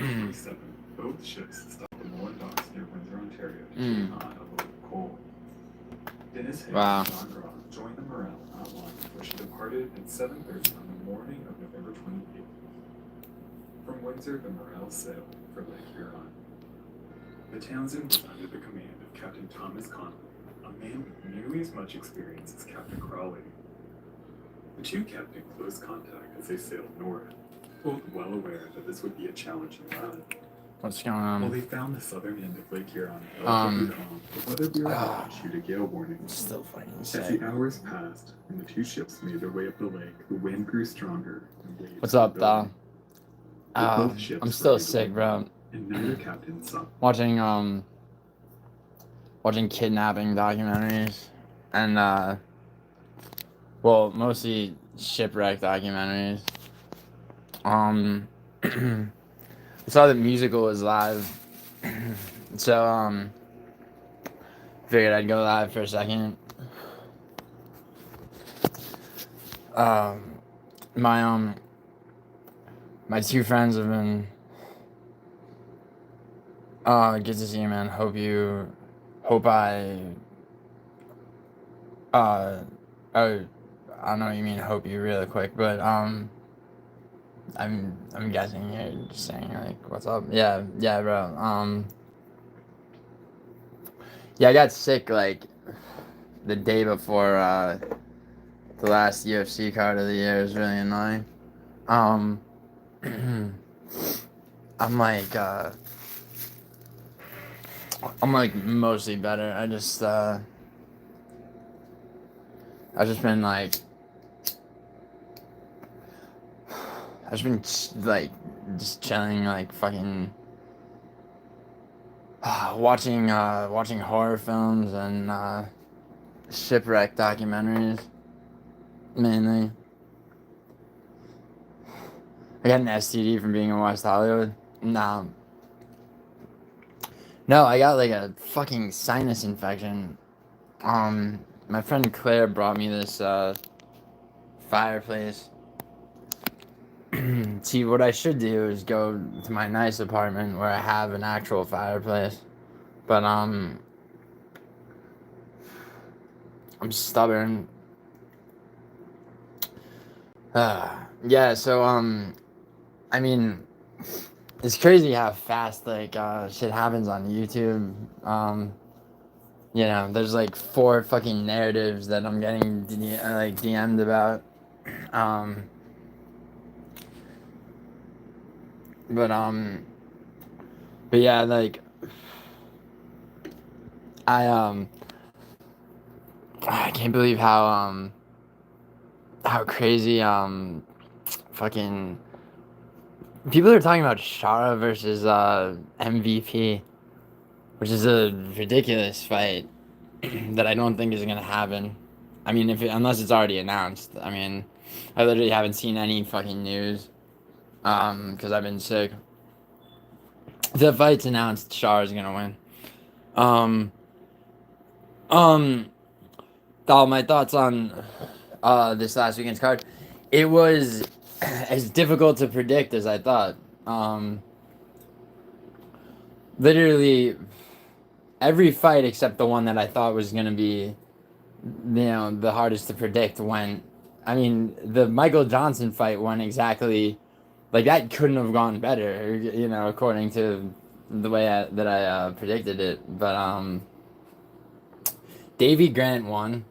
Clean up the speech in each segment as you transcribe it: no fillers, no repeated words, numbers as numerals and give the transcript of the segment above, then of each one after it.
27, both ships stopped at moored docks near Windsor, Ontario, to keep an eye on local coal. Dennis Hay and John Groff joined the Morale not long before she departed at 7:30 on the morning of November 28th. From Windsor, the Morale sailed for Lake Huron. The Townsend was under the command of Captain Thomas Connolly, a man with nearly as much experience as Captain Crawley. The two kept in close contact as they sailed north, both well aware that this would be a challenging ride. What's going on? While they found the southern end of Lake Huron relatively calm, the Weather Bureau issued a gale warning. Still fucking As sick. the hours passed and the two ships made their way up the lake, the wind grew stronger and waves What's up, were dog? building. Both ships I'm still were sick, bro. and neither captain saw. Watching kidnapping documentaries and well, mostly shipwreck documentaries. I saw the musical was live, so figured I'd go live for a second. My two friends have been good to see you, man. Hope I don't know what you mean hope you really quick, but I'm guessing you're just saying like what's up. Yeah, bro. Yeah, I got sick like the day before the last UFC card of the year. It was really annoying. I'm like mostly better. I've just been like like just chilling, like fucking watching horror films and shipwreck documentaries mainly. I got an STD from being in West Hollywood. No, I got like a fucking sinus infection. My friend Claire brought me this fireplace. See, what I should do is go to my nice apartment where I have an actual fireplace. But I'm stubborn. Yeah, so I mean, it's crazy how fast like shit happens on YouTube. You know, there's like 4 fucking narratives that I'm getting DM'd about. But yeah, like I can't believe how crazy fucking people are talking about Shara versus MVP, which is a ridiculous fight that I don't think is gonna happen. I mean, unless it's already announced. I mean, I literally haven't seen any fucking news because I've been sick. If the fight's announced, Shara's gonna win. All my thoughts on this last weekend's card. It was as difficult to predict as I thought. Literally every fight except the one that I thought was gonna be, the hardest to predict went. I mean, the Michael Johnson fight went exactly like that. Couldn't have gone better, according to the way that I predicted it. But Davy Grant won,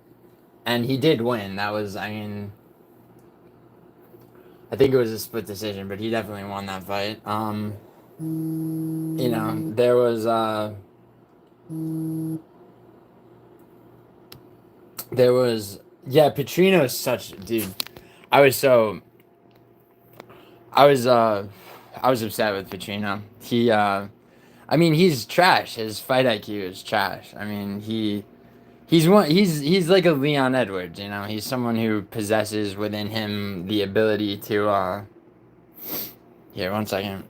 and he did win. That was, I think it was a split decision, but he definitely won that fight. There was Petrino's such dude. I was upset with Petrino. He's trash. His fight IQ is trash. I mean, he's like a Leon Edwards, He's someone who possesses within him the ability to here, 1 second.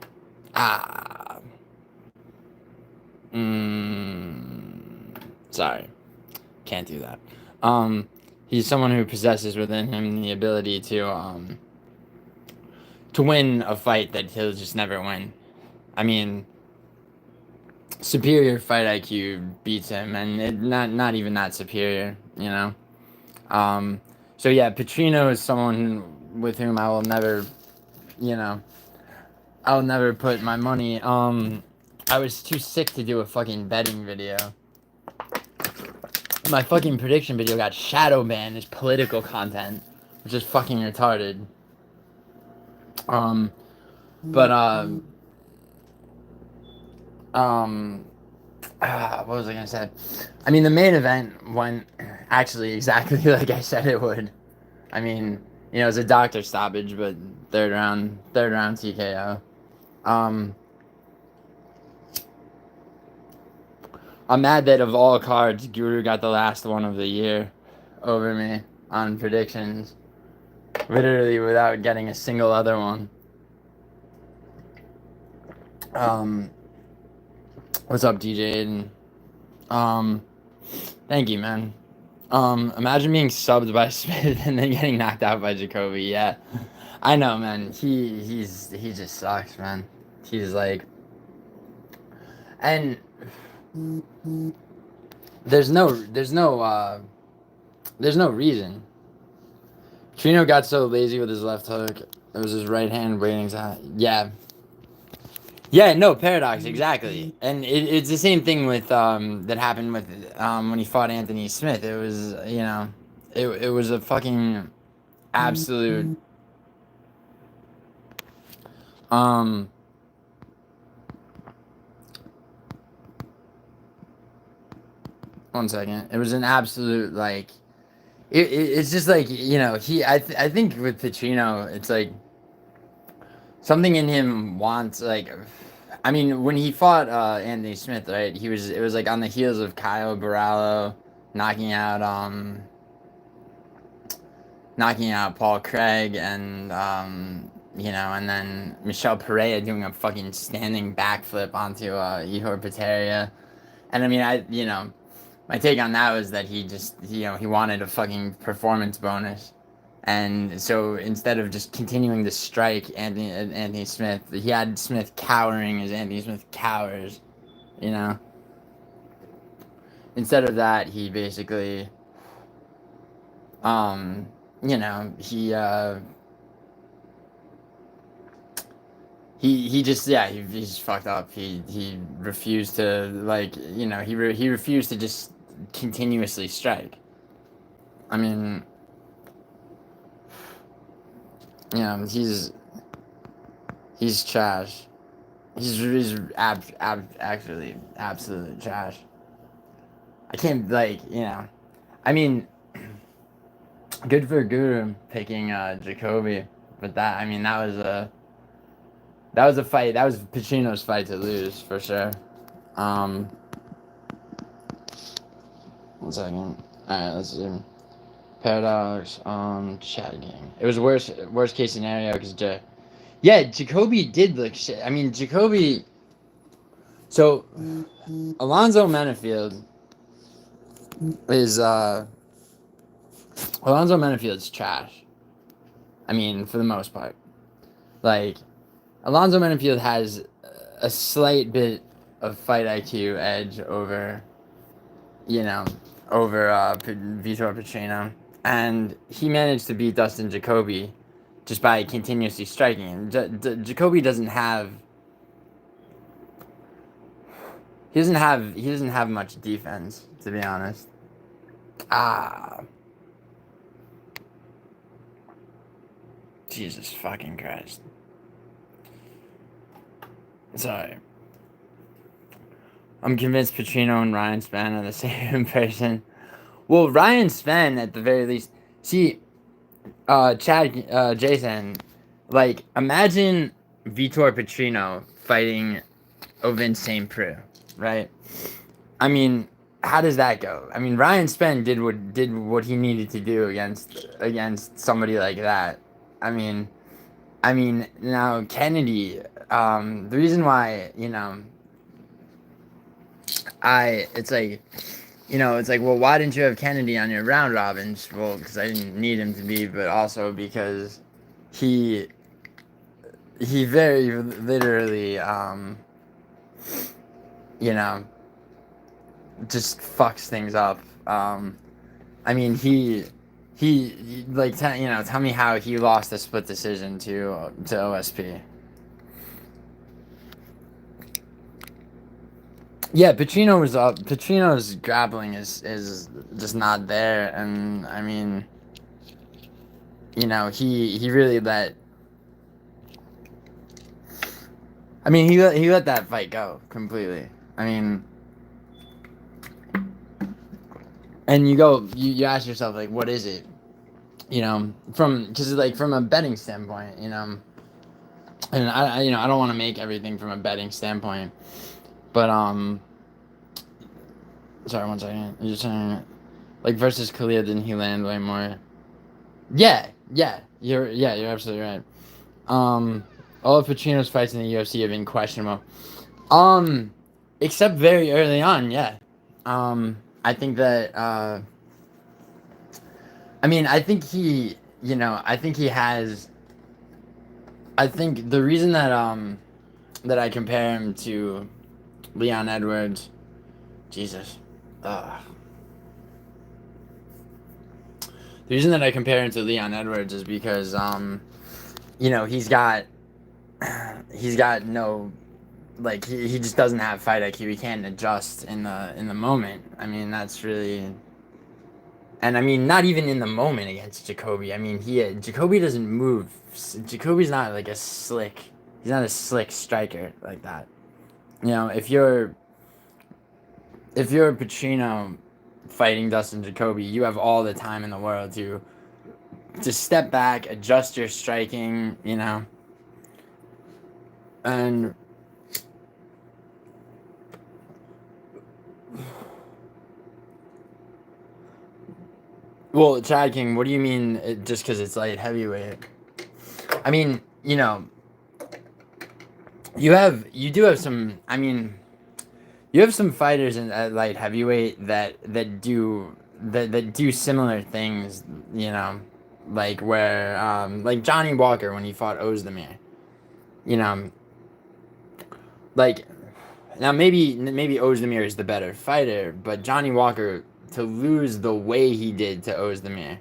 Sorry. Can't do that. He's someone who possesses within him the ability to win a fight that he'll just never win. I mean, superior fight IQ beats him, and not even that superior, you know. So yeah, Petrino is someone with whom I will never, you know, I'll never put my money. I was too sick to do a fucking betting video. My fucking prediction video got shadow banned as political content, which is fucking retarded. But what was I gonna say? I mean, the main event went actually exactly like I said it would. I mean, you know, it was a doctor stoppage, but third round TKO. I'm mad that of all cards, Guru got the last one of the year over me on predictions. Literally without getting a single other one. What's up, DJ Aiden? Thank you, man. Imagine being subbed by Smith and then getting knocked out by Jacoby. Yeah, I know, man. He just sucks, man. He's like, and there's no reason. Trino got so lazy with his left hook. It was his right hand waiting to. Yeah, no, paradox, exactly. And it's the same thing with that happened with when he fought Anthony Smith. It was, you know, it was a fucking absolute one second. It was an absolute like it's just like, you know, I think with Pacino, it's like something in him wants like, I mean, when he fought Anthony Smith, right? It was like on the heels of Caio Borralho knocking out Paul Craig, and you know, and then Michel Pereira doing a fucking standing backflip onto Ihor Potieria. And I mean, you know, my take on that was that he just, you know, he wanted a fucking performance bonus. And so instead of just continuing to strike Anthony Smith, he had Smith cowering as Anthony Smith cowers, you know. Instead of that, he basically, you know, he just, yeah, he just fucked up. He refused to, like, you know, he refused to just continuously strike. I mean, you know, he's trash. He's actually absolute trash. I can't, like, you know, I mean, good for Guru picking Jacoby, but that, I mean, that was a fight. That was Pacino's fight to lose for sure. 1 second. All right, let's see. Paradox chat game. It was worst case scenario because Jacoby did look shit. I mean, Jacoby. So Alonzo Menifield's trash. I mean, for the most part, like Alonzo Menifield has a slight bit of fight IQ edge over, you know, over Vitor Pacino, and he managed to beat Dustin Jacoby just by continuously striking. And Jacoby doesn't have much defense, to be honest. Jesus fucking Christ. Sorry. I'm convinced Pacino and Ryan Spann are the same person. Well, Ryan Spann, at the very least. See, Jason, like, imagine Vitor Pacino fighting Ovin St. Preux, right? I mean, how does that go? I mean, Ryan Spann did what he needed to do against somebody like that. I mean, now Kennedy. The reason why, you know, it's like, well, why didn't you have Kennedy on your round robins? Well, because I didn't need him to be, but also because he very literally you know, just fucks things up. I mean, he like, tell me how he lost a split decision to OSP. Yeah, Pacino's grappling is just not there, and I mean, he really let. I mean, he let that fight go completely. I mean, and you ask yourself, like, what is it? Because like from a betting standpoint, and I don't want to make everything from a betting standpoint, but sorry, one second. You're saying like versus Khalil, didn't he land way more? You're absolutely right. All of Pacino's fights in the UFC have been questionable. Except very early on, yeah. I think that I mean, I think I think he has. I think the reason that I compare him to Leon Edwards, Jesus, the reason that I compare him to Leon Edwards is because he's got no, like, he just doesn't have fight IQ. He can't adjust in the moment. I mean, that's really. And I mean, not even in the moment against Jacoby. I mean, Jacoby doesn't move. Jacoby's not like he's not a slick striker like that. If you're Pacino fighting Dustin Jacoby, you have all the time in the world to step back, adjust your striking, and well, Chad King, what do you mean? Just because it's light heavyweight? I mean, you do have some. I mean, you have some fighters at light heavyweight that do similar things. Like where like Johnny Walker when he fought Ozdemir. Like now maybe Ozdemir is the better fighter, but Johnny Walker, to lose the way he did to Ozdemir,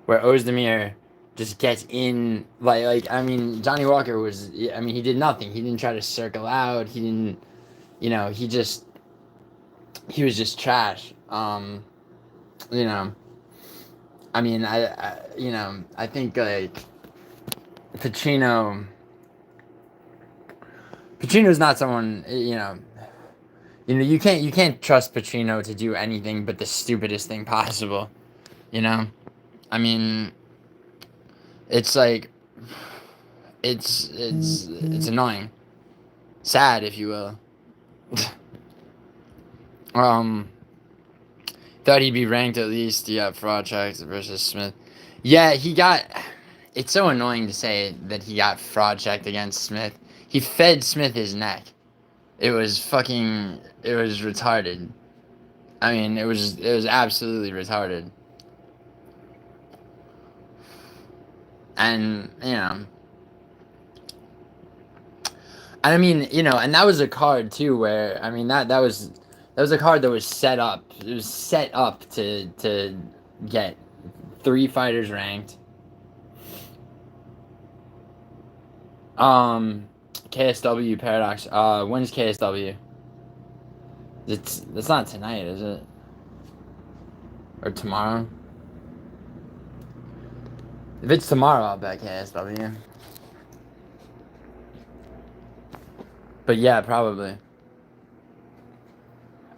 where Ozdemir just gets in I mean, Johnny Walker was, I mean, he did nothing. He didn't try to circle out. He didn't, he was just trash. I mean, I think like Pacino's not someone, you can't trust Pacino to do anything but the stupidest thing possible. I mean, it's like it's annoying, sad, if you will. Thought he'd be ranked at least. Yeah, fraud checks versus Smith. Yeah, he got. It's so annoying to say that he got fraud checked against Smith. He fed Smith his neck. It was fucking. It was retarded. I mean, it was absolutely retarded. And I mean, and that was a card too, where I mean that was a card that was set up. It was set up to get 3 fighters ranked. KSW Paradox. When's KSW? That's not tonight, is it? Or tomorrow? If it's tomorrow, I'll bet KSW. But yeah, probably.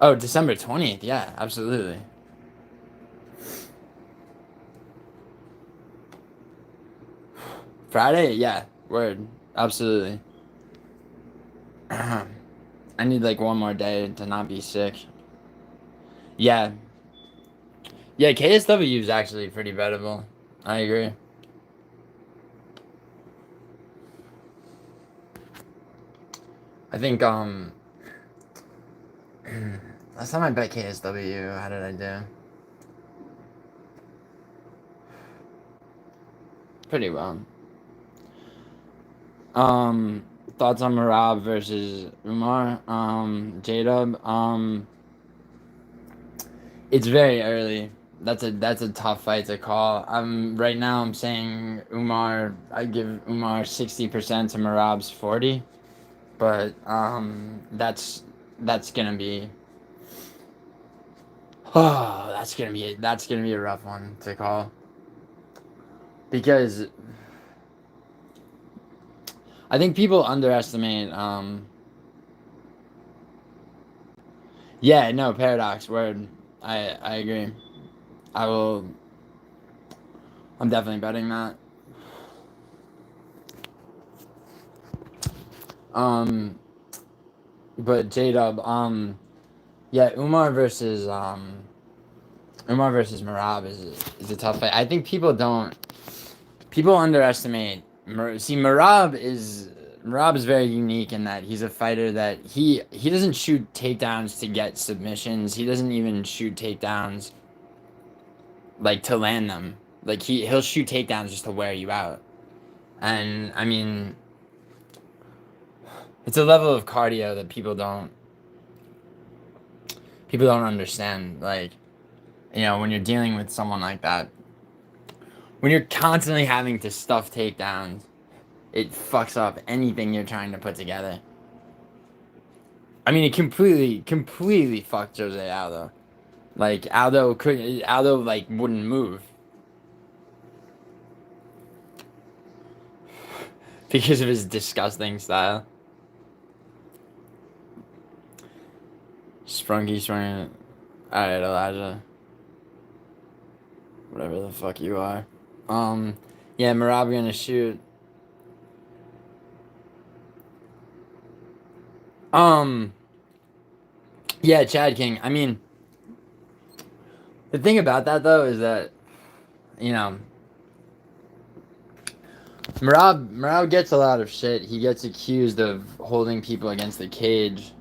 Oh, December 20th. Yeah, absolutely. Friday? Yeah, word. Absolutely. I need like one more day to not be sick. Yeah. Yeah, KSW is actually pretty bettable. I agree. I think last time I bet KSW, how did I do? Pretty well. Thought thoughts on Merab versus Umar, J-Dub. It's very early. That's a tough fight to call. Right now I'm saying Umar. I give Umar 60% to Merab's 40, but that's gonna be. Oh, that's gonna be a rough one to call. Because I think people underestimate. Yeah, no, Paradox. Word. I agree. I will. I'm definitely betting that. But J-Dub. Yeah, Umar versus Merab is a tough fight. I think people underestimate. Merab is very unique in that he's a fighter that he doesn't shoot takedowns to get submissions. He doesn't even shoot takedowns like to land them. Like he'll shoot takedowns just to wear you out. And I mean, it's a level of cardio that people don't understand. Like, when you're dealing with someone like that, when you're constantly having to stuff takedowns, it fucks up anything you're trying to put together. I mean, it completely fucked Jose Aldo. Like Aldo like wouldn't move because of his disgusting style. Sprunky. Alright, Elijah. Whatever the fuck you are. Yeah, Merab gonna shoot. Yeah, Chad King. I mean, the thing about that though is that, Merab gets a lot of shit. He gets accused of holding people against the cage.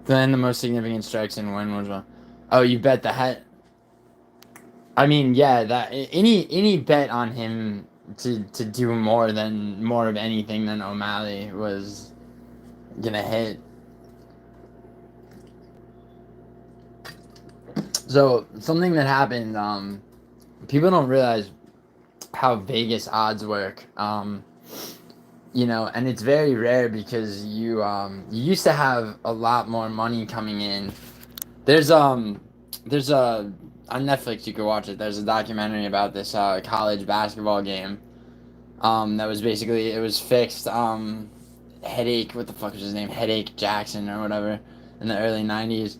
Then the most significant strikes and win was one. Oh, you bet the hat. I mean, yeah, that any bet on him to do more of anything than O'Malley was gonna hit. So something that happened, people don't realize how Vegas odds work. And it's very rare because you used to have a lot more money coming in. There's on Netflix you could watch it. There's a documentary about this college basketball game. That was basically, it was fixed. Headache, what the fuck was his name? Headache Jackson or whatever, in the early '90s.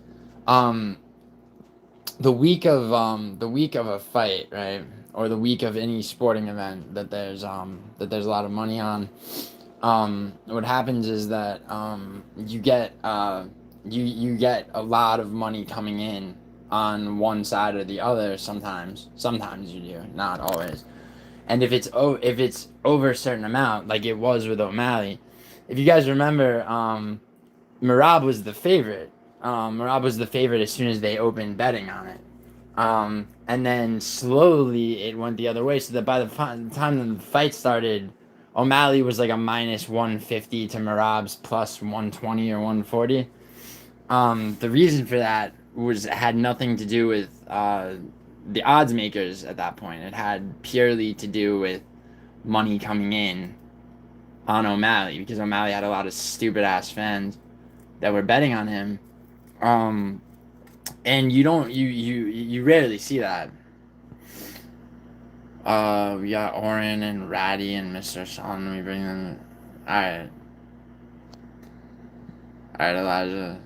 The week of a fight, right, or the week of any sporting event that there's a lot of money on. What happens is that you get you get a lot of money coming in on one side or the other. Sometimes you do, not always. And if it's over a certain amount, like it was with O'Malley, if you guys remember, Merab was the favorite. Merab was the favorite as soon as they opened betting on it. And then slowly it went the other way, so that by the time the fight started, O'Malley was like a minus 150 to Merab's plus 120 or 140. The reason for that had nothing to do with the odds makers at that point. It had purely to do with money coming in on O'Malley, because O'Malley had a lot of stupid ass fans that were betting on him. And you rarely see that. We got Oren and Ratty and Mr. Sean. Let me bring them. Alright, Elijah.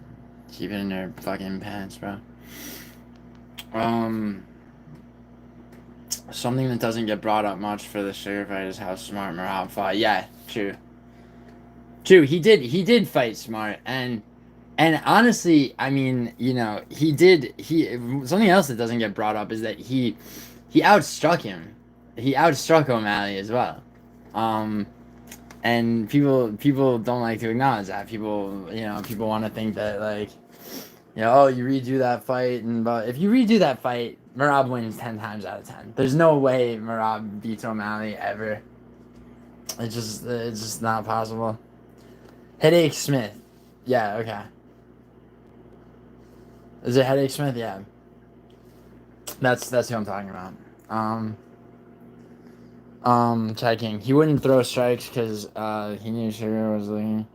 Keep it in your fucking pants, bro. Something that doesn't get brought up much for the sugar fight is how smart Merab fought. Yeah, true. He did fight smart, and honestly, I mean, something else that doesn't get brought up is that he outstruck him. He outstruck O'Malley as well. And people don't like to acknowledge that. People want to think that, like, oh, you redo that fight, but if you redo that fight, Merab wins 10 times out of 10. There's no way Merab beats O'Malley ever. It's just not possible. Headache Smith. Yeah, okay. Is it Headache Smith? Yeah. That's who I'm talking about. Chai King. He wouldn't throw strikes because he knew Sugar was looking.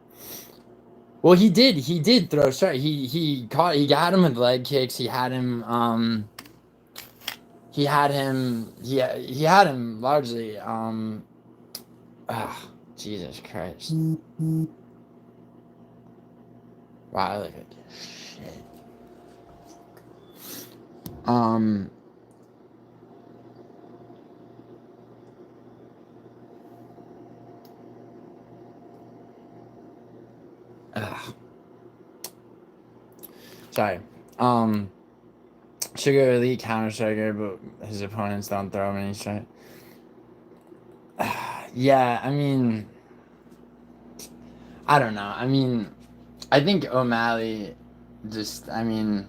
Well, he did throw strikes. He got him with leg kicks. He had him largely Jesus Christ. Wow, I look like shit. Sorry. Sugar elite counter striker, but his opponents don't throw him any strike. Yeah, I mean, I don't know. I mean, I think O'Malley just, I mean,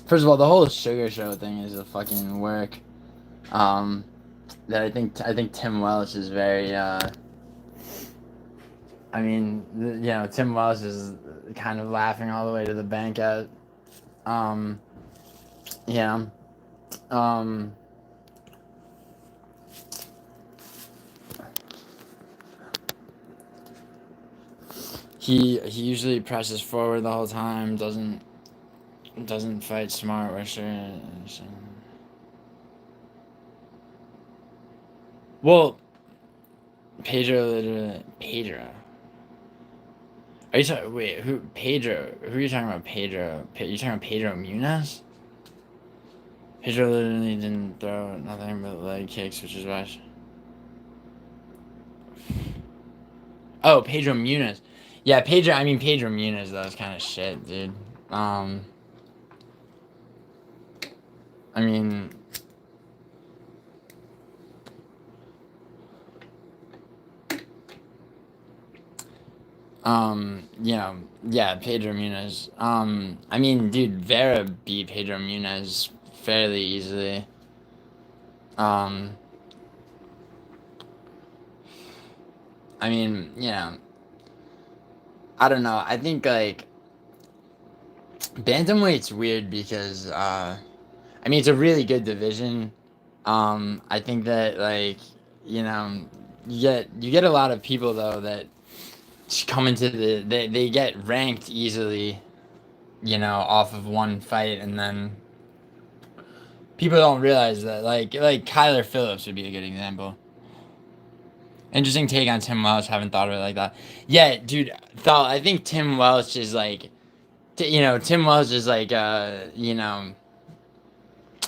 first of all, the whole Sugar Show thing is a fucking work. That I think Tim Welch is very, I mean, you know, Tim Welch is kind of laughing all the way to the bank at, yeah, he usually presses forward the whole time, doesn't fight smart or sure. Well, Pedro. Are you talking? Wait, who? Pedro? Who are you talking about? Pedro? You talking about Pedro Munez? Pedro literally didn't throw nothing but leg kicks, which is why. Oh, Pedro Munez. Yeah, Pedro. I mean, Pedro Munez. That was kind of shit, dude. I mean. You know, yeah, Pedro Munez. I mean, dude, Vera beat Pedro Munez fairly easily. I mean, you know, I don't know. I think, like, bantamweight's weird because, I mean, it's a really good division. I think that, like, you know, you get a lot of people, though, that come into they get ranked easily, you know, off of one fight, and then people don't realize that, like Kyler Phillips would be a good example. Interesting take on Tim Welch. Haven't thought of it like that. Yeah, dude. I think Tim Welch is like, you know, Tim Welch is like, you know,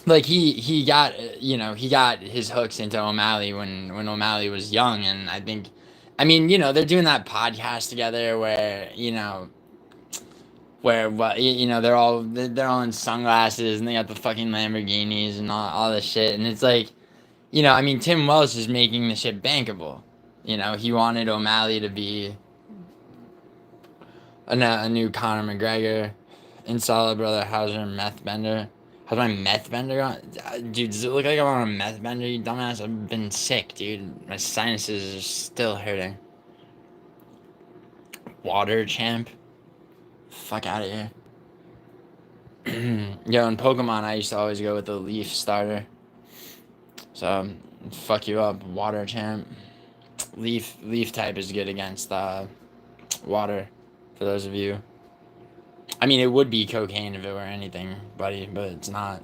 like he got, you know, he got his hooks into O'Malley when O'Malley was young, and I think, I mean, you know, they're doing that podcast together where, you know, you know, they're all in sunglasses and they got the fucking Lamborghinis and all this shit, and it's like, you know, I mean, Tim Welch is making the shit bankable. You know, he wanted O'Malley to be a new Conor McGregor. Inshallah, brother. How's your meth bender? How's my meth bender going? Dude, does it look like I'm on a meth bender, you dumbass? I've been sick, dude. My sinuses are still hurting. Water champ. Fuck out of here. Yo, in Pokemon, I used to always go with the Leaf starter. So, fuck you up, water champ. Leaf type is good against water, for those of you. I mean, it would be cocaine if it were anything, buddy, but it's not.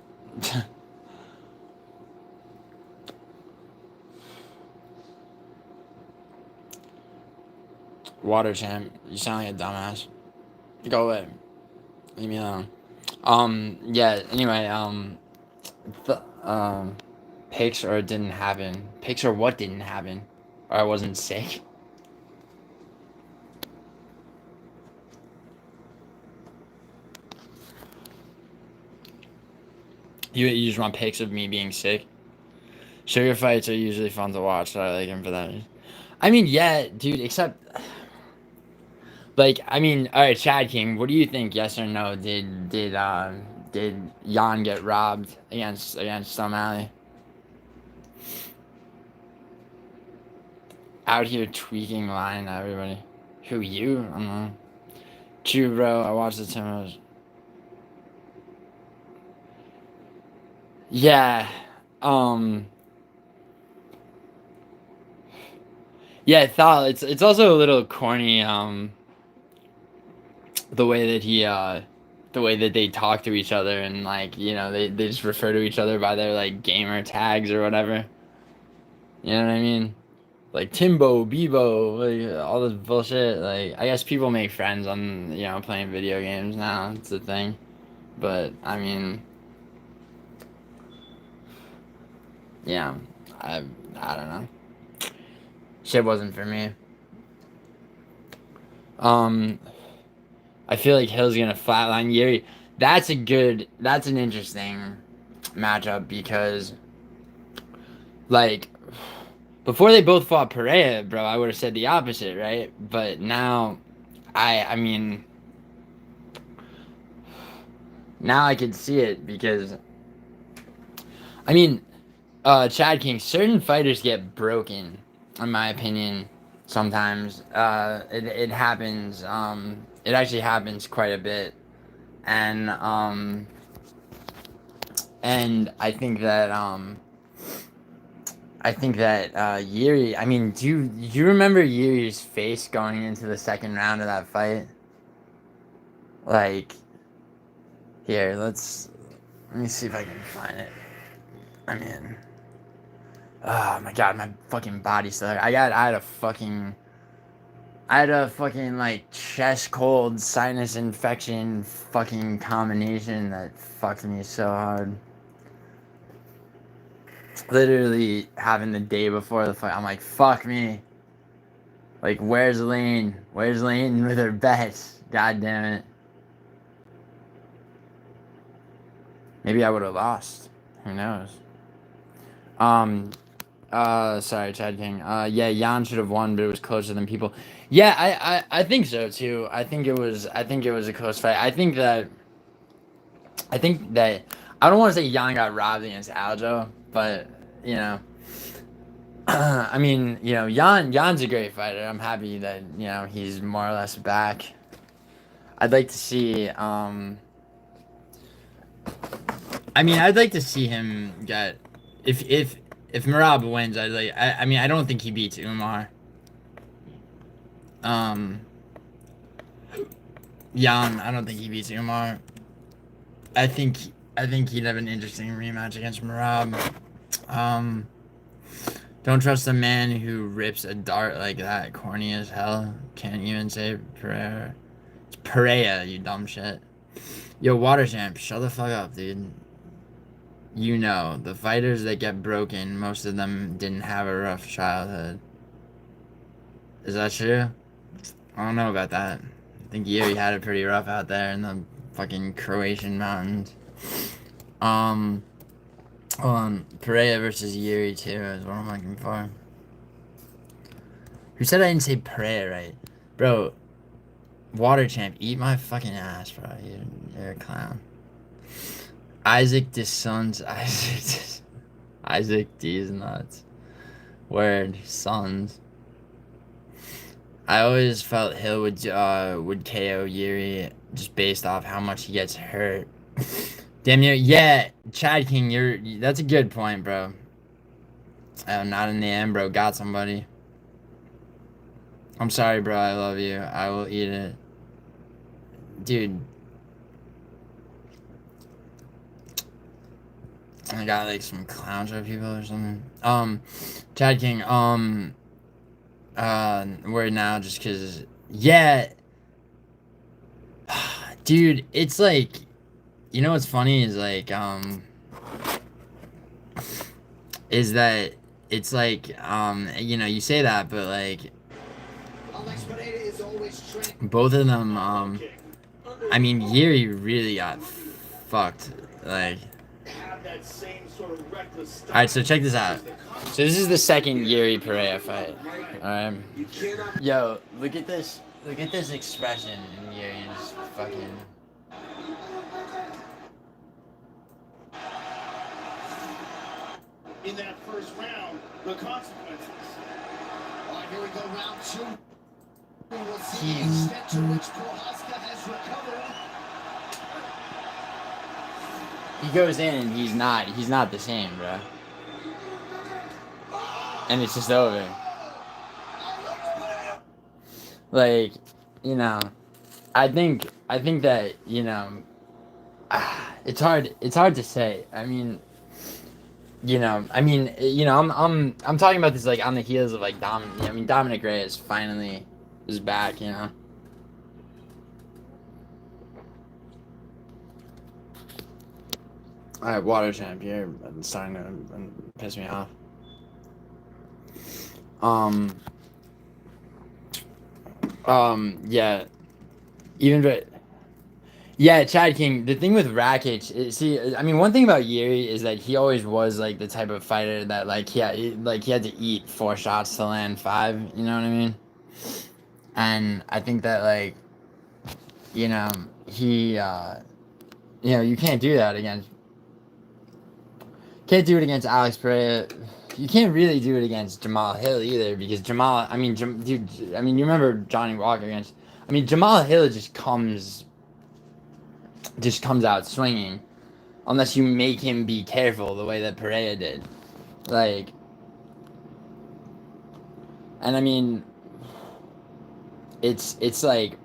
Water champ, you sound like a dumbass. Go away. Leave me alone. Yeah, anyway, picks or it didn't happen. Picks or what didn't happen. Or I wasn't sick. You just want pics of me being sick? Sugar fights are usually fun to watch, so I like him for that. I mean, yeah, dude, except... Like, I mean, alright, Chad King, what do you think, yes or no, did did Jan get robbed against O'Malley. Out here tweaking line, everybody. Who, you? I don't know. True, bro. I watched the Timos. Yeah. Yeah, Thal, it's also a little corny, the way that the way that they talk to each other, and like, you know, they just refer to each other by their like gamer tags or whatever. You know what I mean? Like Timbo, Bebo, like all this bullshit. Like, I guess people make friends on, you know, playing video games now. It's a thing. But I mean, yeah, I don't know. Shit wasn't for me. I feel like Hill's gonna flatline Yuri. That's an interesting matchup because, like, before they both fought Pereira, bro, I would have said the opposite, right? But now, I mean, now I can see it because, I mean, Chad King, certain fighters get broken, in my opinion, sometimes. It happens, it actually happens quite a bit. And I think that, Yuri, I mean, do you remember Yuri's face going into the second round of that fight? Like, here, let me see if I can find it. I mean, oh my god, my fucking body still hurt. I had a fucking like chest cold sinus infection fucking combination that fucked me so hard. Literally having the day before the fight, I'm like, fuck me. Like, where's Lane? Where's Lane with her bets? God damn it. Maybe I would have lost. Who knows? Sorry, Chad King. Yeah, Jan should have won, but it was closer than people. Yeah, I think so too. I think it was a close fight. I think that I don't want to say Jan got robbed against Aljo, but you know, I mean, you know, Jan's a great fighter. I'm happy that, you know, he's more or less back. I'd like to see I'd like to see him get, if Merab wins, I mean, I don't think he beats Umar. Jan, I don't think he beats Umar. I think he'd have an interesting rematch against Merab. Don't trust a man who rips a dart like that. Corny as hell. Can't even say Pereira. It's Pereira, you dumb shit. Yo, Water Champ, shut the fuck up, dude. You know, the fighters that get broken, most of them didn't have a rough childhood. Is that true? I don't know about that. I think Yuri had it pretty rough out there in the fucking Croatian mountains. Hold on. Pereira versus Yuri, too, is what I'm looking for. Who said I didn't say Pereira right? Bro, Water Champ, eat my fucking ass, bro. You're a clown. Isaac Sons. Isaac D's nuts. Word. Sons. I always felt Hill would KO Yuri just based off how much he gets hurt. Damn near, yeah, Chad King, that's a good point, bro. Oh, not in the end, bro. Got somebody. I'm sorry, bro. I love you. I will eat it. Dude. I got like some clown show people or something. Chad King, word now just cause, yeah. Dude, it's like, you know what's funny is like, is that it's like, you know, you say that, but like, both of them, I mean, Yuri really got fucked, like. Alright, so check this out. So this is the second Yuri Pereira fight. Alright. Yo, look at this. Look at this expression in Yuri's fucking. in that first round, the consequences. All right, here we go, round 2. We'll see the extent to which Prohaska has recovered. He goes in and he's not the same, bro. And it's just over. Like, you know, I think that, you know, it's hard to say. I mean, you know, I'm talking about this like on the heels of like Dominic Reyes finally is back, you know. All right, water champ here. It's starting to piss me off. Yeah. Yeah, Chad King. The thing with Rakic, I mean, one thing about Yuri is that he always was like the type of fighter that he had to eat 4 shots to land 5. You know what I mean? And I think that you know, you can't do that against. Can't do it against Alex Pereira. You can't really do it against Jamal Hill either because Jamal. I mean, dude. I mean, you remember Johnny Walker against. I mean, Jamal Hill just comes out swinging, unless you make him be careful the way that Pereira did, and I mean, it's like.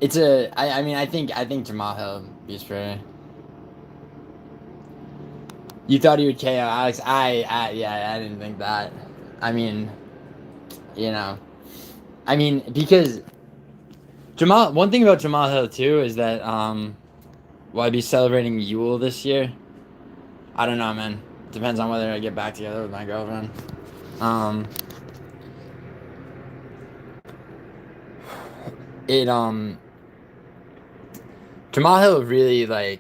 I think Jamal Hill beats Pereira. You thought he would KO Alex? I didn't think that. I mean, you know, because one thing about Jamal Hill too is that will I be celebrating Yule this year? I don't know, man. Depends on whether I get back together with my girlfriend. Jamal Hill really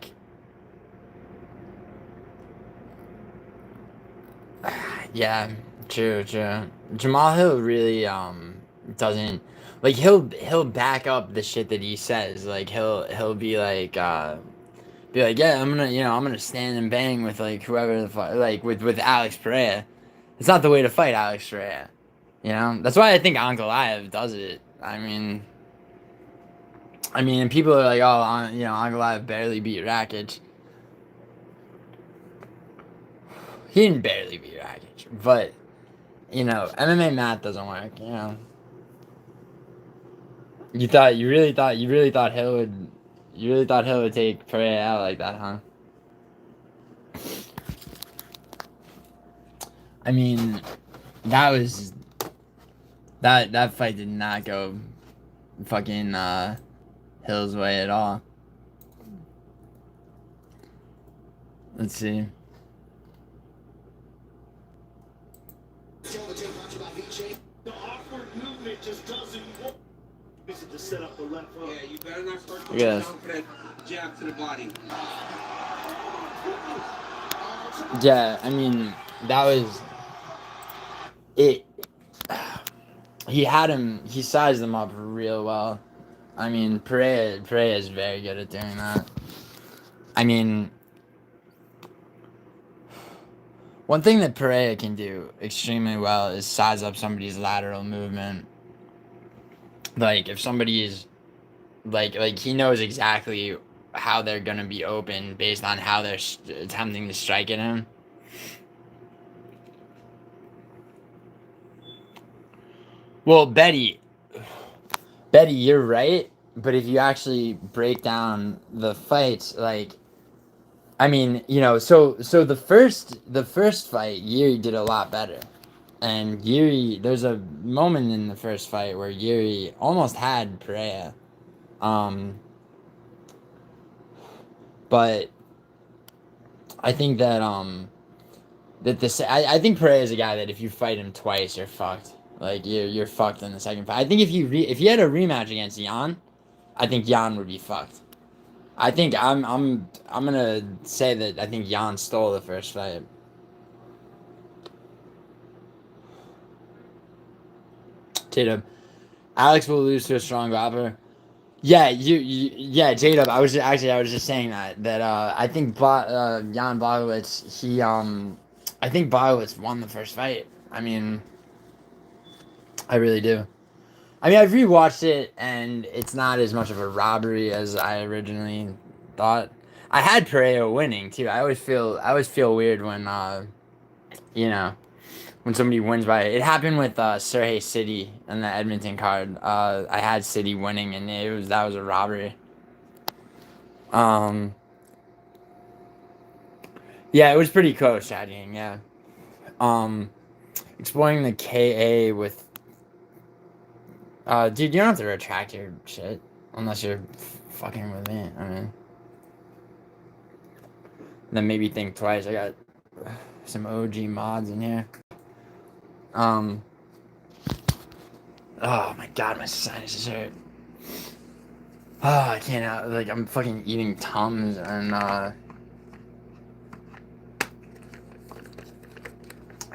yeah, true. Jamal Hill really doesn't he'll back up the shit that he says. He'll be yeah, I'm gonna stand and bang with whoever the fuck with Alex Pereira. It's not the way to fight Alex Pereira. You know? That's why I think Ankalaev does it. I mean, and people are like, oh, Ankalaev barely beat Rakic. He didn't barely beat Rakic, but MMA math doesn't work. You know. You really thought Hill would take Pereira out like that, huh? I mean, that fight did not go fucking Hill's way at all. Let's see. The awkward movement just doesn't work. To set up the left hook. Yeah, you better not start Look at this. down for that jab to the body. Yeah, I mean, that was it. He sized him up real well. I mean, Pereira is very good at doing that. I mean, one thing that Pereira can do extremely well is size up somebody's lateral movement. If somebody is he knows exactly how they're gonna be open based on how they're attempting to strike at him. Well, Betty, you're right. But if you actually break down the fights, so the first fight, Yuri did a lot better. And there's a moment in the first fight where Yuri almost had Pereira. But I think that I think Pereira is a guy that if you fight him twice, you're fucked. You're fucked in the second fight. I think if you had a rematch against Jan, I think Jan would be fucked. I think I'm gonna say that I think Jan stole the first fight. Tatum, Alex will lose to a strong grappler. Yeah, yeah, J-Dub, I was just saying that I think Jan Blachowicz, I think Blachowicz won the first fight. I mean, I really do. I mean, I've rewatched it, and it's not as much of a robbery as I originally thought. I had Pereira winning too. I always feel weird when you know, when somebody wins by it. It happened with Sergey City in the Edmonton card. I had City winning, and that was a robbery. Yeah, it was pretty close, Shading. Yeah. Exploring the KA with. Dude, you don't have to retract your shit unless you're fucking with me. I mean, then maybe think twice. I got some OG mods in here. Oh my god, my sinuses hurt. Oh, I can't. Like, I'm fucking eating Tums and I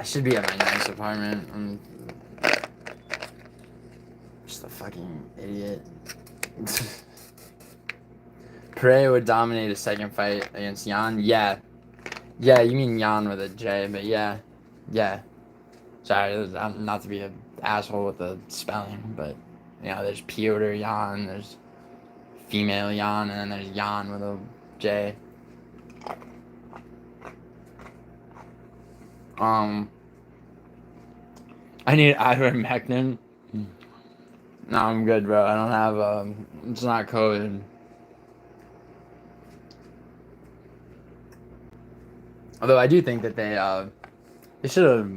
should be at my nice apartment. I'm just a fucking idiot. Pereira would dominate a second fight against Jan. Yeah. Yeah, you mean Jan with a J, but yeah. Yeah. Sorry, not to be an asshole with the spelling, but, you know, there's Piotr Jan, there's female Jan, and then there's Jan with a J. I need ivermectin. No, I'm good, bro. I don't have, it's not COVID. Although I do think that they should have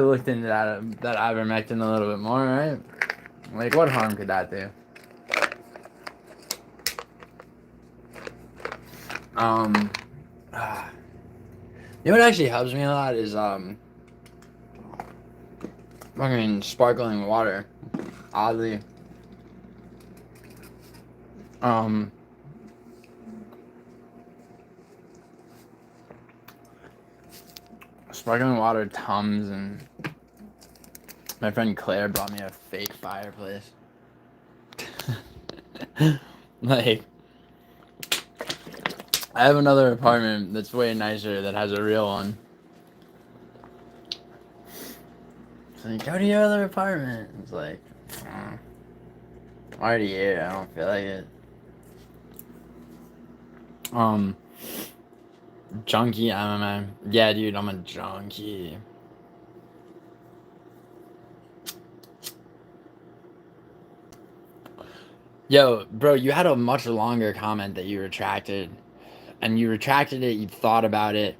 looked into that ivermectin a little bit more, right? Like, what harm could that do? You know what actually helps me a lot is fucking sparkling water. Oddly. Sparkling water, Tums, and my friend Claire brought me a fake fireplace. Like, I have another apartment that's way nicer that has a real one. It's like, go to your other apartment. It's like, I'm already here. I don't feel like it. Junkie MMA. Yeah, dude, I'm a junkie. Yo, bro, you had a much longer comment that you retracted. And you retracted it, you thought about it.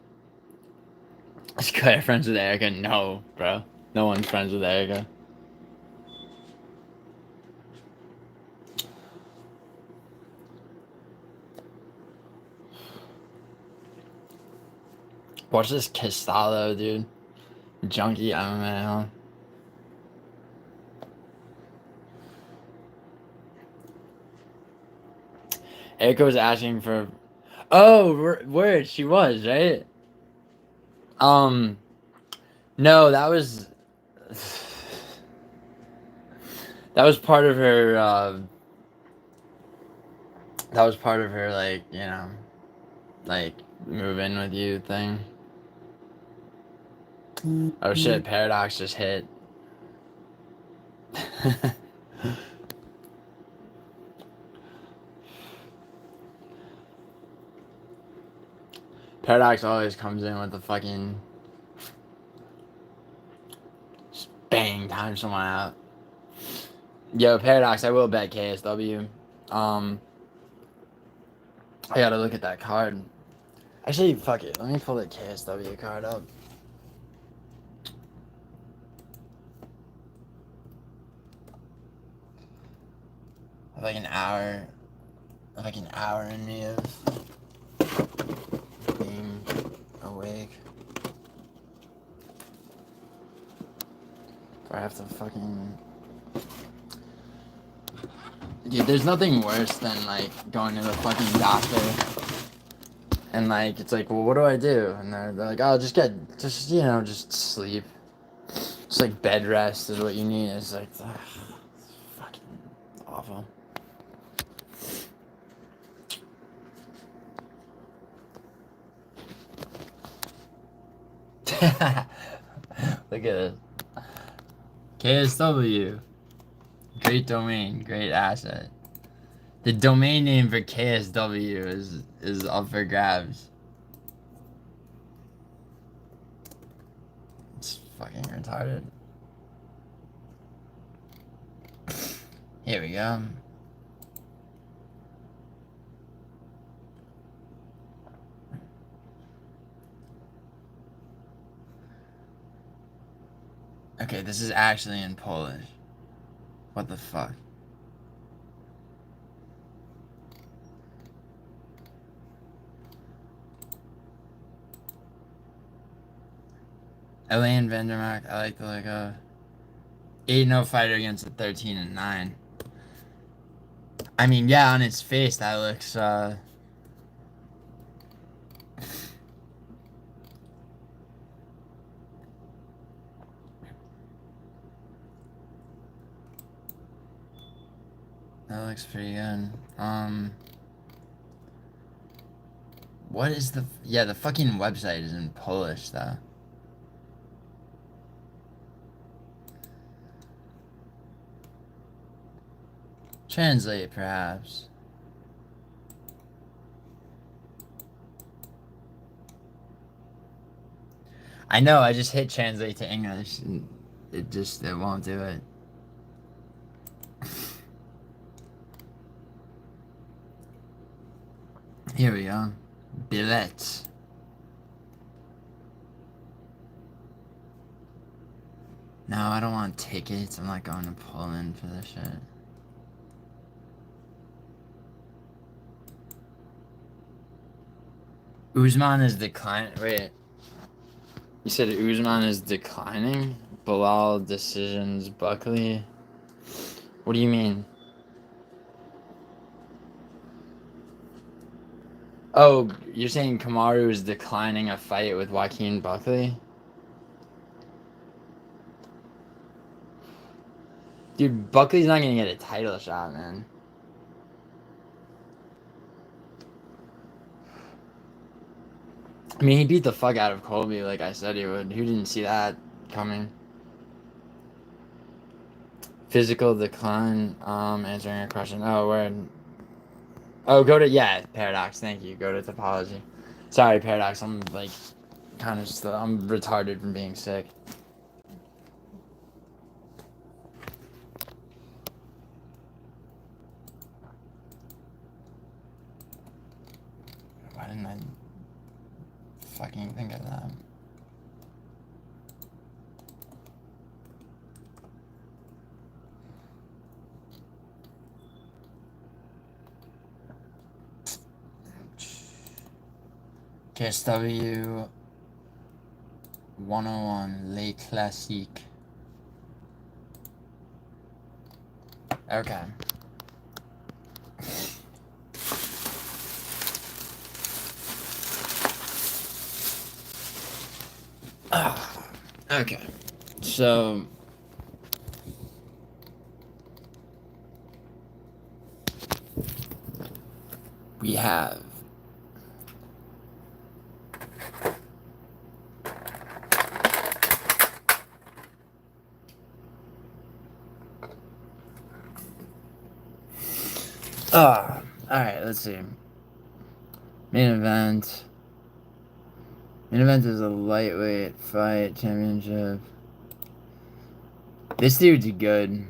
Is Claire friends with Erica? No, bro. No one's friends with Erica. Watch this Castalo, dude. Junkie MMA, huh? Erica was asking for... Oh, word, she was, right? No, that was... That was part of her, that was part of her, like, you know, like, move in with you thing. Oh shit, Paradox just hit. Paradox always comes in with the fucking... Just bang, time someone out. Yo, Paradox, I will bet KSW. I gotta look at that card. Actually, fuck it. Let me pull the KSW card up. I have like an hour in me of being awake. Do I have to fucking... Dude, there's nothing worse than, like, going to the fucking doctor and, like, it's like, well, what do I do? And they're like, oh, just sleep. Just, like, bed rest is what you need. It's like, ugh, it's fucking awful. Look at this. KSW. Great domain, great asset. The domain name for KSW is up for grabs. It's fucking retarded. Here we go. Okay, this is actually in Polish. What the fuck? Elaine Vandermark, I like the look of 8-0 fighter against a 13-9. I mean, yeah, on its face that looks that looks pretty good. What is the the fucking website is in Polish though. Translate, perhaps. I know, I just hit translate to English, and it won't do it. Here we go. Billet. No, I don't want tickets. I'm not going to Poland for this shit. Usman is declining. Wait. You said Usman is declining? Bilal decisions Buckley? What do you mean? Oh, you're saying Kamaru is declining a fight with Joaquin Buckley? Dude, Buckley's not gonna get a title shot, man. I mean, he beat the fuck out of Colby like I said he would. Who didn't see that coming? Physical decline, answering a question. Oh, word. Oh, go to, Paradox, thank you. Go to topology. Sorry, Paradox, I'm, like, kind of still, I'm retarded from being sick. Why didn't I fucking think of that? KSW 101, Les Classiques. Okay. Okay. So we have alright, let's see. Main event. Main event is a lightweight fight championship. This dude's good.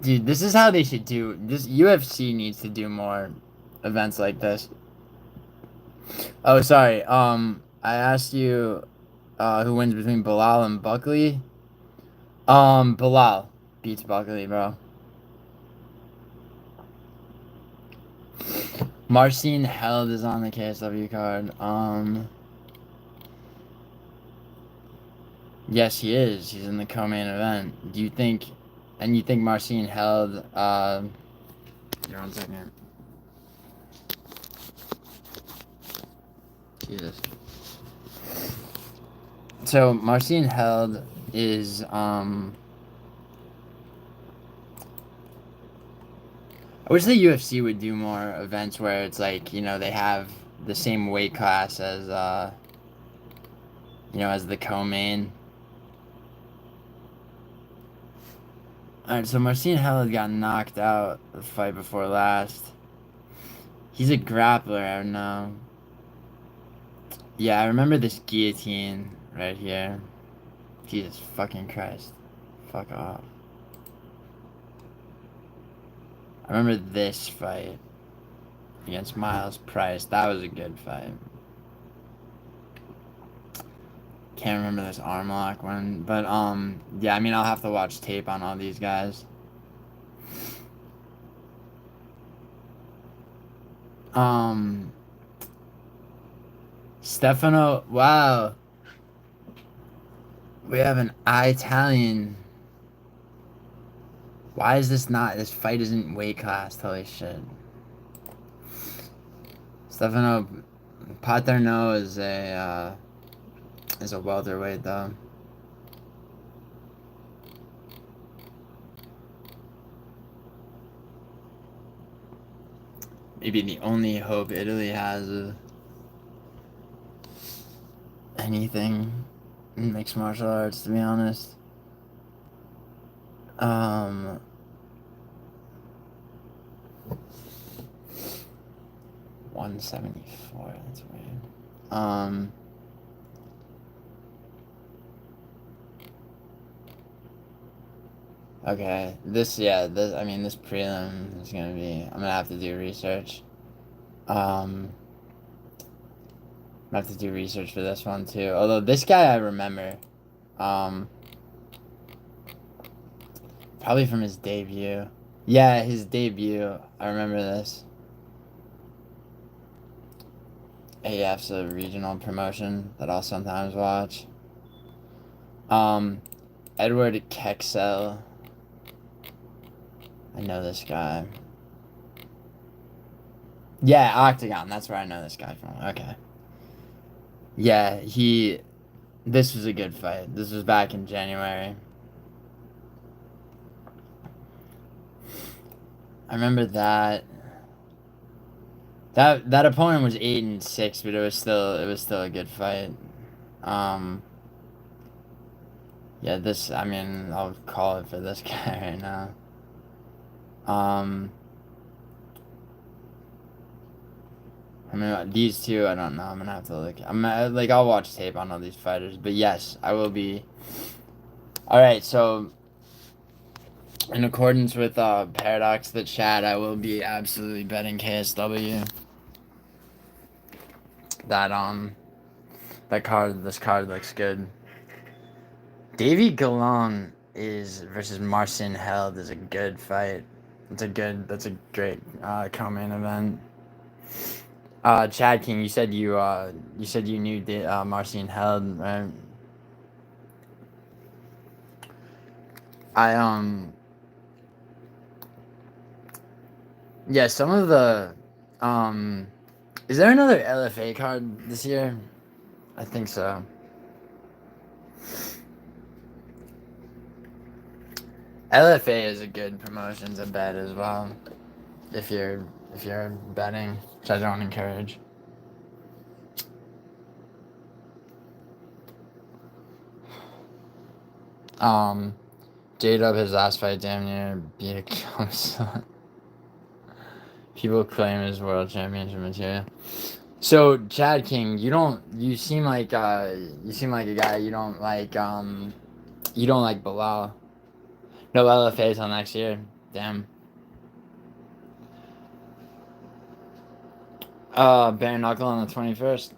Dude, this is how they should do. This UFC needs to do more events like this. Oh, sorry. I asked you who wins between Bilal and Buckley. Bilal beats Buckley, bro. Marcin Held is on the KSW card. Yes, he is. He's in the co-main event. Do you think... And you think Marcin Held... Here, 1 second. Jesus. So, Marcin Held is, I wish the UFC would do more events where it's like, you know, they have the same weight class as, you know, as the co-main. Alright, so Marcin Held got knocked out the fight before last. He's a grappler, I don't know. Yeah, I remember this guillotine right here. Jesus fucking Christ. Fuck off. I remember this fight against Miles Price. That was a good fight. Can't remember this arm lock one. But, yeah, I mean, I'll have to watch tape on all these guys. Stefano, wow. We have an Italian. Why is this not? This fight isn't weight class. Holy shit. Stefano Paterno is a welterweight though. Maybe the only hope Italy has of anything in mixed martial arts, to be honest. 174, that's weird. Okay, this prelim is gonna be, I'm gonna have to do research. I'm gonna have to do research for this one too. Although this guy I remember. Probably from his debut. Yeah, his debut. I remember this. AF's a regional promotion that I'll sometimes watch. Edward Kexel. I know this guy. Yeah, Octagon. That's where I know this guy from. Okay. Yeah, this was a good fight. This was back in January. I remember that. That opponent was 8-6, but it was still a good fight. Yeah, this, I mean, I'll call it for this guy right now. I mean, these two, I don't know. I'm gonna have to look. I'll watch tape on all these fighters. But yes, I will be. All right, so in accordance with Paradox the chat, I will be absolutely betting KSW. This card looks good. Davy Gallon versus Marcin Held is a good fight. That's a great co-main event. Chad King, you said you knew Marcin Held, right? Yeah, some of the is there another LFA card this year? I think so. LFA is a good promotion to bet as well, if you're betting, which I don't encourage. J-Dub, his last fight damn near beat a Covington. People claim his world championship material. So Chad King, you seem like a guy you don't like Bilal. No LFA till next year. Damn. Bare Knuckle on the 21st.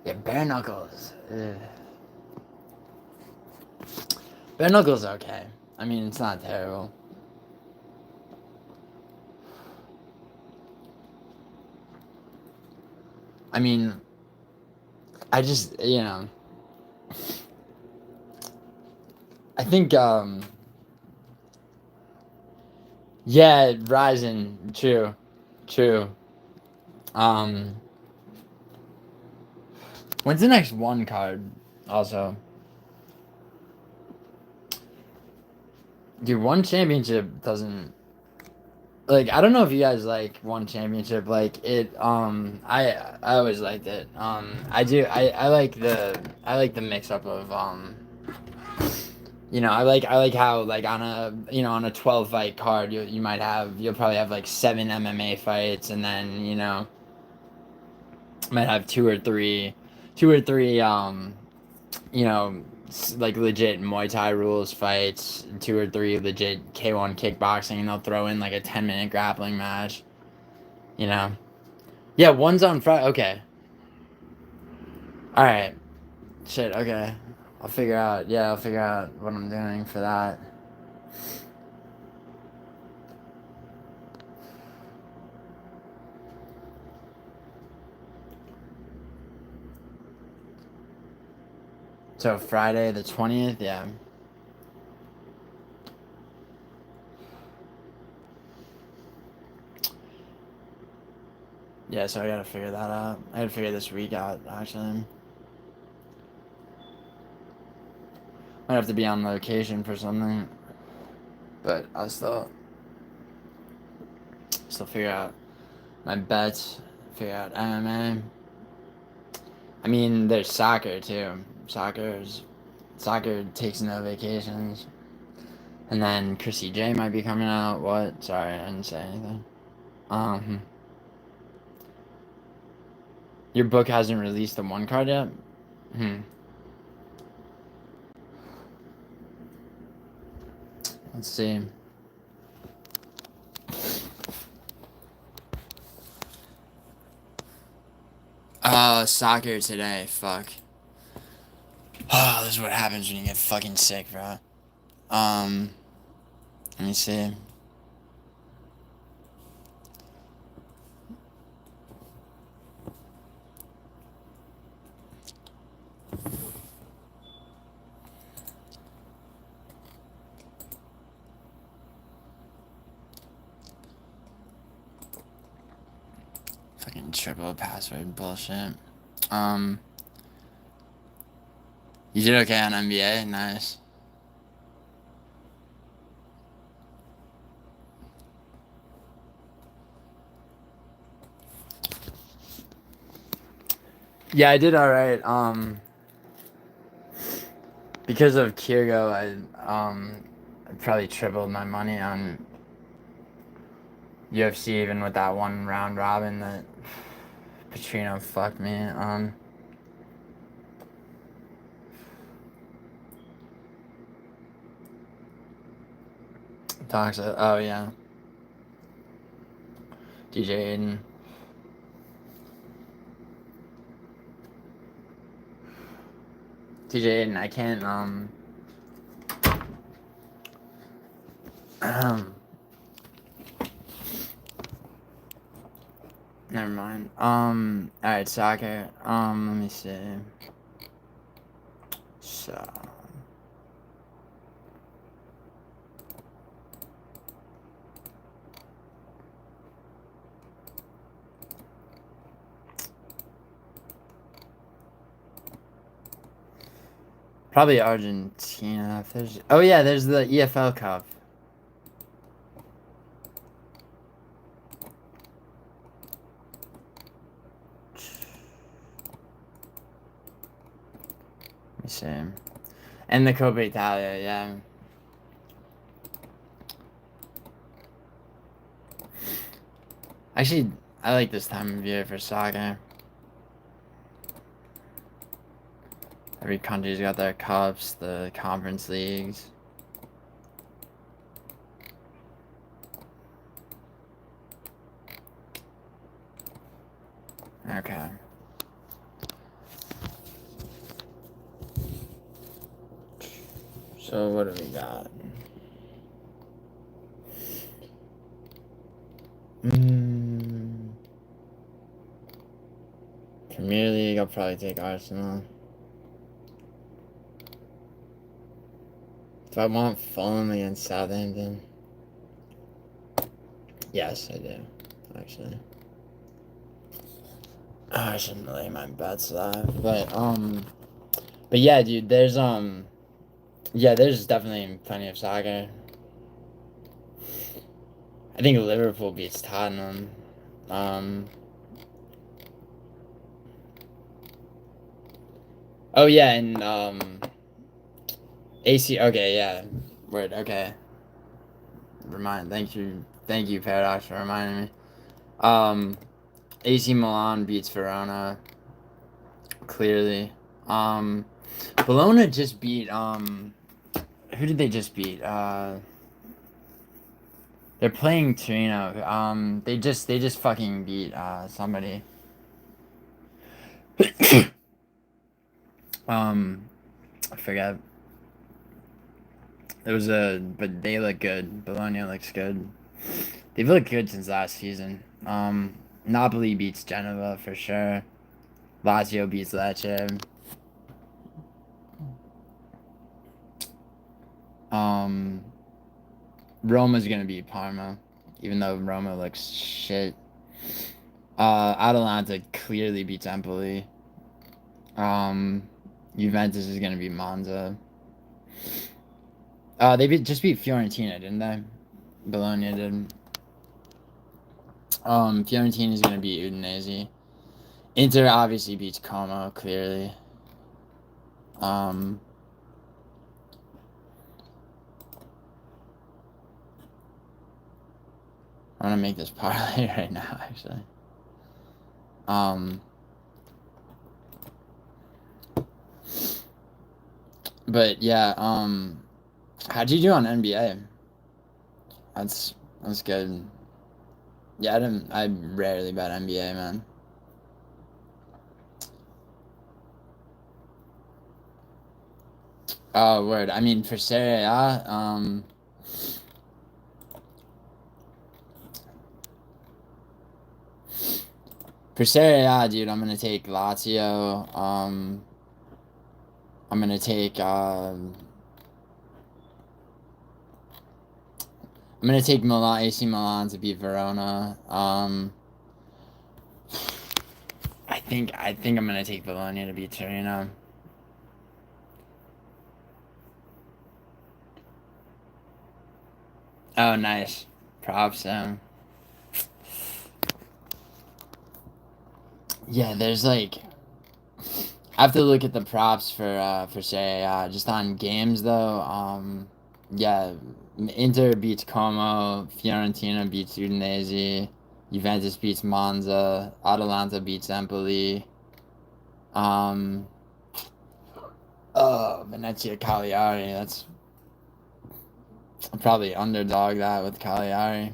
Yeah, Bare Knuckles. Bare Knuckles okay. I mean, it's not terrible. I mean, I just, I think, yeah, Ryzen, true. When's the next one card, also? Dude, one championship doesn't, like, I don't know if you guys like one championship. Like it, I always liked it. I like the mix up of I like how, like, on a 12 fight card, you'll probably have like 7 MMA fights, and then might have two or three like legit Muay Thai rules fights, 2 or 3 legit K1 kickboxing, and they'll throw in like a 10-minute grappling match. You know, yeah, one's on Friday. Okay, all right, shit. Okay, I'll figure out. Yeah, I'll figure out what I'm doing for that. So Friday the 20th, yeah. Yeah, so I gotta figure that out. I gotta figure this week out, actually. Might have to be on location for something. But I'll still figure out my bets, figure out MMA. I mean, there's soccer too. Soccer takes no vacations. And then Chrissy J might be coming out. What? Sorry, I didn't say anything. Your book hasn't released the one card yet? Let's see. Soccer today. Fuck. Oh, this is what happens when you get fucking sick, bro. Let me see. Fucking triple password bullshit. You did okay on NBA? Nice. Yeah, I did alright. Because of Kyrgo, I probably tripled my money on UFC, even with that one round robin that Petrino fucked me. Toxic. Oh yeah. DJ Aiden. DJ Aiden, I can't never mind. Alright, soccer. Let me see. So probably Argentina. If there's, oh yeah, there's the EFL Cup. Let me see. And the Coppa Italia, yeah. Actually, I like this time of year for soccer. Every country's got their cups, the conference leagues. Okay. So what do we got? Premier League, I'll probably take Arsenal. Do I want Fulham against Southampton? Yes, I do, actually. Oh, I shouldn't lay my bets that, but yeah, dude, there's definitely plenty of soccer. I think Liverpool beats Tottenham. Oh yeah, and AC. Okay, yeah. Word. Okay. Thank you, Paradox, for reminding me. AC Milan beats Verona. Clearly. Bologna just beat who did they just beat? They're playing Torino. They just fucking beat somebody. I forget. But they look good. Bologna looks good. They've looked good since last season. Napoli beats Genova for sure. Lazio beats Lecce. Roma's gonna beat Parma, even though Roma looks shit. Atalanta clearly beats Empoli. Juventus is gonna beat Monza. Just beat Fiorentina, didn't they? Bologna did. Fiorentina is gonna beat Udinese. Inter obviously beats Como, clearly. I'm gonna make this parlay right now, actually. But yeah, how'd you do on NBA? That's good. Yeah, I rarely bet NBA, man. Oh, word. I mean, for Serie A, for Serie A, dude, I'm gonna take Lazio. I'm gonna take Milan, AC Milan to beat Verona. I think I'm gonna take Bologna to beat Torino. Oh, nice. Props, yeah, there's like, I have to look at the props for Serie A. Just on games though. Yeah, Inter beats Como, Fiorentina beats Udinese, Juventus beats Monza, Atalanta beats Empoli. Venezia Cagliari. That's probably underdog that with Cagliari.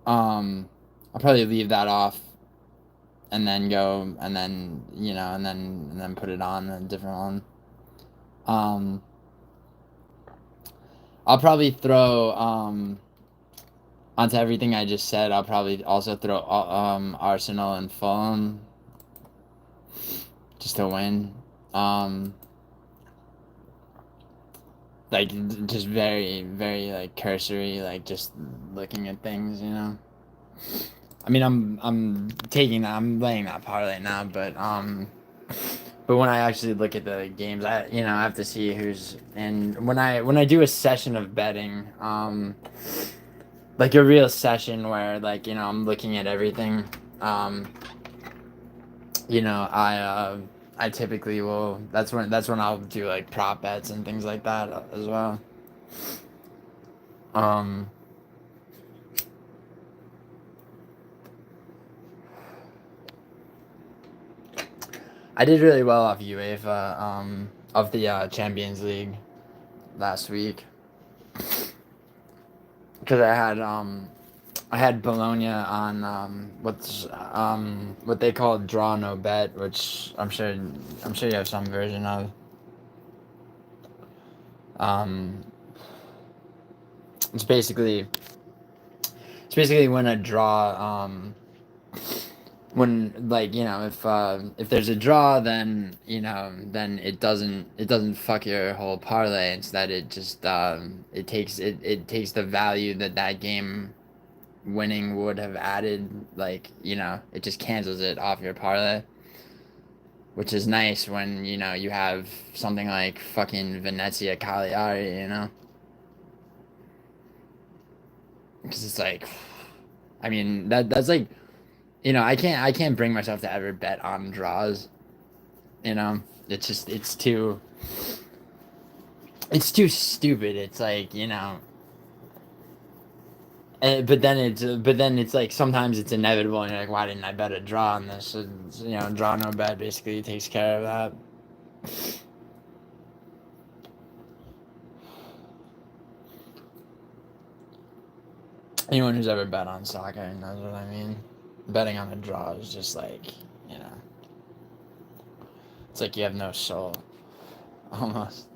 I'll probably leave that off and then go and then and then put it on a different one. I'll probably throw onto everything I just said. I'll probably also throw Arsenal and Fulham just to win. Like just very very like cursory, like just looking at things, I mean, I'm laying that parlay now, but when I actually look at the games, I have to see who's and when I do a session of betting, like a real session where like I'm looking at everything, I typically will. That's when I'll do like prop bets and things like that as well. I did really well off UEFA, of the Champions League last week, because I had Bologna on what they call draw no bet, which I'm sure you have some version of. It's basically when a draw, when like if there's a draw, then then it doesn't fuck your whole parlay. Instead, it just it takes the value that game winning would have added, like it just cancels it off your parlay. which is nice when, you know, you have something like fucking Venezia Cagliari, you know? Because it's like, I mean, that's like, you know, I can't bring myself to ever bet on draws, you know? It's just, it's too stupid. It's like, you know, but then it's like sometimes it's inevitable, and you're like, why didn't I bet a draw on this? So, you know, draw no bet basically takes care of that. Anyone who's ever bet on soccer knows what I mean. Betting on a draw is just like, you know, it's like you have no soul, almost.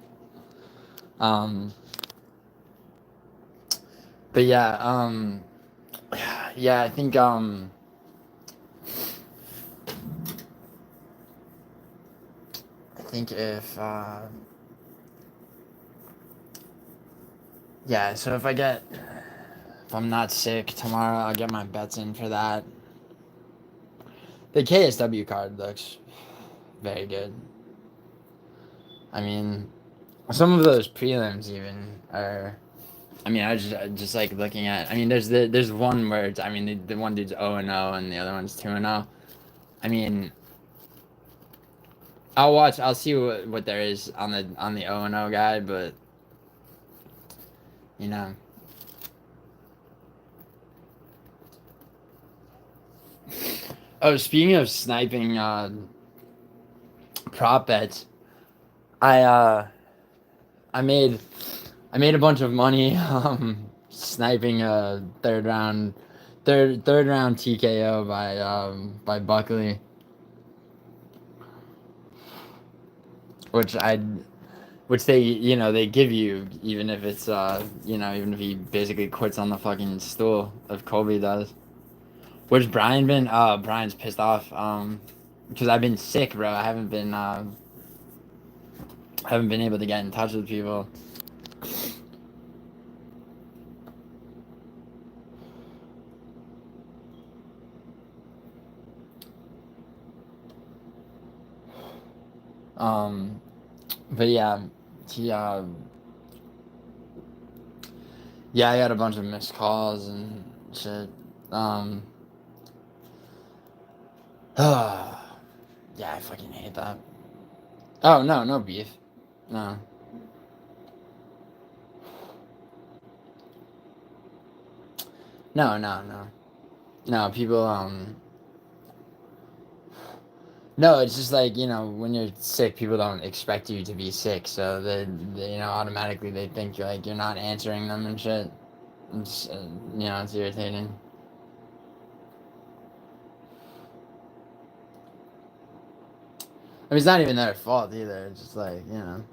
But yeah, yeah, I think if yeah, so if I'm not sick tomorrow, I'll get my bets in for that. The KSW card looks very good. I mean, some of those prelims even are. I mean, I just like looking at. I mean, there's one where it's, I mean, the one dude's 0-0 and the other one's 2-0. I mean, I'll see what there is on the 0-0 guy, but you know. Oh, speaking of sniping prop bets, I made a bunch of money sniping a third round TKO by Buckley, which they, you know, they give you even if it's you know, even if he basically quits on the fucking stool, if Colby does. Where's Brian been? Brian's pissed off because I've been sick, bro. I haven't been able to get in touch with people. But yeah, he yeah, I got a bunch of missed calls and shit. Yeah, I fucking hate that. Oh, no beef. No. No, people, no, it's just like, you know, when you're sick, people don't expect you to be sick, so they you know, automatically they think you're not answering them and shit. It's, you know, it's irritating. I mean, it's not even their fault either. It's just like, you know.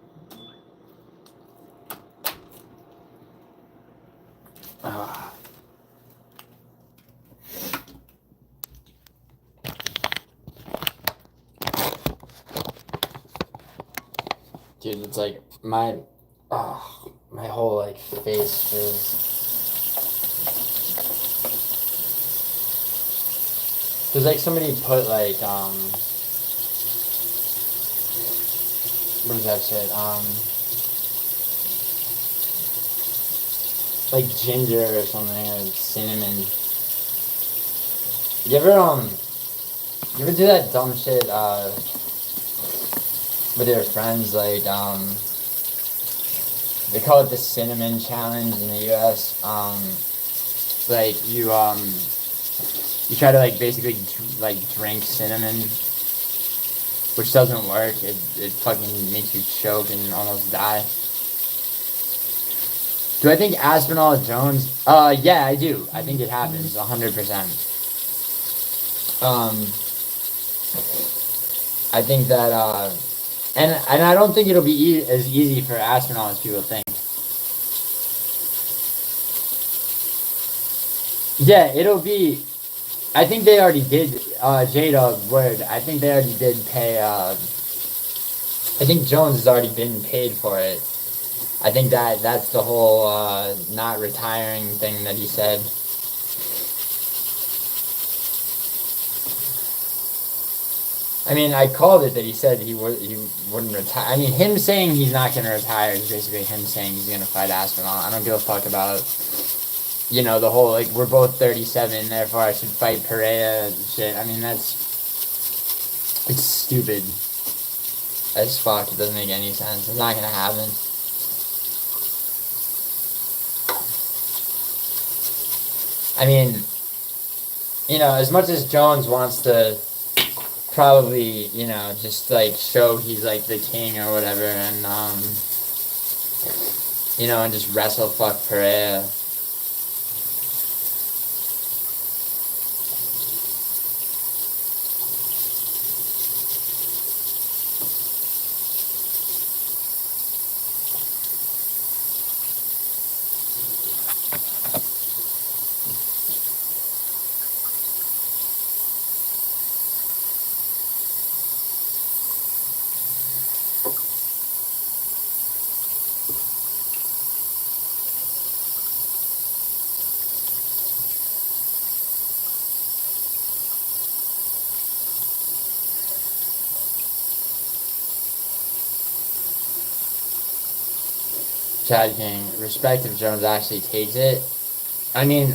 Dude, it's like my whole like face is. There's like somebody put like what is that shit? Like ginger or something, or cinnamon. You ever do that dumb shit with your friends, like they call it the cinnamon challenge in the US. Like you try to like basically like drink cinnamon, which doesn't work. It fucking makes you choke and almost die. Do I think Aspinall Jones? Yeah, I do. I think it happens 100%. I think that and I don't think it'll be as easy for Aspinall as people think. Yeah, it'll be. I think they already did. J-Dog Word. I think they already did pay. I think Jones has already been paid for it. I think that's the whole not retiring thing that he said. I mean, I called it that he said he wouldn't retire. I mean, him saying he's not going to retire is basically him saying he's going to fight Aspinall. I don't give a fuck about, you know, the whole, like, we're both 37, therefore I should fight Pereira and shit. I mean, it's stupid as fuck. It doesn't make any sense. It's not going to happen. I mean, you know, as much as Jones wants to probably, you know, just like show he's like the king or whatever, and you know, and just wrestle fuck Pereira. Chad King, respect if Jones actually takes it. I mean,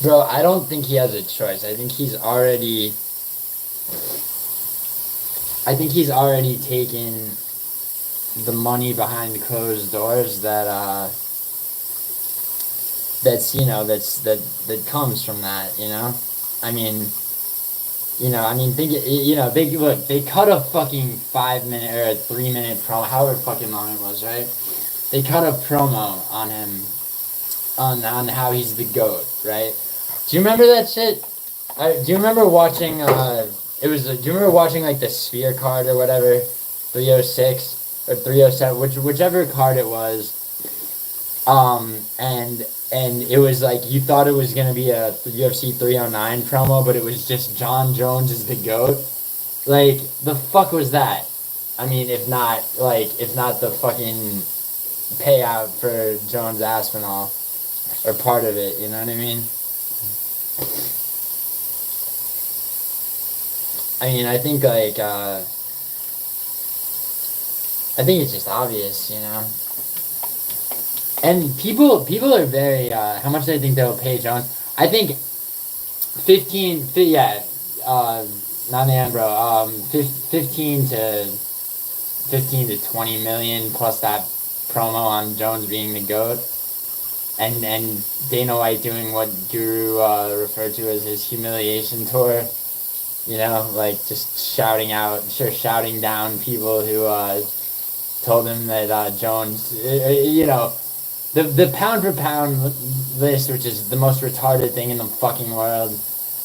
bro, I don't think he has a choice. I think he's already taken the money behind closed doors that that comes from that, you know? I mean, think, you know, they cut a fucking 5-minute or a 3-minute promo, however fucking long it was, right? They cut a promo on him, on how he's the GOAT, right? Do you remember that shit? Do you remember watching, do you remember watching, like, the Sphere card or whatever? 306 or 307, whichever card it was. And it was like, you thought it was going to be a UFC 309 promo, but it was just Jon Jones is the GOAT. Like, the fuck was that? I mean, if not the fucking payout for Jones Aspinall, or part of it, you know what I mean? I mean, I think, like, I think it's just obvious, you know? And people are very, how much do they think they'll pay Jones? I think 15 to 20 million plus that promo on Jones being the GOAT. And Dana White doing what Guru referred to as his humiliation tour. You know, like just shouting down people who told him that Jones, you know, the pound for pound list, which is the most retarded thing in the fucking world,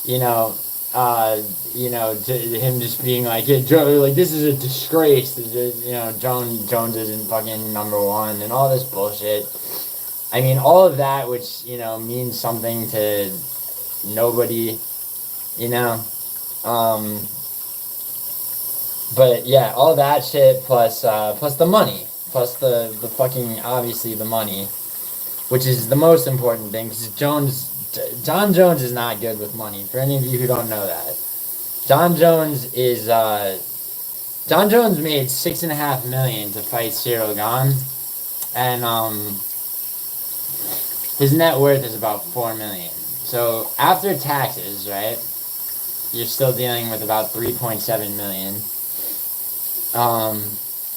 you know, him just being like, yeah, like, this is a disgrace, you know, Jones isn't fucking #1 and all this bullshit. I mean, all of that, which, you know, means something to nobody, you know, but yeah, all that shit plus the money, plus the fucking, obviously, the money, which is the most important thing, because Jon Jones is not good with money, for any of you who don't know that. Jon Jones made $6.5 million to fight Cyril Gane, and his net worth is about $4 million. So after taxes, right, you're still dealing with about $3.7 million.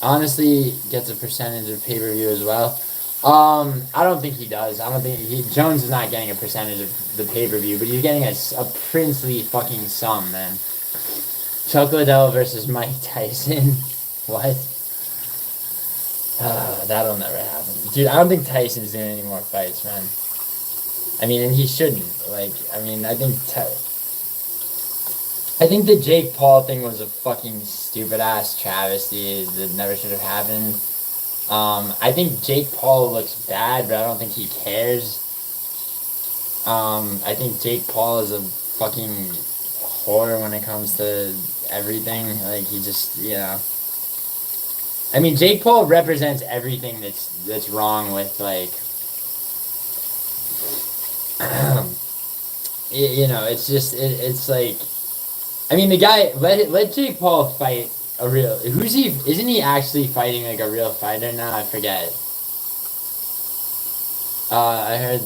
Honestly, gets a percentage of pay-per-view as well. I don't think he does. I don't think Jones is not getting a percentage of the pay-per-view, but he's getting a princely fucking sum, man. Chuck Liddell versus Mike Tyson. What? That'll never happen. Dude, I don't think Tyson's doing any more fights, man. I mean, and he shouldn't. Like, I mean, I think the Jake Paul thing was a fucking stupid-ass travesty that never should have happened. I think Jake Paul looks bad, but I don't think he cares. I think Jake Paul is a fucking whore when it comes to everything. Like, he just, you know. I mean, Jake Paul represents everything that's wrong with, like, you know, it's just, it's like, I mean, the guy let Jake Paul fight a real. Who's he? Isn't he actually fighting like a real fighter now? I forget. I heard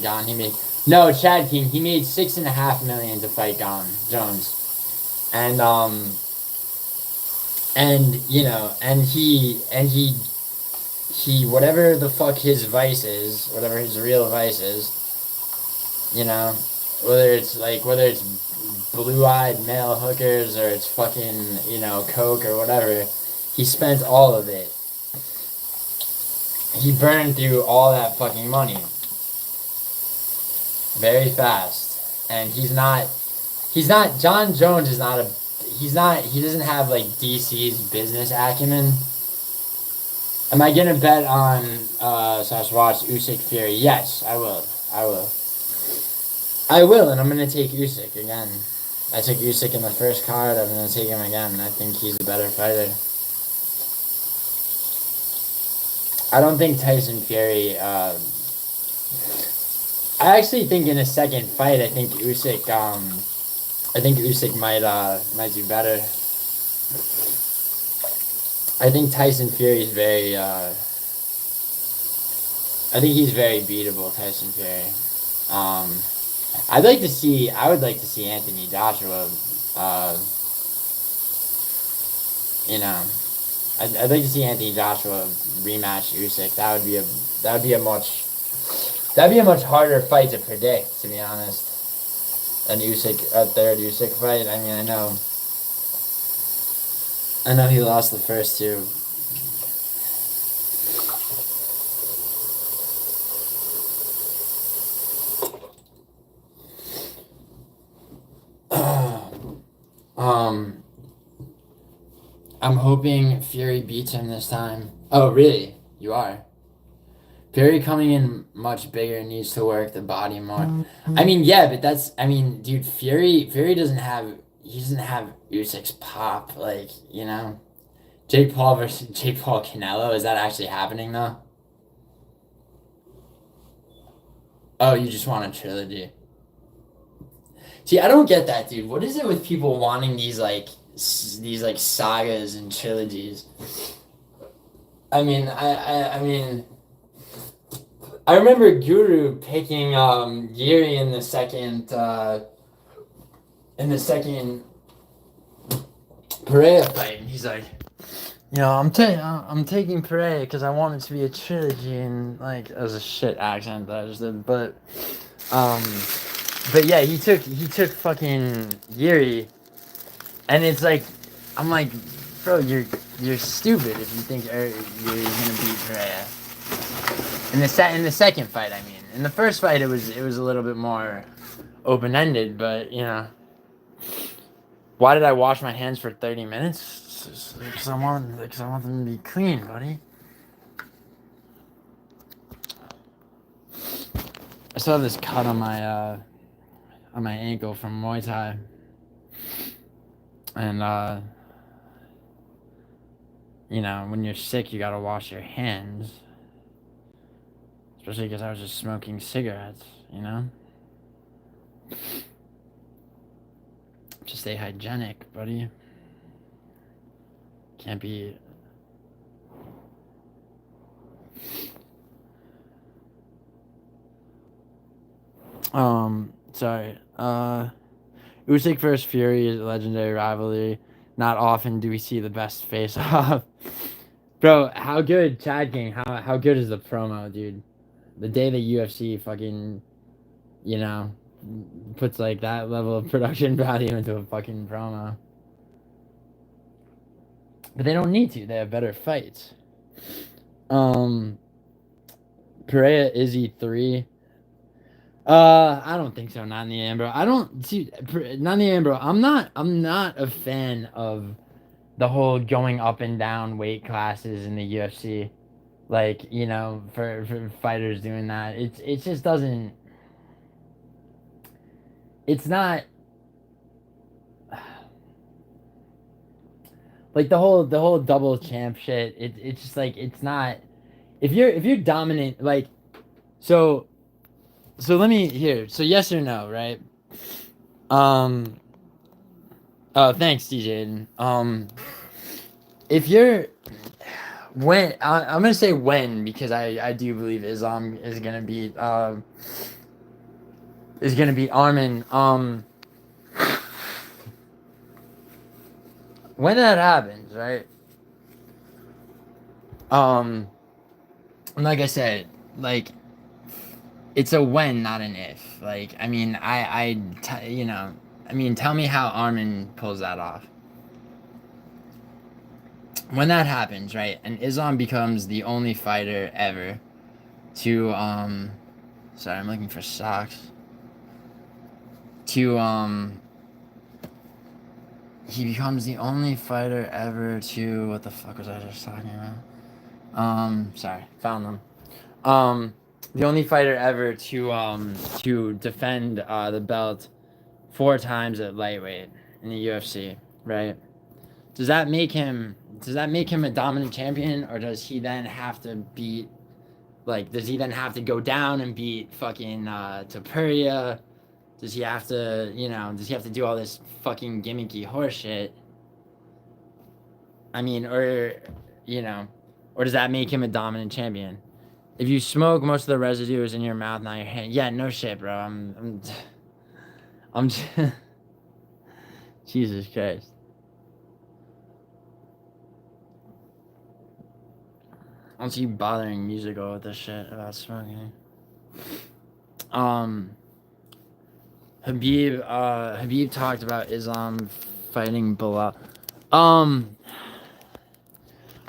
Jon. He made Chad King. He made $6.5 million to fight Jon Jones, and you know, and he whatever the fuck his vice is, whatever his real vice is, you know, whether it's blue-eyed male hookers or it's fucking, you know, coke or whatever, he spent all of it. He burned through all that fucking money very fast, and Jon Jones is not he doesn't have like DC's business acumen. Am I gonna bet on watch Usyk Fury? Yes, I will, and I'm gonna take Usyk again. I took Usyk in the first card. I'm gonna take him again. I think he's a better fighter. I don't think Tyson Fury. I actually think in a second fight, I think Usyk might do better. I think Tyson Fury is very. I think he's very beatable, Tyson Fury. I would like to see Anthony Joshua. You know, I'd like to see Anthony Joshua rematch Usyk. That'd be a much harder fight to predict, to be honest. A third Usyk fight. I mean, I know he lost the first two. I'm hoping Fury beats him this time. Oh, really? You are? Fury coming in much bigger, needs to work the body more. I mean, yeah, but dude, Fury doesn't have Usyk's pop, like, you know? Jake Paul versus Canelo, is that actually happening, though? Oh, you just want a trilogy. See, I don't get that, dude. What is it with people wanting these sagas and trilogies? I mean, I remember Guru picking Yuri in the second Pereira fight, and he's like, you know, I'm taking Pereira because I want it to be a trilogy, and like, as a shit accent that I just did, but yeah, he took fucking Yuri, and it's like, I'm like, bro, you're stupid if you think Yuri's gonna beat Pereira. In the second fight, I mean. In the first fight, it was a little bit more open-ended, but, you know. Why did I wash my hands for 30 minutes? Because I want them to be clean, buddy. I still have this cut on my ankle from Muay Thai. And, you know, when you're sick, you gotta wash your hands. Especially because I was just smoking cigarettes, you know? Just stay hygienic, buddy. Can't be... Sorry. Usyk versus Fury is a legendary rivalry. Not often do we see the best face-off. Bro, how good, Chad King, how good is the promo, dude? The day the UFC fucking, you know, puts like that level of production value into a fucking promo. But they don't need to. They have better fights. Pereira Izzy 3. I don't think so. Not in the end, bro. I don't see. Not in the end, bro. I'm not a fan of the whole going up and down weight classes in the UFC. Like, you know, for fighters doing that, it just doesn't. It's not. Like the whole double champ shit. It's just like, it's not. If you're dominant, like, so let me here. So yes or no, right? Oh, thanks, DJ. If you're when I'm gonna say when because I do believe Islam is gonna beat Armin. When that happens, right? Like I said, like it's a when, not an if. Like I mean, I mean, tell me how Armin pulls that off. When that happens, right, and Islam becomes the only fighter ever to sorry, I'm looking for socks. To he becomes the only fighter ever to what the fuck was I just talking about? Sorry, found them. The only fighter ever to defend the belt 4 times at lightweight in the UFC, right? Does that make him a dominant champion, or does he then have to beat does he then have to go down and beat fucking Tapuria? Does he have to do all this fucking gimmicky horseshit? I mean, or does that make him a dominant champion? If you smoke, most of the residue is in your mouth, not your hand. Yeah, no shit, bro. I'm just, Jesus Christ. I don't see you bothering musical with this shit about smoking. Habib talked about Islam fighting Bilal.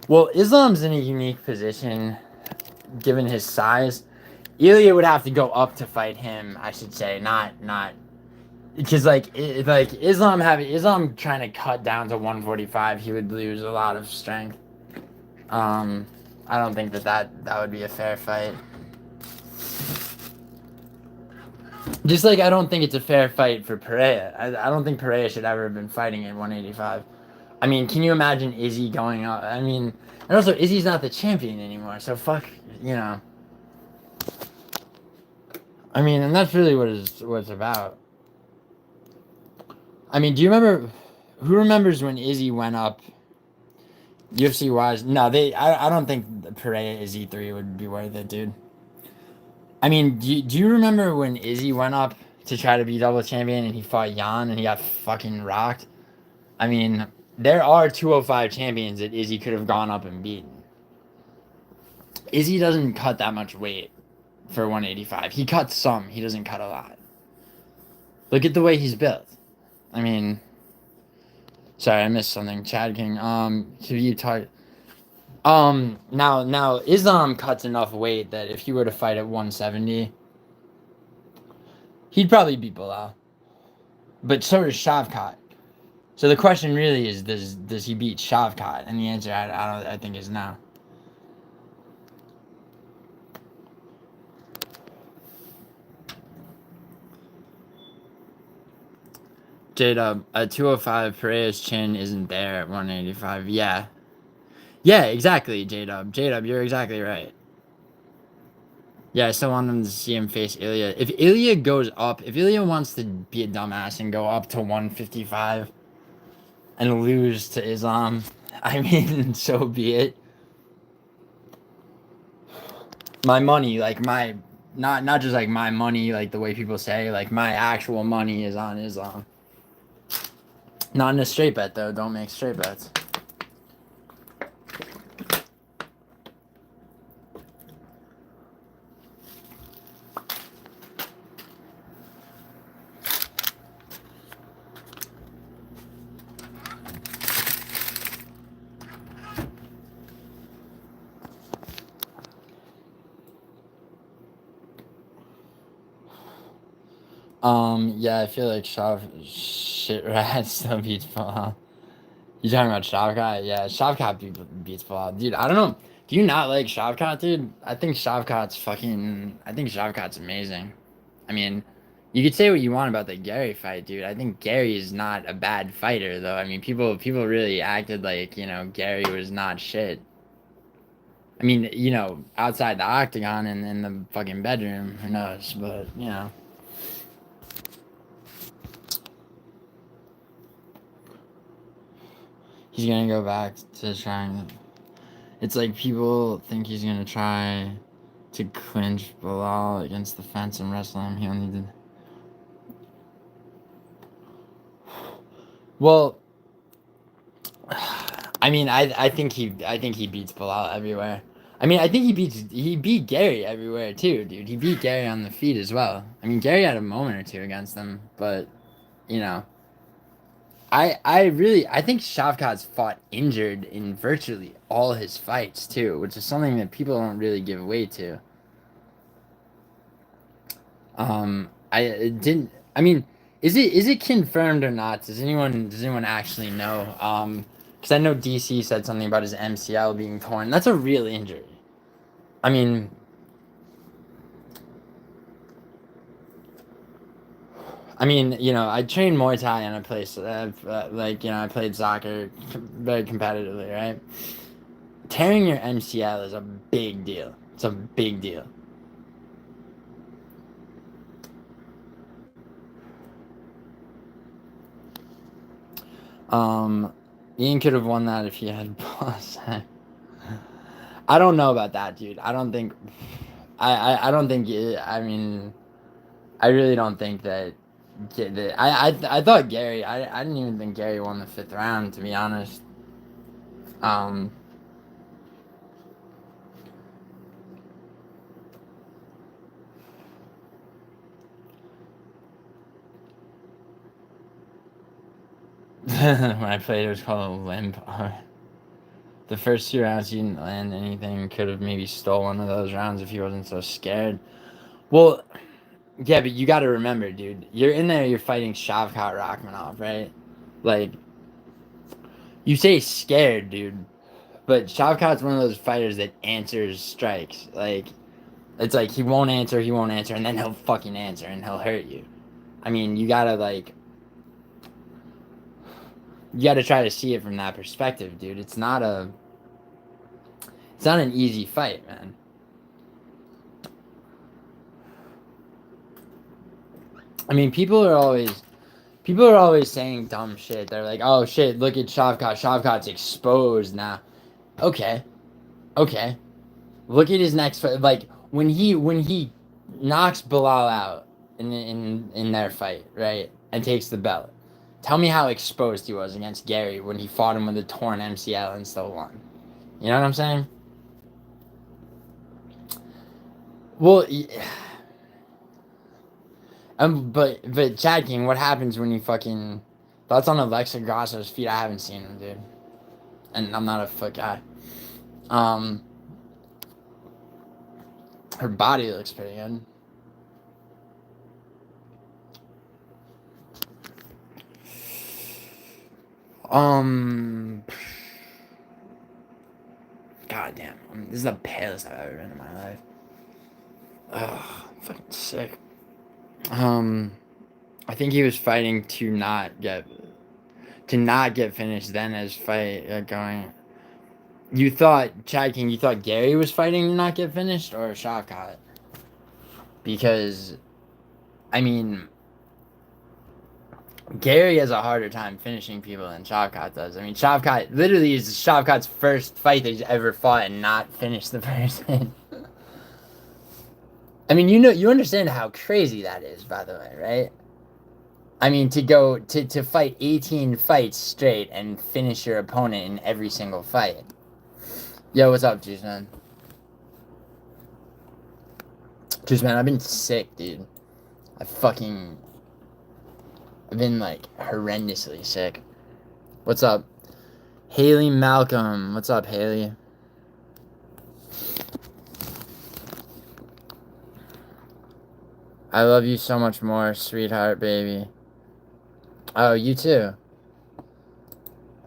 Well, Islam's in a unique position given his size. Ilya would have to go up to fight him, I should say, not because Islam trying to cut down to 145, he would lose a lot of strength. I don't think that would be a fair fight. Just like I don't think it's a fair fight for Pereira. I don't think Pereira should ever have been fighting at 185. I mean, can you imagine Izzy going up? I mean, and also Izzy's not the champion anymore, so fuck, you know. I mean, and that's really what it's about. I mean, do you remember? Who remembers when Izzy went up? UFC wise, no, I don't think Pereira Izzy 3 would be worth it, dude. I mean, do you remember when Izzy went up to try to be double champion and he fought Jan and he got fucking rocked? I mean, there are 205 champions that Izzy could have gone up and beaten. Izzy doesn't cut that much weight for 185. He cuts some. He doesn't cut a lot. Look at the way he's built. I mean, sorry, I missed something. Chad King. You talk. Now Islam cuts enough weight that if he were to fight at 170, he'd probably beat Bilal. But so does Shavkat. So the question really is, does he beat Shavkat? And the answer I think is no. J-Dub, at 205, Pereira's chin isn't there at 185. Yeah. Yeah, exactly, J-Dub. J-Dub, you're exactly right. Yeah, I still want him to see him face Ilya. If Ilya goes up, if Ilya wants to be a dumbass and go up to 155 and lose to Islam, I mean, so be it. My money, not just like my money, like the way people say, like my actual money is on Islam. Not in a straight bet, though. Don't make straight bets. Yeah, I feel like Shitrat still beats Bilal. You talking about Shavkat? Yeah, Shavkat beats Bilal. Dude, I don't know. Do you not like Shavkat, dude? I think Shavkat's amazing. I mean, you could say what you want about the Gary fight, dude. I think Gary is not a bad fighter, though. I mean, people really acted like, Gary was not shit. I mean, outside the octagon and in the fucking bedroom, who knows? But, He's gonna go back to trying. It's like people think he's gonna try to clinch Bilal against the fence and wrestle him. He only did. Well, I mean, I think he beats Bilal everywhere. I mean, I think he beat Gary everywhere too, dude. He beat Gary on the feet as well. I mean, Gary had a moment or two against him, but you know, I think Shavkat's fought injured in virtually all his fights too, which is something that people don't really give weight to. I mean, is it confirmed or not? Does anyone actually know? Because I know DC said something about his MCL being torn. That's a real injury. I mean, you know, I trained Muay Thai in a place like, you know, I played soccer very competitively, right? Tearing your MCL is a big deal. It's a big deal. Ian could have won that if he had boss. I don't know about that, dude. I don't think. I don't think. I mean, I really don't think that. I thought Gary. I didn't even think Gary won the 5th round, to be honest. When I played, it was called a limp. The first 2 rounds, he didn't land anything. Could have maybe stole one of those rounds if he wasn't so scared. Well, yeah, but you got to remember, dude. You're in there. You're fighting Shavkat Rakhmonov, right? Like, you say scared, dude, but Shavkat's one of those fighters that answers strikes. Like, it's like he won't answer, and then he'll fucking answer, and he'll hurt you. I mean, you gotta try to see it from that perspective, dude. It's not an easy fight, man. I mean, people are always saying dumb shit. They're like, "Oh shit, look at Shavkat. Shavkat's exposed now." Okay. Look at his next fight. Like when he knocks Bilal out in their fight, right, and takes the belt. Tell me how exposed he was against Gary when he fought him with a torn MCL and still won. You know what I'm saying? Well, but Chad King, what happens when you fucking thoughts on Alexa Grasso's feet? I haven't seen them, dude, and I'm not a foot guy. Her body looks pretty good. God damn, this is the palest I've ever been in my life. Ugh, fucking sick. I think he was fighting to not get finished. Then as fight going, you thought Chad King, you thought Gary was fighting to not get finished, or Shavkat? Because, I mean, Gary has a harder time finishing people than Shavkat does. I mean, Shavkat literally is Shavkat's first fight that he's ever fought and not finished the person. I mean, you understand how crazy that is, by the way, right? I mean, to go to fight 18 fights straight and finish your opponent in every single fight. Yo, what's up, Juice Man? Juice Man, I've been sick, dude. I've been like horrendously sick. What's up? Haley Malcolm. What's up, Haley? I love you so much more, sweetheart, baby. Oh, you too.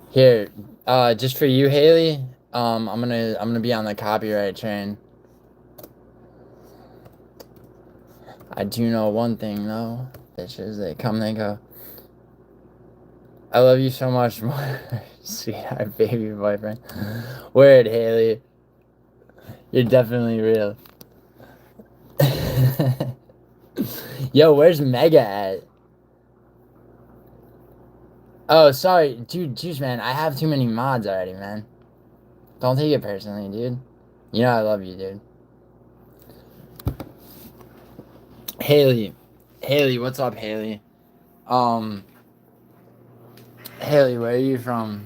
Here, just for you, Haley. I'm gonna be on the copyright train. I do know one thing though, bitches. They come, they go. I love you so much more, sweetheart, baby boyfriend. Word, Haley. You're definitely real. Yo, where's Mega at? Oh, sorry, dude, Juice Man. I have too many mods already, man. Don't take it personally, dude. You know I love you, dude. Haley, what's up, Haley? Um, Haley, where are you from?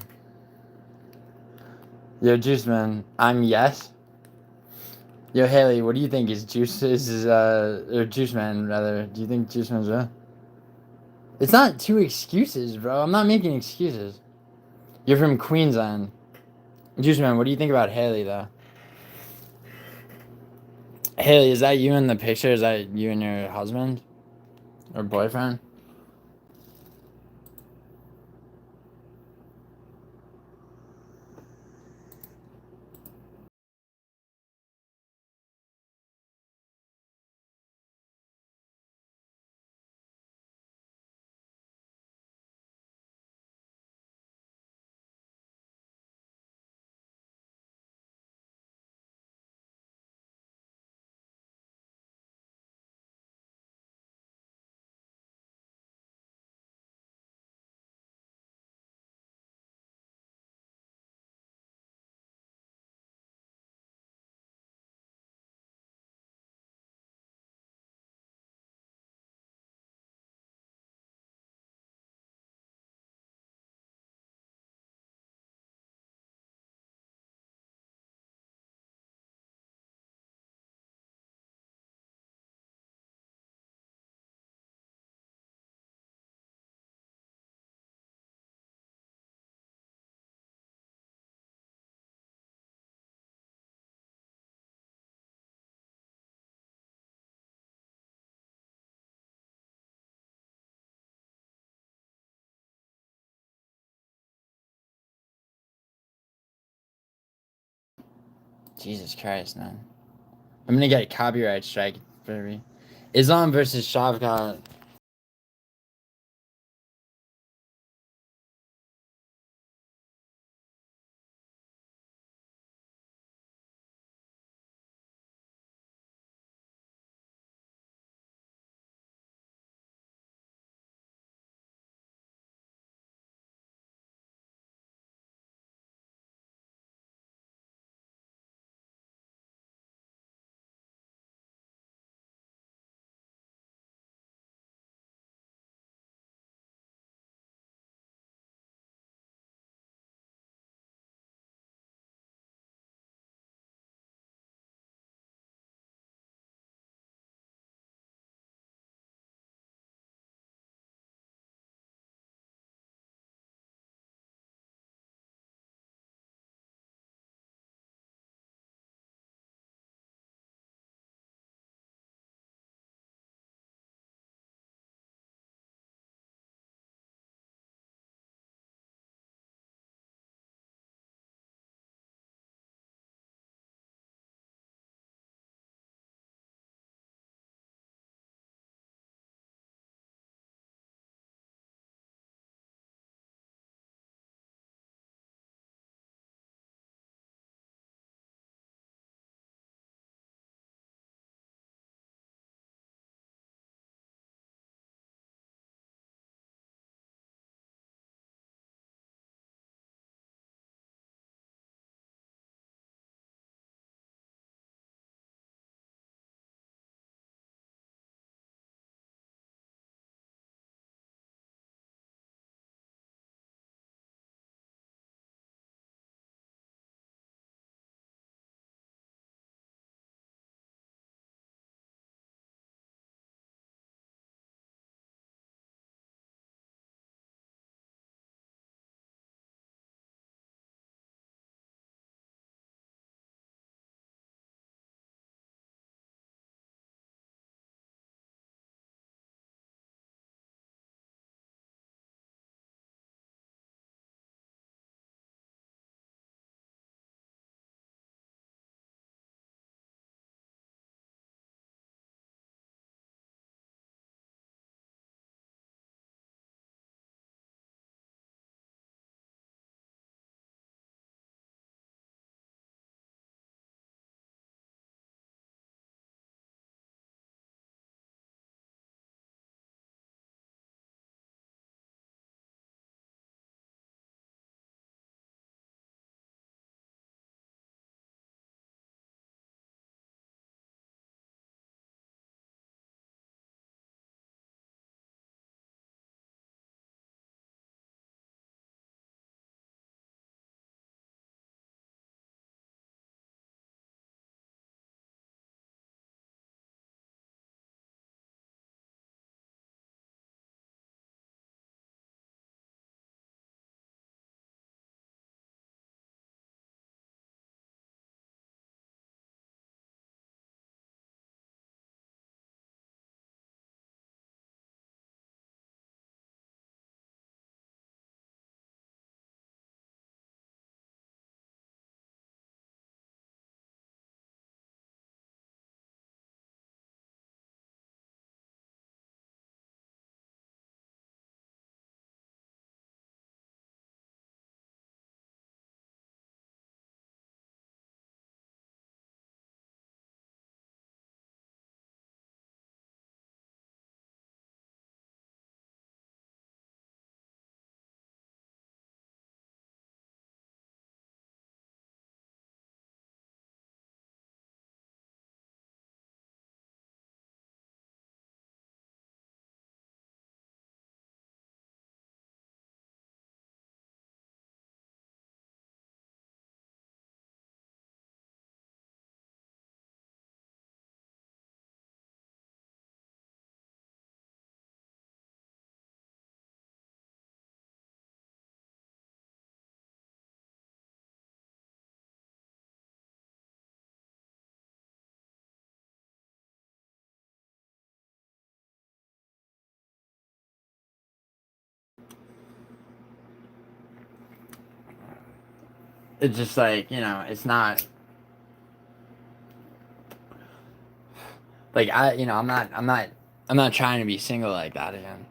Yo, Juice Man, I'm yes. Yo, Haley, what do you think? Is or Juice Man rather? Do you think Juice Man's real? It's not two excuses, bro. I'm not making excuses. You're from Queensland. Juice Man, what do you think about Haley though? Haley, is that you in the picture? Is that you and your husband or boyfriend? Jesus Christ, man. I'm gonna get a copyright strike for me. Islam versus Shavkat. it's just like, you know, it's not like I'm not trying to be single like that again.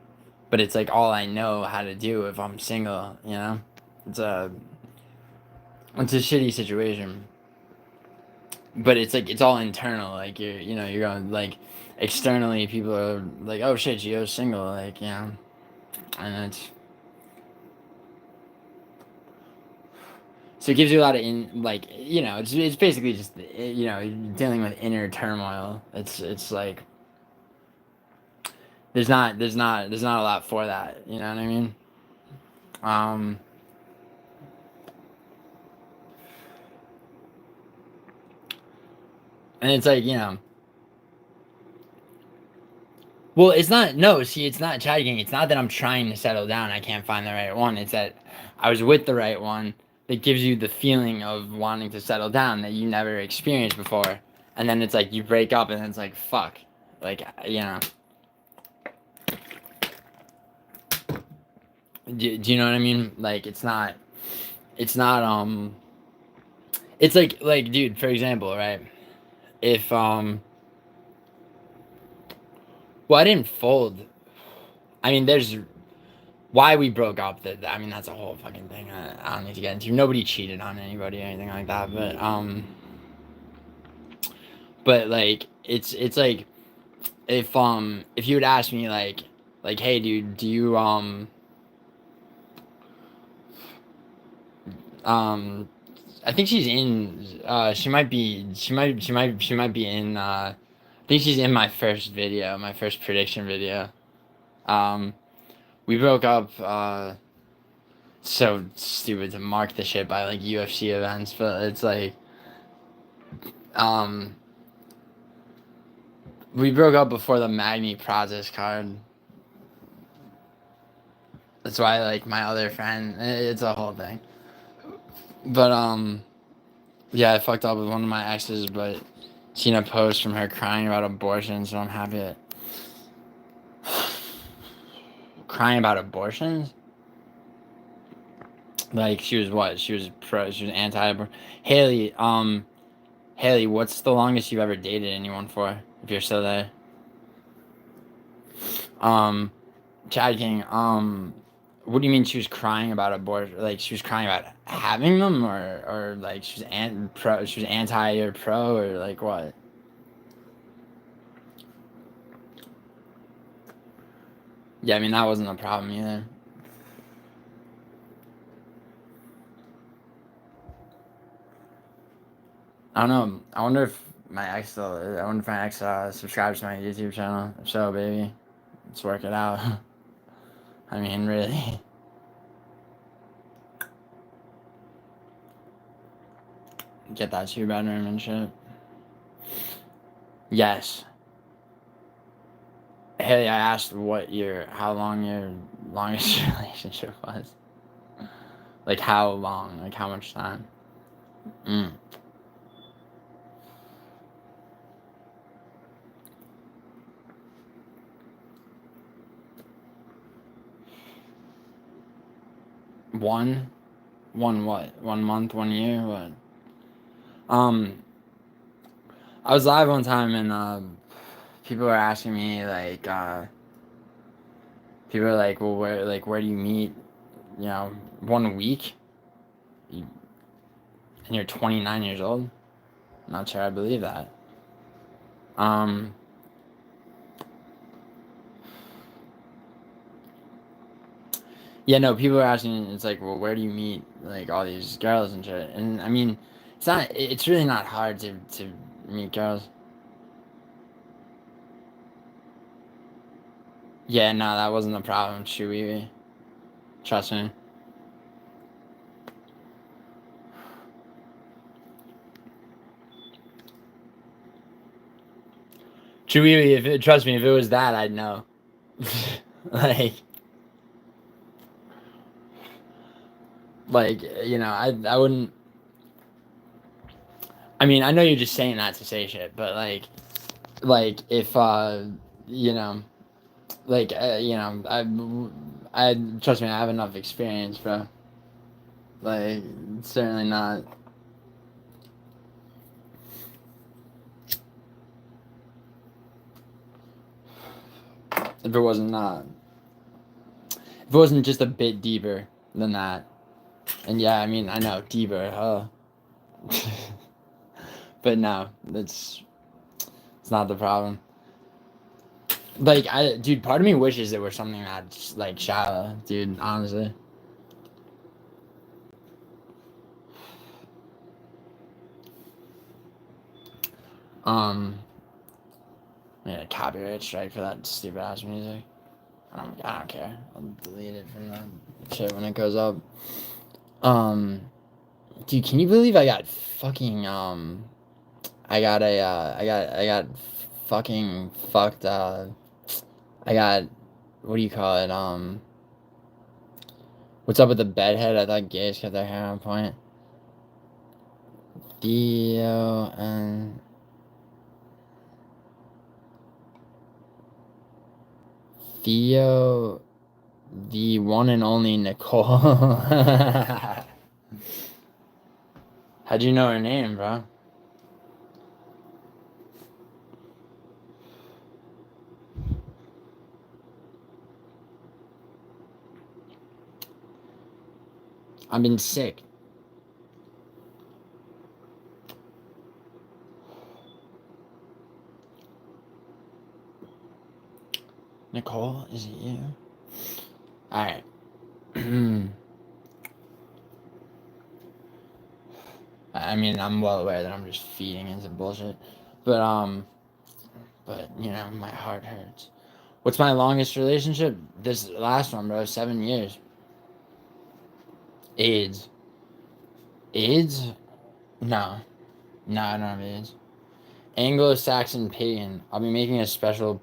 But it's like all I know how to do if I'm single, you know? It's a shitty situation. But it's like it's all internal, like you're going like externally people are like, oh shit, Gio's single, like, you know. And it's so it gives you a lot of it's basically just dealing with inner turmoil. It's like there's not a lot for that, you know what I mean? Um and it's like, well, it's not no, see, it's not chatting. It's not that I'm trying to settle down, I can't find the right one. It's that I was with the right one that gives you the feeling of wanting to settle down that you never experienced before. And then it's like you break up and then it's like fuck. Like, do you know what I mean? Like it's not it's like dude, for example, right? If well, I didn't fold. I mean, there's why we broke up. I mean, that's a whole fucking thing. I don't need to get into. Nobody cheated on anybody or anything like that. But like, it's like if you would ask me like, hey, dude, do you I think she's in. She might be in. I think she's in my first video, my first prediction video. We broke up. So stupid to mark the shit by like UFC events, but it's like, we broke up before the Magni Prazis card. That's why like my other friend. It's a whole thing. But yeah, I fucked up with one of my exes, but seen a post from her crying about abortion, so I'm happy that crying about abortions. Like she was what? She was anti-abortion. Haley, what's the longest you've ever dated anyone for? If you're still there. Chad King, what do you mean she was crying about abortion? Like she was crying about having them, or like she was she was anti or pro, or like what? Yeah, I mean that wasn't a problem either. I don't know. I wonder if my ex subscribes to my YouTube channel. If so, baby, let's work it out. I mean, really. Get that 2-bedroom and shit. Yes. Haley, I asked how long your longest relationship was. Like how long? Like how much time? One what? 1 month, 1 year, what? I was live one time and people were asking me like people are like, well, where do you meet? 1 week? And you're 29 years old? I'm not sure I believe that. Yeah, no, people are asking, it's like, well, where do you meet, like, all these girls and shit? And, I mean, it's really not hard to meet girls. Yeah, no, that wasn't the problem, Chewy. Trust me. Chewy, trust me, if it was that, I'd know. Like, I wouldn't. I mean, I know you're just saying that to say shit, but if I trust me, I have enough experience, bro. Like, certainly not. If it wasn't if it wasn't just a bit deeper than that. And yeah, I mean, I know, deeper, but no, it's not the problem. Like, dude, part of me wishes it were something that's, like, shallow, dude, honestly. Yeah, copyright strike for that stupid ass music. I don't care. I'll delete it from the shit when it goes up. Dude, can you believe I got fucking I got fucking fucked I got, what do you call it, what's up with the bedhead? I thought gays kept their hair on point. Theo and Theo, the one and only Nicole. How'd you know her name, bro? I've been sick. Nicole, is it you? Alright. I mean, I'm well aware that I'm just feeding into bullshit. But, you know, my heart hurts. What's my longest relationship? This last one, bro. 7 years. AIDS. AIDS? No. No, I don't have AIDS. Anglo-Saxon pagan. I'll be making a special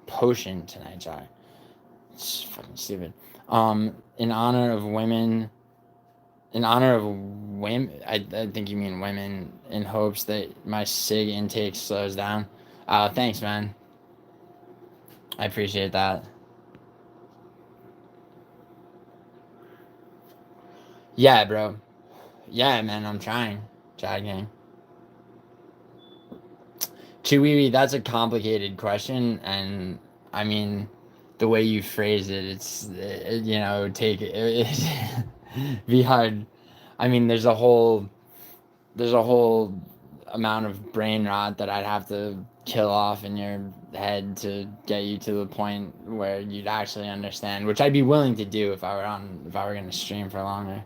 potion tonight, sorry. It's fucking stupid. In honor of women. In honor of women, I think you mean women, in hopes that my cig intake slows down. Thanks, man. I appreciate that. Yeah, bro. Yeah, man, I'm trying. Jogging. Chewy, that's a complicated question, and I mean, the way you phrase it, you know, be hard. I mean, there's a whole amount of brain rot that I'd have to kill off in your head to get you to the point where you'd actually understand, which I'd be willing to do if I were gonna stream for longer.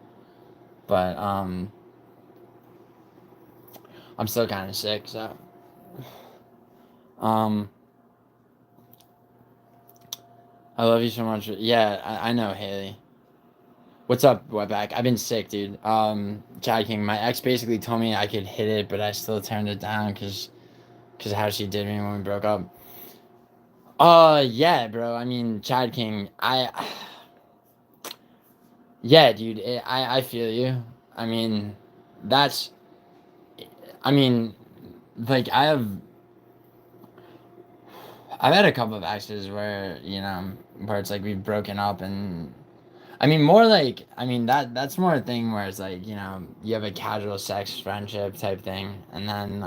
But I'm still kind of sick, so I love you so much. Yeah, I know, Haley. What's up, Wetback? I've been sick, dude. Chad King, my ex basically told me I could hit it, but I still turned it down because of how she did me when we broke up. Yeah, bro. I mean, Chad King, yeah, dude. I feel you. I mean, I mean, like, I've had a couple of exes where, you know, where it's like we've broken up, and I mean, more like, I mean, that's more a thing where it's like, you know, you have a casual sex friendship type thing, and then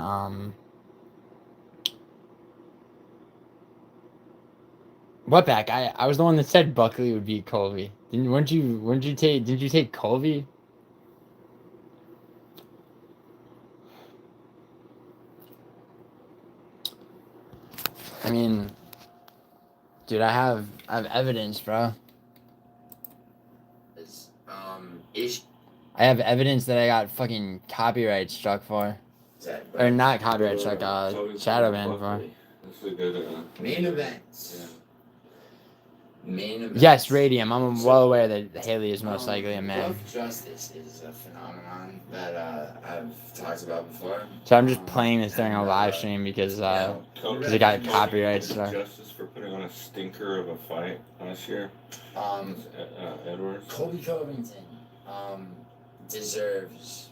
Wetback, I was the one that said Buckley would beat Colby. Didn't you take Colby? I mean, dude, I have evidence, bro. I have evidence that I got fucking copyright struck for. Or not copyright struck, shadow banned for. That's a good, Main events. yeah. Main events. Yes, Radium. I'm well aware that Haley is most likely a man. Love justice is a phenomenon that I've talked about before. So I'm just playing this during a live stream because it got copyright struck. Justice for putting on a stinker of a fight last year. Edwards. Colby Covington deserves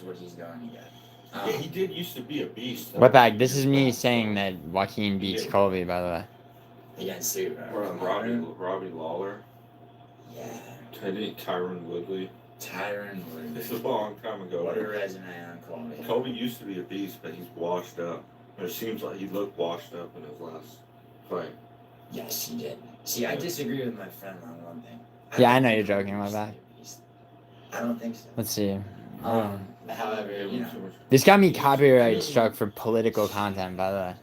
what he's going to get. Yeah, he did used to be a beast. Wetback, this is me saying that Joaquin beats Colby, by the way. Against who? Robbie Lawler. Yeah. Tyron Woodley. Tyron Woodley. This is a long time ago. What a resume on Colby. Colby used to be a beast, but he's washed up. It seems like he looked washed up in his last fight. Yes, he did. See, I disagree with my friend on one thing. Yeah, I know you're joking about that. I don't think so. Let's see. However, you know. This got me copyright struck for political content, by the way.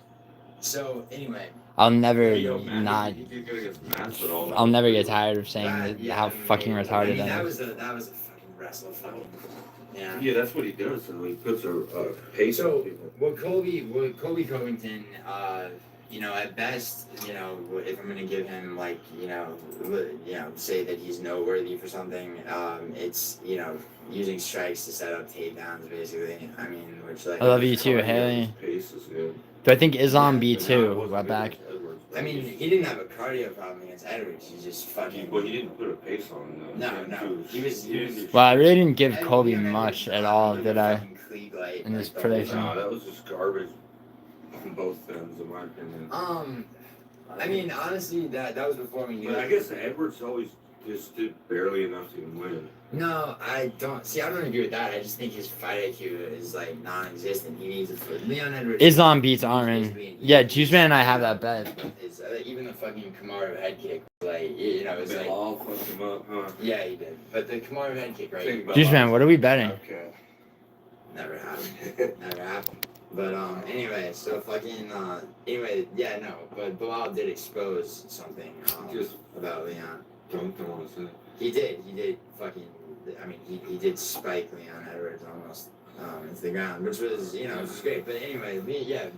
So, anyway. I'll never Yo, man, not. he did good against Mass at all. I'll never get tired of saying how fucking retarded that that was is. that was a fucking wrestle fucking. Yeah. Yeah, that's what he does. So he puts a pace on So, people. what Colby Covington, you know, at best, you know, if I'm gonna give him like, you know, say that he's noteworthy for something, it's, you know, using strikes to set up takedowns, basically. I mean, which like. I love you too, Haley. Pace is good. Do I think Islam beat But too? it wasn't Right good back. against Edwards, but I mean, he didn't have a cardio problem against Edwards. He just fucking. Well, he didn't put a pace on him. No. He was. Well, I really didn't give Colby much at all, did I? In in this prediction? No, that was just garbage on both ends, in my opinion. I mean, honestly, that was before we knew. But I guess Edwards always just did barely enough to win. No, I don't. See, I don't agree with that. I just think his fight IQ is like non-existent. He needs a Leon Edwards. Islam beats Armin. Yeah, Juice Man and I have that bet. It's, even the fucking Kamaru head kick, like, you know, it's They like. all fucked him up, huh? Yeah, he did. But the Kamaru head kick, right? Juice Man, what are we betting? Okay. Never happened. Never happened. But anyway, so fucking yeah, no. But Bilal did expose something Just about Leon. don't want to say. He did fucking. I mean, he did spike Leon Edwards almost into the ground, which was, you know, which was great. But anyway,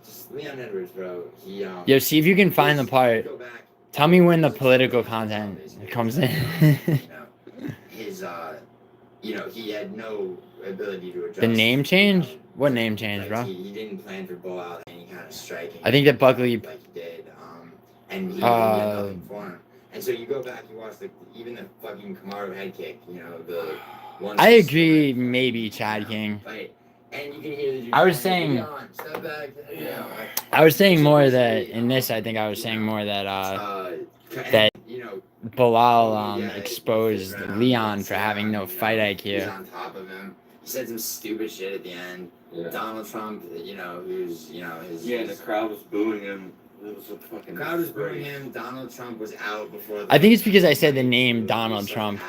just Leon Edwards, bro. He Yo, see if you can find the part. Go back. Tell me when the political content comes in. His you know, he had no ability to adjust. The name change? You know, What name change, like, bro? He didn't plan for Bilal any kind of striking. I think that Buckley. Like he did, and he had nothing for him. And so you go back, you watch even the fucking Kamaru head kick, you know, the one. I agree, maybe Chad King. Fight. And you can hear the. I was saying. Step back. Yeah. I was saying more that in this. I think I was saying more that that you know, Bilal exposed Leon for having no fight He's IQ. on top of him. He said some stupid shit at the end. Yeah. Donald Trump, you know, who's, you know, his. Yeah, and the crowd was booing him. It was a fucking. The crowd was booing him. Donald Trump was out before. I think it's because I said the name Donald Trump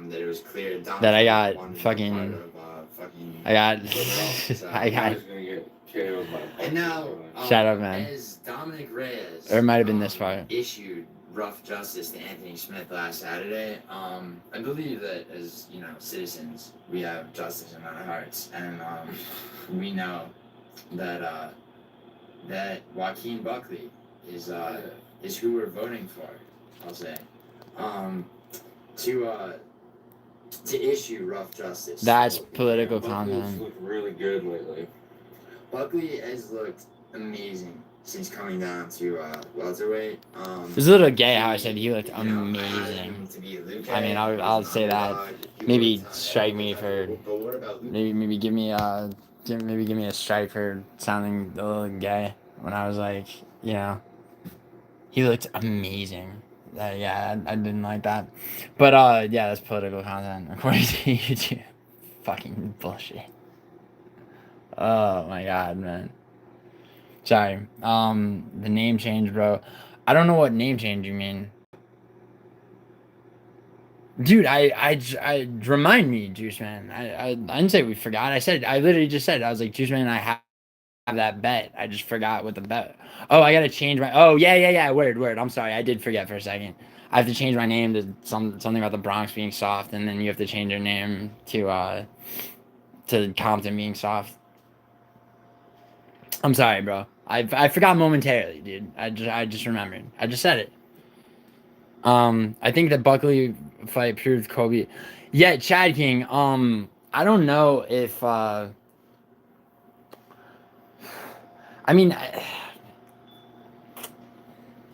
That it was clear. Donald that I got Trump won fucking. part of, fucking. I got. I got. He's gonna get KO'd by And now, Shut up, man. as Dominic Reyes, Or it might have been this part. issued rough justice to Anthony Smith last Saturday. I believe that as, you know, citizens, we have justice in our hearts, and we know that that Joaquin Buckley is who we're voting for. I'll say, to issue rough justice. That's political Buckley's content. looked really good lately. Buckley has looked amazing since coming down to welterweight. It was a little gay how I said he looked you know, amazing. to be Luke, I mean, I'll say that. Maybe strike me for. But what about Luke? Maybe give me a strike for sounding a little gay when I was like, you know, he looked amazing. Yeah, I didn't like that. But yeah, that's political content according to YouTube. Fucking bullshit. Oh my god, man. Sorry. The name change, bro. I don't know what name change you mean. Dude, I remind me, Juice Man. I didn't say we forgot. I literally just said, I was like, Juice Man, I have that bet. I just forgot what the bet. Oh, I gotta change my. Oh, yeah. Word. I'm sorry, I did forget for a second. I have to change my name to something about the Bronx being soft, and then you have to change your name to Compton being soft. I'm sorry, bro. I forgot momentarily, dude. I just remembered. I just said it. I think the Buckley fight proved Colby. Yeah, Chad King. I don't know if. I mean,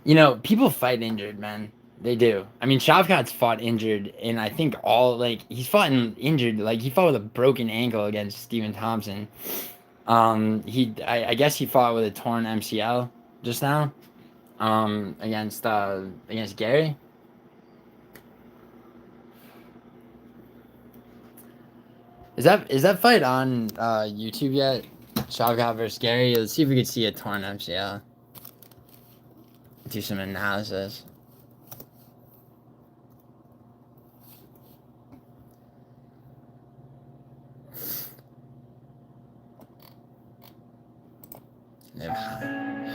you know, people fight injured, man. They do. I mean, Shavkat's fought injured, and I think he's fought injured. Like, he fought with a broken ankle against Stephen Thompson. I guess he fought with a torn MCL just now. Against Gary. Is that fight on YouTube yet? Shavkat versus Gary. Let's see if we could see a torn MCL. Do some analysis.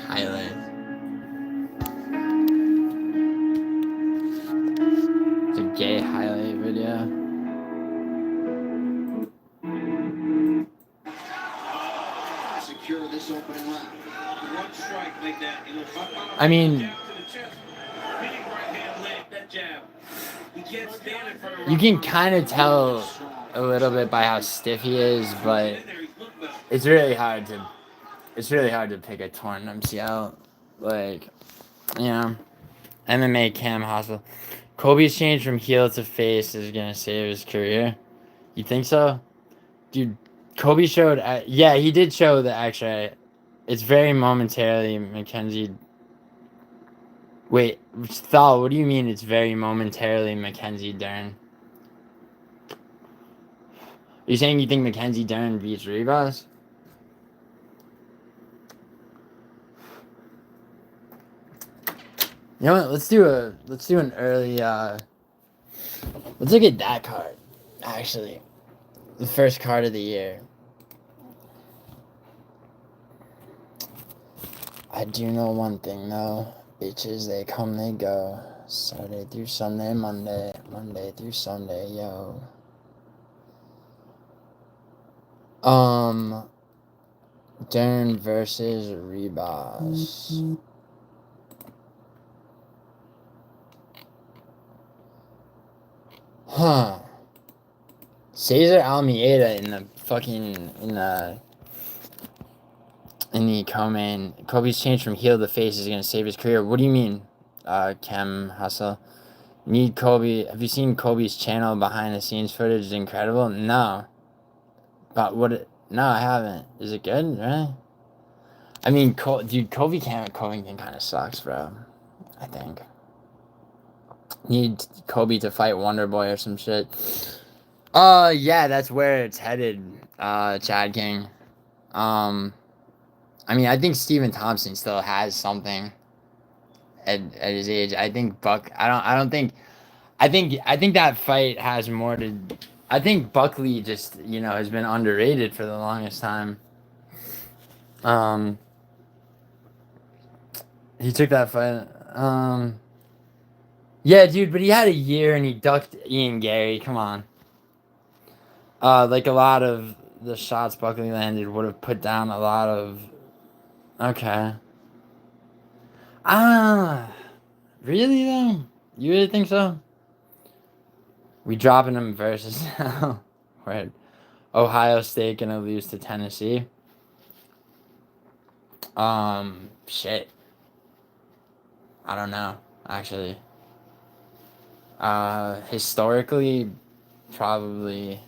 Highlights. It's a gay highlight video. Secure this opening round. One strike like that. He looks I mean, you can kind of tell a little bit by how stiff he is, but it's really hard to pick a torn MCL. Like, you know, MMA Cam Hospital. Colby's change from heel to face is gonna save his career. You think so? Dude, Colby showed, yeah, he did show the X-ray. It's very momentarily, Mackenzie. Wait, Thal, what do you mean it's very momentarily Mackenzie Dern? Are you saying you think Mackenzie Dern beats Ribas? You know what? Let's do an early. Let's look at that card. Actually, the first card of the year. I do know one thing though. Bitches, they come, they go. Saturday through Sunday, Monday through Sunday, yo. Dern versus Ribas. Huh. Cesar Almeida in the co-main. Kobe's change from heel to face is gonna save his career. What do you mean, Chem Hustle? Need Kobe? Have you seen Kobe's channel behind the scenes footage? It's incredible. No. But no, I haven't. Is it good? Really? I mean, dude, Kobe Covington kind of sucks, bro. I think. Need Kobe to fight Wonder Boy or some shit. Yeah, that's where it's headed, Chad King. I mean, I think Stephen Thompson still has something at his age. I think I think that fight has more to. I think Buckley just, has been underrated for the longest time. He took that fight. Yeah, dude, but he had a year and he ducked Ian Gary. Come on. Like a lot of the shots Buckley landed would have put down a lot of. Okay. Really though? You really think so? We dropping him versus where Ohio State gonna lose to Tennessee. Shit. I don't know, actually. Historically, probably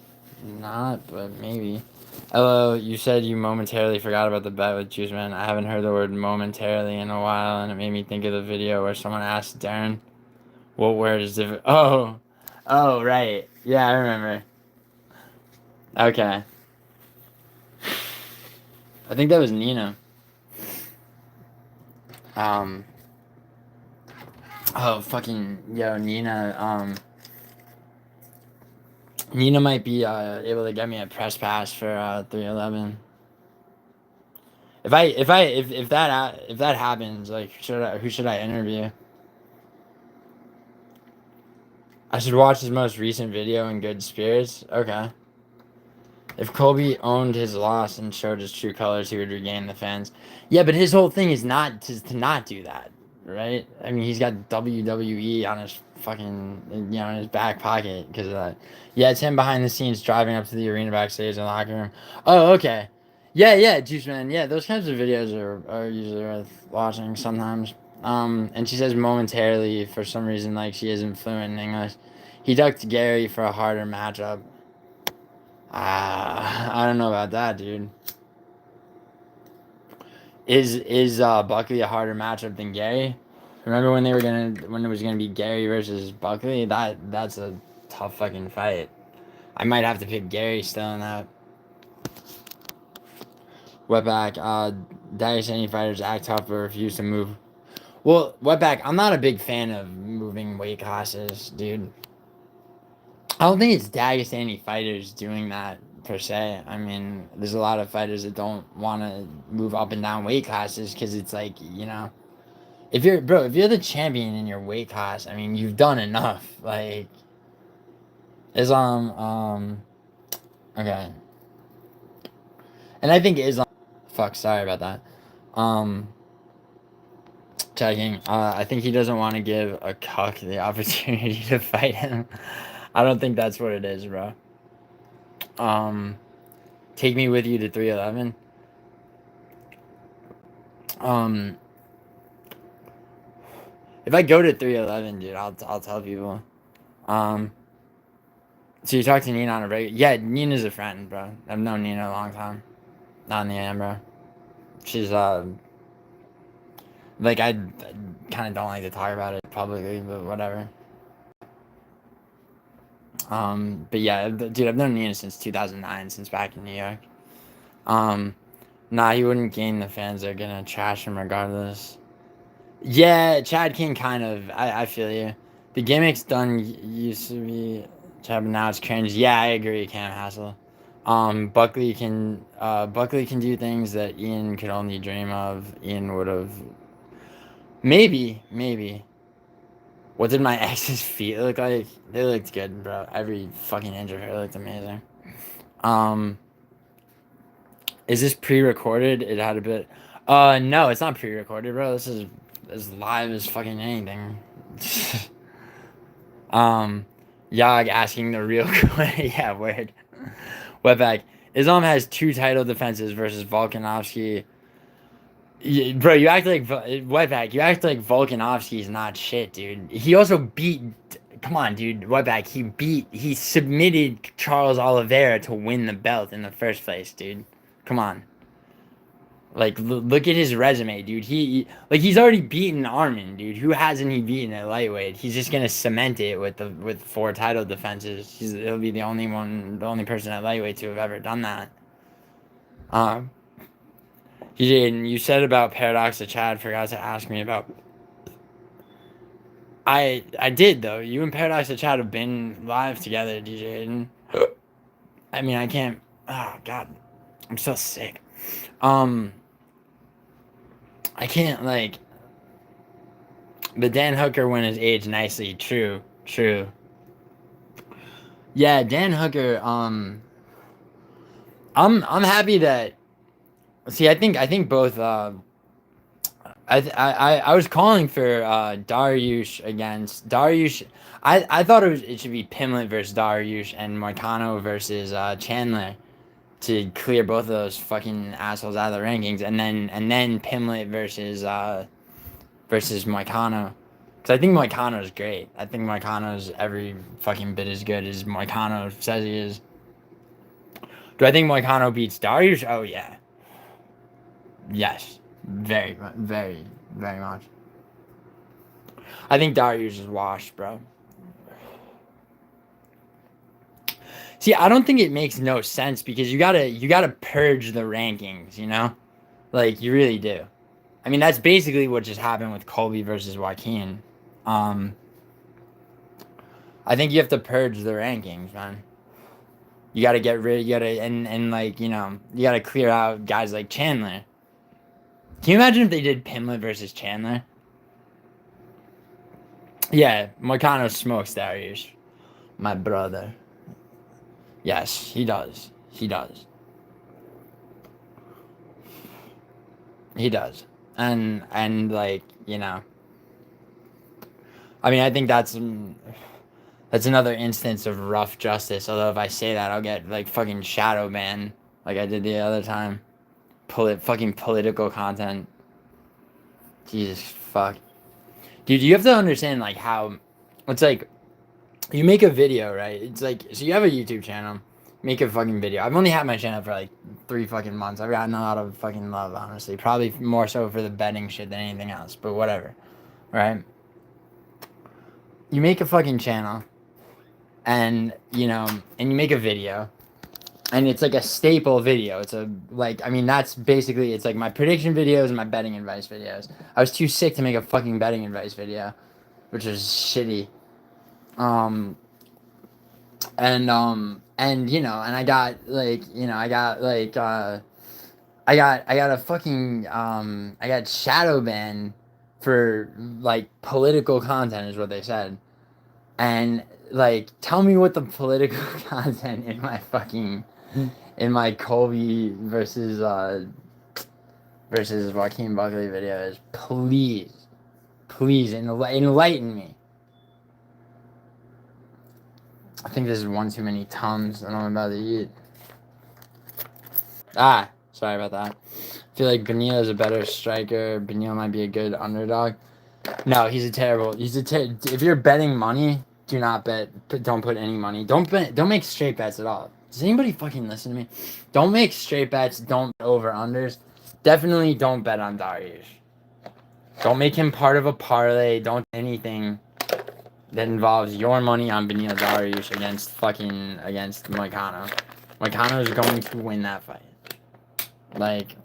not, but maybe. Hello, you said you momentarily forgot about the bet with Juice Man. I haven't heard the word momentarily in a while, and it made me think of the video where someone asked Darren, what word is different? Oh, right. Yeah, I remember. Okay. I think that was Nina. Oh, fucking, yo, Nina, Nina might be able to get me a press pass for 311. If that happens, like, who should I interview? I should watch his most recent video in good spirits. Okay. If Colby owned his loss and showed his true colors, he would regain the fans. Yeah, but his whole thing is not to not do that, right? I mean, he's got WWE on his fucking, in his back pocket because of that. Yeah, it's him behind the scenes driving up to the arena backstage in the locker room. Oh, okay. Yeah, Juice Man. Yeah, those kinds of videos are usually worth watching sometimes. And she says momentarily for some reason, like she isn't fluent in English. He ducked Gary for a harder matchup. I don't know about that, dude. Is Buckley a harder matchup than Gary? Remember when it was gonna be Gary versus Buckley? That's a tough fucking fight. I might have to pick Gary still in that. Wetback, Dagestani fighters act tough but refuse to move. Well, Wetback, I'm not a big fan of moving weight classes, dude. I don't think it's Dagestani fighters doing that per se. I mean, there's a lot of fighters that don't want to move up and down weight classes because it's like, you know, if you're the champion in your weight class, I mean, you've done enough. Like, Islam, okay. And I think Islam, fuck, sorry about that. Checking. I think he doesn't want to give a cuck the opportunity to fight him. I don't think that's what it is, bro. Take me with you to 311. If I go to 311, dude, I'll tell people. So you talk to Nina on a regular? Yeah, Nina's a friend, bro. I've known Nina a long time. Not in the AM, bro. She's like I kind of don't like to talk about it publicly, but whatever. But yeah, dude, I've known Nina since 2009, since back in New York. Nah, he wouldn't gain the fans. They're gonna trash him regardless. Yeah, Chad King kind of. I feel you. The gimmicks done used to be Chad, but now it's cringe. Yeah, I agree, Cam Hassel. Buckley can do things that Ian could only dream of. Ian would have. Maybe. What did my ex's feet look like? They looked good, bro. Every fucking inch of her looked amazing. Is this pre-recorded? It had a bit. No, it's not pre-recorded, bro. This is as live as fucking anything. Yog asking the real question. Yeah, weird. Wetback. Islam has 2 title defenses versus Volkanovski. Bro, you act like Wetback. You act like Volkanovski's not shit, dude. He also beat. Come on, dude. Wetback. He submitted Charles Oliveira to win the belt in the first place, dude. Come on. Like, look at his resume, dude. He's already beaten Armin, dude. Who hasn't he beaten at lightweight? He's just gonna cement it with 4 title defenses. He'll be the only person at lightweight to have ever done that. He did. You said about Paradox of Chad. Forgot to ask me about. I did though. You and Paradox of Chad have been live together, DJ. I mean, I can't. Oh God, I'm so sick. I can't like. But Dan Hooker went his age nicely. True. Yeah, Dan Hooker. I'm happy that. See, I think both. I was calling for Dariush against Dariush. I thought it should be Pimlet versus Dariush and Moicano versus Chandler to clear both of those fucking assholes out of the rankings, and then Pimlet versus Moicano. Because I think Moicano's great. I think Moicano's every fucking bit as good as Moicano says he is. Do I think Moicano beats Dariush? Oh yeah. Yes. Very much. I think Dariush is washed, bro. See, I don't think it makes no sense because you gotta purge the rankings, you know? Like, you really do. I mean, that's basically what just happened with Colby versus Joaquin. I think you have to purge the rankings, man. You gotta get rid, and like, you know, you gotta clear out guys like Chandler. Can you imagine if they did Pimlet versus Chandler? Yeah, Moicano smokes Dariush. My brother. Yes, he does. And like, you know. I mean, I think that's another instance of rough justice. Although if I say that, I'll get like fucking shadow banned like I did the other time. Fucking political content. Jesus fuck. Dude, you have to understand like how it's like you make a video, right? It's like, so you have a YouTube channel, make a fucking video. I've only had my channel for like 3 fucking months. I've gotten a lot of fucking love, honestly. Probably more so for the betting shit than anything else, but whatever. Right? You make a fucking channel and you know, and you make a video, and it's like a staple video. It's a like, I mean, that's basically, it's like my prediction videos and my betting advice videos. I was too sick to make a fucking betting advice video, which was shitty. And you know, and I got like, you know, I got a fucking I got shadow ban for like political content is what they said. And like, tell me what the political content in my fucking, in my Colby versus Joaquin Buckley video is. Please enlighten me. I think this is one too many Tums that I'm about to eat. Sorry about that. I feel like Benil is a better striker. Benil might be a good underdog. No, he's a terrible. If you're betting money, do not bet. Don't put any money. Don't make straight bets at all. Does anybody fucking listen to me? Don't make straight bets. Don't bet over unders. Definitely don't bet on Dariush. Don't make him part of a parlay. Don't do anything that involves your money on Benil Dariush against Moicano. Moicano is going to win that fight. Like,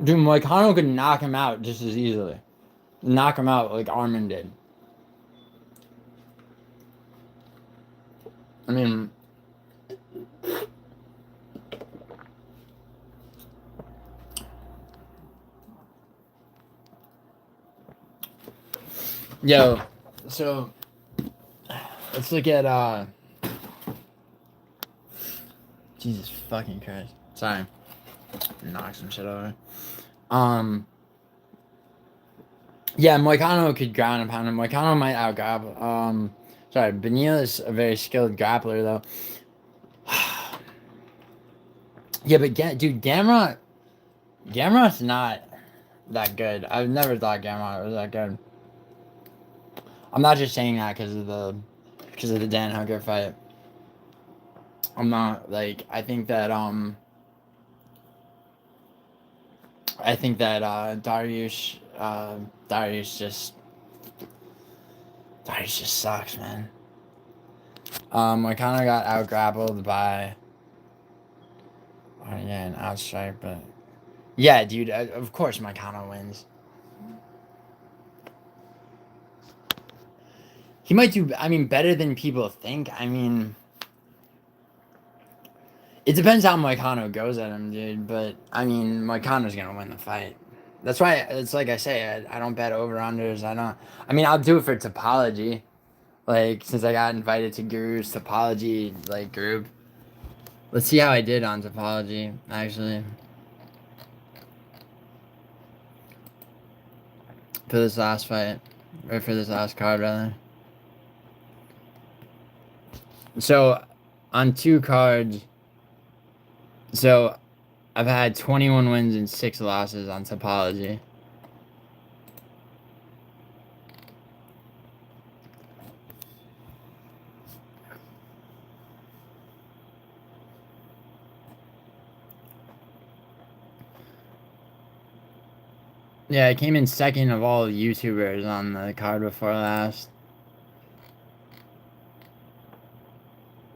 dude, Moicano could knock him out just as easily. Knock him out like Armin did. I mean, yo, so let's look at Jesus fucking Christ. Sorry. Knock some shit over. Yeah, Moicano could ground and pound him. Moicano might out-grapple. Sorry, Benil is a very skilled grappler, though. Yeah, but dude, Gamrot's not that good. I've never thought Gamrot was that good. I'm not just saying that because of the Dan Hooker fight. I'm not, like, I think that Dariush just sucks, man. Moicano got out-grappled by, an outstrike, but yeah, dude, of course Moicano wins. He might do, I mean, better than people think. I mean, it depends how Moicano goes at him, dude, but I mean, Moicano's gonna win the fight. That's why, it's like I say, I don't bet over-unders. I mean, I'll do it for Topology. Like, since I got invited to Guru's Topology, like, group. Let's see how I did on Topology, actually. For this last fight. Or for this last card, rather. So, on 2 cards... So, I've had 21 wins and 6 losses on Topology. Yeah, I came in second of all YouTubers on the card before last.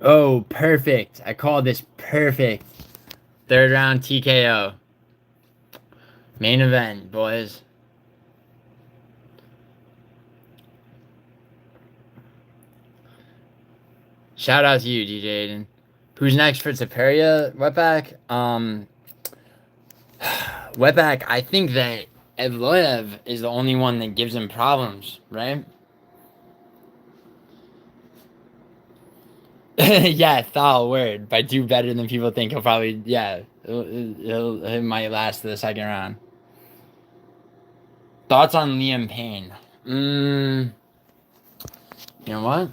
Oh, perfect. I call this perfect. 3rd round TKO. Main event, boys. Shout out to you, DJ Aiden. Who's next for Taperia? Wetback? Wetback, I think that Evloev is the only one that gives him problems, right? Yeah, foul word. But do better than people think. He'll probably, yeah, he might last to the 2nd round. Thoughts on Liam Payne? You know what?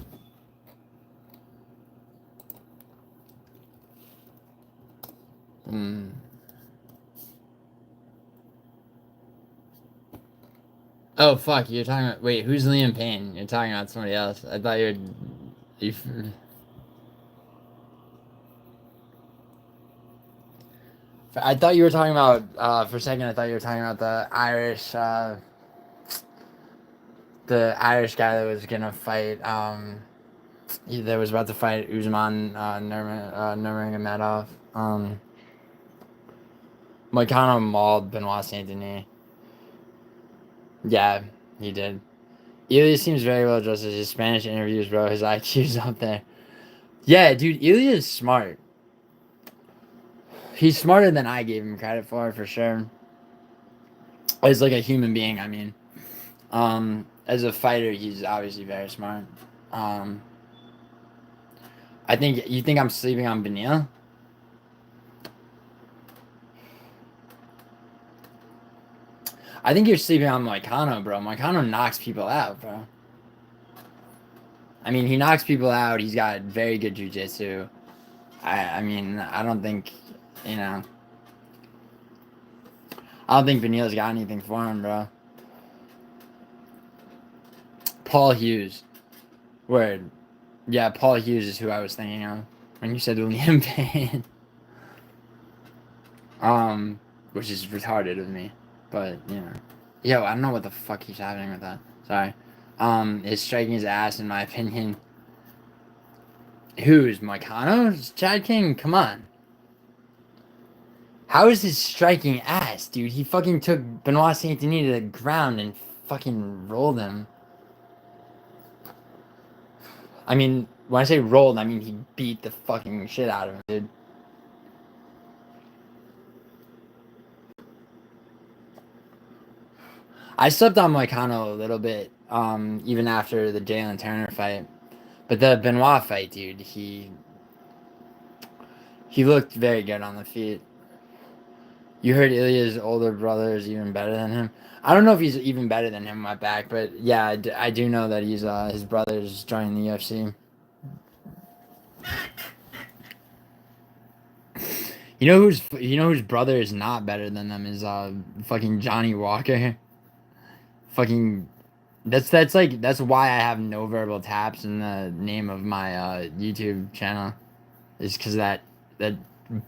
Oh, fuck, you're talking about... Wait, who's Liam Payne? You're talking about somebody else. I thought you I thought you were talking about, for a second, I thought you were talking about the Irish guy that was going to fight, that was about to fight Usman Nurmagomedov. Moicano mauled Benoit Saint Denis. Yeah, he did. Ilya seems very well dressed. His Spanish interviews, bro. His IQ's up there. Yeah, dude, Ilya is smart. He's smarter than I gave him credit for sure. As like a human being, I mean. As a fighter, he's obviously very smart. I think you think I'm sleeping on Beneil? I think you're sleeping on Moicano, bro. Moicano knocks people out, bro. I mean, he knocks people out. He's got very good jiu-jitsu. I mean, I don't think, you know. I don't think Beneil's got anything for him, bro. Paul Hughes. Word. Yeah, Paul Hughes is who I was thinking of when you said Liam Payne. Which is retarded of me. But, you know. Yo, I don't know what the fuck keeps happening with that. Sorry. Is striking his ass, in my opinion. Who's Moicano? Chad King? Come on. How is his striking ass, dude? He fucking took Benoit Saint Denis to the ground and fucking rolled him. I mean, when I say rolled, I mean he beat the fucking shit out of him, dude. I slept on Moicano a little bit, even after the Jalen Turner fight. But the Benoit fight, dude, he looked very good on the feet. You heard Ilya's older brother is even better than him. I don't know if he's even better than him in my back, but yeah, I do know that he's his brother's joining the UFC. You know whose brother is not better than them is fucking Johnny Walker. Fucking that's why I have no verbal taps in the name of my YouTube channel. Is because that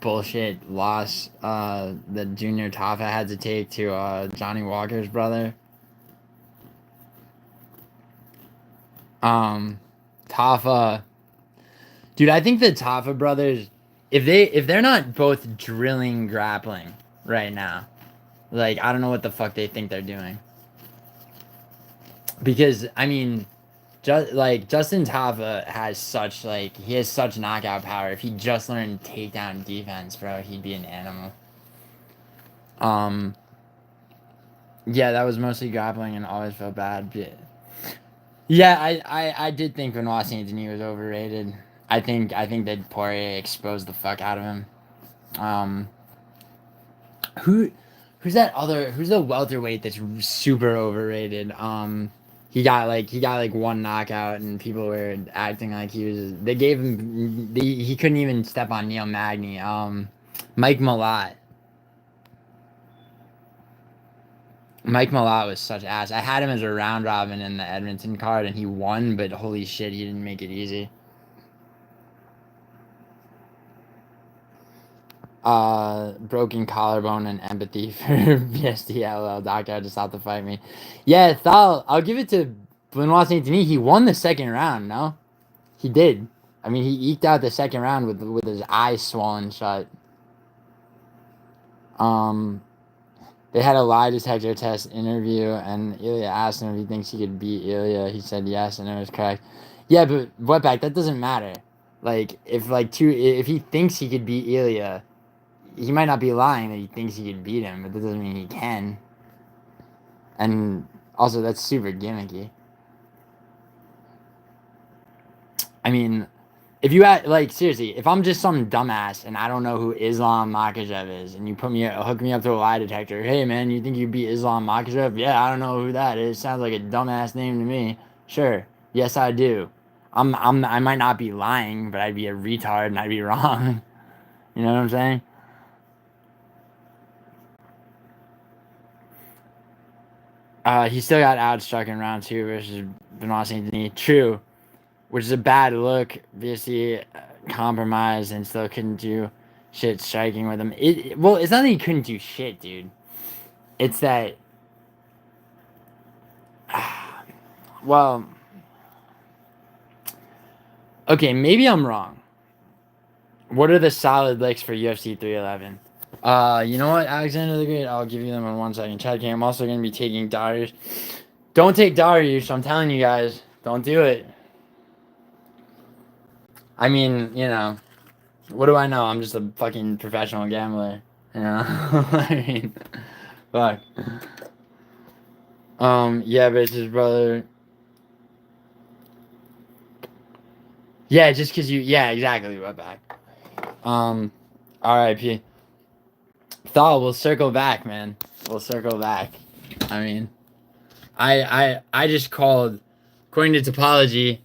bullshit loss that Junior Tafa had to take to Johnny Walker's brother. Tafa, dude, I think the Tafa brothers, if they're not both drilling grappling right now, like I don't know what the fuck they think they're doing. Because I mean, Justin Tafa has such knockout power. If he just learned takedown defense, bro, he'd be an animal. Yeah, that was mostly grappling and always felt bad. But yeah, I did think Benoit Saint Denis was overrated. I think that Poirier exposed the fuck out of him. Who's the welterweight that's super overrated? He got one knockout and people were acting like they gave him he couldn't even step on Neil Magny. Mike Malott. Mike Malott was such ass. I had him as a round robin in the Edmonton card and he won, but holy shit, he didn't make it easy. Broken collarbone and empathy for BSDLL doctor to stop to fight me. Yeah, Thal, I'll give it to Benoit Saint Denis. He won the second round, no? He did. I mean, he eked out the second round with his eyes swollen shut. They had a lie detector test interview, and Ilya asked him if he thinks he could beat Ilya. He said yes, and it was correct. Yeah, but wetback, that doesn't matter. Like, if he thinks he could beat Ilya, he might not be lying that he thinks he could beat him, but that doesn't mean he can. And also, that's super gimmicky. I mean, if you seriously, if I'm just some dumbass and I don't know who Islam Makhachev is, and you hook me up to a lie detector, hey man, you think you beat Islam Makhachev? Yeah, I don't know who that is. Sounds like a dumbass name to me. Sure, yes I do. I might not be lying, but I'd be a retard and I'd be wrong. You know what I'm saying? He still got outstruck in round 2 versus Benoit Saint Denis. True. Which is a bad look. Obviously, compromised and still couldn't do shit striking with him. Well, it's not that he couldn't do shit, dude. It's that, well, okay, maybe I'm wrong. What are the solid licks for UFC 311? You know what, Alexander the Great? I'll give you them in 1 second. Chad King, I'm also going to be taking Darius. Don't take Darius, I'm telling you guys. Don't do it. I mean, you know, what do I know? I'm just a fucking professional gambler. You know? I mean, fuck. Yeah, but it's his brother. Yeah, just because you, yeah, exactly, right back. R.I.P. Thal, we'll circle back, man. We'll circle back. I mean, I just called, according to Topology,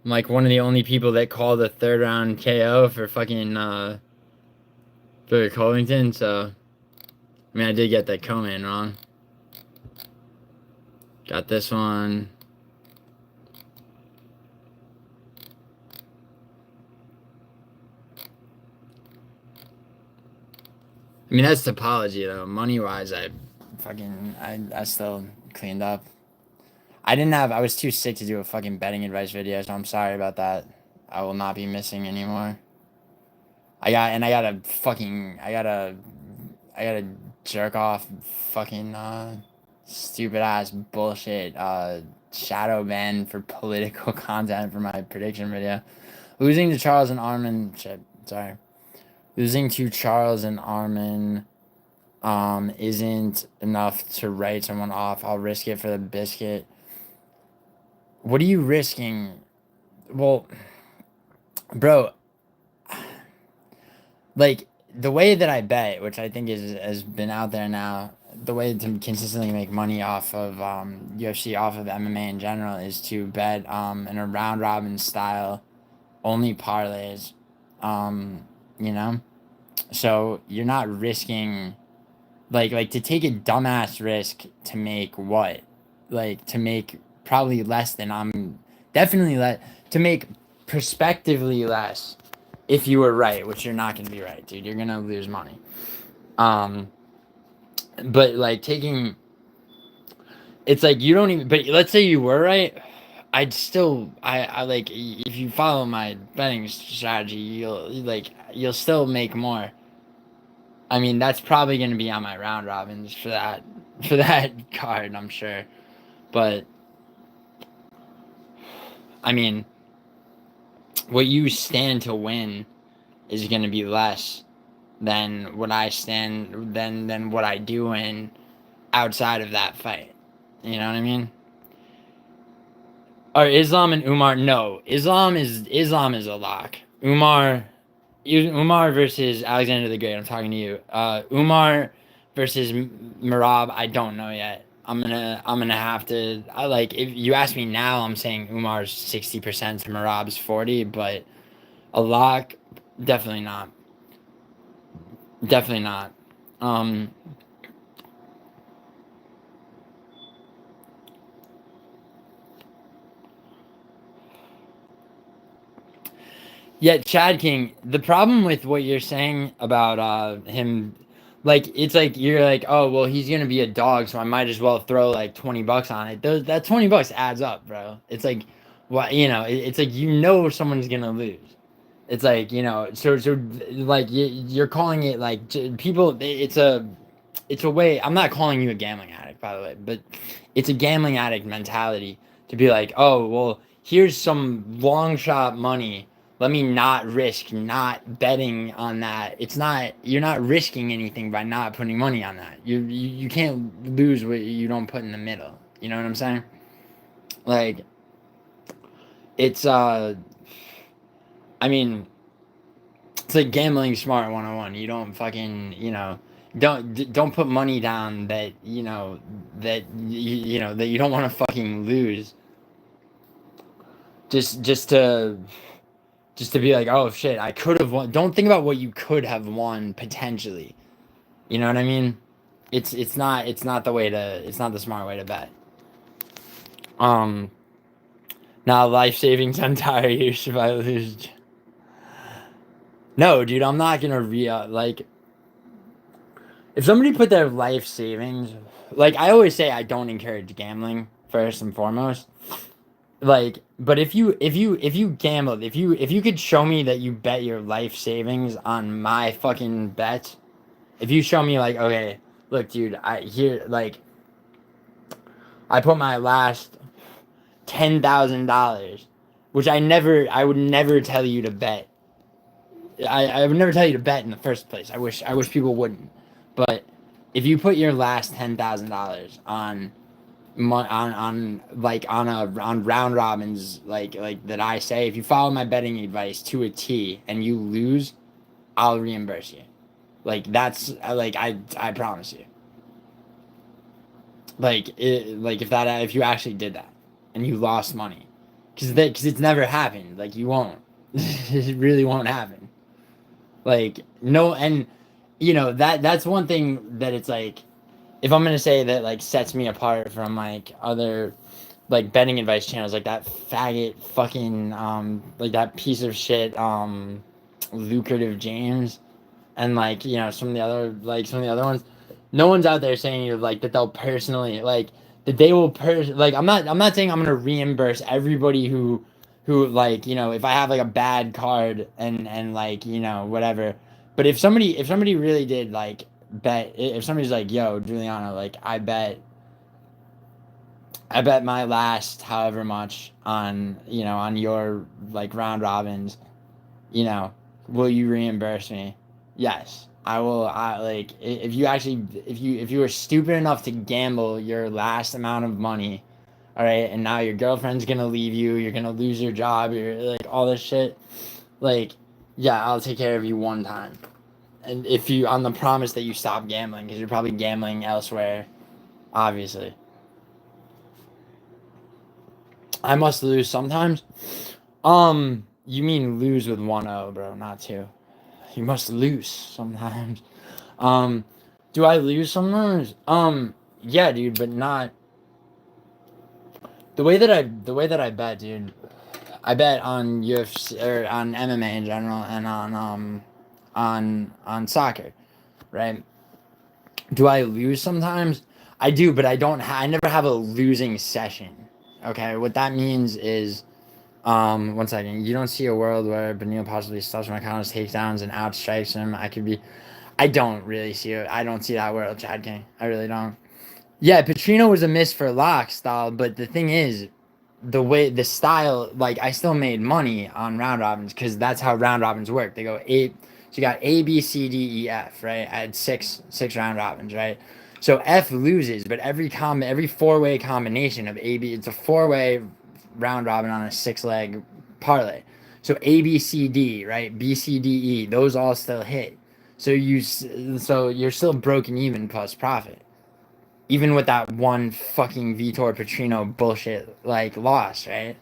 I'm like one of the only people that called a 3rd round KO for fucking, for Covington, so, I mean, I did get that co-main wrong. Got this one. I mean, that's Topology, though. Money-wise, I still cleaned up. I was too sick to do a fucking betting advice video, so I'm sorry about that. I will not be missing anymore. I gotta jerk off fucking, stupid ass bullshit, shadow ban for political content for my prediction video. Losing to Charles and Armin, Losing to Charles and Armin, isn't enough to write someone off. I'll risk it for the biscuit. What are you risking? Well, bro, like, the way that I bet, which I think has been out there now, the way to consistently make money off of UFC, off of MMA in general, is to bet in a round robin style, only parlays, you know? So you're not risking, like to take a dumbass risk to make what? Like, to make probably less than definitely to make prospectively less if you were right, which you're not going to be right, dude. You're going to lose money. But like taking, it's like you don't even, but let's say you were right. I'd still, I like, if you follow my betting strategy, you'll still make more. I mean, that's probably going to be on my round robins for that card, I'm sure. But, I mean, what you stand to win is going to be less than what I stand, than what I do win outside of that fight. You know what I mean? Or Islam and Umar? No, Islam is a lock. Umar versus Alexander the Great. I'm talking to you. Umar versus Merab. I don't know yet. I'm gonna have to. If you ask me now, I'm saying Umar's 60% to Merab's 40, but a lock, definitely not. Definitely not. Yeah, Chad King, the problem with what you're saying about him, like, it's like you're like, oh, well, he's gonna be a dog, so I might as well throw like $20 on it. That $20 adds up, bro. It's like, what, it's like, someone's gonna lose. It's like, so like you're calling it like people. It's a way. I'm not calling you a gambling addict, by the way, but it's a gambling addict mentality to be like, oh, well, here's some long shot money. Let me not risk not betting on that. You're not risking anything by not putting money on that. You can't lose what you don't put in the middle. You know what I'm saying? Like, it's I mean, it's like gambling smart 101. You don't fucking, don't put money down that, that you don't want to fucking lose. Just to be like, oh shit, I could have won. Don't think about what you could have won potentially. You know what I mean? It's not the smart way to bet. Now life savings on tire use if I lose. No, dude, I'm not gonna like. If somebody put their life savings, like I always say, I don't encourage gambling first and foremost. Like, but if you gambled, if you could show me that you bet your life savings on my fucking bet, if you show me like, okay, look, dude, I put my last $10,000, which I would never tell you to bet. I would never tell you to bet in the first place. I wish people wouldn't. But if you put your last $10,000 on on round robins like that, I say, if you follow my betting advice to a T and you lose, I'll reimburse you. Like that's like I promise you. If you actually did that and you lost money, because it's never happened. Like you won't. It really won't happen. Like no, and that's one thing that it's like, if I'm gonna say that like sets me apart from like other like betting advice channels, like that faggot fucking like that piece of shit lucrative James, and like some of the other ones, no one's out there saying like that they'll personally like that they will like I'm not saying I'm gonna reimburse everybody who like if I have like a bad card and like whatever. But if somebody really did like bet, if somebody's like, yo, Giuliano, like I bet my last however much on your like round robins, you know, will you reimburse me? Yes, I will. I like if you actually if you were stupid enough to gamble your last amount of money, all right, and now your girlfriend's gonna leave you, you're gonna lose your job, you're like all this shit, like yeah, I'll take care of you one time, and if you on the promise that you stop gambling because you're probably gambling elsewhere, obviously. I must lose sometimes. You mean lose with one O, bro, not two. You must lose sometimes. Um, do I lose sometimes? Yeah, dude, but not the way that I bet, dude. I bet on UFC or on MMA in general and on soccer, right? Do I lose sometimes? I do, but I never have a losing session. Okay, what that means is, one second. You don't see a world where Benil possibly stuffs McConnell's takedowns and outstrikes him. I don't really see it. I don't see that world, Chad King. I really don't. Yeah, Petrino was a miss for lock style, but the thing is, the style, like I still made money on round robins because that's how round robins work. They go eight. So you got A, B, C, D, E, F, right? I had six round robins, right? So F loses, but every four-way combination of A, B, it's a four-way round robin on a six-leg parlay. So A, B, C, D, right? B, C, D, E, those all still hit. So you're still broken even plus profit, even with that one fucking Vitor Petrino bullshit like loss, right?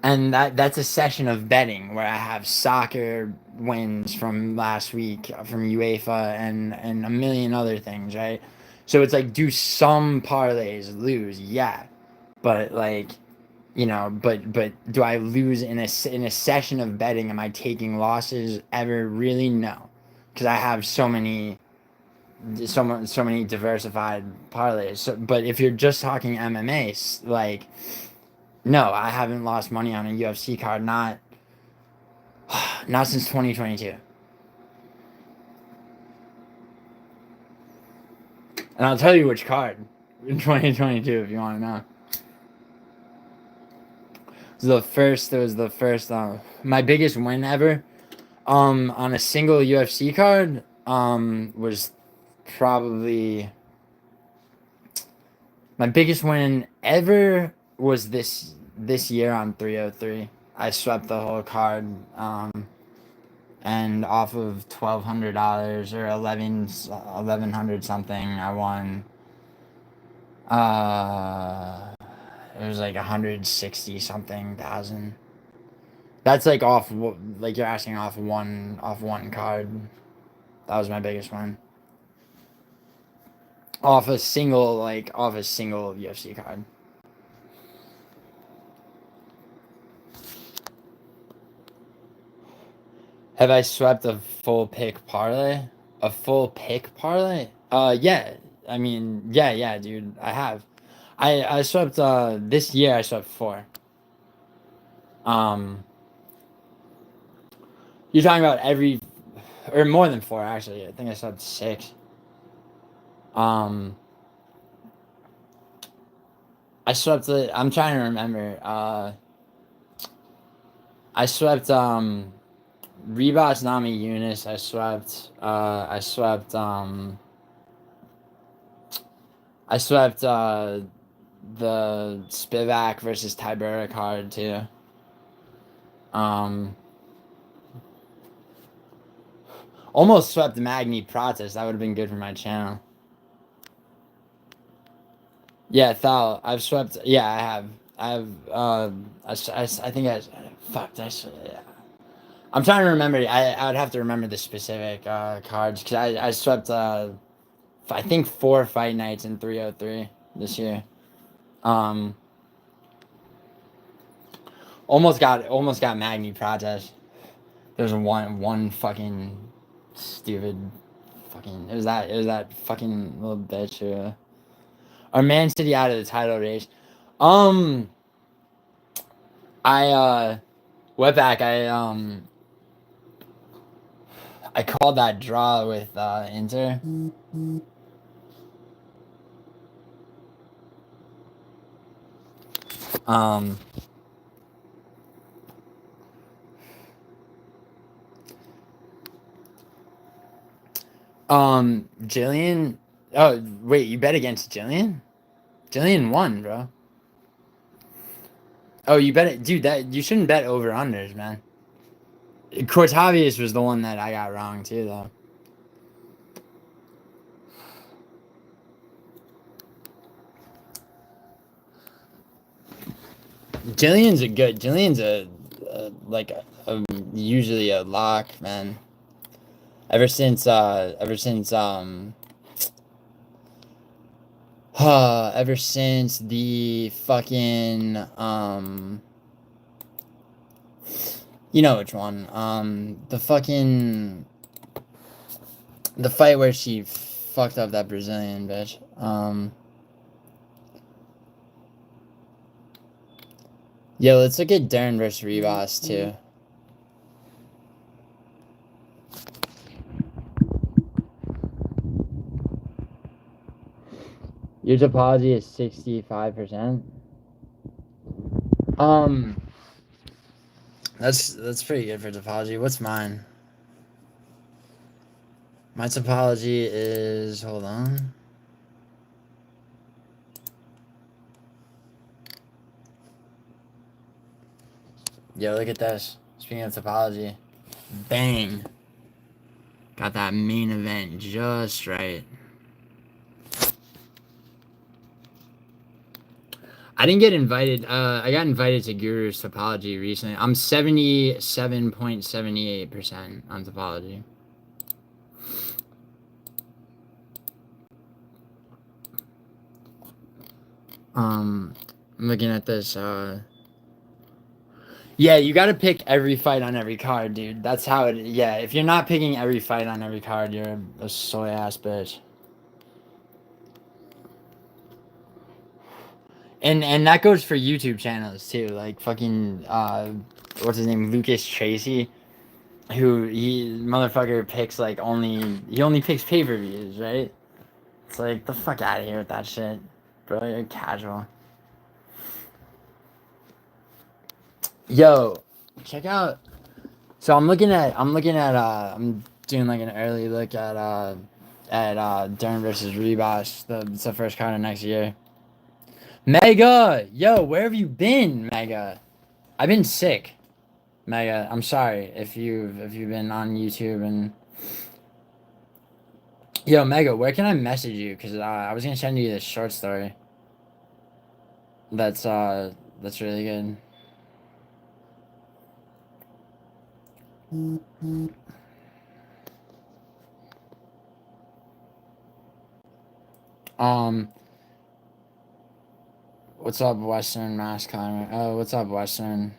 And that's a session of betting where I have soccer wins from last week from UEFA and a million other things, right? So it's like, do some parlays lose? Yeah, but like but do I lose in a session of betting? Am I taking losses ever? Really, no, because I have so many diversified parlays. So, but if you're just talking MMA, like no, I haven't lost money on a UFC card. Not since 2022. And I'll tell you which card in 2022 if you want to know. It was the first my biggest win ever on a single UFC card was probably my biggest win ever was this year on 303. I swept the whole card and off of $1,200 or 1,100 something, I won it was like 160 something thousand. That's like like you're asking off one card. That was my biggest one. Off a single UFC card. Have I swept a full pick parlay? A full pick parlay? Yeah. I mean, yeah, dude. I have. I swept this year. I swept 4. You're talking about every, or more than 4 actually. I think I swept 6. I swept it. I'm trying to remember. I swept Rebos Nami Eunice. I swept the Spivak versus Tibera card too. Almost swept Magni Pratis. That would have been good for my channel. Yeah, Thal. I've swept. Yeah, I have. I think I. Fuck. Yeah. I'm trying to remember. I would have to remember the specific cards because I swept. I think 4 fight nights in 303 this year. Almost got Magni Pratis. There's one fucking stupid fucking. It was that fucking little bitch. Are Man City out of the title race? Wetback. I called that draw with Inter. Jillian. Oh wait, you bet against Jillian? Jillian won, bro. Oh, you bet it, dude. That you shouldn't bet over unders, man. Cortavius was the one that I got wrong too, though. Jillian's usually a lock, man. Ever since the fucking you know which one, the fight where she fucked up that Brazilian bitch, yo, let's look at Dern versus Rivas too. Your topology is 65%. That's pretty good for topology. What's mine? My topology is, hold on. Yo, look at this. Speaking of topology, bang. Got that main event just right. I didn't get invited. I got invited to Guru's topology recently. I'm 77.78% on topology. I'm looking at this. Yeah, you got to pick every fight on every card, dude. That's how it. Yeah, if you're not picking every fight on every card, you're a soy ass bitch. And that goes for YouTube channels too, like fucking what's his name, Lucas Tracy, who motherfucker picks like he only picks pay-per-views, right? It's like, the fuck out of here with that shit, bro. You're casual. Yo, check out. So I'm doing like an early look at Dern versus Rebos. It's the first card of next year. Mega, yo, where have you been, Mega? I've been sick, Mega. I'm sorry if you've been on YouTube and. Yo, Mega, where can I message you? Cause I was gonna send you this short story. That's really good. What's up, Western Mass Climber? Oh, what's up, Western?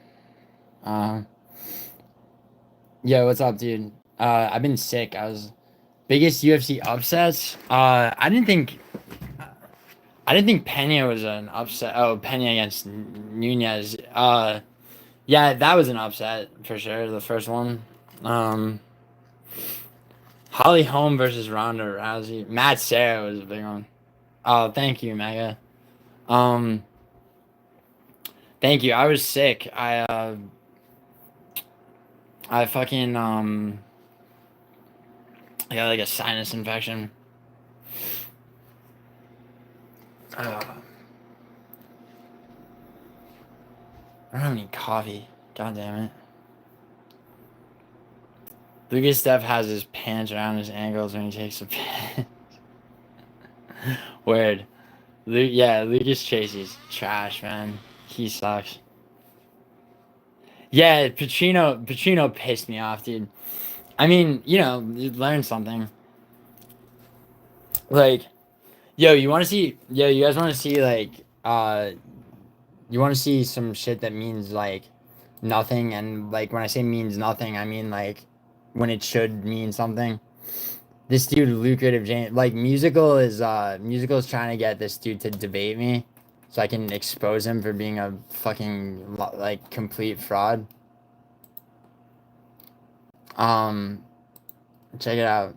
Yo, what's up, dude? I've been sick. I was biggest UFC upsets. I didn't think Pena was an upset. Oh, Pena against Nunez. Yeah, that was an upset for sure. The first one. Holly Holm versus Ronda Rousey. Matt Serra was a big one. Oh, thank you, Mega. Thank you. I was sick. I fucking I got like a sinus infection. I don't have any coffee. God damn it. Lucas Steph has his pants around his ankles when he takes a piss. Word. Yeah, Lucas Tracy's trash, man. He sucks. Yeah, Pacino pissed me off, dude. I mean, you know, you learn something. Like, yo, you guys want to see, like, you want to see some shit that means, like, nothing, and, like, when I say means nothing, I mean, like, when it should mean something. This dude, Lucrative James, like, Musical's trying to get this dude to debate me so I can expose him for being a fucking, like, complete fraud. Check it out.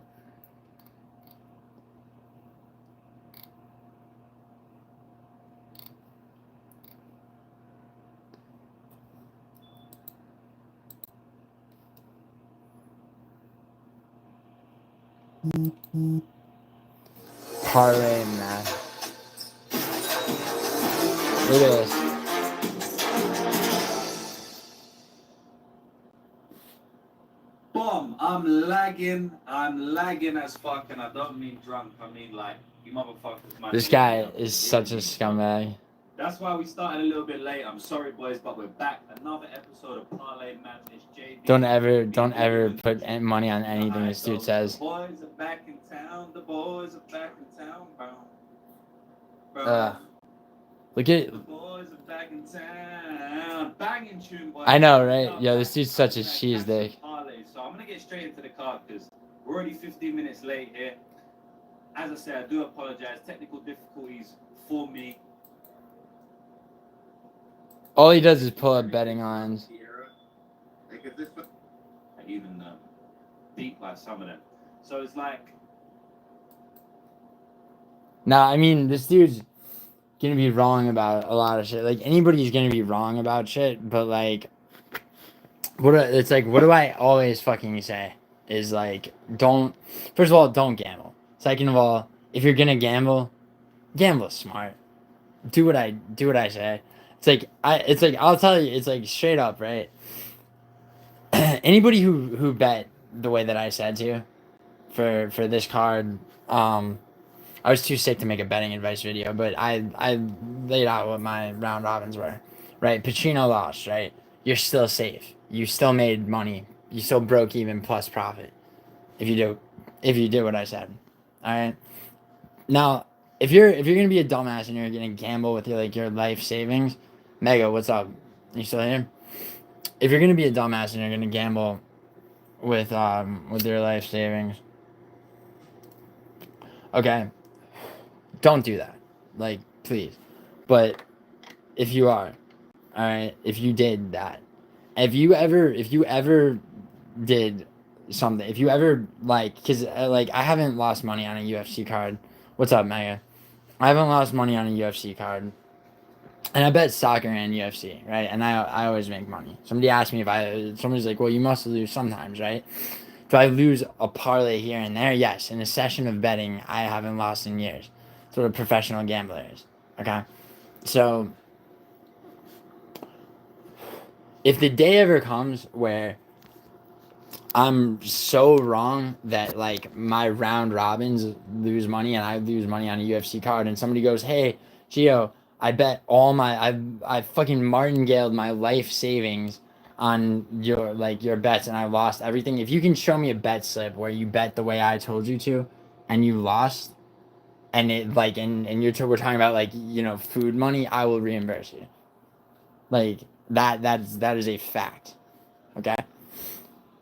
Parlay math. Look at this. Bomb, I'm lagging as fuck, and I don't mean drunk, I mean like, you motherfuckers, man. This guy is such a scumbag. That's why we started a little bit late. I'm sorry, boys, but we're back. Another episode of Parlay Madness. JD. Don't ever put money on anything this dude says. The boys are back in town. The boys are back in town, bro. Look at. The boys are back in town. Banging tune, boys. I know, right? Yo, this dude's such a cheese dick. So I'm gonna get straight into the card because we're already 15 minutes late here. As I said, I do apologize. Technical difficulties for me. All he does is pull up betting lines. Even beat by some of them. So it's like. Nah, I mean, this dude's gonna be wrong about a lot of shit. Like, anybody's gonna be wrong about shit, but, like, what do I always fucking say? Is, like, first of all, don't gamble. Second of all, if you're gonna gamble smart. Do what I say. I'll tell you, it's like straight up, right? Anybody who bet the way that I said to for this card, I was too sick to make a betting advice video, but I laid out what my round robins were. Right? Pacino lost, right? You're still safe. You still made money. You still broke even plus profit. If you did what I said. Alright? Now, if you're gonna be a dumbass and you're gonna gamble with your life savings, Mega, what's up? You still here? If you're gonna be a dumbass and you're gonna gamble with your life savings, okay, don't do that. Like, please. But if you are, all right, if you did that, if you ever did something, if you ever because I haven't lost money on a UFC card. What's up, Mega? I haven't lost money on a UFC card. And I bet soccer and UFC, right? And I always make money. Somebody asked me somebody's like, well, you must lose sometimes, right? Do I lose a parlay here and there? Yes. In a session of betting, I haven't lost in years. That's what a professional gambler is, okay? So, if the day ever comes where I'm so wrong that, like, my round robins lose money and I lose money on a UFC card and somebody goes, hey, Gio, I bet I fucking martingaled my life savings on your bets and I lost everything. If you can show me a bet slip where you bet the way I told you to and you lost and it we're talking about food money, I will reimburse you. Like that is a fact. Okay?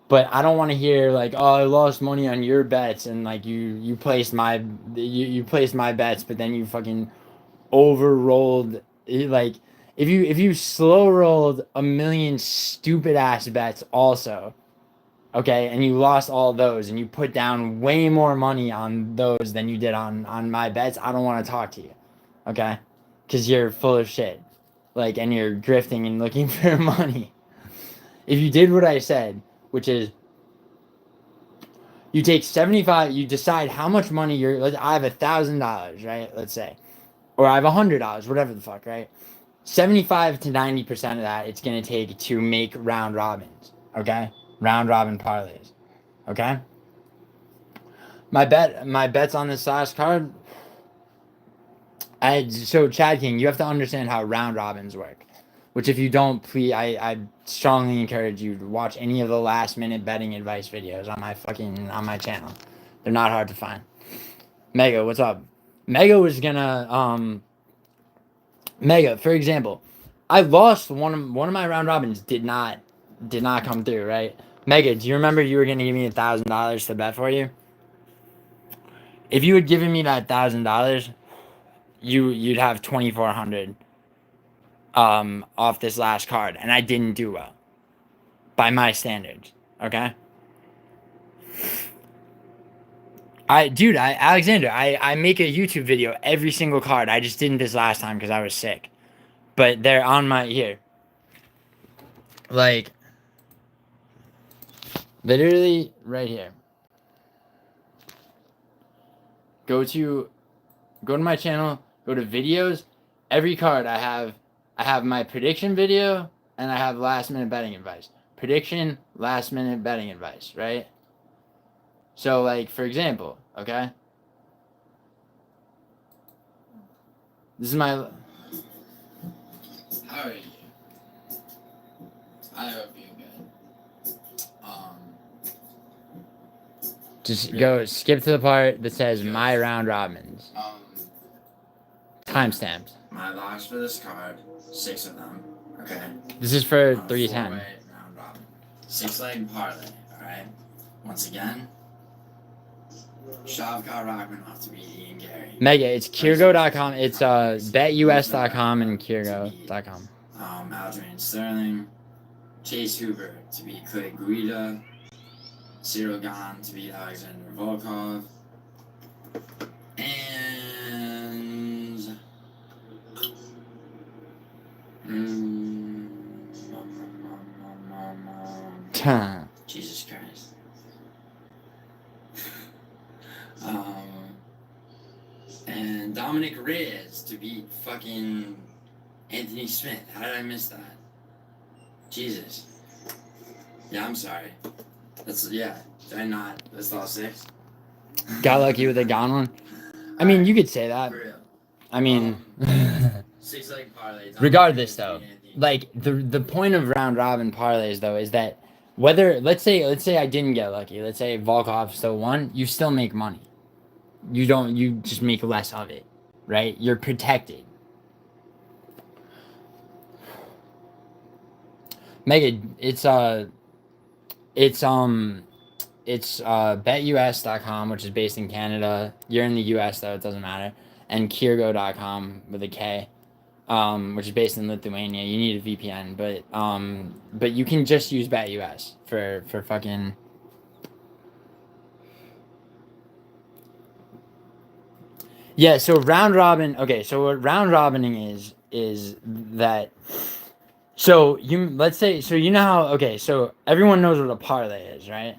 But I don't want to hear like, oh, I lost money on your bets, and like you placed my bets, but then you fucking overrolled. Like if you slow rolled a million stupid ass bets also, okay, and you lost all those, and you put down way more money on those than you did on my bets, I don't want to talk to you, okay, because you're full of shit, like, and you're grifting and looking for money. If you did what I said, which is you take 75, you decide how much money I have $1,000, right? Let's say, or I have $100, whatever the fuck, right? 75 to 90% of that it's gonna take to make round robins, okay? Round robin parlays, okay? My bets on this last card. So Chad King, you have to understand how round robins work. Which, if you don't, please, I strongly encourage you to watch any of the last minute betting advice videos on my channel. They're not hard to find. Mega, what's up? Mega was gonna Mega, for example, I lost one of my round robins did not come through, right? Mega, do you remember you were gonna give me $1,000 to bet for you? If you had given me that $1,000, you'd have 2,400 off this last card, and I didn't do well by my standards. Okay. Alexander, I make a YouTube video every single card. I just didn't this last time because I was sick. But they're on my here. Like, literally right here. Go to my channel, go to videos. Every card I have my prediction video and I have last minute betting advice. Prediction, last minute betting advice, right? So, like, for example, okay? This is my... How are you? I hope you're good. Just go skip to the part that says my round robins. Timestamps. My locks for this card, 6 of them. Okay. This is for On a 310. four-way round robin. 6-leg parlay. All right. Once again, Shavkat Rachmaninoff to beat Ian Gary. Mega, it's Kyrgo.com. It's betus.com and Kyrgo.com. Aljamain Sterling. Chase Hooper to beat Clay Guida. Cyril Gahn to beat Alexander Volkov. And Jesus Christ. And Dominic Reyes to beat fucking Anthony Smith. How did I miss that? Jesus. Yeah, I'm sorry. Did I not? That's all 6? Got lucky with a gone one. I mean, you could say that. For real. I mean, 6-leg parlay. regardless though, like the point of round robin parlays though is that whether let's say I didn't get lucky, let's say Volkov still won, you still make money. You just make less of it, right? You're protected. Mega, it's betus.com, which is based in Canada. You're in the US though, it doesn't matter. And Kyrgo.com with a K, which is based in Lithuania. You need a VPN, but you can just use BetUS for fucking. Yeah, so round robin. Okay, so what round robining is that. So let's say, so you know how, okay, so everyone knows what a parlay is, right?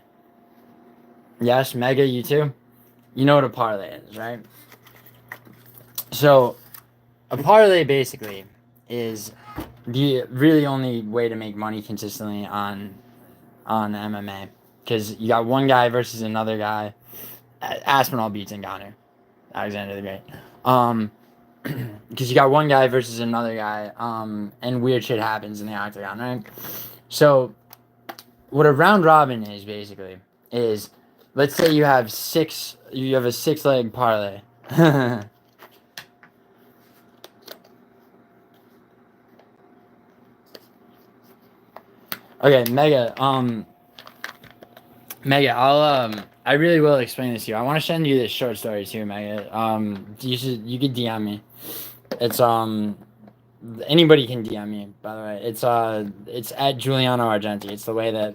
Yes, Mega, you too? You know what a parlay is, right? So a parlay basically is the really only way to make money consistently on MMA. Because you got one guy versus another guy. Aspinall beats Ngannou. Alexander the Great. Because you got one guy versus another guy, and weird shit happens in the octagon, right? So, what a round robin is basically is, let's say you have a 6-leg parlay. Okay, Mega. Mega, I really will explain this to you. I want to send you this short story too, Mega. You could DM me. It's anybody can DM me, by the way. It's at GiulianoArgenti. It's the way that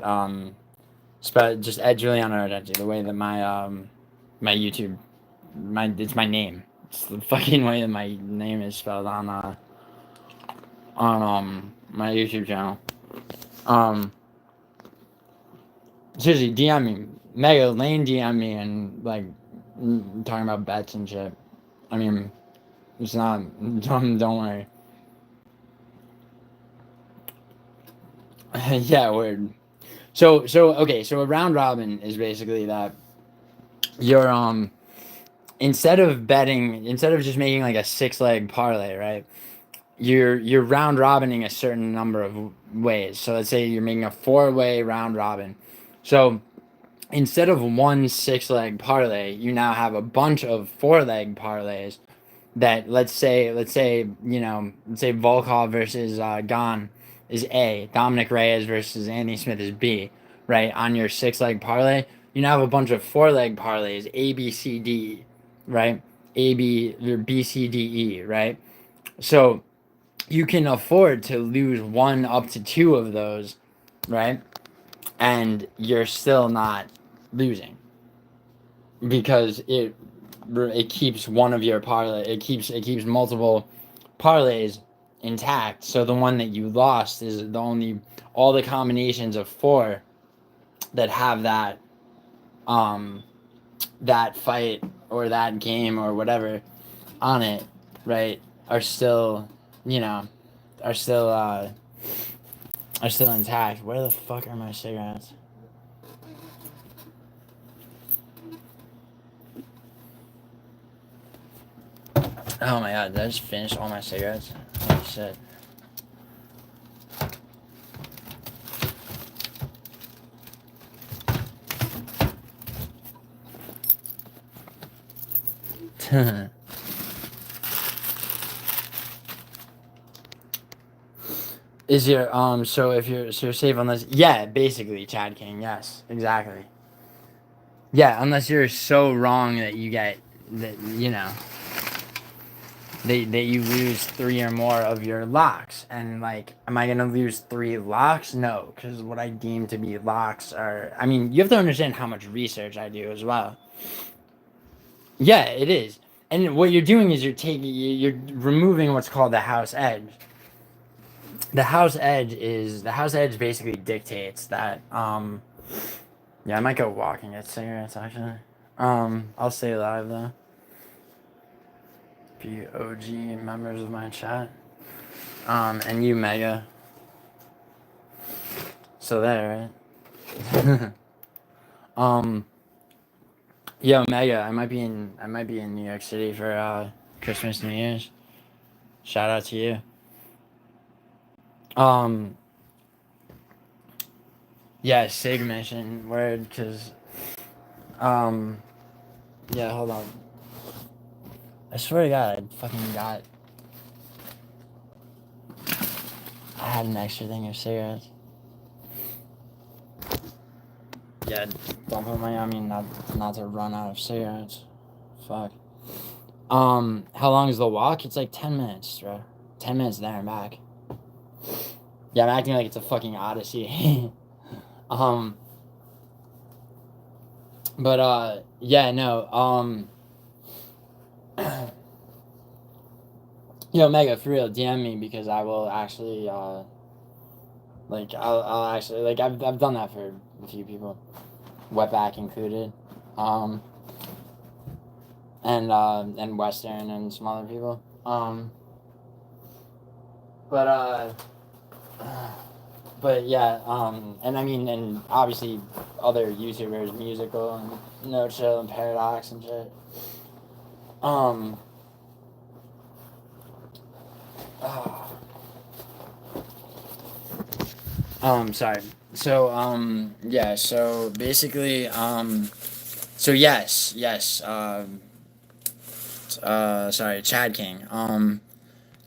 just at GiulianoArgenti. The way that my YouTube, it's my name. It's the fucking way that my name is spelled on my YouTube channel. Seriously, DM me. Mega Lane DM me and like talking about bets and shit. I mean, it's not. Don't worry. Yeah, word. So okay. So a round robin is basically that you're instead of just making like a 6-leg parlay, right? You're round robining a certain number of ways. So let's say you're making a 4-way round robin. So instead of one 6-leg parlay, you now have a bunch of 4-leg parlays that let's say Volkov versus Gon is A, Dominic Reyes versus Anthony Smith is B, right? On your 6-leg parlay, you now have a bunch of 4-leg parlays, A, B, C, D, E, right? A, B, or B, C, D, E, right? So you can afford to lose 1 up to 2 of those, right? And you're still not losing because it keeps one of your parlay. It keeps multiple parlays intact. So the one that you lost is all the combinations of 4 that have that that fight or that game or whatever on it, right? Are still intact. Where the fuck are my cigarettes? Oh my god, did I just finish all my cigarettes? Oh shit. Is your so you're safe unless basically Chad King, yes, exactly. Yeah, unless you're so wrong that you get that that you lose 3 or more of your locks. And like, am I gonna lose 3 locks? No, because what I deem to be locks are, I mean, you have to understand how much research I do as well. Yeah, it is. And what you're doing is you're removing what's called the house edge. The house edge basically dictates that yeah, I might go walk and get cigarettes actually. I'll stay live though. Be OG members of my chat. And you Mega. So there, right? Yo Mega, I might be in New York City for Christmas, New Year's. Shout out to you. Yeah, Sig mission, word, cause yeah, hold on. I swear to God, I had an extra thing of cigarettes. Yeah, don't put not to run out of cigarettes. Fuck. How long is the walk? It's like 10 minutes, bro. 10 minutes there and back. Yeah, I'm acting like it's a fucking odyssey. But yeah, no, yo, Mega, for real, DM me because I will actually, like, I'll actually, like, I've done that for a few people, Wetback included, and Western and some other people, but yeah, and I mean, and obviously other YouTubers, Musical and No Chill and Paradox and shit. Sorry. So, yeah, so basically, so yes, sorry, Chad King.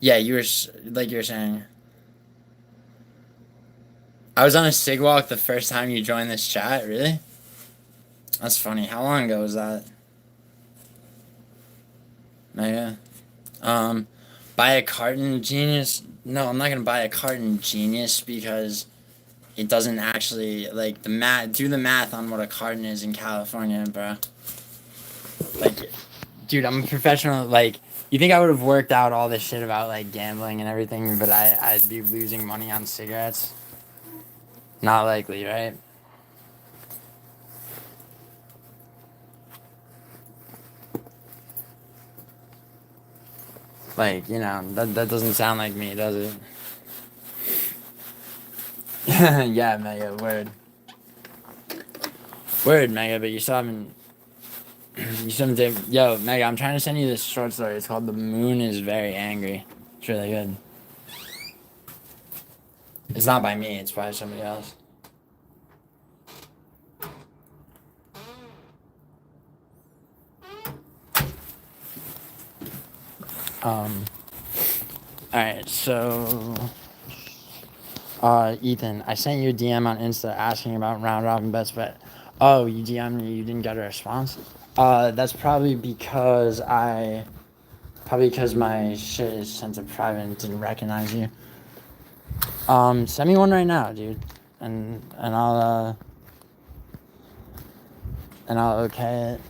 Yeah, you were saying. I was on a sig walk the first time you joined this chat, really? That's funny. How long ago was that? Mega. Buy a carton, Genius. No, I'm not gonna buy a carton, Genius, because it doesn't actually like the math. Do the math on what a carton is in California, bro. Like, dude, I'm a professional. Like, you think I would have worked out all this shit about like gambling and everything, but I'd be losing money on cigarettes? Not likely, right? Like, you know, that doesn't sound like me, does it? Yeah, Mega, word. Word, Mega, but you still haven't... You still haven't... Yo, Mega, I'm trying to send you this short story. It's called The Moon is Very Angry. It's really good. It's not by me, it's by somebody else. Alright, so... Ethan, I sent you a DM on Insta asking about round robin bets, but... Oh, you DM'd me, you didn't get a response? That's probably because Probably because my shit is sent to private and didn't recognize you. Send me one right now, dude. And I'll okay it.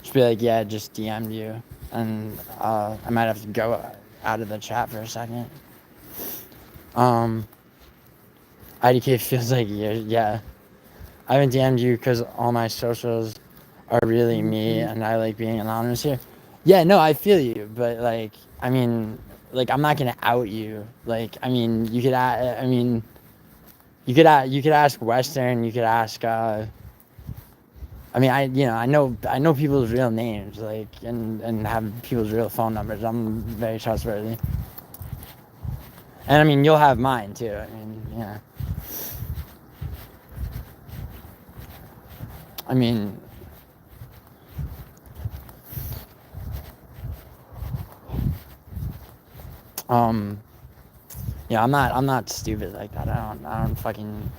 Just be like, yeah, just DM'd you. And I might have to go out of the chat for a second. IDK feels like yeah. I haven't DM'd you because all my socials are really me and I like being anonymous here. Yeah, no, I feel you, but like, I mean, like, I'm not gonna out you. Like, I mean, you could ask Western, you could ask, I mean, I know people's real names, like, and have people's real phone numbers. I'm very trustworthy. And I mean, you'll have mine too. I mean, yeah. I mean, yeah, I'm not stupid like that. I'm not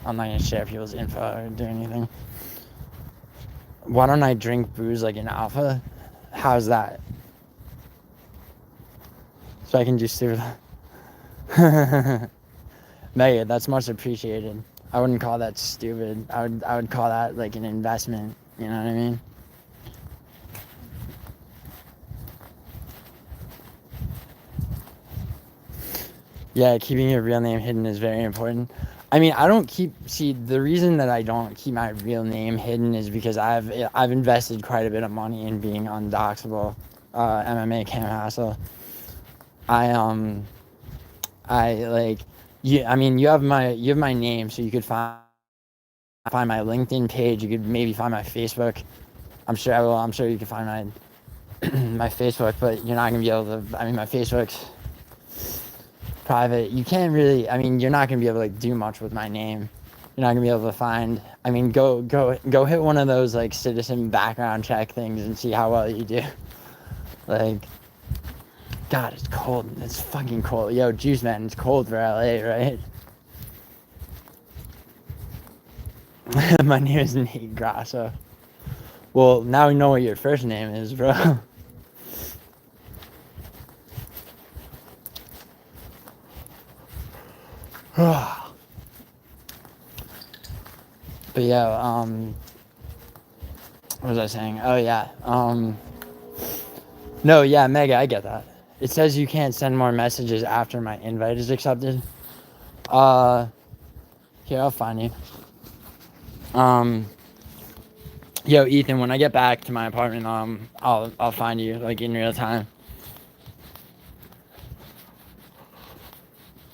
gonna share people's info or do anything. Why don't I drink booze like an alpha? How's that? So I can do stupid. Mega, that's much appreciated. I wouldn't call that stupid. I would call that like an investment. You know what I mean? Yeah, keeping your real name hidden is very important. I mean, the reason that I don't keep my real name hidden is because I've invested quite a bit of money in being undoxable, MMA Cam Hassle. You have my name, so you could find my LinkedIn page. You could maybe find my Facebook. I'm sure you can find my my Facebook, but you're not gonna be able to. I mean, my Facebook's private. You can't really. You're not gonna be able to like do much with my name. You're not gonna be able to find. Go hit one of those like citizen background check things and see how well you do. Like, God, it's cold. It's fucking cold. Yo, Juice Man, it's cold for LA, right? My name is Nate Grasso. Well, now we know what your first name is, bro. But yeah, what was I saying? Oh yeah, no, yeah, Mega, I get that. It says you can't send more messages after my invite is accepted. Here, I'll find you. Yo, Ethan, when I get back to my apartment, I'll find you, like, in real time.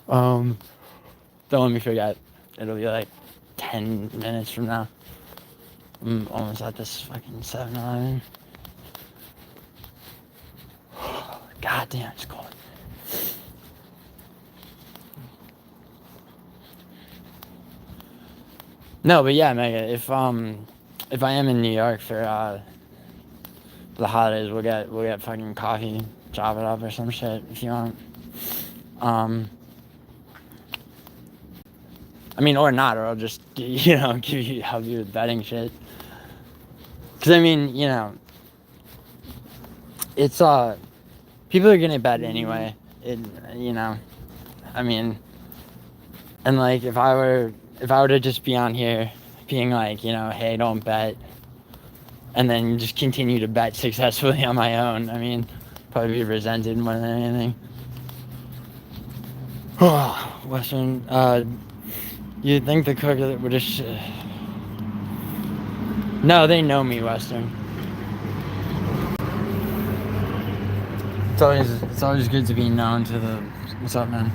Don't let me forget. It'll be like 10 minutes from now. I'm almost at this fucking 7-Eleven. God damn, it's cold. No, but yeah, Mega, if I am in New York for the holidays, we'll get fucking coffee, chop it up or some shit if you want. I mean, or not, or I'll just, help you with betting shit. Because, I mean, it's, people are gonna bet anyway. I mean, and, like, if I were to just be on here being like, hey, don't bet, and then just continue to bet successfully on my own, I mean, probably be resented more than anything. Western, you'd think the cook would just... No, they know me, Western. It's always good to be known to the... What's up, man?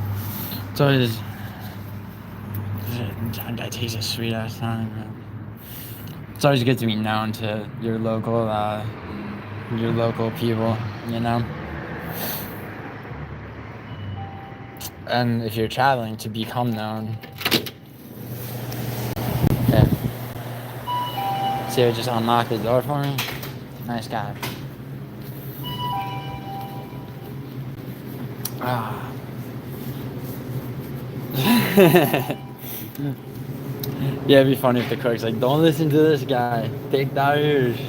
It's always... That takes a sweet-ass time, man. It's always good to be known to your local people, And if you're traveling, to become known. Yeah. See, I just unlocked the door for me. Nice guy. Ah. Yeah, it'd be funny if the cook's like, don't listen to this guy. Take that ears.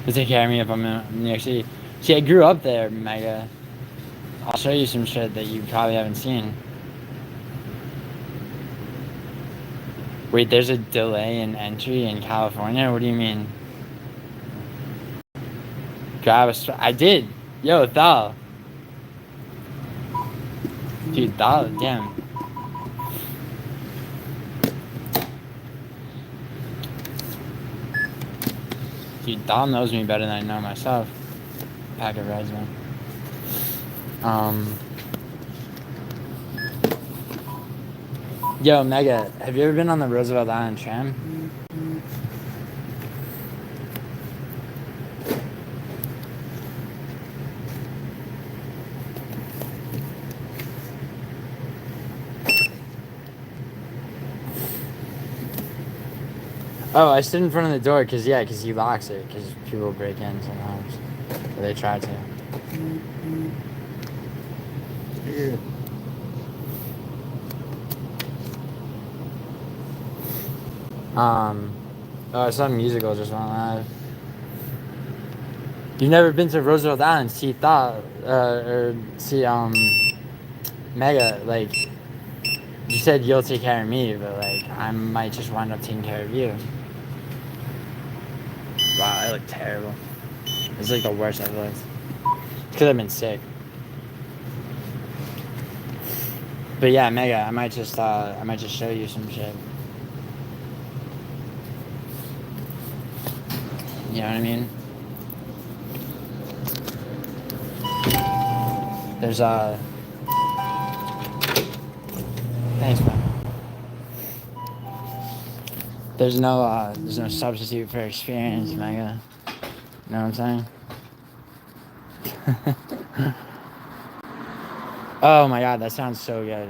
They take care of me if I'm in New York City. See, I grew up there, Mega. I'll show you some shit that you probably haven't seen. Wait, there's a delay in entry in California? What do you mean? I did. Yo, Thal. Dude, Thal, damn. Dude, Thal knows me better than I know myself. Pack of Reds, man. Yo, Mega, have you ever been on the Roosevelt Island tram? Oh, I stood in front of the door because he locks it, because people break in sometimes. Or they try to. Yeah. Some musical just went live. You've never been to Roosevelt Island? See, Mega, like, you said you'll take care of me, but, like, I might just wind up taking care of you. Wow, I look terrible. It's like the worst I've looked. It's because I've been sick. But yeah, Mega, I might just show you some shit. You know what I mean? There's thanks, man. There's no substitute for experience, Mega. You know what I'm saying? Oh my god, that sounds so good.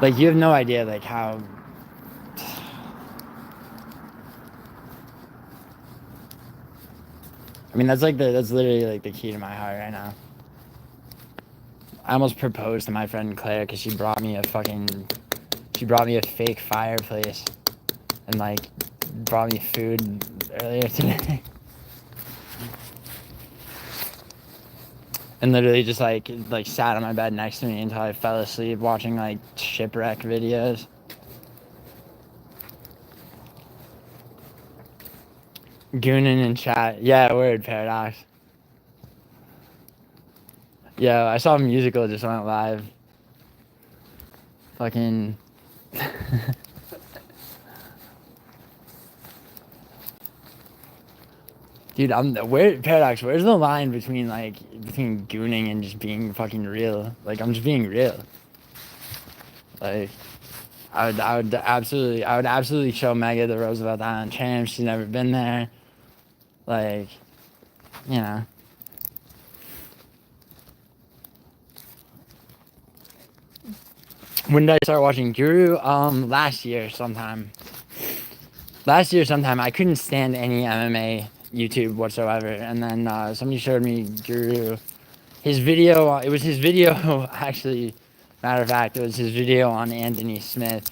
Like, you have no idea, like, how... I mean, that's literally, like, the key to my heart right now. I almost proposed to my friend Claire because she brought me a fake fireplace and, like, brought me food earlier today. And literally just, like sat on my bed next to me until I fell asleep watching, like, shipwreck videos. Gooning in chat. Yeah, word, Paradox. Yo, I saw a musical just went live. Fucking... Dude, Paradox, where's the line between gooning and just being fucking real? Like, I'm just being real. Like, I would absolutely show Mega the Roosevelt Island tram. She's never been there. Like, you know. When did I start watching Guru? Last year sometime. Last year sometime. I couldn't stand any MMA YouTube whatsoever, and then somebody showed me Guru. His video. It was his video. Actually, matter of fact, it was his video on Anthony Smith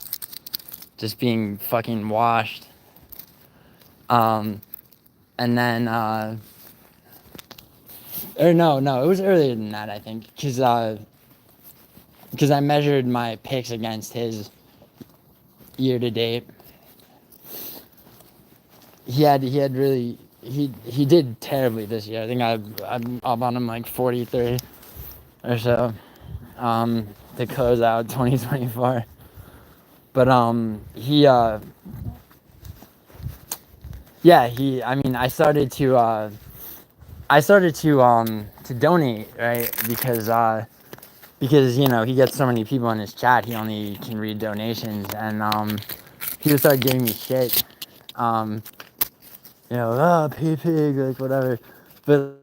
just being fucking washed. And then or no, it was earlier than that, I think, because I measured my picks against his year to date. He did terribly this year. I think I'm up on him like 43 or so to close out 2024. But I mean, I started to donate, right? Because you know, he gets so many people in his chat, he only can read donations, and people started giving me shit. You know, pig, like whatever. But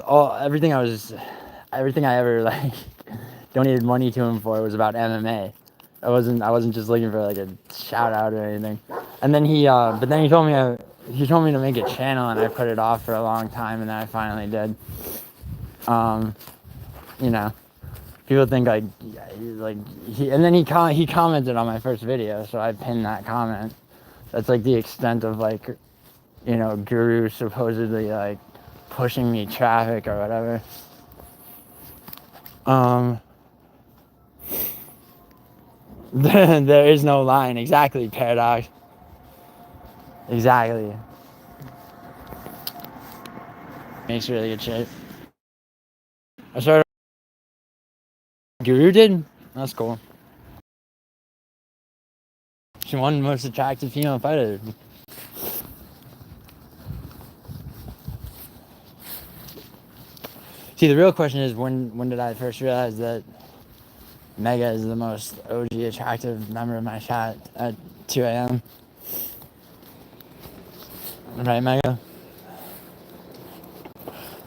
everything I ever like donated money to him for was about MMA. I wasn't just looking for like a shout out or anything. And then he told me to make a channel, and I put it off for a long time, and then I finally did. You know, people think and then he commented on my first video, so I pinned that comment. That's like the extent of like, you know, Guru supposedly like pushing me traffic or whatever. There is no line. Exactly, Paradox. Exactly. Makes really good shape. I started. Guru did? That's cool. She won the most attractive female fighter. See, the real question is when did I first realize that Mega is the most OG attractive member of my chat at 2 a.m. Right, Mega?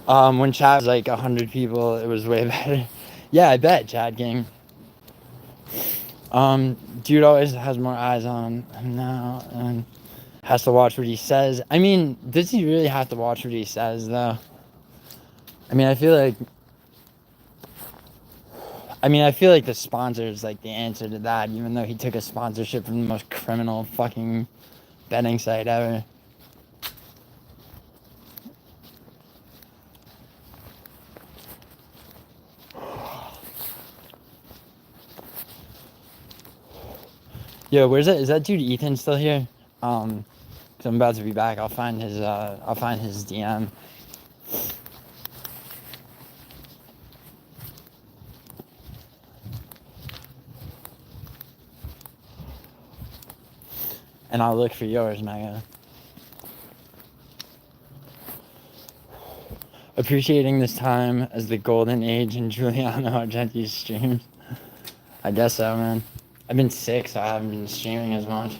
When chat was like 100 people, it was way better. Yeah, I bet, Chad King. Dude always has more eyes on him now and has to watch what he says. I mean, does he really have to watch what he says, though? I mean, I feel like the sponsor is like the answer to that, even though he took a sponsorship from the most criminal fucking betting site ever. Yo, where's that? Is that dude Ethan still here? 'Cause I'm about to be back. I'll find his DM. And I'll look for yours, Mega. Appreciating this time as the golden age in Giuliano Argenti's streams. I guess so, man. I've been sick, so I haven't been streaming as much.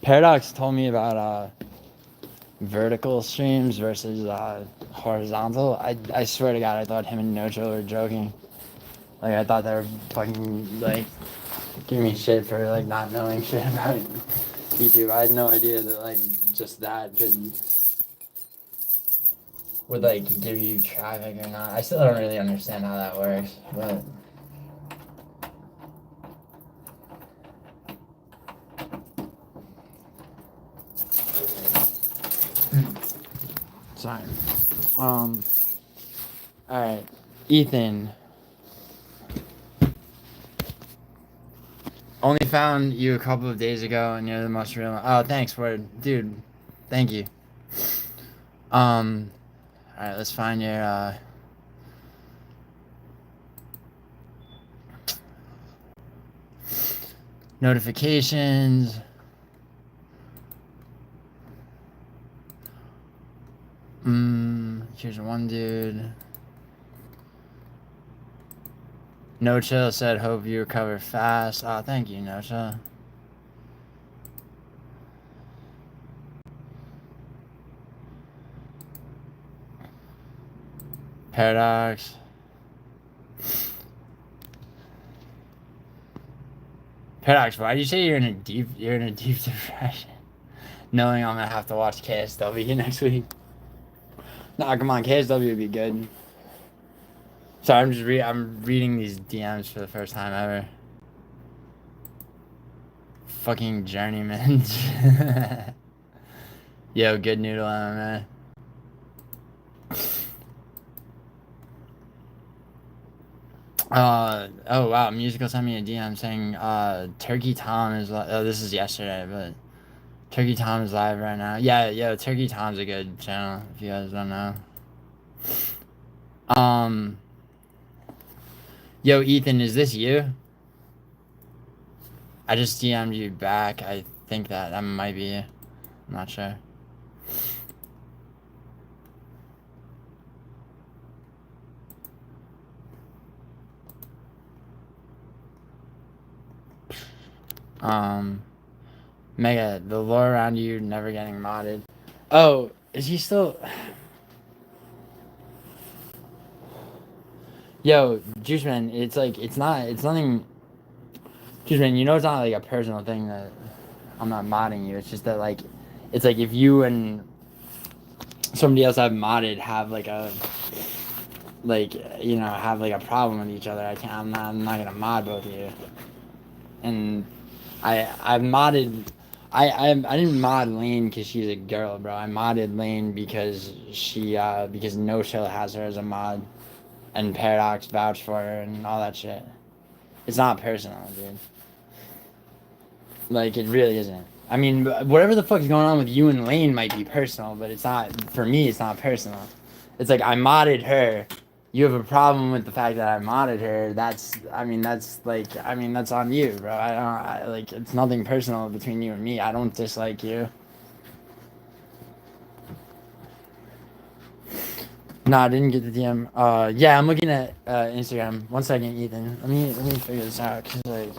Paradox told me about vertical streams versus horizontal. I swear to God, I thought him and Nocho were joking. Like, I thought they were fucking, like, giving me shit for, like, not knowing shit about YouTube. I had no idea that, like, just that would, like, give you traffic or not. I still don't really understand how that works, but... Sorry. Alright. Ethan. Only found you a couple of days ago, and you're the most real. Oh, thanks, word, dude. Thank you. All right, let's find your notifications. Here's one dude. No Chill said, hope you recover fast. Oh, thank you, No Chill. Paradox. Paradox, why do you say you're in a deep depression? Knowing I'm gonna have to watch KSW next week. Nah, come on, KSW would be good. Sorry, I'm reading these DMs for the first time ever. Fucking journeyman. Yo, good noodle MMA. Oh wow, Musical sent me a DM saying Turkey Tom is oh, this is yesterday, but Turkey Tom is live right now. Yeah, yo, Turkey Tom's a good channel if you guys don't know. Yo, Ethan, is this you? I just DM'd you back. I think that might be you. I'm not sure. Mega, the lore around you never getting modded. Oh, is he still... Yo, Juice Man, it's like, it's nothing... Juice Man, you know it's not like a personal thing that I'm not modding you. It's just that, like, it's like if you and somebody else I've modded have like a... Like, you know, have like a problem with each other, I'm not gonna mod both of you. And I've modded... I didn't mod Lane because she's a girl, bro. I modded Lane because because No Chill has her as a mod, and Paradox vouched for her and all that shit. It's not personal, dude. Like, it really isn't. I mean, whatever the fuck is going on with you and Lane might be personal, but it's not, for me, it's not personal. It's like, I modded her. You have a problem with the fact that I modded her. That's on you, bro. Like, it's nothing personal between you and me. I don't dislike you. No, I didn't get the DM. Yeah, I'm looking at Instagram. 1 second, Ethan. Let me figure this out, cause like,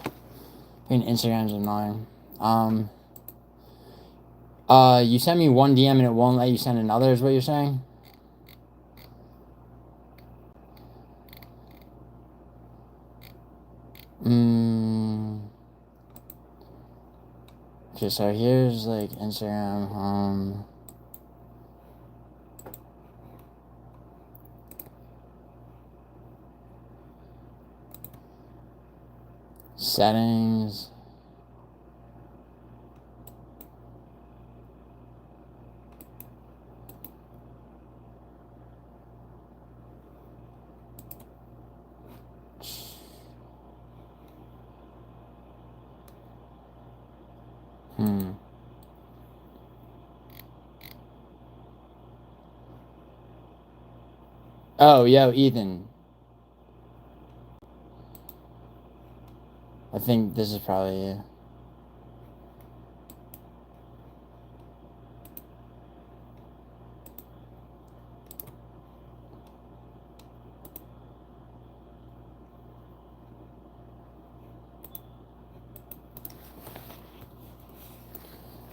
Instagram's annoying. You sent me one DM and it won't let you send another, is what you're saying? Okay, so here's like Instagram, settings. Oh, yo, Ethan. I think this is probably you.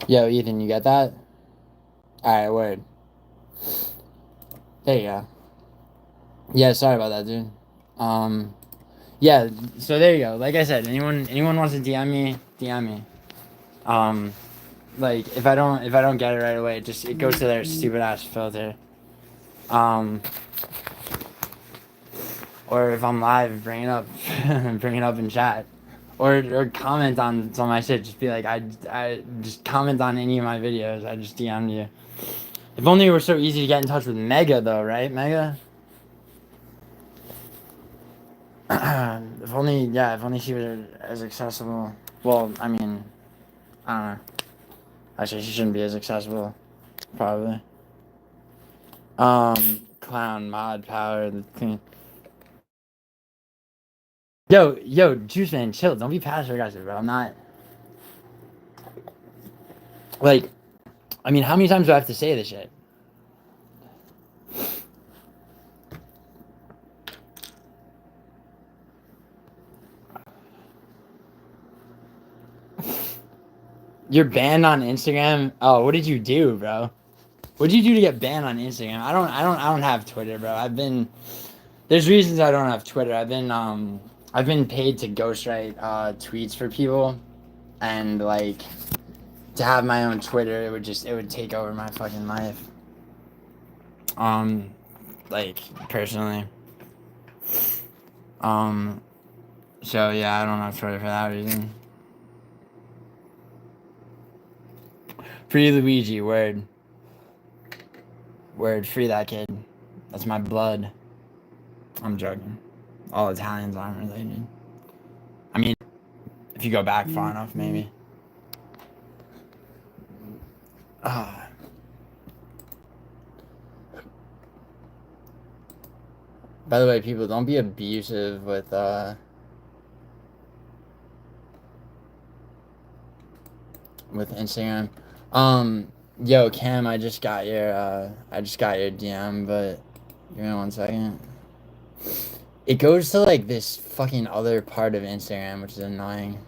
Yo, Ethan, you got that? Alright, word. There you go. Yeah, sorry about that, dude. Yeah, so there you go. Like I said, anyone wants to DM me, DM me. Like if I don't get it right away, it goes to their stupid ass filter. Or if I'm live, bring it up, bring it up in chat, or comment on some of my shit. Just be like, I just comment on any of my videos. I just DM'd you. If only it were so easy to get in touch with Mega, though, right, Mega? If only she was as accessible. Well, I mean, I don't know. Actually, she shouldn't be as accessible, probably. Clown mod power. Yo, Juice Man, chill. Don't be passive aggressive, bro. I'm not. Like, I mean, how many times do I have to say this shit? You're banned on Instagram? Oh, what did you do, bro? What'd you do to get banned on Instagram? I don't have Twitter, bro. There's reasons I don't have Twitter. I've been paid to ghostwrite tweets for people, and like to have my own Twitter, it would take over my fucking life. Like personally. So yeah, I don't have Twitter for that reason. Free Luigi, word. Word, free that kid. That's my blood. I'm joking. All Italians aren't related. I mean, if you go back far enough, maybe. By the way, people, don't be abusive with Instagram. Yo, Cam, I just got your DM, but give me 1 second. It goes to like this fucking other part of Instagram, which is annoying.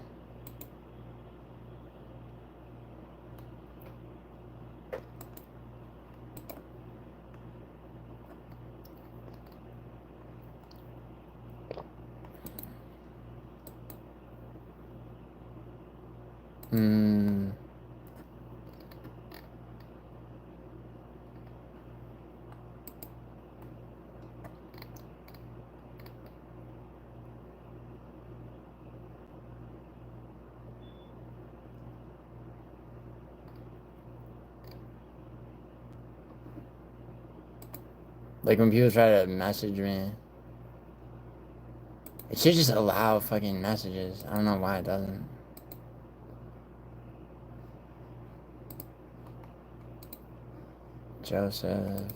Like when people try to message me, it should just allow fucking messages. I don't know why it doesn't. Joseph.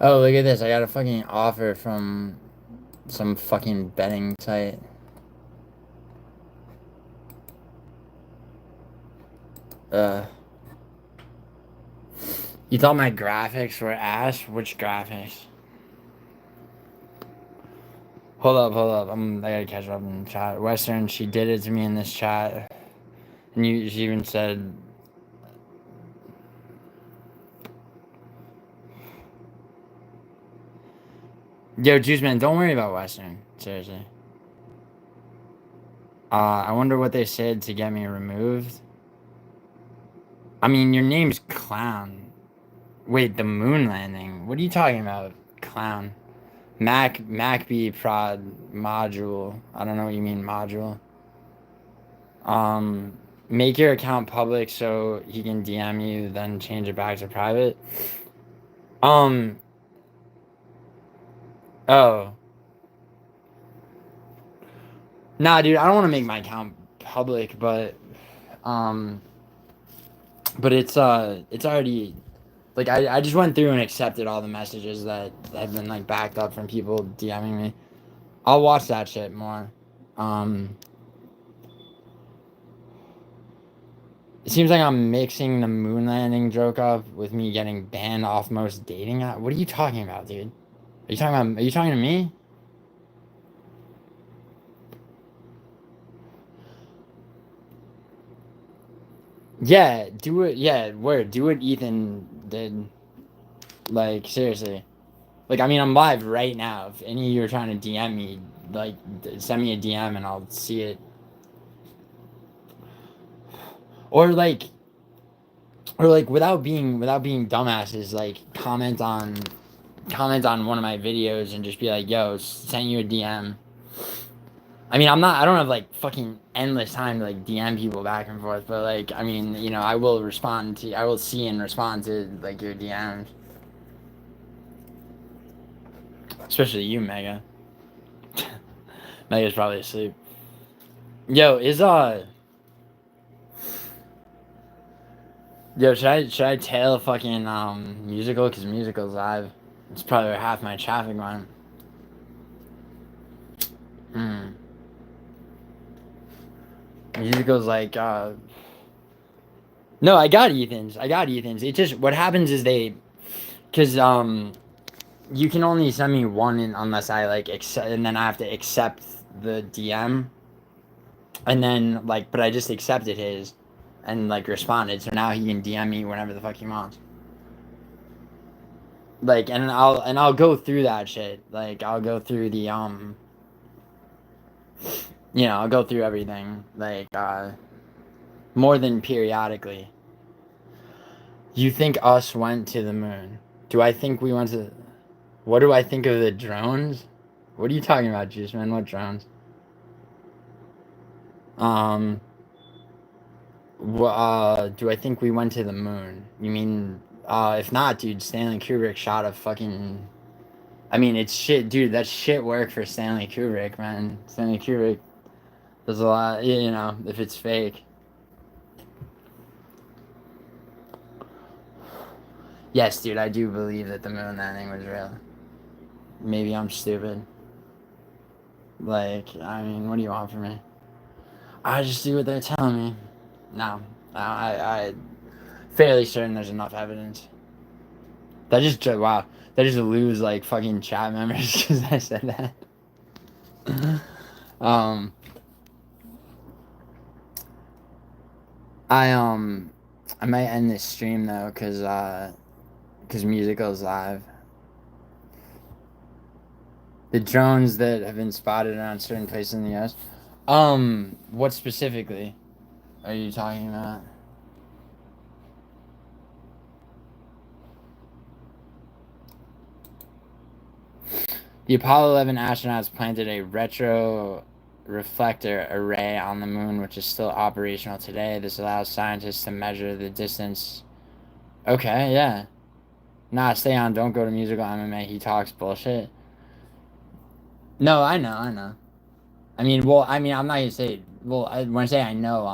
Oh, look at this. I got a fucking offer from some fucking betting site. You thought my graphics were ass? Which graphics? Hold up. I gotta catch up in the chat. Western, she did it to me in this chat. And she even said... Yo, Juice Man, don't worry about Western. Seriously. I wonder what they said to get me removed. I mean, your name's Clown. Wait, the moon landing? What are you talking about, Clown? MacB prod module. I don't know what you mean, module. Make your account public so he can DM you, then change it back to private. Oh. Nah, dude, I don't want to make my account public, but it's already, like, I just went through and accepted all the messages that have been, like, backed up from people DMing me. I'll watch that shit more. It seems like I'm mixing the moon landing joke up with me getting banned off most dating apps. What are you talking about, dude? Are you talking to me? Yeah, do it. Yeah, word. Do what Ethan did. Like, seriously. Like, I mean, I'm live right now. If any of you are trying to DM me, like, send me a DM and I'll see it. Or like, without being dumbasses, like, comment on one of my videos and just be like, yo, send you a DM. I mean, I don't have, like, fucking endless time to, like, DM people back and forth, but, like, I mean, you know, I will see and respond to, like, your DMs. Especially you, Mega. Mega's probably asleep. Yo, Yo, should I tail a fucking, musical? Because musical's live. It's probably where half my traffic went. Musical's like, No, I got Ethan's. It just, what happens is because you can only send me one unless I like accept, and then I have to accept the DM, and then like, but I just accepted his, and like responded, so now he can DM me whenever the fuck he wants. Like, and I'll go through that shit. Like, I'll go through the I'll go through everything. Like, more than periodically. You think us went to the moon? Do I think we went to? What do I think of the drones? What are you talking about, Juice Man? What drones? Do I think we went to the moon? You mean, if not, dude, Stanley Kubrick shot a fucking. I mean, it's shit, dude. That's shit work for Stanley Kubrick, man. Stanley Kubrick does a lot, if it's fake. Yes, dude, I do believe that the moon landing was real. Maybe I'm stupid. Like, I mean, what do you want from me? I just do what they're telling me. No, I fairly certain there's enough evidence. Wow, that just lose like fucking chat members because I said that. I might end this stream though because Musical's live. The drones that have been spotted around certain places in the U.S. What specifically are you talking about? The Apollo 11 astronauts planted a retro reflector array on the moon, which is still operational today. This allows scientists to measure the distance. Okay, yeah. Nah, stay on. Don't go to Musical MMA. He talks bullshit. No, I know. I mean, I'm not gonna say. Well, when I say I know,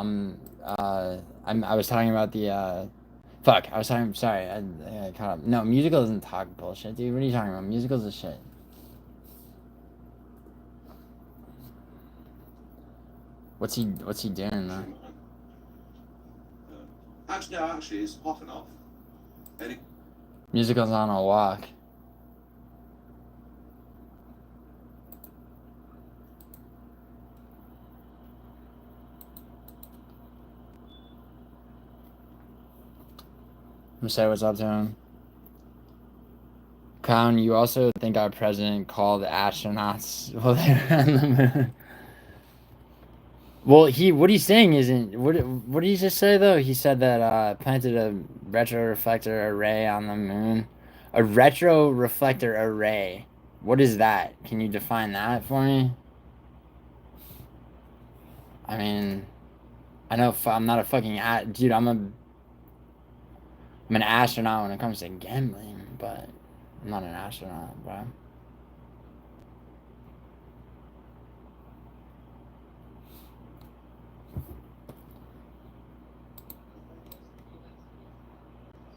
I was talking about the. Fuck, I was talking. Sorry, I caught up. No, Musical doesn't talk bullshit, dude. What are you talking about? Musical's a shit. What's he doing though? Actually, it's hot enough. Musical's on a walk. I'm gonna say what's up to him. Clown, you also think our president called astronauts while they were on the moon? Well, what he's saying isn't what did he just say though? He said that planted a retro reflector array on the moon. A retro reflector array. What is that? Can you define that for me? I mean, I know I'm not a fucking dude. I'm an astronaut when it comes to gambling, but I'm not an astronaut, bro.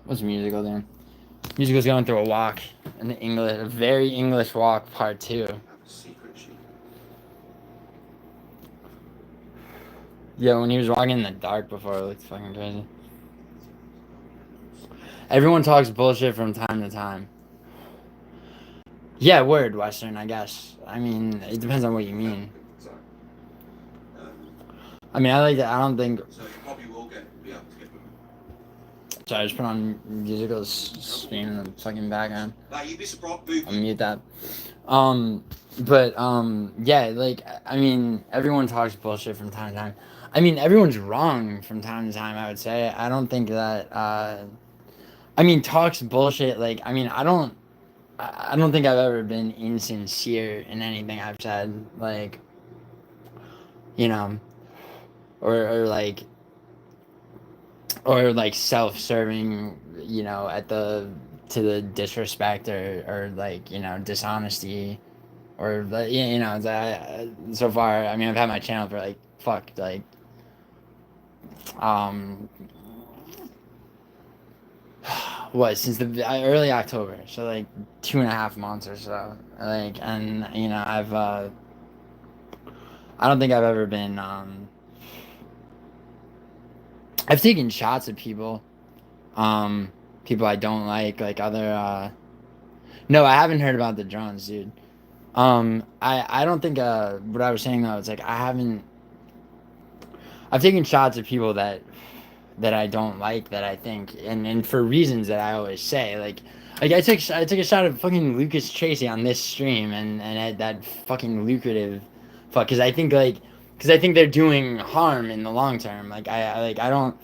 What's Musical doing? Musical's going through a walk, a very English walk, part 2. Yeah, when he was walking in the dark before, it looked fucking crazy. Everyone talks bullshit from time to time. Yeah, word, Western, I guess. I mean, it depends on what you mean. I mean, I don't think... So you probably will be able to get them. Sorry, I just put on Musical's stream in the fucking background. Like, you'd be surprised. I'll mute that. Yeah, like, I mean, everyone talks bullshit from time to time. I mean, everyone's wrong from time to time, I would say. I don't think that, I mean, talks bullshit, like, I mean, I don't think I've ever been insincere in anything I've said, like, or like self-serving, to the disrespect or like, dishonesty or, so far, I mean, I've had my channel for like, since the early October, so like 2.5 months or so, like, and I don't think I've ever been I've taken shots at people. People I don't like other. No, I haven't heard about the drones, dude. I don't think what I was saying though, it's like I've taken shots at people that I don't like, that I think, and for reasons that I always say, like I took a shot at fucking Lucas Tracy on this stream, and at that fucking lucrative fuck, because I think they're doing harm in the long term. Like I don't.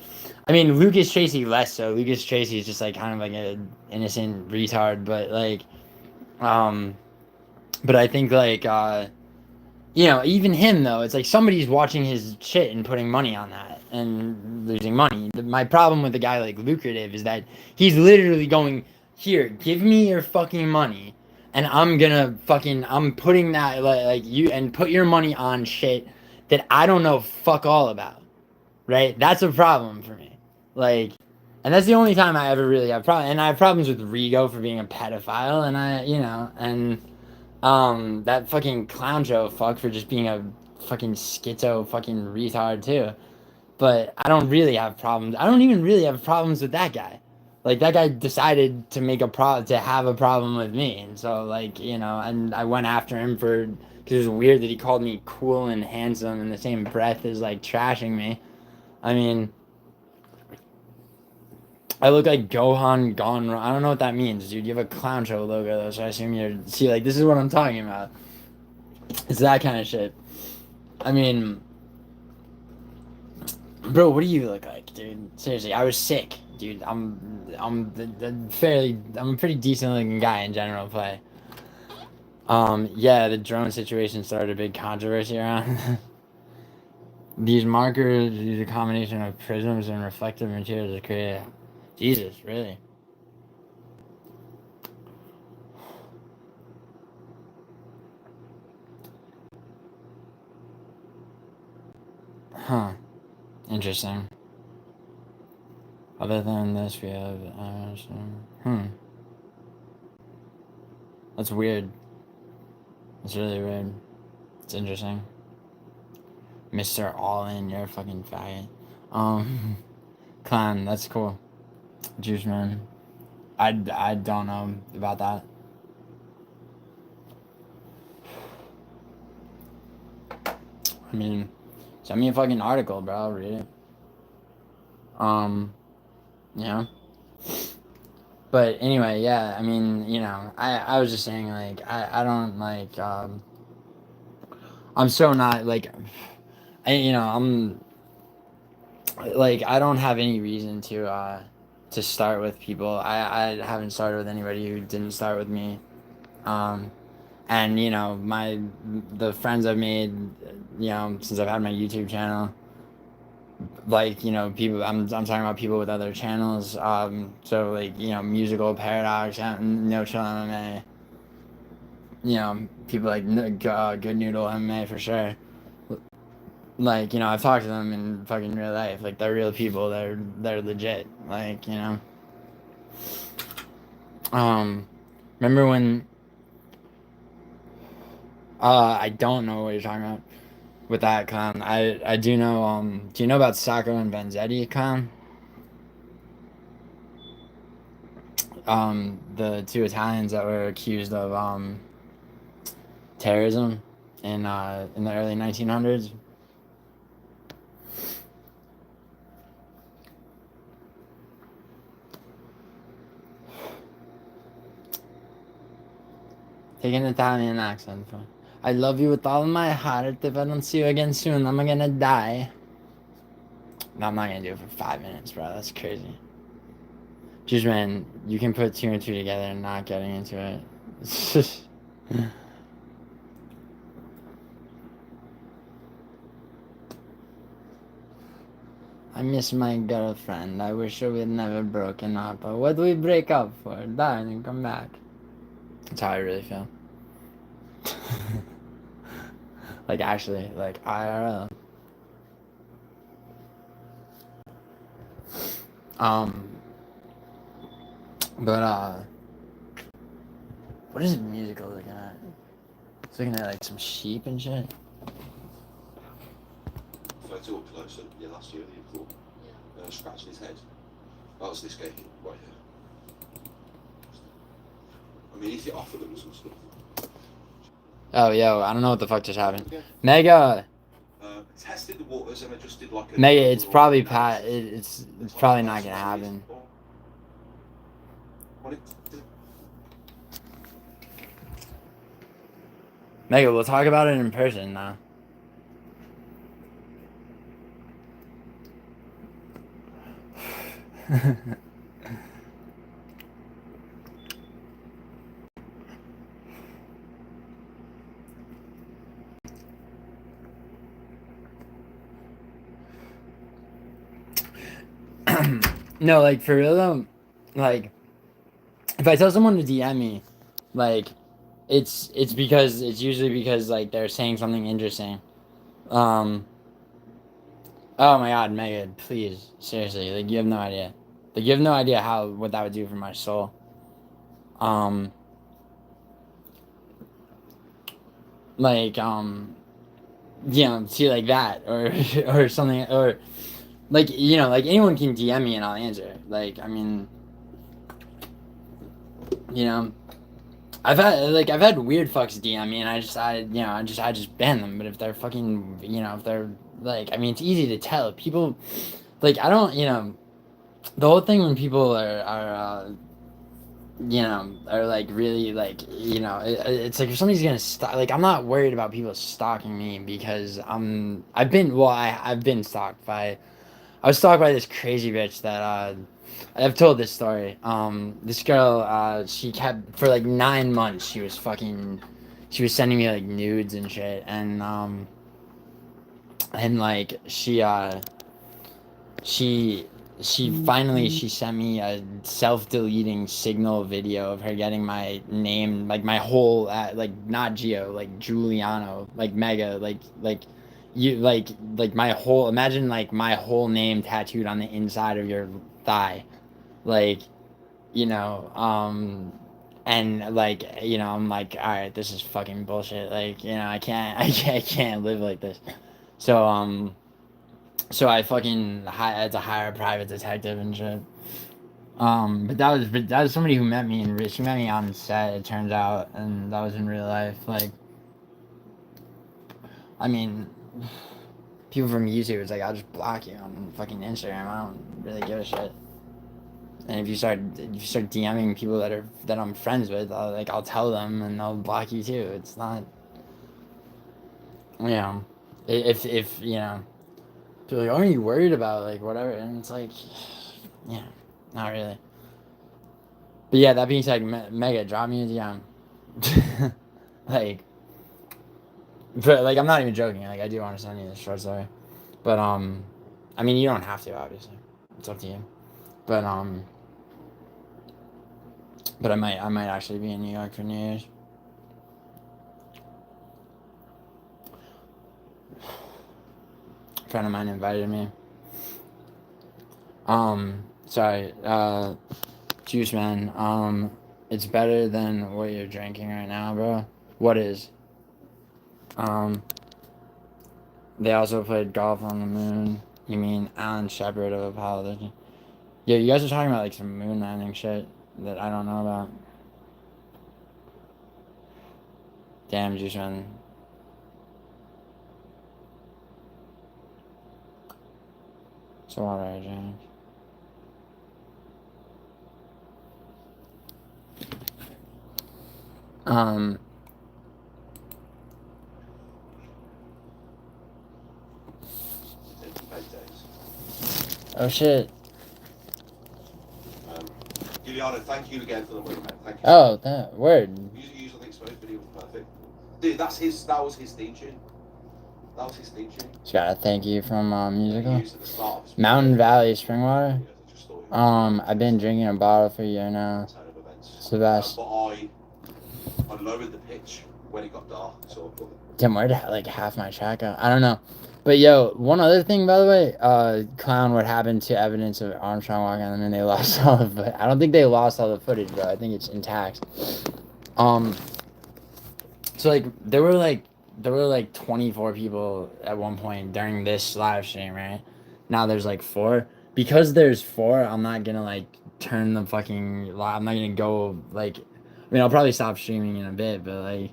I mean, Lucas Tracy less so. Lucas Tracy is just like kind of like a innocent retard, but like, but I think like even him though, it's like somebody's watching his shit and putting money on that and losing money. My problem with a guy like Lucrative is that he's literally going, here, give me your fucking money, and I'm putting that like you, and put your money on shit that I don't know fuck all about, right? That's a problem for me, like. And that's the only time I ever really have problems. And I have problems with Rigo for being a pedophile, and that fucking clown show fuck for just being a fucking schizo fucking retard too. But I don't really have problems. I don't even really have problems with that guy. Like, that guy decided to have a problem with me, and so like, and I went after him because it was weird that he called me cool and handsome in the same breath as like trashing me. I mean, I look like Gohan gone wrong. I don't know what that means, dude. You have a clown show logo though, so I assume like, this is what I'm talking about. It's that kind of shit. I mean, bro, what do you look like, dude? Seriously, I was sick, dude. I'm a pretty decent looking guy in general play. Yeah, the drone situation started a big controversy around. These markers use a combination of prisms and reflective materials to create. Jesus, really? Huh. Interesting. Other than this, we have. That's weird. That's really weird. It's interesting. Mr. All In, you're a fucking faggot. Clown, that's cool. Juice Man. I don't know about that. I mean, send me a fucking article, bro. I'll read it. Yeah. But anyway, yeah, I mean, I was just saying, like, I don't, like, I'm so not, like, I'm, like, I don't have any reason to start with people. I haven't started with anybody who didn't start with me. And, the friends I've made, since I've had my YouTube channel, like, people, I'm talking about people with other channels, so, like, Musical Paradox, No Chill MMA, people like Good Noodle MMA for sure. Like, I've talked to them in fucking real life. Like, they're real people. They're legit. Like, remember when, I don't know what you're talking about with that, clown. I do know, do you know about Sacco and Vanzetti, clown? The two Italians that were accused of, terrorism in the early 1900s. Take an Italian accent. I love you with all of my heart. If I don't see you again soon, I'm gonna die. No, I'm not gonna do it for 5 minutes, bro. That's crazy. Just, man, you can put 2 and 2 together and not getting into it. I miss my girlfriend. I wish we'd never broken up. But what do we break up for? Darling, come back. That's how I really feel. Like, actually, like, IRL. But, what is Musical looking at? It's looking at, like, some sheep and shit. Photo up close, yeah, last year, the year before. scratching his head. That was this guy right here. I mean, if you offer them some stuff. Oh, yo, I don't know what the fuck just happened. Mega, Tested the waters and I just did like a. Mega, it's probably it's probably not gonna happen. Mega, we'll talk about it in person now. No, like, for real though, like, if I tell someone to DM me, like, it's usually because, like, they're saying something interesting. Oh my god, Megan, please, seriously, like, you have no idea. Like, you have no idea what that would do for my soul. Like, you know, see, like that, or, or something, or, like, you know, like, anyone can DM me and I'll answer. Like, I mean, you know, I've had weird fucks DM me and I just ban them. But if they're fucking, you know, if they're, like, I mean, it's easy to tell. People, like, I don't, you know, the whole thing when people are you know, are, like, really, like, you know, it's like if somebody's gonna stalk, like, I'm not worried about people stalking me because I've been stalked by, I was stalked by this crazy bitch that, I've told this story. This girl, she kept, for, like, 9 months, she was sending me, like, nudes and shit, and, like, she finally, she sent me a self-deleting signal video of her getting my name, like, my whole, like, not Gio, like, Giuliano, like, Mega, like, you, like, my whole, imagine, like, my whole name tattooed on the inside of your thigh, like, you know, and, like, you know, I'm like, alright, this is fucking bullshit, like, you know, I can't live like this, so, so I fucking had to hire a private detective and shit. But that was somebody who met me she met me on set, it turns out, and that was in real life. Like, I mean, people from YouTube, it's like, I'll just block you on fucking Instagram. I don't really give a shit. And if you start DMing people that I'm friends with, I'll tell them and they'll block you too. It's not, you know, if you know. People are like, aren't you worried about, like, whatever? And it's like, yeah, not really. But yeah, that being said, Mega, drop me a DM. Like, but, like, I'm not even joking. Like, I do want to send you this short story. But, I mean, you don't have to, obviously. It's up to you. But, but I might actually be in New York for New Year's. A friend of mine invited me. Sorry, Juice Man, it's better than what you're drinking right now, bro. What is? They also played golf on the moon. You mean Alan Shepard of Apollo? Yeah, you guys are talking about, like, some moon landing shit that I don't know about. Damn, Juice Man. So water I drank. Oh shit. Giuliano, thank you again for the win, man. Thank you. Oh, that word. You the exposed video was perfect. Dude, that was his theme tune. That was his theme tune. Just got a thank you from Musical. Used at the start of his Mountain video. Valley Spring Water. I just thought it was I've been drinking a bottle for a year now. turn of events. It's the best. But I lowered the pitch when it got dark, so I put Damn, where'd like half my track go? I don't know. But yo, one other thing, by the way, Clown, what happened to evidence of Armstrong walking on the moon? They lost all of it. I don't think they lost all the footage, bro. I think it's intact. So, like, there were like 24 people at one point during this live stream, right? Now there's like 4 because there's 4, I'm not gonna like turn the fucking. I'm not gonna go like. I mean, I'll probably stop streaming in a bit, but like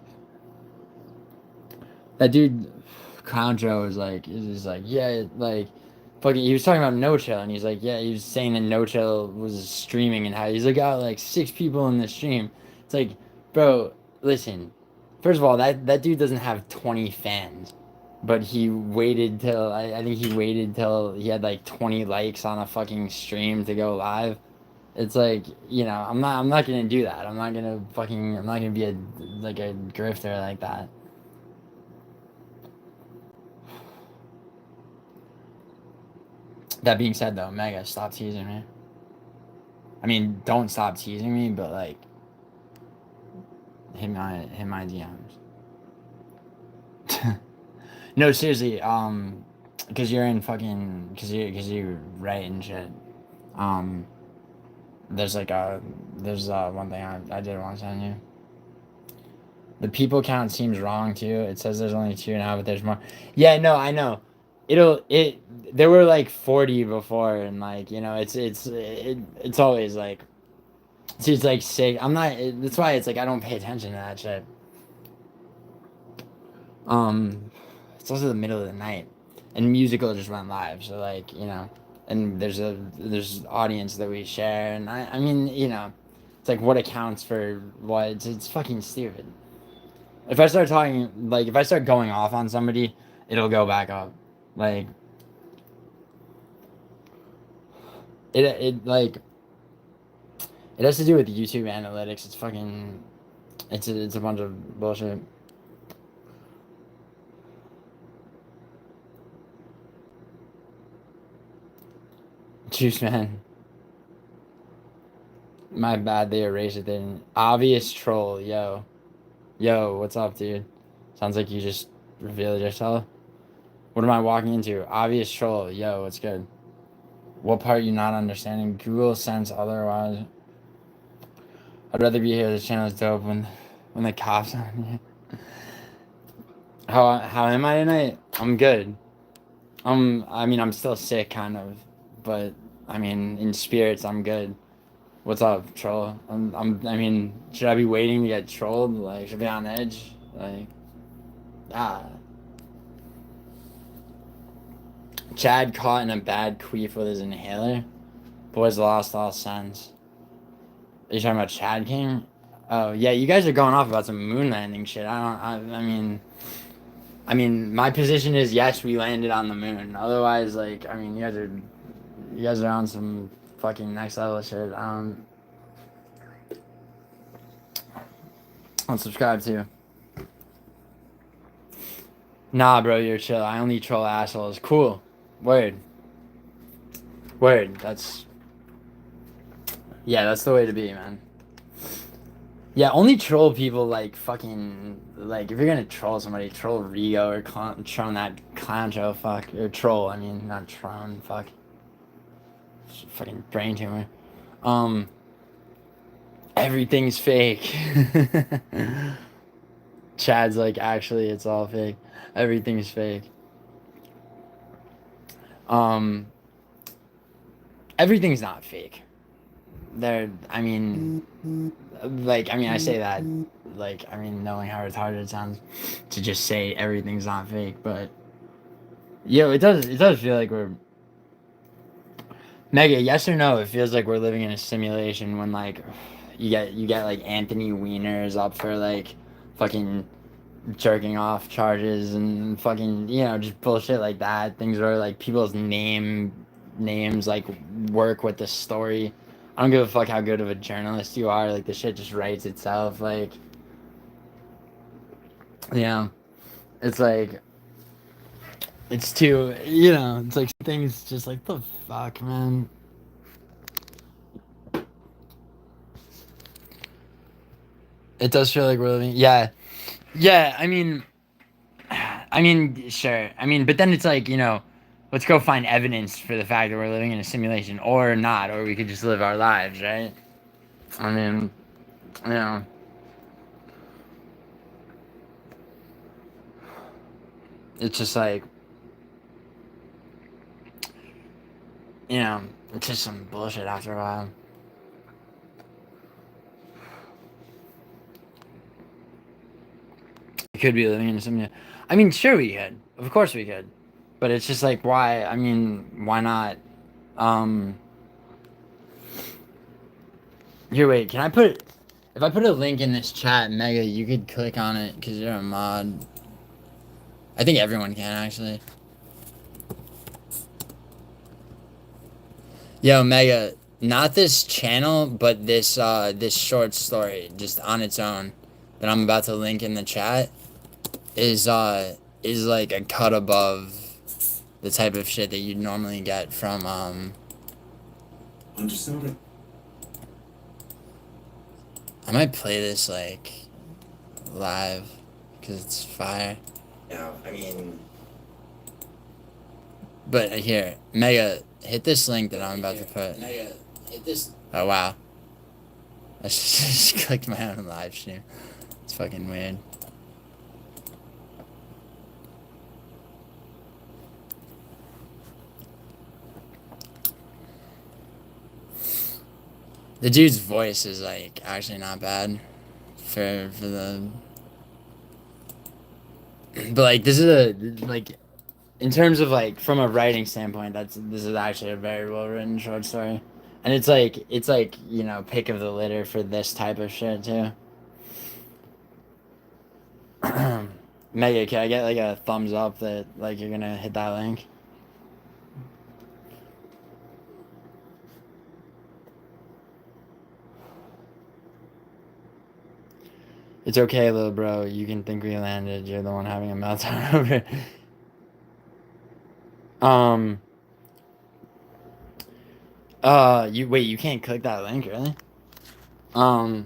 that dude, Clown Joe is just like yeah, like fucking. He was talking about No Chill, and he's like yeah, he was saying that No Chill was streaming and how he's like got like 6 people in the stream. It's like, bro, listen. First of all, that dude doesn't have 20 fans. But he waited till I think he waited till he had like 20 likes on a fucking stream to go live. It's like, I'm not gonna do that. I'm not gonna be a grifter like that. That being said though, Mega, stop teasing me. I mean, don't stop teasing me, but like hit my DMs. No, seriously, because you're in fucking, because you write and shit. There's one thing I did want to send you. The people count seems wrong too. It says there's only 2 now, but there's more. Yeah, no, I know. There were like 40 before, and like it's always like, it's like sick. I'm not. That's why it's like I don't pay attention to that shit. It's also the middle of the night, and musical just went live, so like and there's audience that we share, and I mean it's like what accounts for what. It's fucking stupid. If I start talking, like if I start going off on somebody, it'll go back up. Like it like it has to do with YouTube analytics. It's fucking it's a bunch of bullshit. Juice man. My bad, they erased it then. Obvious troll, yo. Yo, what's up, dude? Sounds like you just revealed yourself. What am I walking into? Obvious troll, yo, what's good? What part you not understanding? Google sense otherwise. I'd rather be here. This channel is dope when the cops on you. How am I tonight? I'm good. I mean I'm still sick kind of, but I mean in spirits I'm good. What's up, troll? I mean, should I be waiting to get trolled? Like, should I be on edge? Like, Chad caught in a bad queef with his inhaler. Boys lost all sense. Are you talking about Chad King? Oh, yeah, you guys are going off about some moon landing shit. I mean, my position is yes, we landed on the moon. Otherwise, like, I mean, you guys are on some fucking next level shit. I'll subscribe to. Nah, bro, you're chill. I only troll assholes. Cool. Word. That's the way to be, man. Yeah, only troll people like fucking like if you're gonna troll somebody, troll Rigo or troll that clown show, fuck, or troll. I mean, not Tron, fuck. Fucking brain tumor. Everything's fake. Chad's like, actually, it's all fake. Everything's fake. Everything's not fake. I say that, like, I mean, knowing how retarded it sounds to just say everything's not fake, but, yo, it does feel like we're, Mega, yes or no, it feels like we're living in a simulation when, like, you get like, Anthony Weiner's up for, like, fucking jerking off charges and fucking, just bullshit like that. Things where, like, people's names, like, work with the story. I don't give a fuck how good of a journalist you are. Like, the shit just writes itself. Like, it's like, it's too, it's like things just like, the fuck, man. It does feel like we're living, yeah, I mean, sure. I mean, but then it's like, let's go find evidence for the fact that we're living in a simulation or not, or we could just live our lives, right? I mean, it's just like, you know, it's just some bullshit after a while. We could be living in some. I mean, sure we could. Of course we could. But it's just like, why? I mean, why not? Here, wait. Can I put? If I put a link in this chat, Mega, you could click on it because you're a mod. I think everyone can actually. Yo, Mega, not this channel, but this this short story just on its own that I'm about to link in the chat is like a cut above the type of shit that you'd normally get from Understood. I might play this like live because it's fire. Yeah, I mean, But here, Mega, hit this link that I'm about to put. Mega, hit this. Oh wow. I just clicked my own live stream. It's fucking weird. The dude's voice is like actually not bad for the. But like this is a like, in terms of like from a writing standpoint, this is actually a very well written short story, and it's like you know, pick of the litter for this type of shit too. Mega, can I get like a thumbs up that like you're gonna hit that link? It's okay, little bro. You can think we landed. You're the one having a meltdown over it. You wait. You can't click that link, really? Alright,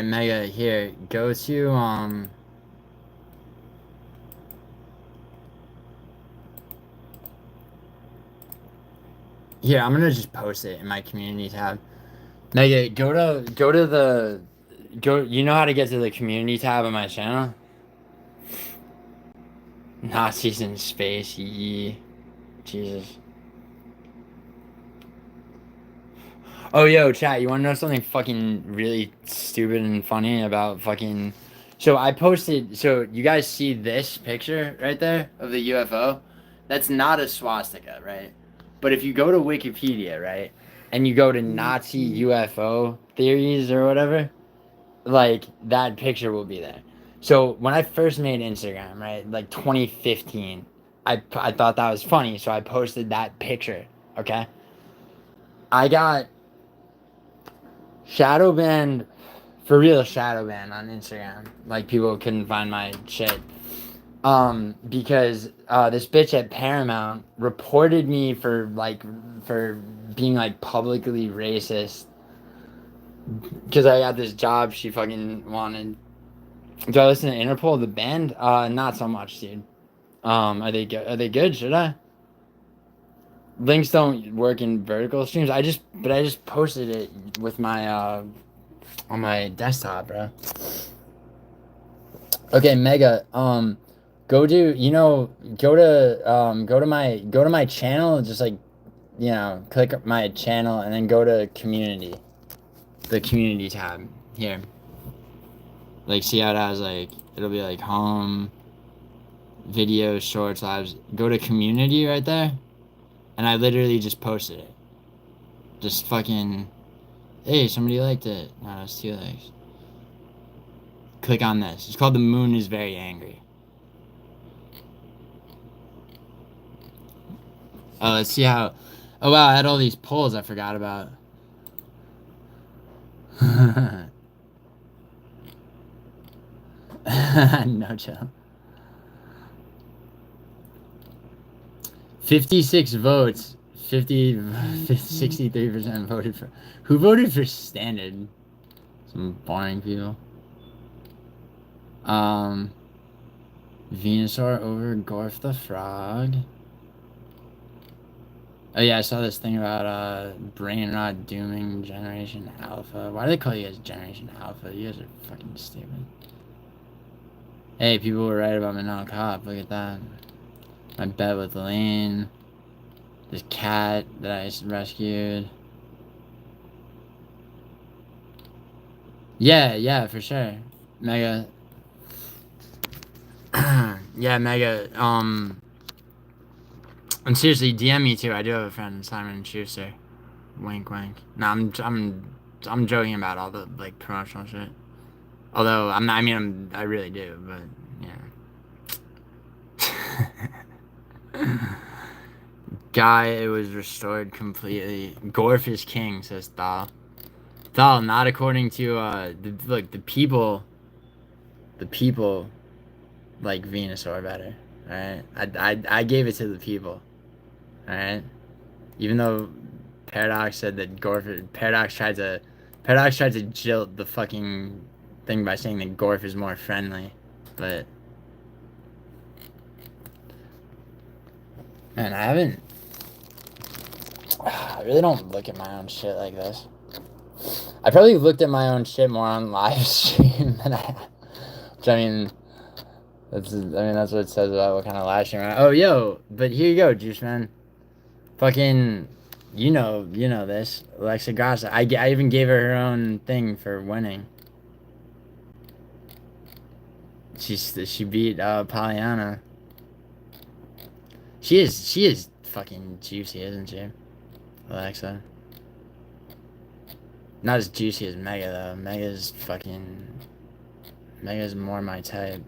Mega. Here, go to Here, I'm gonna just post it in my community tab. Mega, go to the you know how to get to the community tab on my channel? Nazis in space, yee. Jesus. Oh, yo, chat, you wanna know something fucking really stupid and funny about fucking... So I posted, so you guys see this picture right there of the UFO? That's not a swastika, right? But if you go to Wikipedia, right, and you go to Nazi UFO theories or whatever, like, that picture will be there. So when I first made Instagram, right, like 2015, I thought that was funny, so I posted that picture, okay? I got shadow banned, for real shadow banned on Instagram. Like, people couldn't find my shit. Because this bitch at Paramount reported me for being like publicly racist because I got this job she fucking wanted. Do I listen to Interpol, the band? Not so much, dude. Are they good? Should I? Links don't work in vertical streams. I just posted it with my on my desktop, bro. Okay, Mega. Go to my channel, just like, you know, click my channel and then go to community. The community tab here. Like, see how it has like, it'll be like home, videos, shorts, lives. Go to community right there. And I literally just posted it. Just fucking, hey, somebody liked it. No, that's 2 likes. Click on this. It's called The Moon is Very Angry. Oh, let's see how... Oh, wow, I had all these polls I forgot about. No chill. 56 votes. 63% voted for... Who voted for standard? Some boring people. Venusaur over Gorf the Frog. Oh yeah, I saw this thing about brain rot dooming Generation Alpha. Why do they call you guys Generation Alpha? You guys are fucking stupid. Hey, people were right about Manal Cop. Look at that. My bet with Lane. This cat that I rescued. Yeah, for sure. Mega. Yeah, Mega. And seriously, DM me too. I do have a friend, Simon Schuster. Wink, wink. No, I'm joking about all the like promotional shit. Although I'm not, I really do, but yeah. Guy, it was restored completely. Gorf is king, says Thal. Thal, not according to the people like Venusaur better. Alright? I gave it to the people. Alright? Even though Paradox said that Paradox tried to jilt the fucking thing by saying that Gorf is more friendly. But man, I really don't look at my own shit like this. I probably looked at my own shit more on live stream than I have. Which that's what it says about what kind of live stream. Oh, yo, but here you go, Juice Man. Fucking, you know this, Alexa Grassa. I even gave her own thing for winning. She beat Pollyanna. She is fucking juicy, isn't she, Alexa? Not as juicy as Mega though. Mega's more my type.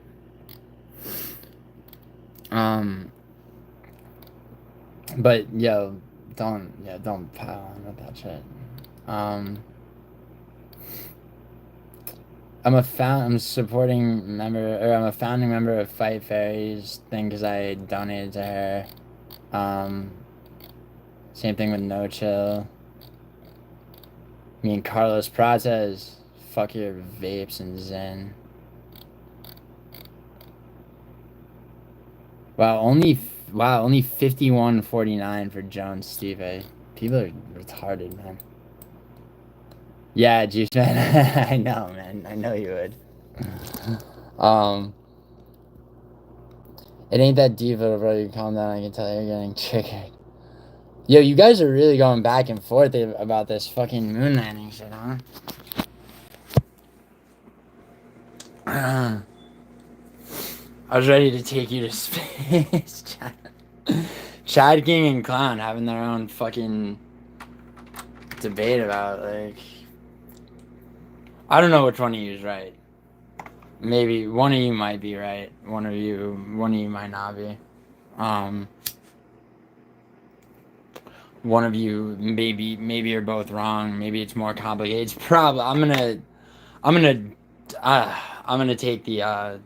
But yo, don't pile on with that shit. I'm a founding member of Fight Fairies thing because I donated to her. Same thing with No Chill. Me and Carlos Prates, fuck your vapes and Zen. Wow, only 51.49 for Jones Steve. People are retarded, man. Yeah, Juice Man. I know, man. I know you would. It ain't that deep, little bro. You calm down. I can tell you're getting triggered. Yo, you guys are really going back and forth about this fucking moon landing shit, huh? I was ready to take you to space. Chad King and Clown having their own fucking debate about, like... I don't know which one of you is right. Maybe one of you might be right. One of you might not be. One of you maybe you're both wrong. Maybe it's more complicated. It's probably I'm gonna take the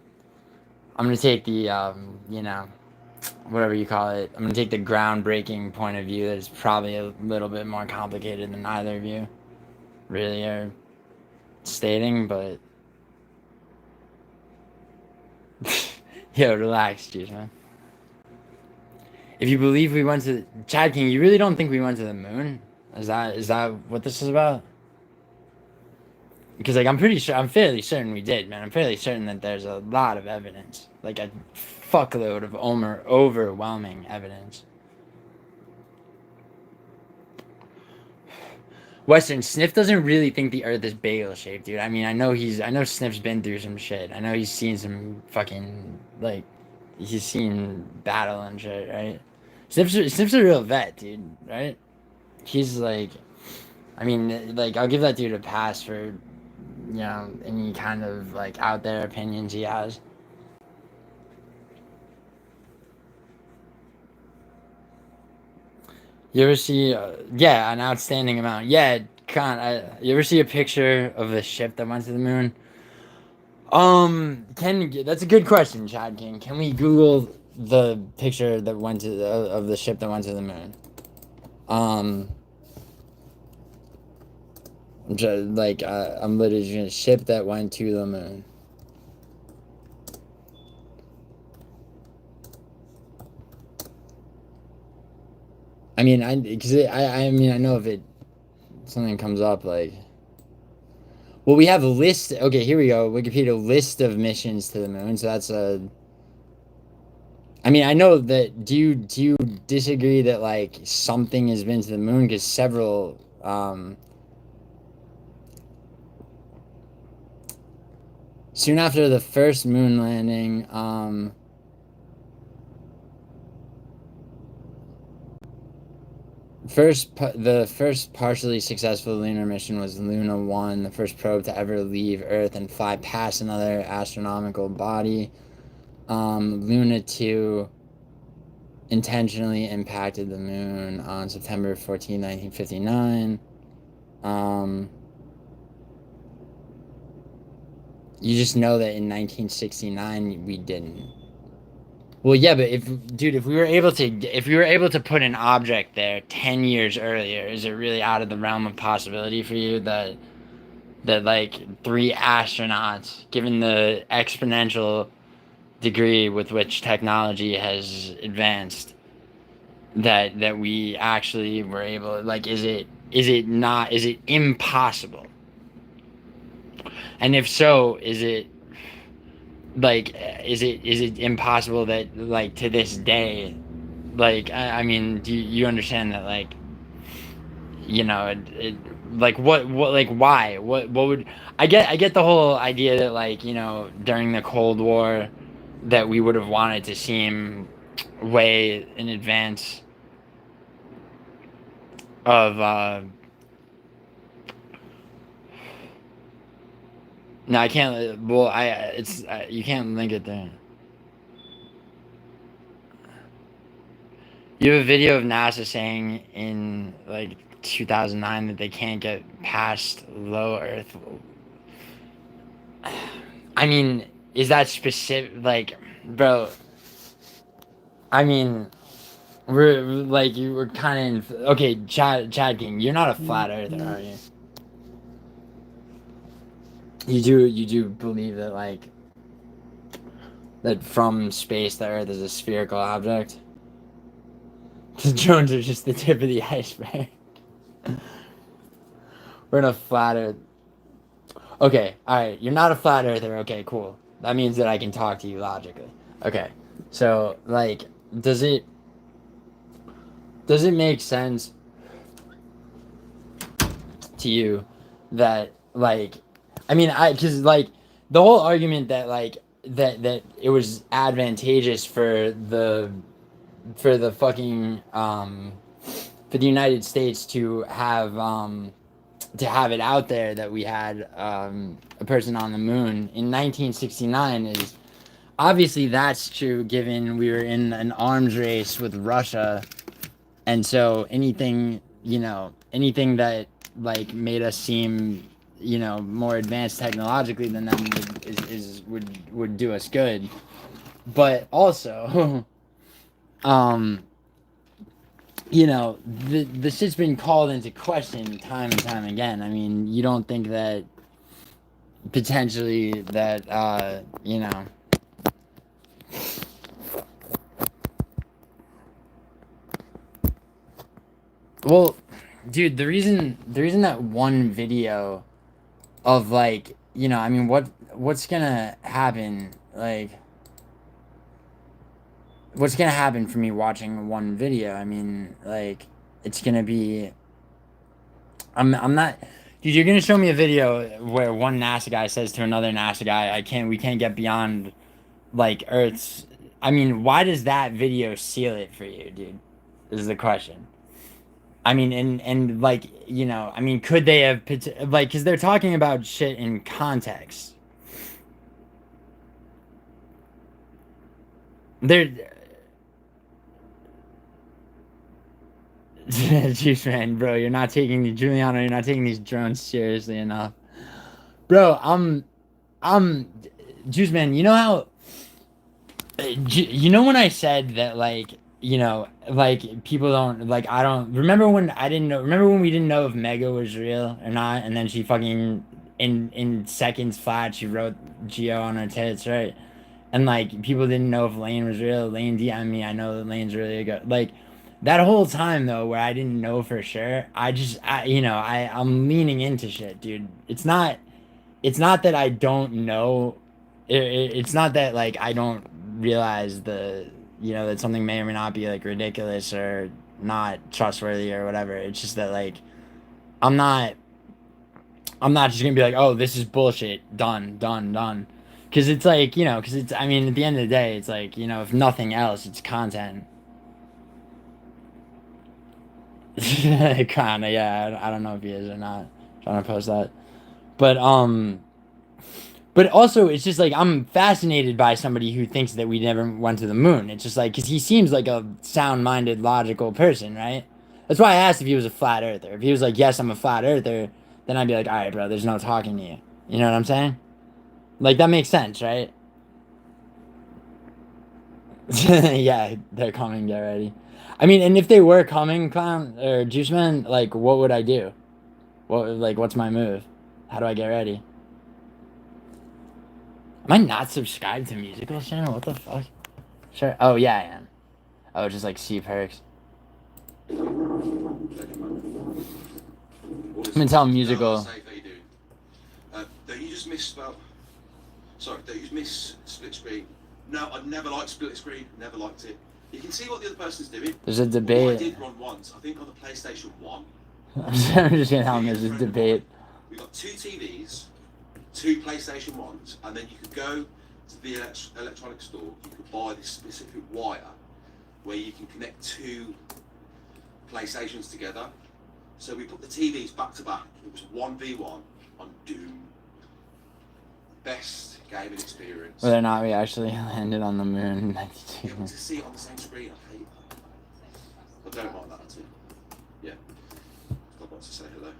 whatever you call it. I'm gonna take the groundbreaking point of view that is probably a little bit more complicated than either of you really are stating, but yo, relax, dude, man. If you believe we went to Chad King, you really don't think we went to the moon? Is that what this is about? Because like I'm fairly certain we did, man. I'm fairly certain that there's a lot of evidence, like a fuckload of overwhelming evidence. Western, Sniff doesn't really think the Earth is bagel shaped, dude. I mean, I know Sniff's been through some shit. I know he's seen some fucking he's seen battle and shit, right? Sniff's a real vet, dude, right? He's like, I mean, like, I'll give that dude a pass for, any kind of, like, out there opinions he has. You ever see, an outstanding amount. Yeah, you ever see a picture of the ship that went to the moon? That's a good question, Chad King. Can we Google the picture that went to of the ship that went to the moon? I'm literally just gonna ship that went to the moon. I mean, I know if something comes up like, Well, we have a list. Okay, here we go. Wikipedia list of missions to the moon. So that's a. I mean, I know that. Do you disagree that like something has been to the moon? Because several. Soon after the first moon landing, the first partially successful lunar mission was Luna 1, the first probe to ever leave Earth and fly past another astronomical body. Luna 2 intentionally impacted the moon on September 14, 1959. You just know that in 1969 we didn't. Well, yeah, but if we were able to put an object there 10 years earlier, is it really out of the realm of possibility for you that like 3 astronauts, given the exponential degree with which technology has advanced, that we actually were able, like, is it impossible? And if so, is it impossible that, like, to this day, like, I mean, do you understand that, like, you know, like, what like, why, what would, I get the whole idea that, like, you know, during the Cold War that we would have wanted to seem way in advance of no, I can't. Well, it's you can't link it there. You have a video of NASA saying in like 2009 that they can't get past low Earth. I mean, is that specific? Like, bro. I mean, we're like, you were kind of okay. Chad King, you're not a flat earther, are you? You do believe that, like, that from space the Earth is a spherical object? The drones are just the tip of the iceberg. We're in a flat Earth. Okay, alright, you're not a flat earther. Okay, cool. That means that I can talk to you logically. Okay, so, like, does it make sense to you that, like, I mean, because, like, the whole argument that, like, that it was advantageous for the fucking for the United States to have it out there that we had a person on the moon in 1969 is obviously that's true, given we were in an arms race with Russia, and so anything that, like, made us seem, you know, more advanced technologically than them would do us good. But also you know, the shit's been called into question time and time again. I mean, you don't think that potentially that you know, well, dude, the reason that one video of, like, you know, I mean, what's gonna happen, like, what's gonna happen for me watching one video? I mean, like, it's gonna be, I'm not, dude, you're gonna show me a video where one NASA guy says to another NASA guy, we can't get beyond, like, Earth's, I mean, why does that video seal it for you, dude? Is the question. I mean, and like, you know, I mean, could they have, like, because they're talking about shit in context. They're, Juice Man, bro, you're not taking these drones seriously enough. Bro, Juice Man, you know how, you know when I said that, like, you know, like, people don't, like, I don't remember when we didn't know if Mega was real or not, and then she fucking in seconds flat she wrote Geo on her tits, right? And, like, people didn't know if Lane was real. Lane DM'd me, I know that Lane's really good. Like, that whole time though, where I didn't know for sure, I'm leaning into shit, dude. It's not, it's not that I don't know. It's not that like I don't realize that something may or may not be like ridiculous or not trustworthy or whatever. It's just that like I'm not just gonna be like, oh, this is bullshit. Done. Because it's like, because it's, I mean, at the end of the day, it's like, if nothing else, it's content. Kinda, yeah. I don't know if he is or not. Trying to post that. But also, it's just like, I'm fascinated by somebody who thinks that we never went to the moon. It's just like, because he seems like a sound-minded, logical person, right? That's why I asked if he was a flat earther. If he was like, yes, I'm a flat earther, then I'd be like, all right, bro, there's no talking to you. You know what I'm saying? Like, that makes sense, right? Yeah, they're coming, get ready. I mean, and if they were coming, Clown, or Juice Man, like, what would I do? What's my move? How do I get ready? Am I not subscribed to Musical's channel? What the fuck? Sure. Oh, yeah, I am. Oh, just like C Perks. I'm gonna tell Musical. Don't you just miss split screen? No, I've never liked split screen. Never liked it. You can see what the other person's doing. There's a What I debate. did run once, I think on the PlayStation 1. I'm just gonna tell him there's a debate. We got 2 TVs, 2 PlayStation 1s, and then you could go to the electronic store. You could buy this specific wire where you can connect 2 PlayStations together. So we put the TVs back to back. It was 1v1 on Doom. Best gaming experience. Whether or not we actually landed on the moon in 92. To see it on the same screen, I hate that. I don't like that too. Yeah. God wants to say hello.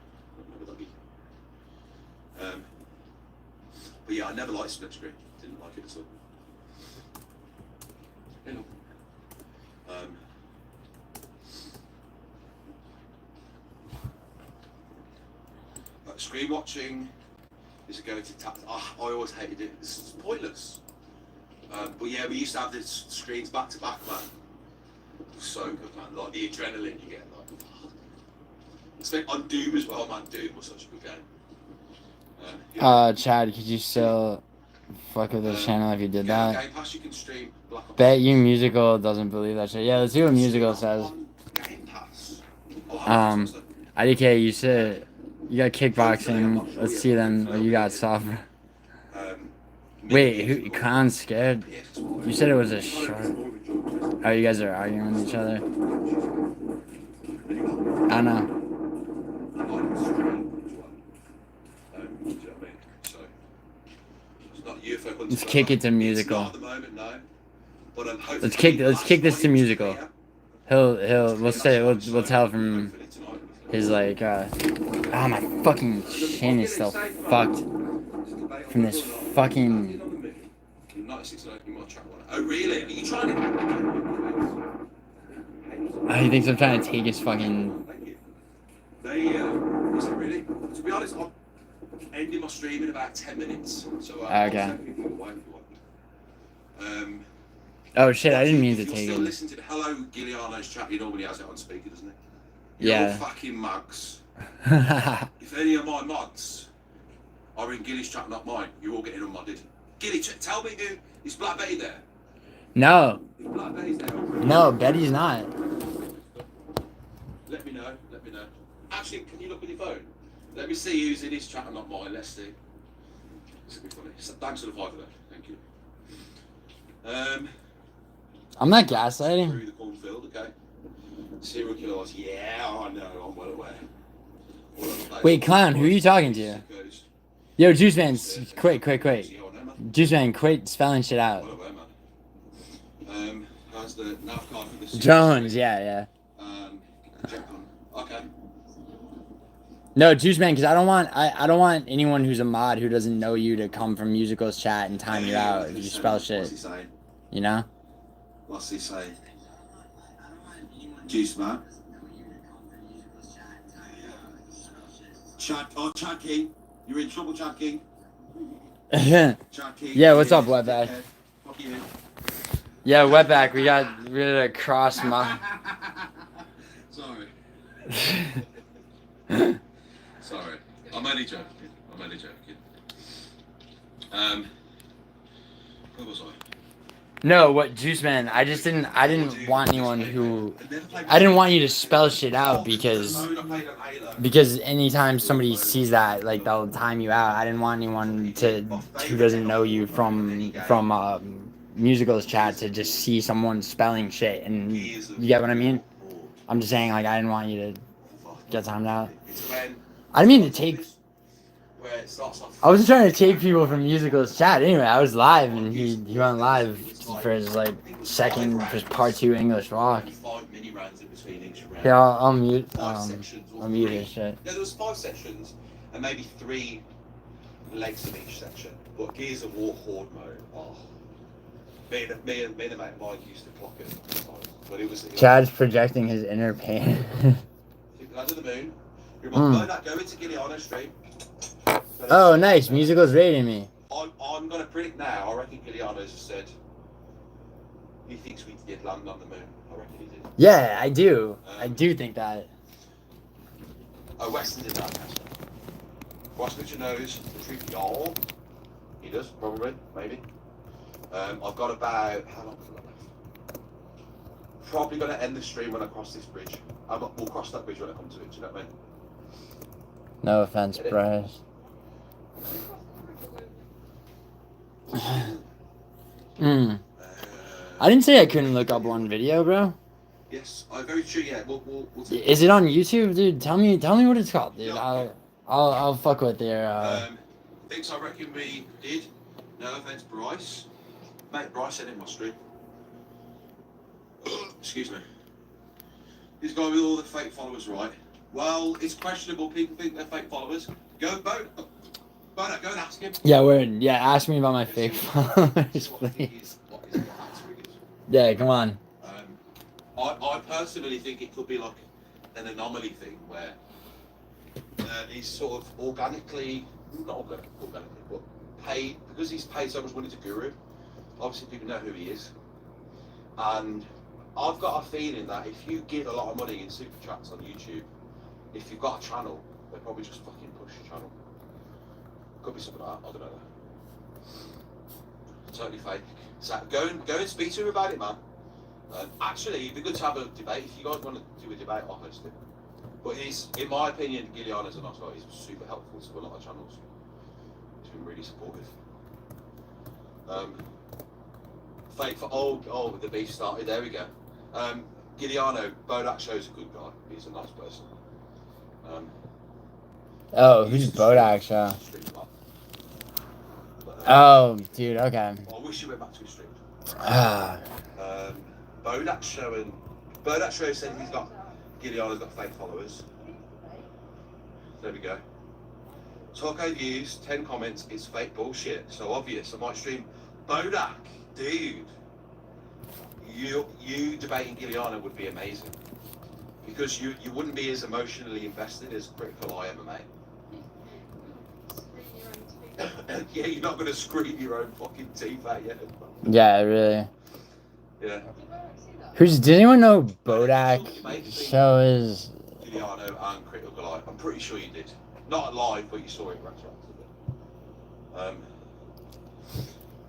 Never doggy. But yeah, I never liked split screen. Didn't like it at all. Hello. Screen watching is a go-to tactic. I always hated it. It's pointless. But yeah, we used to have the screens back to back, man. So good, man. Like the adrenaline you get, like. Especially on Doom as well, man. Doom was such a good game. Chad, could you still fuck with the channel if you did that? Game Pass, you can stream Black Ops. Bet you Musical doesn't believe that shit. Yeah, let's see what Musical says. Game Pass. IDK, you said you got kickboxing. Let's see then what you got, soft. Wait, who? Khan's scared? You said it was a short. Oh, you guys are arguing with each other? I don't know. Let's kick it to Musical. Let's kick this to Musical. We'll tell from his like oh, my fucking chin is still fucked from this fucking. Oh really? Are you trying to? Oh, he thinks I'm trying to take his fucking. Is it really? To be honest, I'm ending my stream in about 10 minutes. So okay. Oh shit! I didn't mean to take it. Still listen to the Hello Giuliano's chat. He normally has it on speaker, doesn't he? Yeah. You're fucking mugs. If any of my mugs are in Gilly's chat, not mine, you're all getting unmodded. Gilly, tell me who is Black Betty there? No. If Black Betty's there. No, Betty's not. Let me know. Actually, can you look with your phone? Let me see who's in his chat and not mine. Let's see. This will be funny. Thanks for the $5 there. Thank you. I'm not gaslighting. Through the cornfield, okay. Serial killers, yeah, I know, I'm well aware. Wait, Clown, who are you talking to? Yo, Juice Man, quit. Juice Man, quit spelling shit out. How's the nav card for this? Jones, yeah. Okay. No, Juice Man, because I don't want anyone who's a mod who doesn't know you to come from Musical's chat and time you out if you spell shit. What's he saying? You know? What's he saying? Juice Man. Chad King. You're in trouble, Chad King. Yeah, what's up, Wetback? Fuck you. Yeah, Wetback, we got rid of cross mod. Sorry. Sorry. I'm only joking. Where was I? No, what Juice Man? I didn't want anyone who. I didn't want you to spell shit out because anytime somebody sees that, like they'll time you out. I didn't want anyone who doesn't know you from musicals chat to just see someone spelling shit, and you get what I mean. I'm just saying, like, I didn't want you to get timed out. I didn't mean to take. I wasn't trying to take people from musicals chat. Anyway, I was live, and he went live for his like his part 2 English walk. Yeah, I'll mute. I'll mute his shit. Yeah, there was 5 sections, and maybe 3 legs in each section. But Gears of War Horde mode. Oh, me and a mate of mine used to clock it. But it was. Chad's projecting his inner pain. Land of the Moon. Remember that go into Giuliano stream. Oh, nice. Musical's rating me. I'm going to predict now. I reckon Giuliano's said he thinks we did land on the moon. I reckon he did. Yeah, I do. I do think that. Oh, Weston did that. Weston knows the truth. Y'all. He does, probably. Maybe. I've got about. How long have I got left? Probably going to end the stream when I cross this bridge. We'll cross that bridge when I come to it. Do you know what I mean? No offense, Bryce. I didn't say I couldn't look up one video, bro. Yes, very true. Yeah, we'll Is it on YouTube, dude? Tell me what it's called, dude. I'll fuck with their. Things I reckon we did. No offense, Bryce. Mate, Bryce said in my stream. Excuse me. This guy with all the fake followers, right? Well, it's questionable. People think they're fake followers. Go, Bo. Go and ask him. Yeah, word. Yeah, ask me about my fake followers, please. Yeah, come on. I personally think it could be like an anomaly thing where he's sort of not organically, but paid, because he's paid so much money to Guru. Obviously, people know who he is. And I've got a feeling that if you give a lot of money in super chats on YouTube, if you've got a channel, they probably just fucking push your channel. Could be something like that, I don't know. Totally fake. So go and speak to him about it, man. Actually, it'd be good to have a debate. If you guys want to do a debate, I'll host it. But in my opinion, Giuliano's a nice guy. He's super helpful to a lot of channels. He's been really supportive. Fake for the beef started. There we go. Giuliano, Bodak Show's a good guy. He's a nice person. Who's Bodak Show? Oh, dude, okay. I wish you went back to his stream. Bodak Show said Giuliano's got fake followers. There we go. Taco views, 10 comments, it's fake bullshit. So obvious. I might stream Bodak, dude. You debating Giuliano would be amazing. Because you wouldn't be as emotionally invested as Critical Eye MMA. Yeah, you're not going to scream your own fucking teeth out yet. Yeah, really. Yeah. Does anyone know Bodak Show is? Giuliano and Critical Eye. I'm pretty sure you did. Not live, but you saw it retroactively.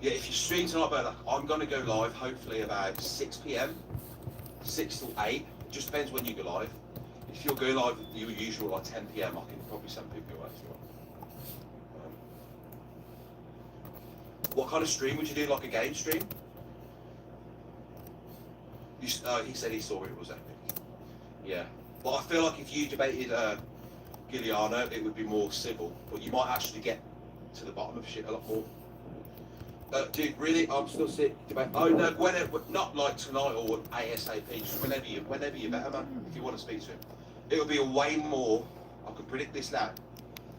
Yeah, if you stream tonight, Bodak, I'm going to go live hopefully about 6 p.m. 6 till 8. Just depends when you go live. If you're going live your usual like 10 p.m, I can probably send people away as well. What kind of stream would you do? Like a game stream? He said he saw it was epic. Yeah, but I feel like if you debated Giuliano, it would be more civil. But you might actually get to the bottom of shit a lot more. Dude, really, I'm still sick. Debate. Oh no, whenever, not like tonight or ASAP. Just whenever you're better, man. If you want to speak to him, it'll be a way more. I can predict this now.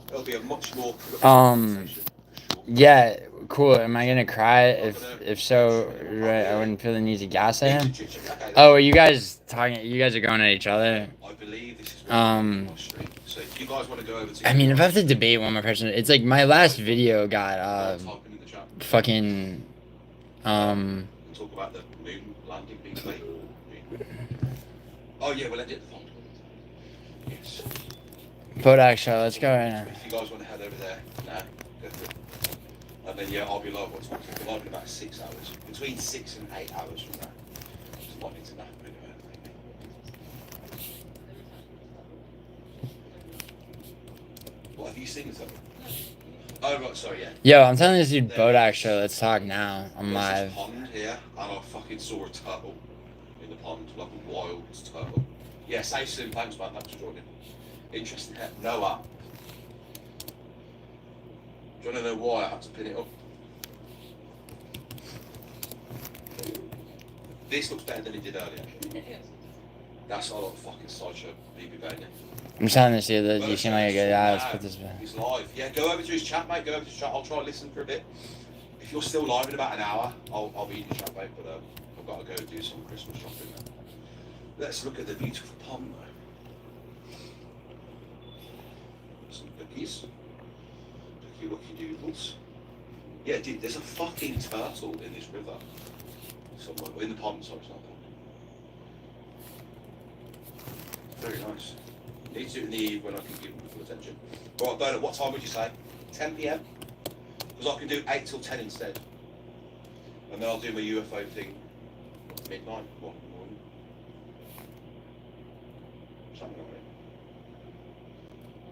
It'll be a much more. Conversation, for sure. Yeah, cool. Am I gonna cry? If so, right? I wouldn't feel the need to gas at him. Oh, are you guys talking? You guys are going at each other. I believe this is my stream. So if you guys want to go over to. I mean, if I have to debate one more person, it's like my last video got fucking Talk about the moon landing being fake. Oh yeah, we'll end it at the font. Yes. Bodak Show, let's go right now. If you guys want to head over there, nah, go for it. And then, yeah, I'll be live, what's it? Live in about 6 hours. Between 6 and 8 hours from now. Just wanting to know. What, have you seen something? Oh, right, sorry, yeah. Yo, I'm telling this dude Bodak show. Let's talk now. I'm There's live. this pond here, and I fucking saw a turtle in the pond, like a wild turtle. Yeah, safe soon, thanks man, thanks for joining. Interesting. Noah. Do you want to know why I had to pin it up? This looks better than it did earlier. That's not like a fucking sideshow, BB Bailey. I'm telling this dude that you seem like a good guy. Let's put this back. He's live. Yeah, go over to his chat, mate. Go over to his chat. I'll try and listen for a bit. If you're still live in about an hour, I'll be in your chat, mate. But I've got to go do some Christmas shopping now. Let's look at the beautiful pond, though. Some cookies. Lucky doodles. Yeah, dude, there's a fucking turtle in this river. Somewhere. In the pond, sorry, it's not a pond. Very nice. Need to do it in the eve when I can give them full attention. Alright, Bernard, what time would you say? 10 PM? Because I can do 8 till 10 instead. And then I'll do my UFO thing midnight, what, in the morning? Something like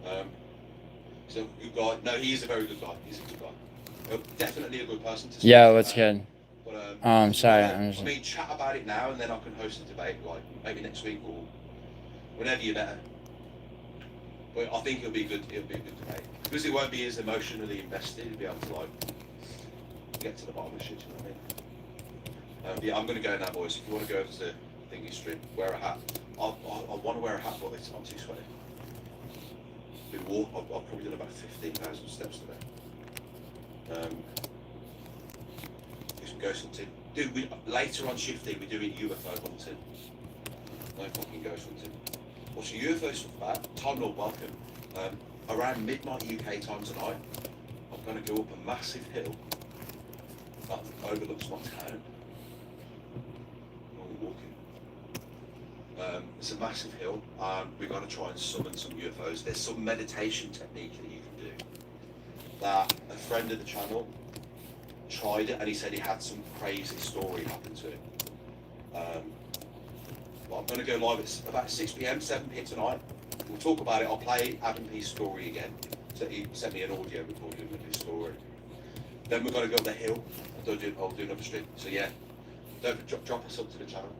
that. He's a good guy. No, he is a very good guy. He's a good guy. Definitely a good person to speak Yo, what's about. good? But, sorry. I mean, chat about it now and then I can host a debate, like maybe next week or whenever you're better. But I think it'll be a good debate. Because it won't be as emotionally invested, you'll be able to like get to the bottom of shit, you know what I mean? Yeah, I'm gonna go now, boys. If you want to go over to Thingy Stream, wear a hat. I want to wear a hat, but I'm too sweaty. I've probably done about 15,000 steps today. Do some ghost hunting. Dude, later on shifting, we're doing UFO hunting. No fucking ghost hunting. What's your UFO stuff about? Time Lord, welcome. Around midnight UK time tonight, I'm going to go up a massive hill that overlooks my town. I'm walking. It's a massive hill, and we're going to try and summon some UFOs. There's some meditation technique that you can do that a friend of the channel tried it, and he said he had some crazy story happen to him. But I'm going to go live at about 6 PM, 7 PM tonight. We'll talk about it. I'll play Adam P's story again. So he sent me an audio recording of his story. Then we're going to go up the hill. I'll do another stream. So yeah, don't drop us up to the channel.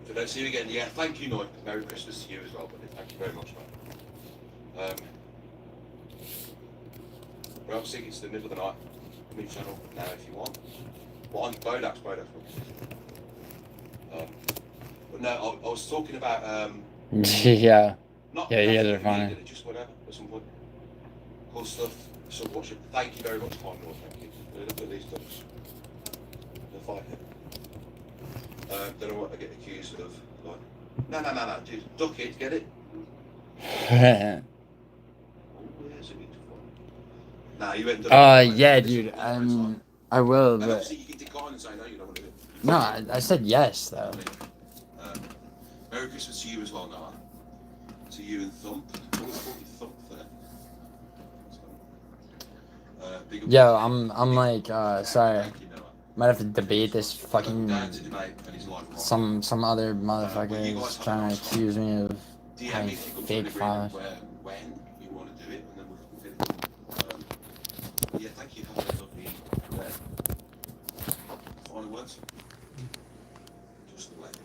If I don't see you again, yeah, thank you, Noy. Merry Christmas to you as well, buddy. Thank you very much, man. Well, I'm sticking to the middle of the night. Come in channel now if you want. Well, I'm Bodak's. But no, I was talking about Yeah. not Yeah, you guys are funny. legally, just whatever at some point. Cool stuff. So watch it. Thank you very much, Time Lord. Thank you. Look at these ducks. They're fighting. Don't know what I get accused of. Like, no, dude, duck it, get it. Oh, there's a beautiful one. Nah, you ended up. Yeah, dude. I will, And but obviously you can decline and say no, you don't want to do it. no, I said yes though. Merry Christmas to you as well, Noah. To you and Thump. Always called you Thump there. Big up Yo, I'm like, sorry. Thank you, Noah. Might have to debate this fucking Down to debate and he's live. some other motherfucker is trying to accuse me of having fake followers. When you want to do it, and then we'll fit it. Yeah, thank you for having a lovely day. Final words? Just left.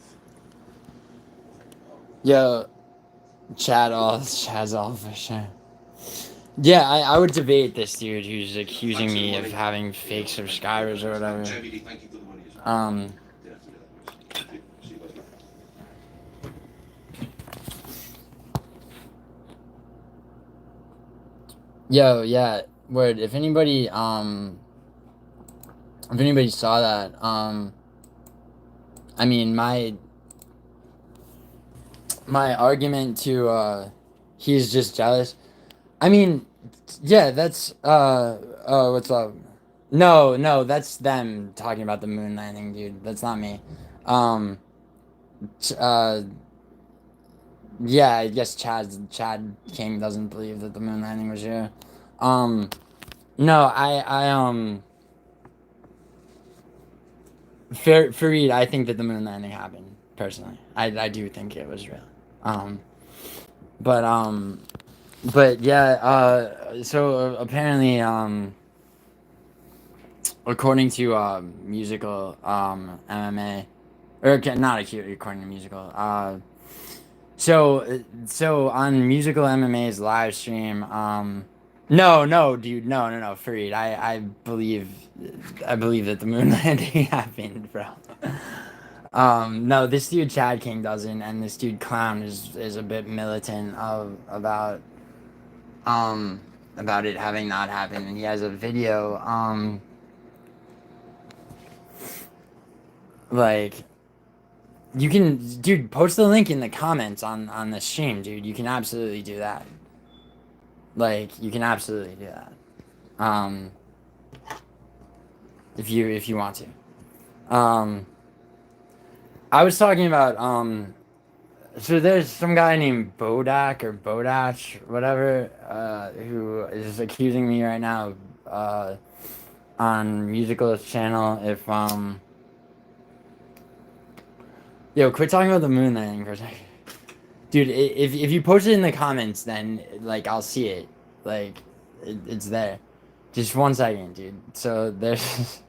Yo, Chad's off for sure. Yeah, I would debate this dude who's accusing me of having fake subscribers or whatever. JVD, thank you for the money as well. Yo, yeah, word. If anybody saw that, I mean, my argument to, he's just jealous. I mean, yeah, that's, what's up? No, that's them talking about the moon landing, dude. That's not me. Yeah, I guess Chad King doesn't believe that the moon landing was here. No, Fareed, I think that the moon landing happened, personally. I do think it was real. But yeah, so apparently, according to musical MMA, or not according to musical, so on musical MMA's live stream, no, dude, no, Fareed, I believe that the moon landing happened, bro. No, this dude Chad King doesn't, and this dude Clown is a bit militant about it having not happened, and he has a video, like, you can, dude, post the link in the comments on the stream, dude. You can absolutely do that. Like, you can absolutely do that. If you want to. I was talking about, so there's some guy named Bodak or Bodach, whatever, who is accusing me right now, on Musical's channel if, yo, quit talking about the moon landing for a second. Dude, if you post it in the comments, then, like, I'll see it. Like, it's there. Just 1 second, dude. So, there's...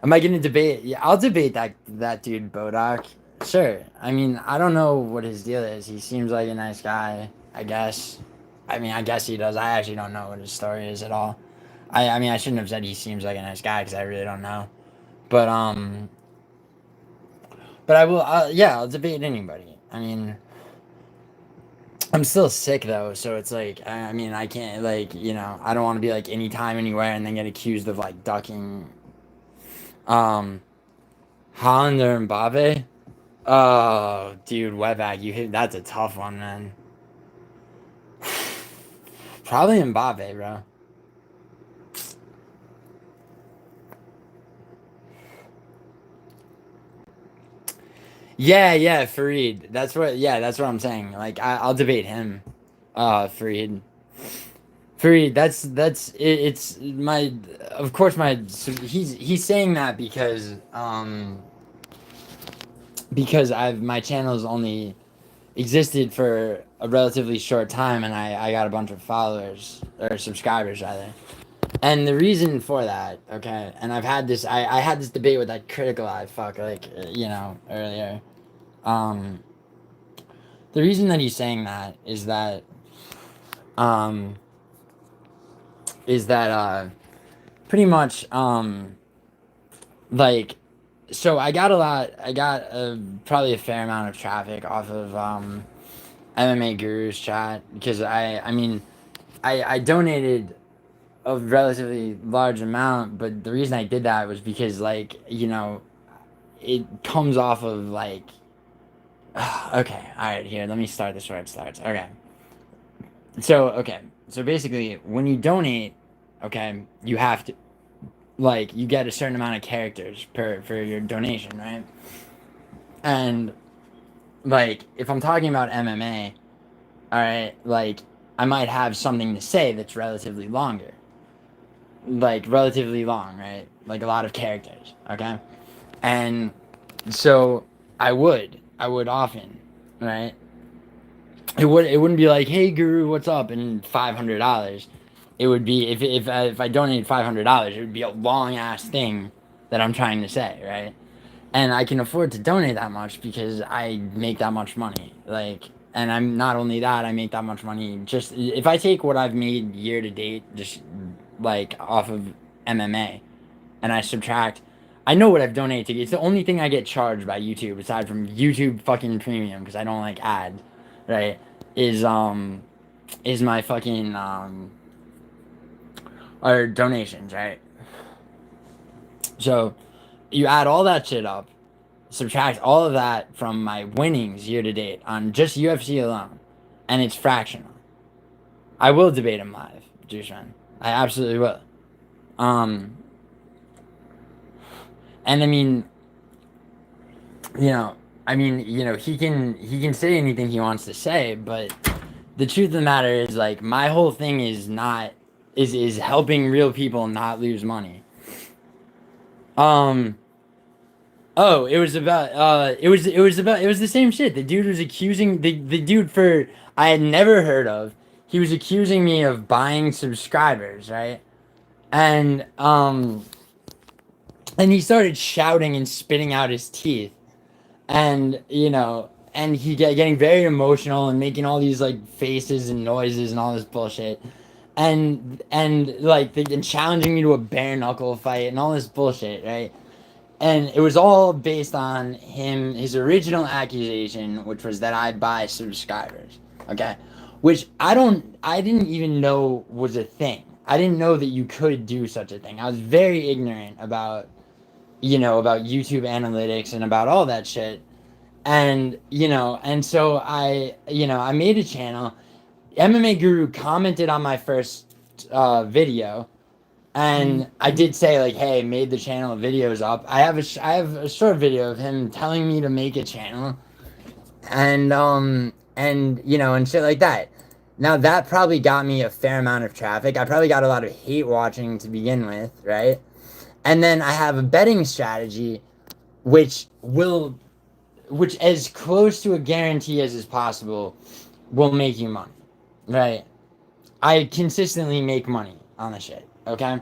Am I gonna debate? Yeah, I'll debate that dude, Bodak. Sure. I mean, I don't know what his deal is. He seems like a nice guy, I guess. I mean, I guess he does. I actually don't know what his story is at all. I mean, I shouldn't have said he seems like a nice guy, because I really don't know. But I will, yeah, I'll debate anybody. I mean, I'm still sick, though, so it's like, I mean, I can't, like, you know, I don't want to be, like, anytime, anywhere, and then get accused of, like, ducking, Hollander and Mbappe? Oh, dude, Webag, you hit, that's a tough one, man. Probably Mbappe, bro. Yeah, Fareed. That's what I'm saying. Like, I'll debate him. Fareed. It's my, of course, he's saying that because my channel's only existed for a relatively short time, and I got a bunch of followers, or subscribers rather. And the reason for that, okay, and I've had this, I had this debate with that critical eye fuck, like, you know, earlier. The reason that he's saying that is that pretty much, like, so I got probably a fair amount of traffic off of, MMA Guru's chat, because I mean, I donated a relatively large amount, but the reason I did that was because, like, you know, it comes off of, like, okay, alright, here, let me start this where it starts. Okay. So basically, when you donate, okay, you have to, like, you get a certain amount of characters for your donation, right? And, like, if I'm talking about MMA, alright, like, I might have something to say that's relatively longer. Like, relatively long, right? Like, a lot of characters, okay? And so I would often, right? It wouldn't be like, hey, Guru, what's up, and $500. It would be, if I donated $500, it would be a long ass thing that I'm trying to say, right? And I can afford to donate that much because I make that much money. Like, and I'm not only that, I make that much money. Just if I take what I've made year to date, just like off of MMA, and I subtract, I know what I've donated to. It's the only thing I get charged by YouTube, aside from YouTube fucking Premium, because I don't like ad, right? Is my fucking or donations, right? So you add all that shit up, subtract all of that from my winnings year to date on just UFC alone, and it's fractional. I will debate him live, Juice Man. I absolutely will. And I mean, you know, he can say anything he wants to say, but the truth of the matter is, like, my whole thing is not is helping real people not lose money. Oh, it was the same shit. The dude was accusing the dude for I had never heard of. He was accusing me of buying subscribers, right? And he started shouting and spitting out his teeth. And, you know, and he getting very emotional and making all these like faces and noises and all this bullshit. And like and challenging me to a bare knuckle fight and all this bullshit, right? And it was all based on his original accusation, which was that I buy subscribers. Okay? Which I didn't even know was a thing. I didn't know that you could do such a thing. I was very ignorant about, about YouTube analytics and about all that shit. And, and so I made a channel. MMA Guru commented on my first video. And I did say like, hey, made the channel videos up. I have a short video of him telling me to make a channel, and and shit like that. Now that probably got me a fair amount of traffic. I probably got a lot of hate watching to begin with, right? And then I have a betting strategy, which as close to a guarantee as is possible, will make you money, right? I consistently make money on the shit. Okay?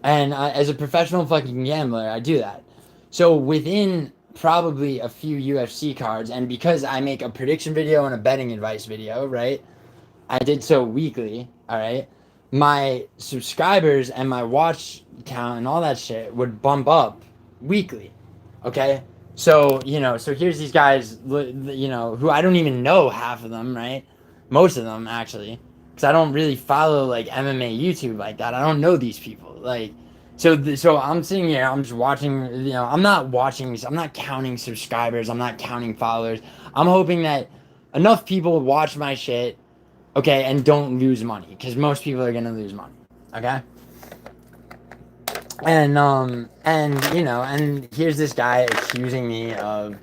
And as a professional fucking gambler, I do that. So within probably a few UFC cards, and because I make a prediction video and a betting advice video, right? I did so weekly, alright? My subscribers and my watch count and all that shit would bump up weekly, okay? So, so here's these guys, who I don't even know half of them, right? Most of them, actually. Because I don't really follow like MMA YouTube like that. I don't know these people. Like, so I'm sitting here. I'm just watching. I'm not counting subscribers. I'm not counting followers. I'm hoping that enough people watch my shit, okay, and don't lose money. Because most people are gonna lose money. Okay. And here's this guy accusing me of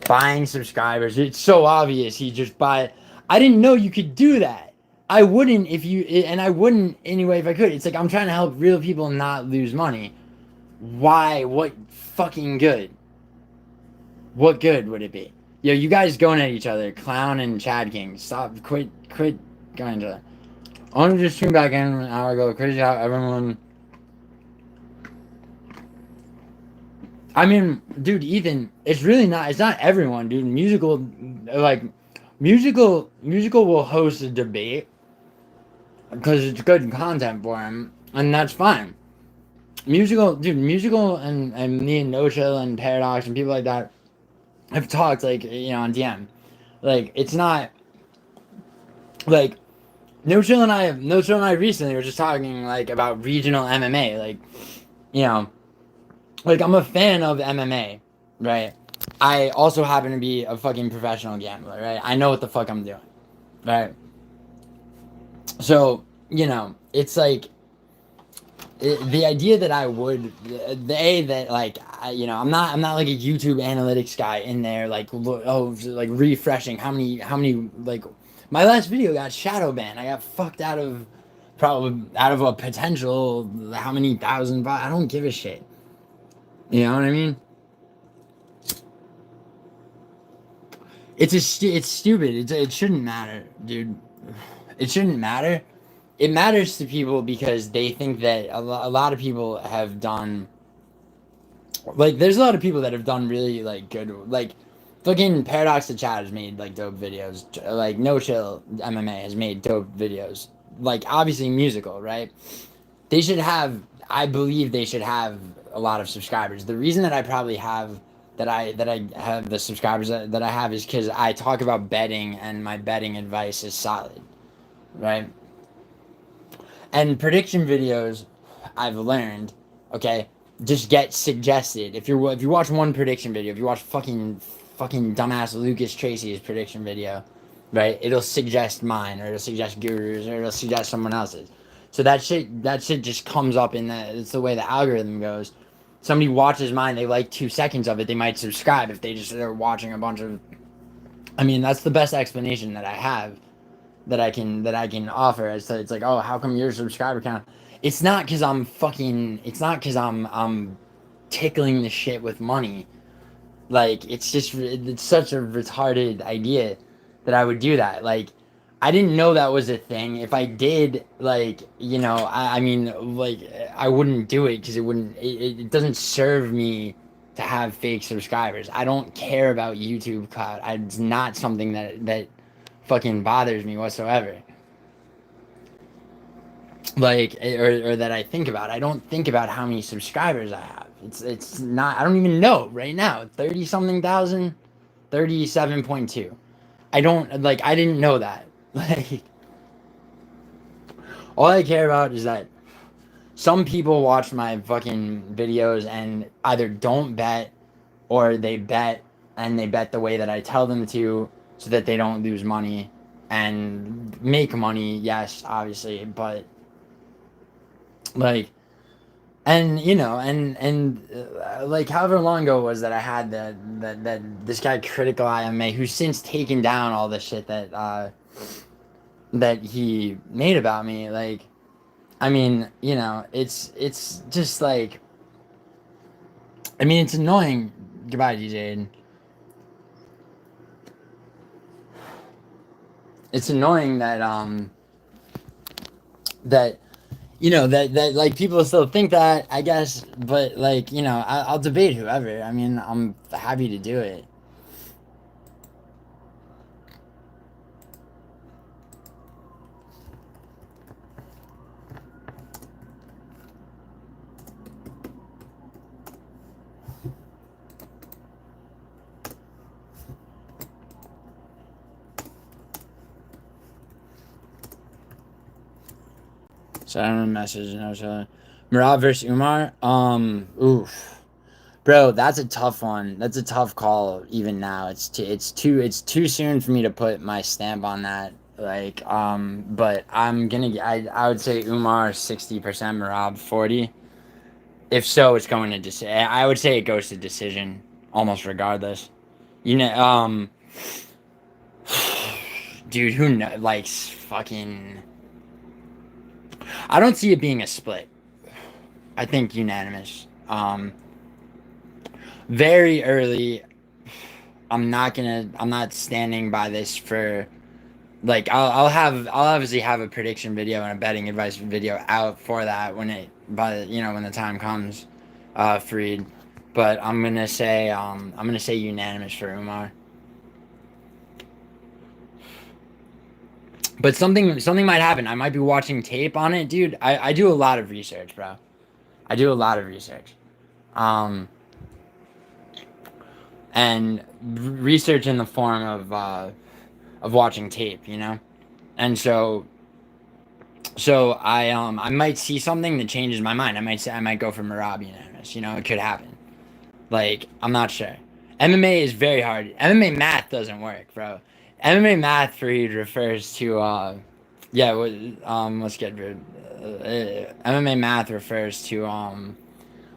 buying subscribers. It's so obvious. He just buy. I didn't know you could do that. I wouldn't I wouldn't anyway if I could. It's like I'm trying to help real people not lose money. Why? What fucking good? What good would it be? Yo, you guys going at each other, Clown and Chad King. Stop, quit going at each other. Only just tuned back in an hour ago. Crazy how everyone. I mean, dude, Ethan, it's not everyone, dude. Musical will host a debate because it's good content for him, and that's fine. Musical and me and No Chill and Paradox and people like that have talked like on DM. Like it's not like No Chill and I recently were just talking like about regional MMA, like like I'm a fan of MMA, right? I also happen to be a fucking professional gambler, right? I know what the fuck I'm doing, right? So, it's like the idea that I would I'm not like a YouTube analytics guy in there like refreshing how many like my last video got shadow banned. I got fucked out of a potential how many thousand. I don't give a shit. You know what I mean? It's stupid. It shouldn't matter, dude. It shouldn't matter. It matters to people because they think that a lot of people have done. Like, there's a lot of people that have done really like good. Like, fucking Paradox the Chat has made like dope videos. Like No Chill MMA has made dope videos. Like obviously musical, right? They should have. I believe they should have a lot of subscribers. The reason that I probably have. That I have the subscribers that I have is because I talk about betting and my betting advice is solid, right? And prediction videos, I've learned, okay, just get suggested. If you watch one prediction video, if you watch fucking dumbass Lucas Tracy's prediction video, right, it'll suggest mine or it'll suggest Guru's or it'll suggest someone else's. So that shit just comes up it's the way the algorithm goes. Somebody watches mine, they like 2 seconds of it, they might subscribe if they're watching a bunch of. I mean, that's the best explanation that I have. that I can offer. So it's like, oh, how come your subscriber count? It's not because I'm tickling the shit with money. Like, it's such a retarded idea that I would do that. Like, I didn't know that was a thing. If I did, like, you know, I mean, like, I wouldn't do it because it doesn't serve me to have fake subscribers. I don't care about YouTube clout. It's not something that fucking bothers me whatsoever. Like, or that I think about. I don't think about how many subscribers I have. It's not, I don't even know right now. 30 something thousand, 37.2. I didn't know that. Like, all I care about is that some people watch my fucking videos and either don't bet, or they bet and they bet the way that I tell them to, so that they don't lose money and make money. Yes, obviously, but like, and you know, like, however long ago it was that I had that this guy Critical MMA, who's since taken down all the shit that he made about me. Like, I mean, you know, it's just like, I mean, it's annoying. Goodbye, DJ. It's annoying that that, you know, that like, people still think that, I guess, but like, you know, I'll debate whoever. I mean, I'm happy to do it. So I don't know, message, no, so Merab versus Umar. Oof. Bro, that's a tough one. That's a tough call even now. It's too soon for me to put my stamp on that. Like, but I would say Umar 60%, Merab 40. If so, it's going to decision. I would say it goes to decision almost regardless. You know, dude, who knows? Like, fucking, I don't see it being a split. I think unanimous. Very early. I'm not standing by this for, like, I'll obviously have a prediction video and a betting advice video out for that when the time comes, Freed. But I'm gonna say unanimous for Umar. But something might happen. I might be watching tape on it, dude. I do a lot of research, bro. I do a lot of research. And research in the form of watching tape, you know? And so I might see something that changes my mind. I might go for Merab unanimous, you know? It could happen. Like, I'm not sure. MMA is very hard. MMA math doesn't work, bro. MMA math for you refers to let's get rid. MMA math refers to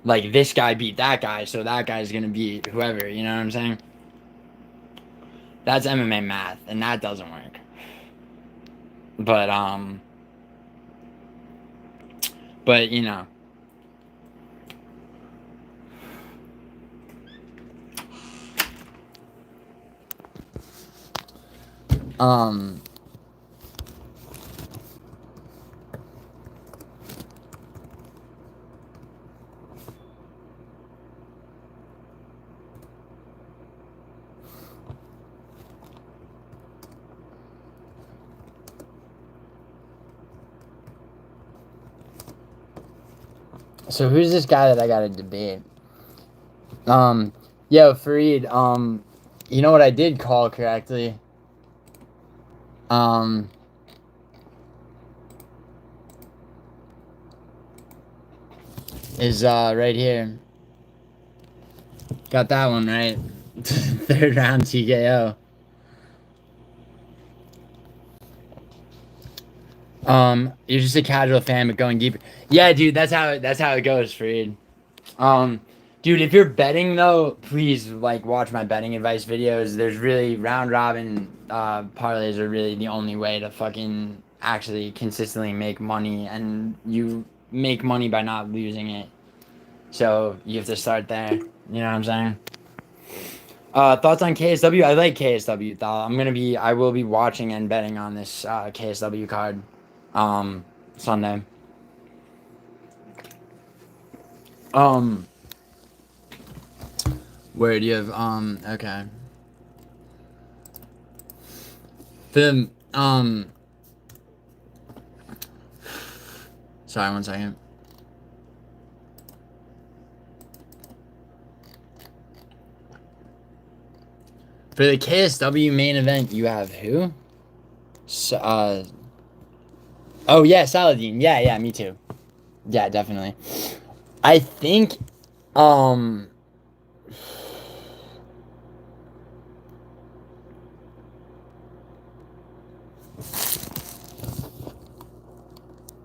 like, this guy beat that guy, so that guy's gonna beat whoever. You know what I'm saying? That's MMA math, and that doesn't work. But you know. So who's this guy that I gotta debate? Yo, Fareed, you know what I did call correctly? Is right here. Got that one right. Third round TKO. You're just a casual fan, but going deeper. Yeah, dude, that's how it goes, Fareed. Dude, if you're betting though, please like watch my betting advice videos. There's really round robin parlays are really the only way to fucking actually consistently make money, and you make money by not losing it. So you have to start there. You know what I'm saying? Thoughts on KSW? I like KSW. I will be watching and betting on this KSW card Sunday. Where do you have okay. The sorry, 1 second. For the KSW main event, you have who? So, oh yeah, Saladin. Yeah, me too. Yeah, definitely. I think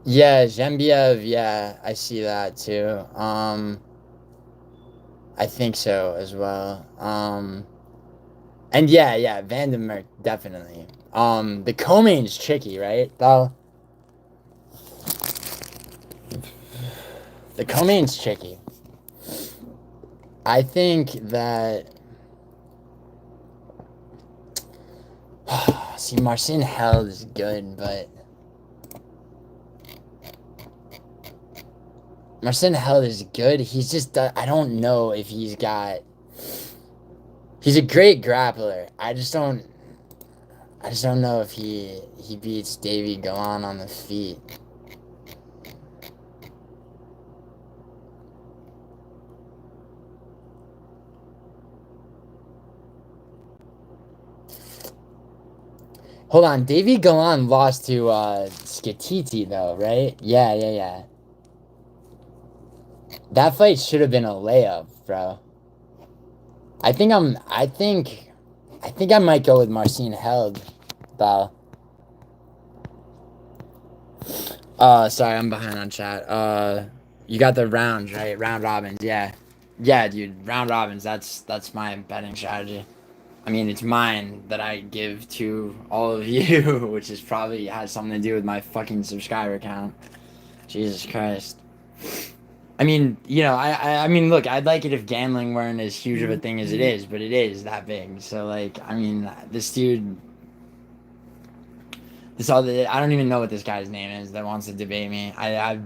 yeah, Zembiev, yeah, I see that too. I think so as well. And yeah, Vandermeer, definitely. The co-main's tricky, right? Though the co-main's tricky. I think that see, Marcin Held is good, but Marcin Held is good. He's just I don't know if he's got. He's a great grappler. I just don't know if he beats Davy Galan on the feet. Hold on, Davy Galan lost to Skatiti though, right? Yeah. That fight should have been a layup, bro. I think I might go with Marcin Held, though. Sorry, I'm behind on chat. You got the rounds, right? Round robins, yeah. Yeah, dude, round robins, that's my betting strategy. I mean, it's mine that I give to all of you, which is probably has something to do with my fucking subscriber count. Jesus Christ. I mean, you know, I mean, look, I'd like it if gambling weren't as huge of a thing as it is, but it is that big. So, like, I mean, this dude, I don't even know what this guy's name is that wants to debate me. I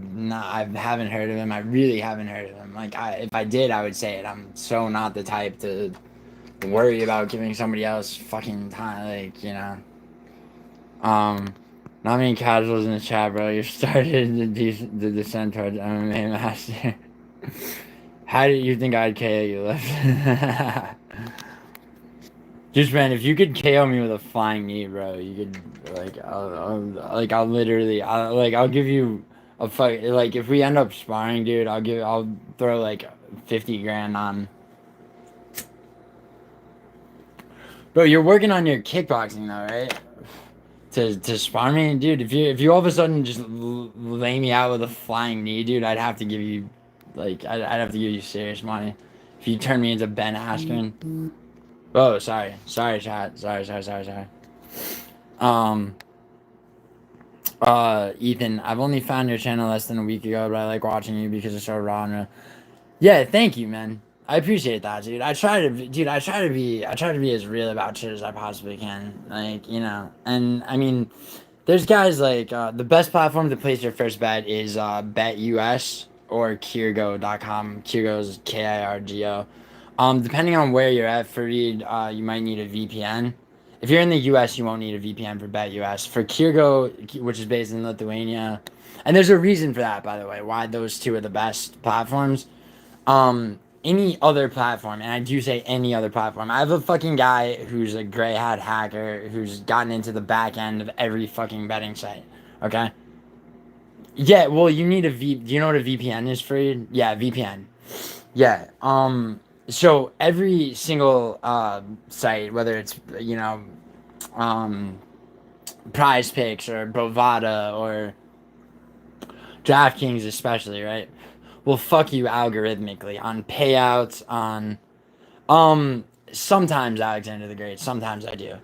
haven't heard of him. I really haven't heard of him. Like, if I did, I would say it. I'm so not the type to worry about giving somebody else fucking time, like, you know. Not many casuals in the chat, bro. You started the descent towards MMA master. How did you think I'd KO you left? Just man, if you could KO me with a flying knee, bro, you could I'll give you a fight. Like if we end up sparring, dude, I'll throw like 50 grand on. Bro, you're working on your kickboxing though, right? To spar me, dude. If you all of a sudden just lay me out with a flying knee, dude, I'd have to give you, like, I'd have to give you serious money. If you turn me into Ben Askren. Oh, sorry, chat. Sorry. Ethan, I've only found your channel less than a week ago, but I like watching you because it's so raw and real. Yeah, thank you, man. I appreciate that, dude. I try to be as real about shit as I possibly can. Like, you know, and I mean, there's guys like the best platform to place your first bet is BetUS or Kirgo.com. Kirgo's Kirgo. Depending on where you're at, Fareed, you might need a VPN. If you're in the US, you won't need a VPN for BetUS. For Kirgo, which is based in Lithuania, and there's a reason for that, by the way, why those two are the best platforms. Any other platform, and I do say any other platform. I have a fucking guy who's a gray hat hacker who's gotten into the back end of every fucking betting site. Okay. Yeah, well, you need do you know what a VPN is, Fareed? Yeah, VPN. Yeah. So every single site, whether it's, you know, Prize Picks or Bovada or DraftKings especially, right? will fuck you algorithmically on payouts, on sometimes Alexander the Great, sometimes I do.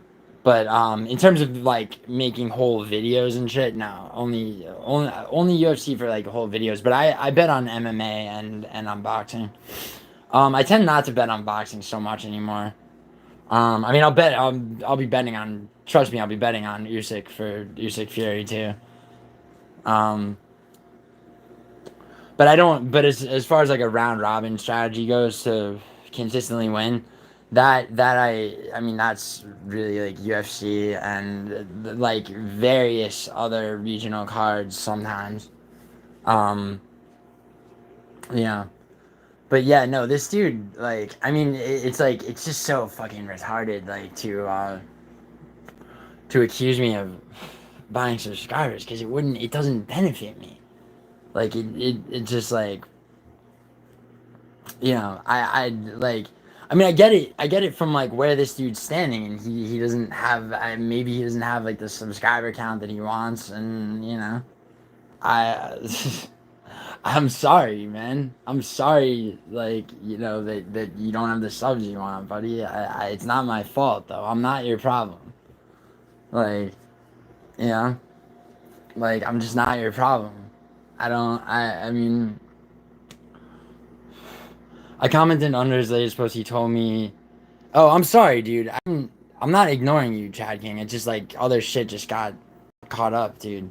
But in terms of like making whole videos and shit, no, only UFC for like whole videos. But I bet on MMA and on boxing. I tend not to bet on boxing so much anymore. I mean, I'll be betting on. Trust me, I'll be betting on Usyk for Usyk Fury too. But I don't. But as far as like a round robin strategy goes to consistently win, I mean that's really like UFC and like various other regional cards sometimes. Um, yeah. But yeah, no, this dude, like, I mean, it's like, it's just so fucking retarded, like, to accuse me of buying subscribers, because it doesn't benefit me. Like, it just, like, like, I mean, I get it from, like, where this dude's standing, and he doesn't have, maybe he doesn't have, like, the subscriber count that he wants, and, I, I'm sorry, man. I'm sorry, like, that you don't have the subs you want, buddy. It's not my fault, though. I'm not your problem. Like, you know? Like, I'm just not your problem. I mean, I commented under his latest post, he told me, oh, I'm sorry, dude. I'm not ignoring you, Chad King. It's just, like, other shit just got caught up, dude.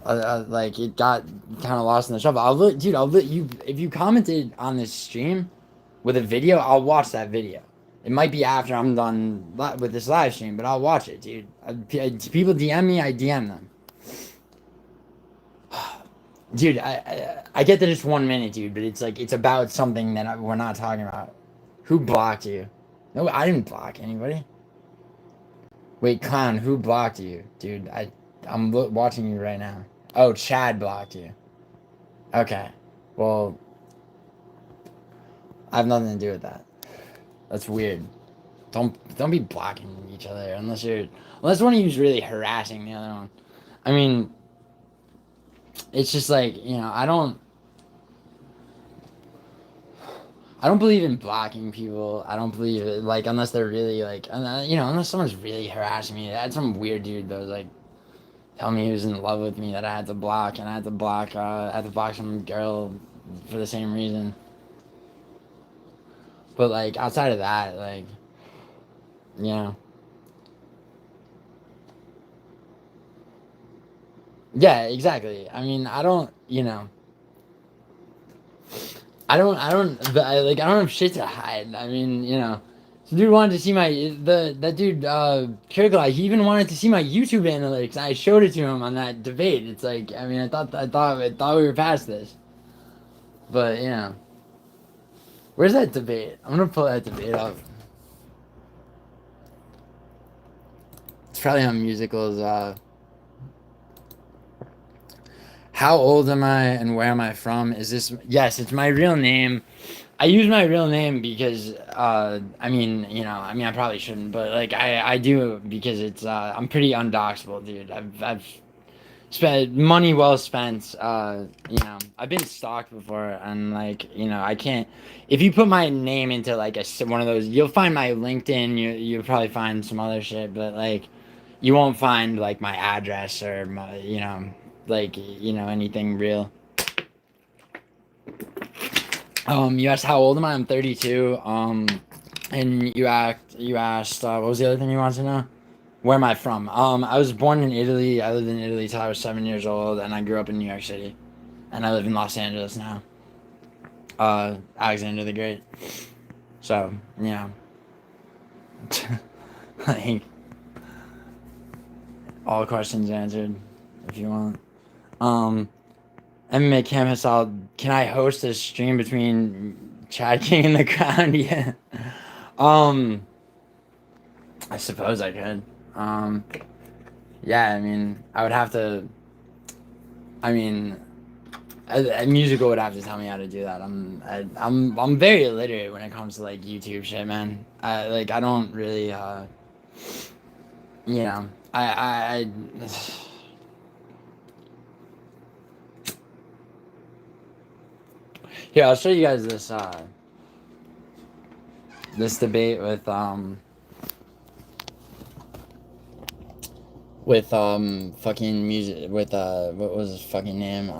Like it got kind of lost in the shuffle. I'll look you if you commented on this stream with a video. I'll watch that video. It might be after I'm done with this live stream, but I'll watch it, dude. People DM me, I DM them. Dude, I get that it's 1 minute, dude, but it's like it's about something that we're not talking about. Who blocked you? No, I didn't block anybody. Wait, clown, who blocked you, dude? I'm watching you right now. Oh, Chad blocked you. Okay. Well, I have nothing to do with that. That's weird. Don't be blocking each other unless one of you is really harassing the other one. I mean, it's just like, I don't believe in blocking people. I don't believe it, like, unless they're really like, unless someone's really harassing me. I had some weird dude that was like tell me he was in love with me that I had to block, and I had to block some girl for the same reason. But like outside of that, like, yeah, exactly. I mean, I don't have shit to hide. I mean, the dude wanted to see that dude, Kirkla, he even wanted to see my YouTube analytics. I showed it to him on that debate. It's like, I mean, I thought we were past this. But, where's that debate? I'm gonna pull that debate up. It's probably on Musicals, how old am I and where am I from? Yes, it's my real name. I use my real name because, I probably shouldn't, but like I do because it's, I'm pretty undoxable, dude. I've spent money well spent. I've been stalked before, and like, I can't. If you put my name into like one of those, you'll find my LinkedIn. You'll probably find some other shit, but like, you won't find like my address or my, anything real. You asked how old am I? I'm 32. And you asked, what was the other thing you wanted to know? Where am I from? I was born in Italy. I lived in Italy till I was 7 years old, and I grew up in New York City, and I live in Los Angeles now. Alexander the Great. So, like, all questions answered, if you want. MMA Campus, can I host a stream between Chad King and the Crown? Yeah. I suppose I could. Yeah, I mean, I would have to. I mean, a musical would have to tell me how to do that. I'm very illiterate when it comes to like YouTube shit, man. I don't really. I Here, I'll show you guys this this debate with fucking music with what was his fucking name?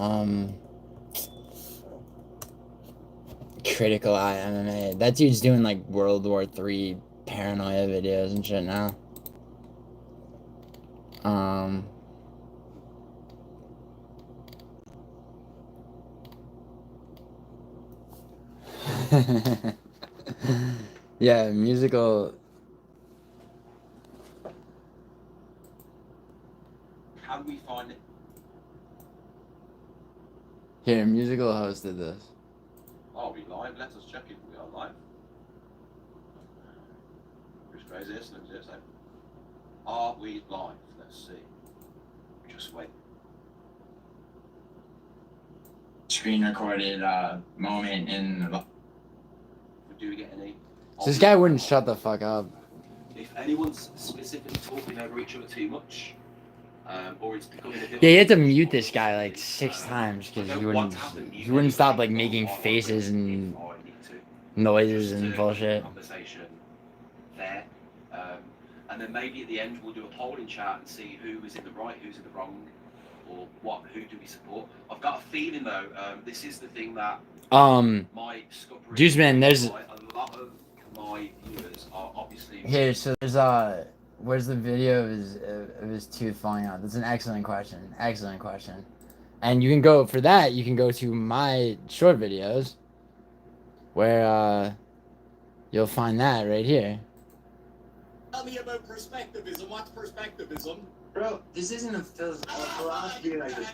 Critical Eye MMA. That dude's doing like World War III paranoia videos and shit now. Yeah, musical. How do we find it? Here, musical hosted this. Are we live? Let us check if we are live. Chris Crazy, yes, yes, yes. Are we live? Let's see. Just wait. Screen recorded moment in the. Do we get any? So this guy wouldn't shut the fuck up. If anyone's specifically talking over each other too much, or it's becoming a bit. Yeah, you had to mute this guy like 6 times because he wouldn't stop like making faces and noises and bullshit. Conversation there, and then maybe at the end we'll do a polling chat and see who is in the right, who's in the wrong, or who do we support. I've got a feeling though, this is the thing that my Juice Man, there's a lot of my viewers are obviously here. So there's where's the video of his tooth falling out? That's an excellent question. Excellent question. And you can go for that. You can go to my short videos, where you'll find that right here. Tell me about perspectivism. What's perspectivism? Bro, this isn't a philosophy like this.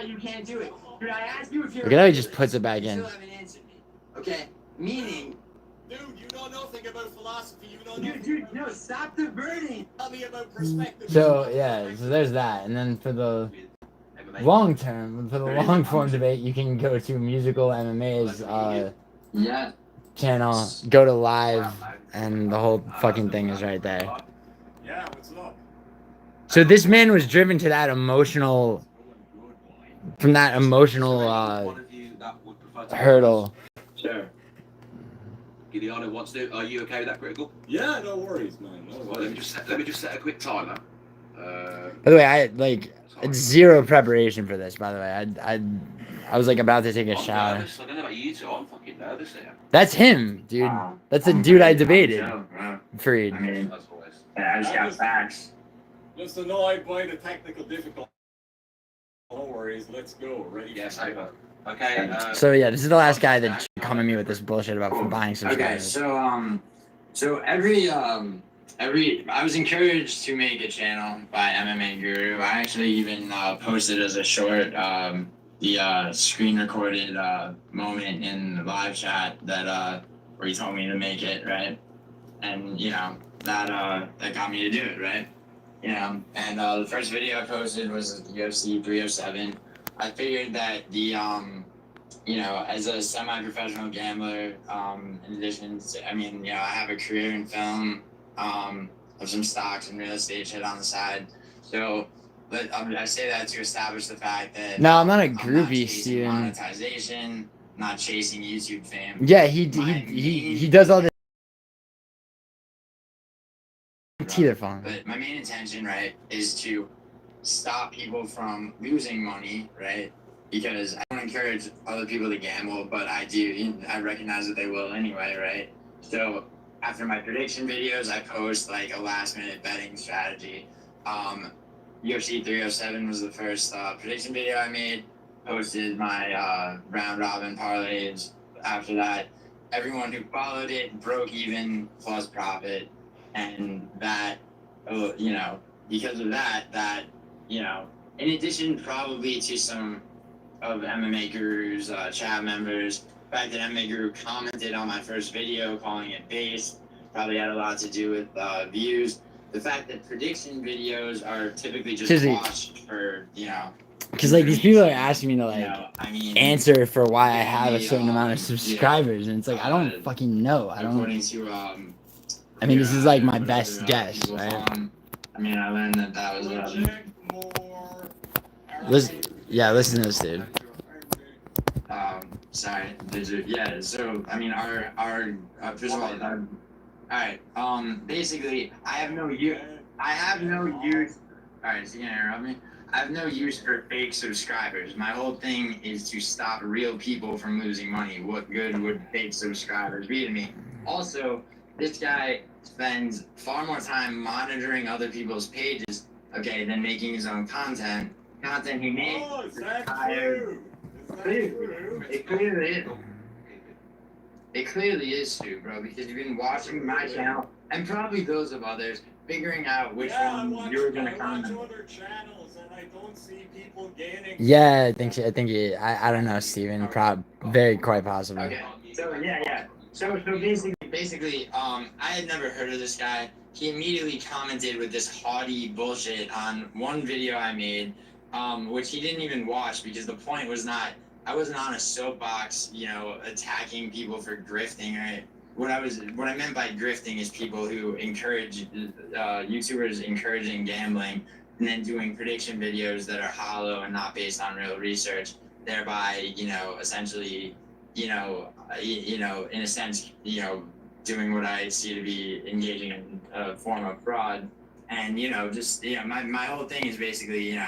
You can't do it. Dude, I asked you if you're. Look at how he just puts it back You in. still haven't answered me. Okay, meaning. Dude, you know nothing about philosophy. You know nothing. Dude, no, stop diverting. Tell me about perspectivism. So yeah, so there's that, and then for the long term, for the long form debate, you can go to Musical MMA's Yeah. channel, go to live, and the whole fucking thing is right there. Yeah, what's up? So this man was driven to that emotional, from that emotional one of you that would prefer to hurdle. Sure. Giuliano wants to. Are you okay with that critical? Yeah, no worries, man. No Well, let me just set a quick timer. By the way, I like it's zero preparation for this. By the way, I was like about to take a shower. Nervous. I don't know about you two. I'm fucking nervous here. That's him, dude. That's the dude I debated. Freed. I mean, As always. I just got facts. Just annoyed by the technical difficulty. No worries, let's go. Ready? Yes, over. Okay. So yeah, this is the last guy that come at me with this bullshit about buying Okay, subscribers. so every I was encouraged to make a channel by MMA Guru. I actually even posted as a short the screen recorded moment in the live chat that where he told me to make it, right? And you know that got me to do it, right? You know, and the first video I posted was UFC 307. I figured that the you know, as a semi-professional gambler, in addition to, I mean, you know, I have a career in film, of some stocks and real estate shit on the side. So, but I say that to establish the fact that No, I'm not a I'm groupie, chasing Steven. monetization, not chasing YouTube fame. Yeah, he does all this. Teeter phone. But my main intention, right, is to stop people from losing money, right? Because I don't encourage other people to gamble, but I recognize that they will anyway, right? So after my prediction videos, I post like a last-minute betting strategy. UFC 307 was the first prediction video I made. Posted my round-robin parlays. After that, everyone who followed it broke even plus profit. And that, you know, because of that, you know, in addition probably to some of MMA Guru's chat members, the fact that MMA Guru commented on my first video calling it based probably had a lot to do with views. The fact that prediction videos are typically just watched for, you know, because like these people are asking me to like you know, I mean, answer for why I have a certain amount of subscribers, and it's like I don't fucking know. I don't. according to I mean, this is like my best guess, right? I mean, I learned that was Listen to this, dude. Sorry. Yeah. So I mean, our first of all, all right. Basically, I have no use. All right. So you gonna interrupt me? I have no use for fake subscribers. My whole thing is to stop real people from losing money. What good would fake subscribers be to me? Also, this guy spends far more time monitoring other people's pages, okay, than making his own content. Content he makes. Oh, is that tired. true? Is that true? It clearly is. It clearly is true, bro, because you've been watching my channel and probably those of others, figuring out which one you're gonna comment. I watch other channels and I don't see people gaining. Yeah, I don't know, Steven. Very quite possible. Okay. So yeah. So basically, I had never heard of this guy. He immediately commented with this haughty bullshit on one video I made, which he didn't even watch because the point was not. I wasn't on a soapbox, attacking people for grifting. Right? What I meant by grifting is people who encourage YouTubers encouraging gambling and then doing prediction videos that are hollow and not based on real research, thereby, essentially, in a sense, doing what I see to be engaging in a form of fraud. And, my whole thing is basically,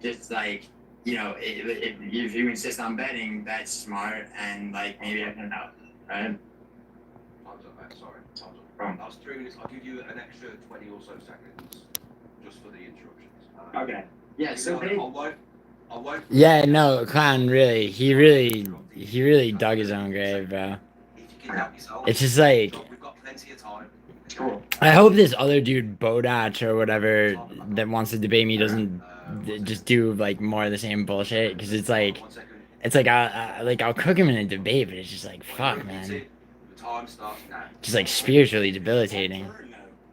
just like, if you insist on betting, that's smart, and like maybe I can help, right? Time's up, mate. Sorry. Time's up. That was 3 minutes. I'll give you an extra 20 or so seconds just for the interruptions. Okay. Yeah. So I won't. Yeah, no, Clown, really, he really dug his own grave, bro. If you can help yourself, It's just like, we've got plenty of time. cool. I hope this other dude, Bodach or whatever, that wants to debate me doesn't just do like more of the same bullshit, because it's like I'll cook him in a debate, but it's just like, fuck, man. The time starts now. Just like spiritually debilitating.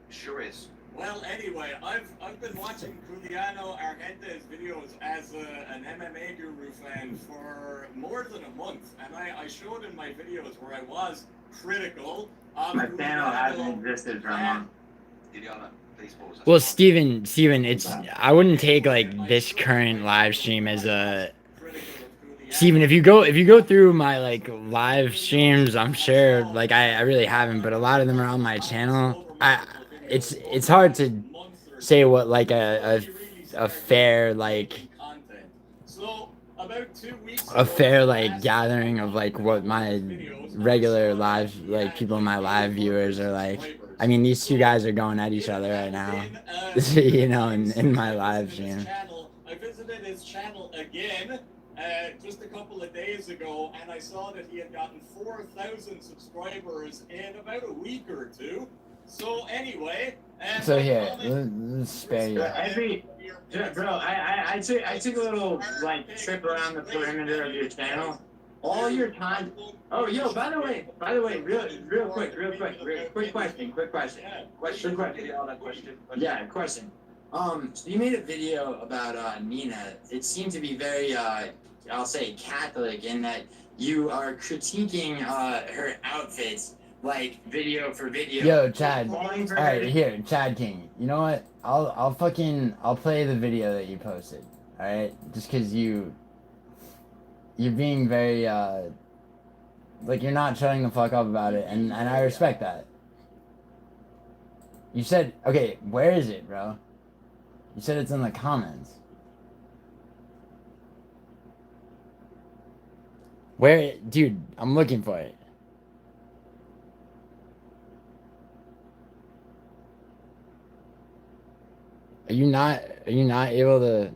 Sure is. Well, anyway, I've been watching GiulianoArgenti's videos as an MMA Guru fan for more than a month, and I showed in my videos where I was critical of My channel hasn't existed for a month. Giuliano, please pause. Well, Steven, I wouldn't take like this current live stream as a. Steven, if you go through my like live streams, I'm sure like I really haven't, but a lot of them are on my channel. It's hard to say what like a fair like gathering of like what my regular live like people in my live viewers are like. I mean, these two guys are going at each other right now, in my live stream. I visited his channel again just a couple of days ago, and I saw that he had gotten 4,000 subscribers in about a week or two. So anyway, So here, let's spare you. Bro, I took a little like trip around the perimeter of your channel. All your time. Oh, yo, by the way, real quick question. Yeah, question. So you made a video about Nina. It seemed to be very, I'll say Catholic, in that you are critiquing her outfits, like video for video. Yo, Chad. Alright, here, Chad King. You know what? I'll play the video that you posted. Alright? Just cause you're being very like you're not shutting the fuck up about it, and I respect that. You said, okay, where is it, bro? You said it's in the comments. Where, dude, I'm looking for it. Are you not able to?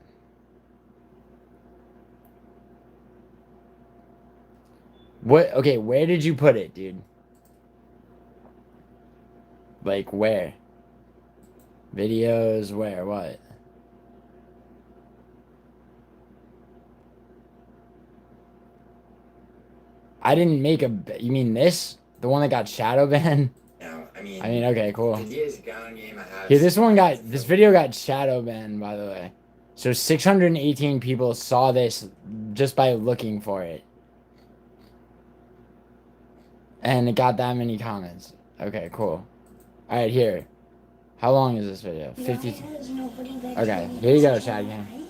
What? Okay, where did you put it, dude? Like where? Videos, where? What? I didn't make a. You mean this? The one that got shadow banned? No, I mean, okay, cool. the Diaz gun game I have. Yeah, this video got shadow banned, by the way. So 618 people saw this just by looking for it. And it got that many comments. Okay, cool. Alright, here. How long is this video? 50. Okay, here you go, Chad King.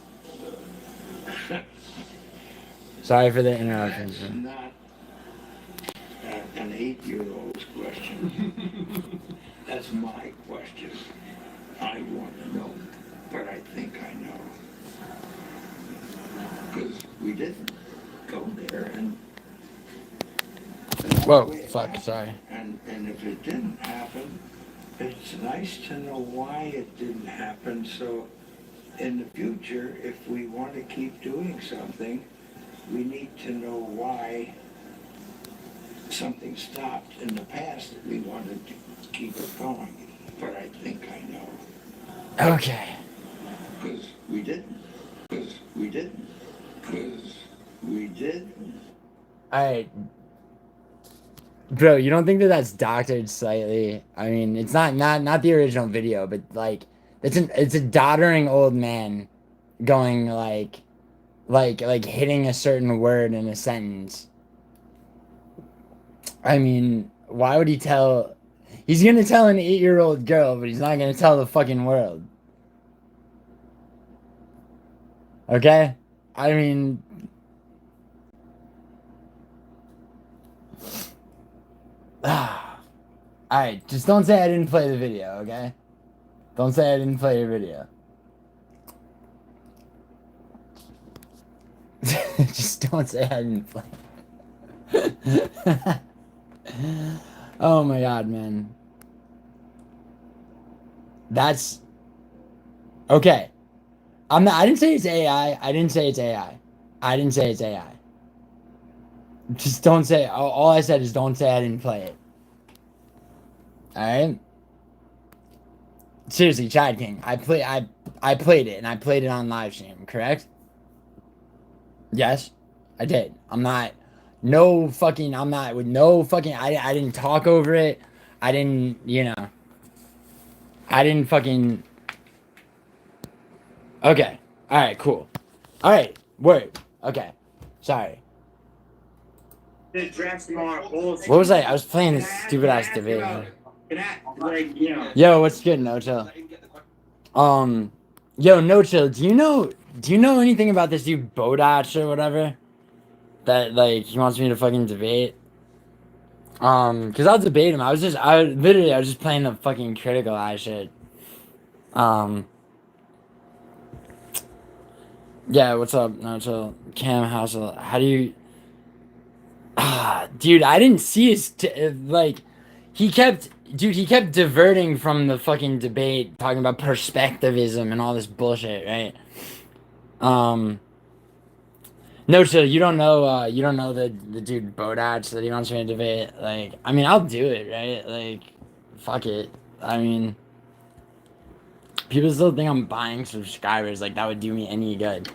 Sorry for the interruption. an 8-year-old's question. That's my question. I want to know, but I think I know. Because we didn't go there, and Whoa, fuck, sorry. And if it didn't happen, it's nice to know why it didn't happen, so in the future, if we want to keep doing something, we need to know why something stopped in the past that we wanted to keep it going. But I think I know. Okay. Because we didn't. Because we didn't. Because we didn't. Alright. Bro, you don't think that that's doctored slightly? I mean, it's not the original video, but like it's a doddering old man going like hitting a certain word in a sentence. I mean, why would he tell? He's gonna tell an 8-year-old girl, but he's not gonna tell the fucking world. Okay? I mean, alright, just don't say I didn't play the video, okay? Don't say I didn't play your video. Just don't say I didn't play. Oh my god, man. That's okay. I didn't say it's AI. I didn't say it's AI. I didn't say it's AI. Just don't say. All I said is don't say I didn't play it. Alright? Seriously, Chad King. I played it, and I played it on live stream, correct? Yes, I did. I'm not with no fucking, I didn't talk over it. I didn't, I didn't fucking, okay. Alright, cool. Alright, word. Okay. Sorry. What was I was playing this stupid ass debate. Yo, what's good, No Chill? Yo, No Chill, do you know anything about this dude Bodach or whatever? That like he wants me to fucking debate. Cause I'll debate him. I was just playing the fucking critical eye shit. Yeah, what's up, No Chill? Cam Hassel, how do you dude, I didn't see his he kept diverting from the fucking debate, talking about perspectivism and all this bullshit, right? No, so you don't know the dude Bodach that he wants me to debate. Like, I mean, I'll do it, right? Like, fuck it. I mean, people still think I'm buying subscribers. Like, that would do me any good.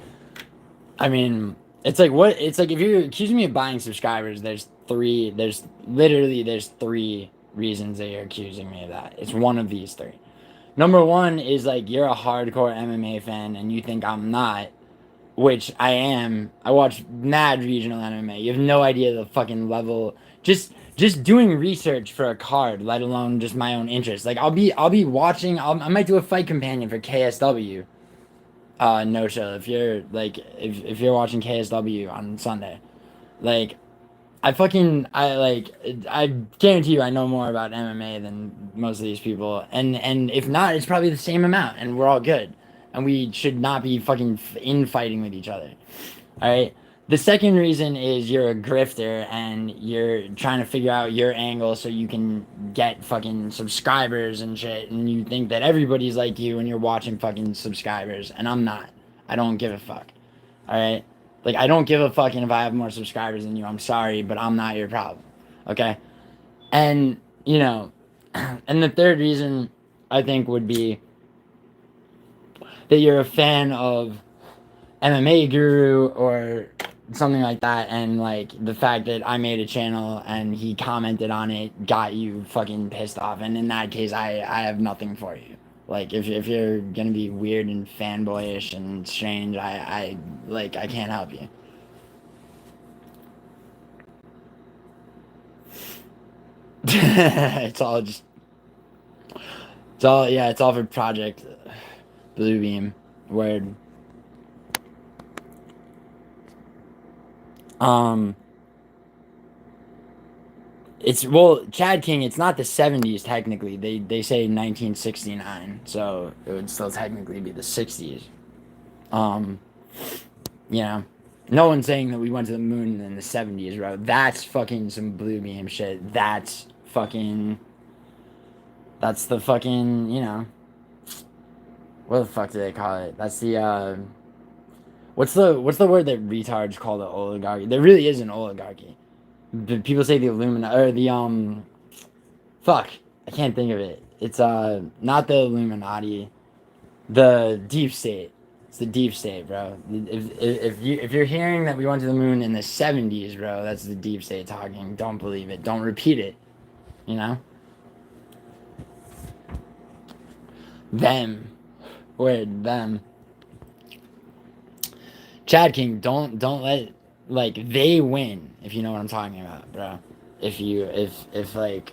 I mean, it's like if you're accusing me of buying subscribers, there's three reasons that you're accusing me of that. It's one of these three. Number one is like you're a hardcore MMA fan and you think I'm not, which I am. I watch mad regional MMA. You have no idea the fucking level. Just doing research for a card, let alone just my own interest. Like I'll be watching. I might do a fight companion for KSW. No Show. If you're if you're watching KSW on Sunday, like I guarantee you I know more about MMA than most of these people, and if not, it's probably the same amount, and we're all good, and we should not be fucking infighting with each other. All right. The second reason is you're a grifter and you're trying to figure out your angle so you can get fucking subscribers and shit, and you think that everybody's like you and you're watching fucking subscribers, and I'm not. I don't give a fuck. All right. Like, I don't give a fuck if I have more subscribers than you. I'm sorry, but I'm not your problem. Okay? And, and the third reason I think would be that you're a fan of MMA Guru or something like that, and, like, the fact that I made a channel and he commented on it got you fucking pissed off. And in that case, I have nothing for you. Like, if you're gonna be weird and fanboyish and strange, I can't help you. It's all for Project Bluebeam. Word. It's, well, Chad King, it's not the 70s technically. They say 1969, so it would still technically be the 60s. You know, no one's saying that we went to the moon in the 70s, bro. That's fucking some blue beam shit. That's the fucking, you know, what the fuck do they call it? That's the, what's the word that retards call the oligarchy? There really is an oligarchy. People say the Illuminati, or the, fuck, I can't think of it. It's, not the Illuminati, the deep state. It's the deep state, bro. If you're hearing that we went to the moon in the 70s, bro, that's the deep state talking. Don't believe it. Don't repeat it. You know? Them. Word, them. Chad King, don't let, like, they win, if you know what I'm talking about, bro. If like,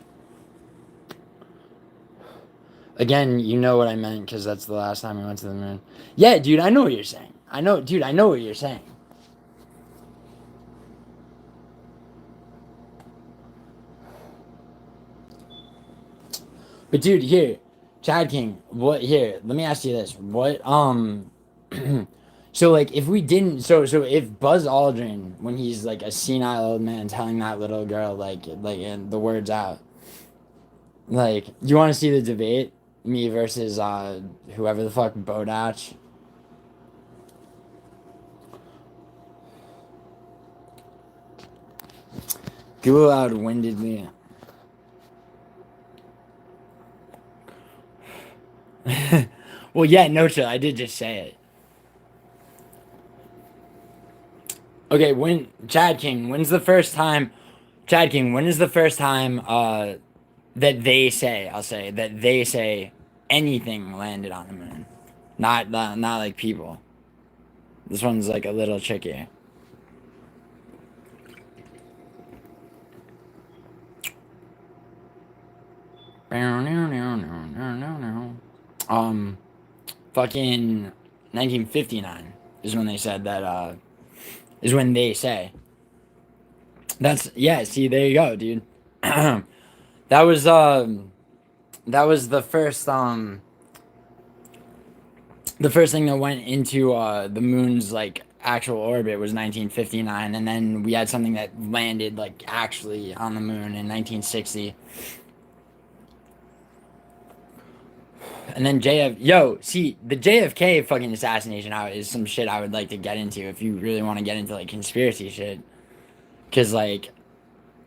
again, you know what I meant, because that's the last time we went to the moon. Yeah, dude, I know what you're saying. I know what you're saying. But dude, here, Chad King, let me ask you this. What, so like, if we didn't, so if Buzz Aldrin, when he's like a senile old man telling that little girl, like, and the words out, like, you want to see the debate? Me versus, whoever the fuck, Bodach? Google out windedly. Well, yeah, no chill. I did just say it. Okay, Chad King, when's the first time, Chad King, when is the first time, that they say anything landed on the moon? Not like people. This one's like a little tricky. Fucking 1959 is when they said that, is when they say. That's, yeah, see, there you go, dude. That was the first thing that went into, the moon's, like, actual orbit was 1959, and then we had something that landed, like, actually on the moon in 1960. And then the JFK fucking assassination is some shit I would like to get into if you really want to get into, like, conspiracy shit. Because, like,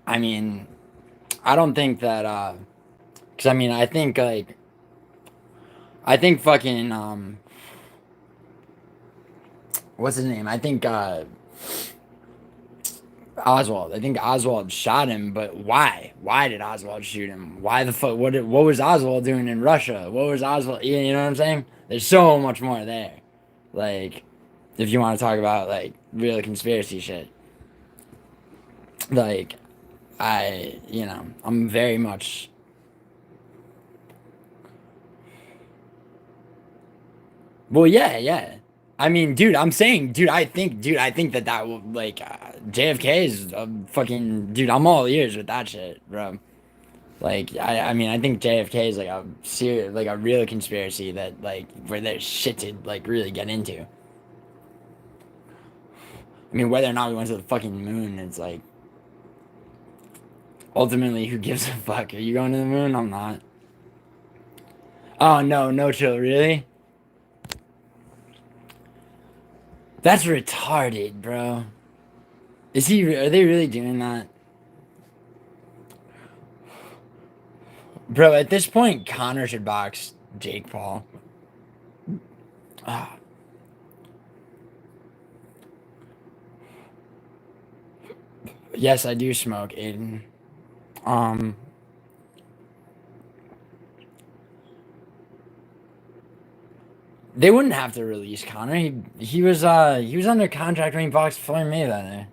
I mean, I don't think that, because, I mean, I think fucking, what's his name? I think, Oswald. I think Oswald shot him, but why? Why did Oswald shoot him? Why the fuck? What was Oswald doing in Russia? What was Oswald? You know what I'm saying? There's so much more there. Like, if you want to talk about, like, real conspiracy shit. Like, I'm very much. Well, yeah. I mean, dude, I'm saying, I think that will, like, JFK is a fucking, dude, I'm all ears with that shit, bro. Like, I mean, I think JFK is, like, a real conspiracy that, like, where there's shit to, like, really get into. I mean, whether or not we went to the fucking moon, it's, like, ultimately, who gives a fuck? Are you going to the moon? I'm not. Oh, no chill, really? That's retarded, bro. Are they really doing that? Bro, at this point, Connor should box Jake Paul. Ah. Yes, I do smoke, Aiden. They wouldn't have to release Connor. He was under contract when he boxed Floyd Mayweather.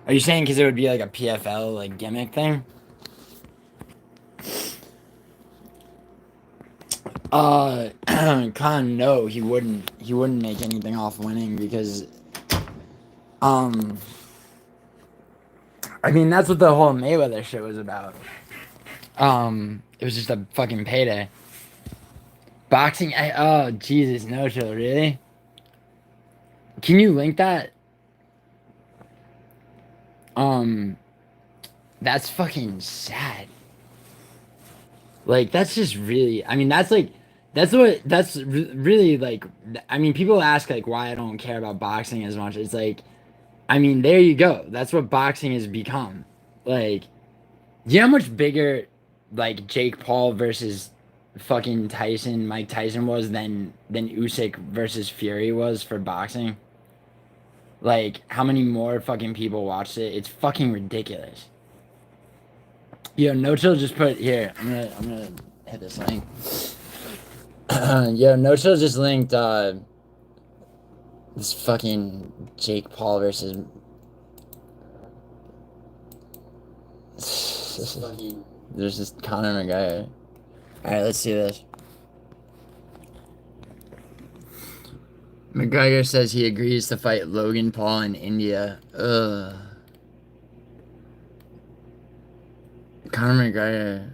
Are you saying because it would be like a PFL like gimmick thing? Con, no, he wouldn't make anything off winning because I mean, that's what the whole Mayweather shit was about. It was just a fucking payday. Boxing, oh, Jesus, no chill, really? Can you link that? That's fucking sad. Like, that's just really, I mean, that's like, that's really like, I mean, people ask like why I don't care about boxing as much. It's like, I mean, there you go. That's what boxing has become. Like, do you know how much bigger, like, Jake Paul versus fucking Mike Tyson was than Usyk versus Fury was for boxing? Like, how many more fucking people watched it? It's fucking ridiculous. Yo, No Chill just put here. I'm gonna hit this link. Yo, No Chill just linked this fucking Jake Paul versus there's this Conor McGregor. Alright, let's see this. McGregor says he agrees to fight Logan Paul in India. Ugh. Conor McGregor.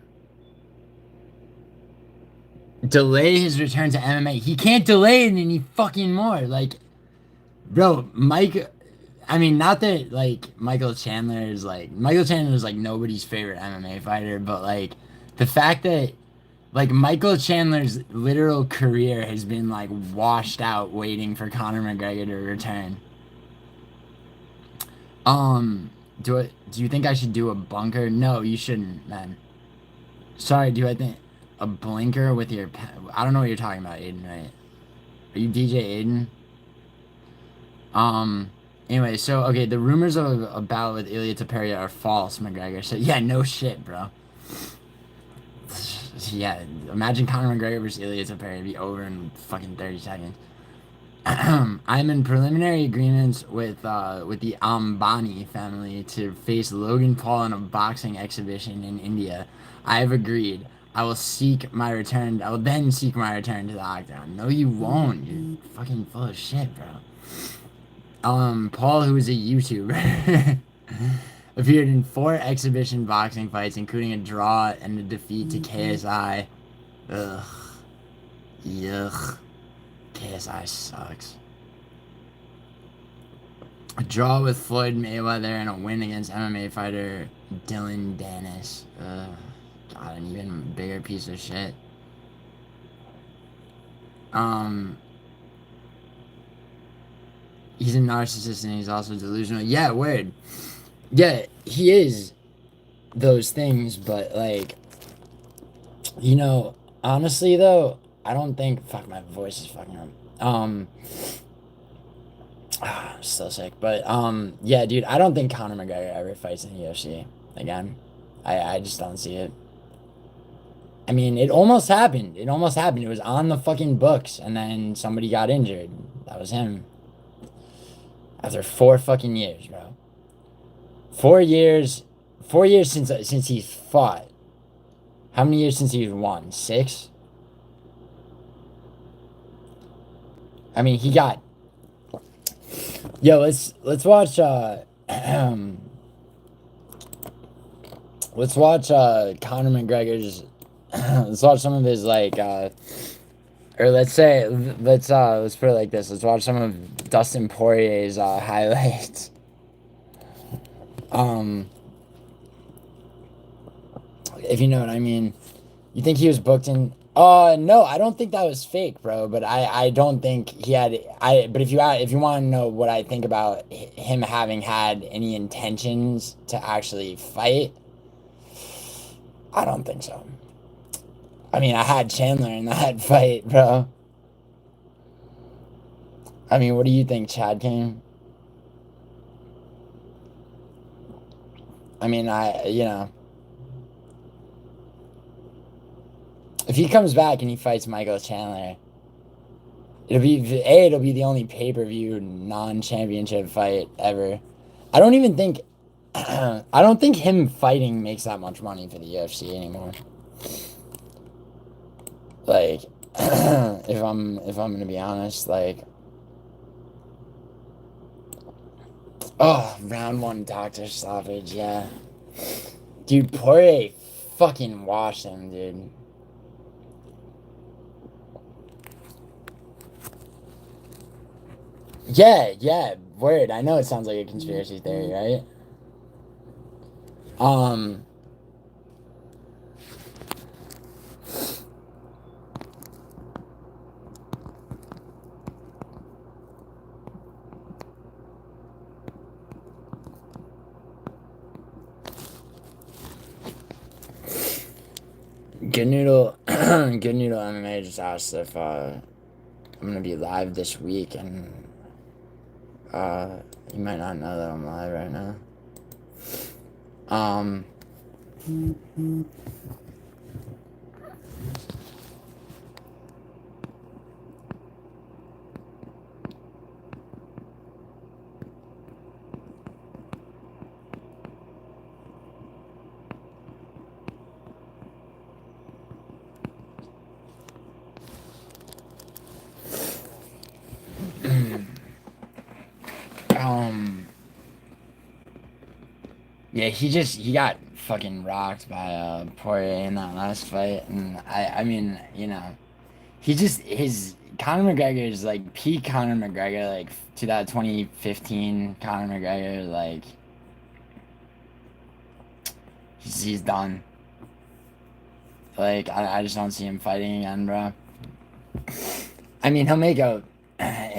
Delay his return to MMA. He can't delay it any fucking more. Like, bro, I mean, not that, like, Michael Chandler is like nobody's favorite MMA fighter, but, like, the fact that, like, Michael Chandler's literal career has been, like, washed out waiting for Conor McGregor to return. Do you think I should do a bunker? No, you shouldn't, man. Sorry, do I think a blinker with your I don't know what you're talking about, Aiden, right? Are you DJ Aiden? Anyway, so, okay, the rumors of a battle with Ilia Topuria are false, McGregor. So, yeah, no shit, bro. Yeah, imagine Conor McGregor versus Ilia Topuria. It'd be over in fucking 30 seconds. I'm in preliminary agreements with the Ambani family to face Logan Paul in a boxing exhibition in India. I have agreed. I will then seek my return to the octagon. No, you won't. You're fucking full of shit, bro. Paul, who is a YouTuber, appeared in 4 exhibition boxing fights, including a draw and a defeat to KSI. Ugh. Yuck. KSI sucks. A draw with Floyd Mayweather and a win against MMA fighter Dylan Dennis. Ugh. God, an even bigger piece of shit. He's a narcissist and he's also delusional. Yeah, word. Yeah, he is those things, but, like, you know, honestly, though, I don't think... Fuck, my voice is fucking up. I'm still sick. But, yeah, dude, I don't think Conor McGregor ever fights in the UFC again. I just don't see it. I mean, it almost happened. It almost happened. It was on the fucking books, and then somebody got injured. That was him. After 4 fucking years, bro. 4 years. 4 years since he's fought. How many years since he's won? 6? I mean, he got... Yo, let's watch, let's watch, Conor McGregor's... let's watch some of his, like, or let's put it like this. Let's watch some of Dustin Poirier's, highlights. If you know what I mean. You think he was booked in... no, I don't think that was fake, bro. But I don't think he had... But if you want to know what I think about him having had any intentions to actually fight, I don't think so. I mean, I had Chandler in that fight, bro. I mean, what do you think, Chad King? I mean, you know... If he comes back and he fights Michael Chandler, it'll be the only pay-per-view non-championship fight ever. I don't even think... I don't think him fighting makes that much money for the UFC anymore. Like, if I'm gonna be honest, like... Oh, round 1 doctor stoppage, yeah. Dude, Poirier fucking washed him, dude. Yeah, word. I know it sounds like a conspiracy theory, right? Good Noodle, Good Noodle MMA just asked if I'm gonna be live this week, and you might not know that I'm live right now. Yeah, he got fucking rocked by Poirier in that last fight, and I mean, you know, his Conor McGregor is like peak Conor McGregor, like to that 2015 Conor McGregor, like he's done. Like I just don't see him fighting again, bro. I mean, he'll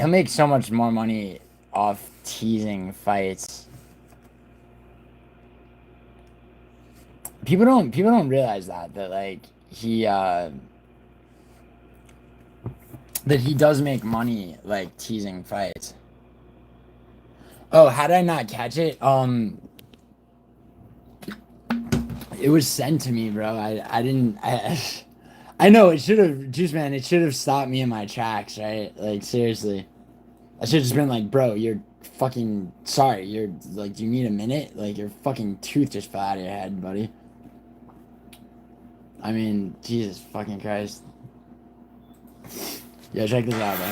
make so much more money off teasing fights. People don't realize that like that he does make money like teasing fights. Oh, how did I not catch it? It was sent to me, bro. I know it should have, Juice Man, it should have stopped me in my tracks, right? Like seriously. I should have just been like, bro, you're fucking sorry. You're like, do you need a minute? Like your fucking tooth just fell out of your head, buddy. I mean, Jesus fucking Christ. Yeah, check this out, bro.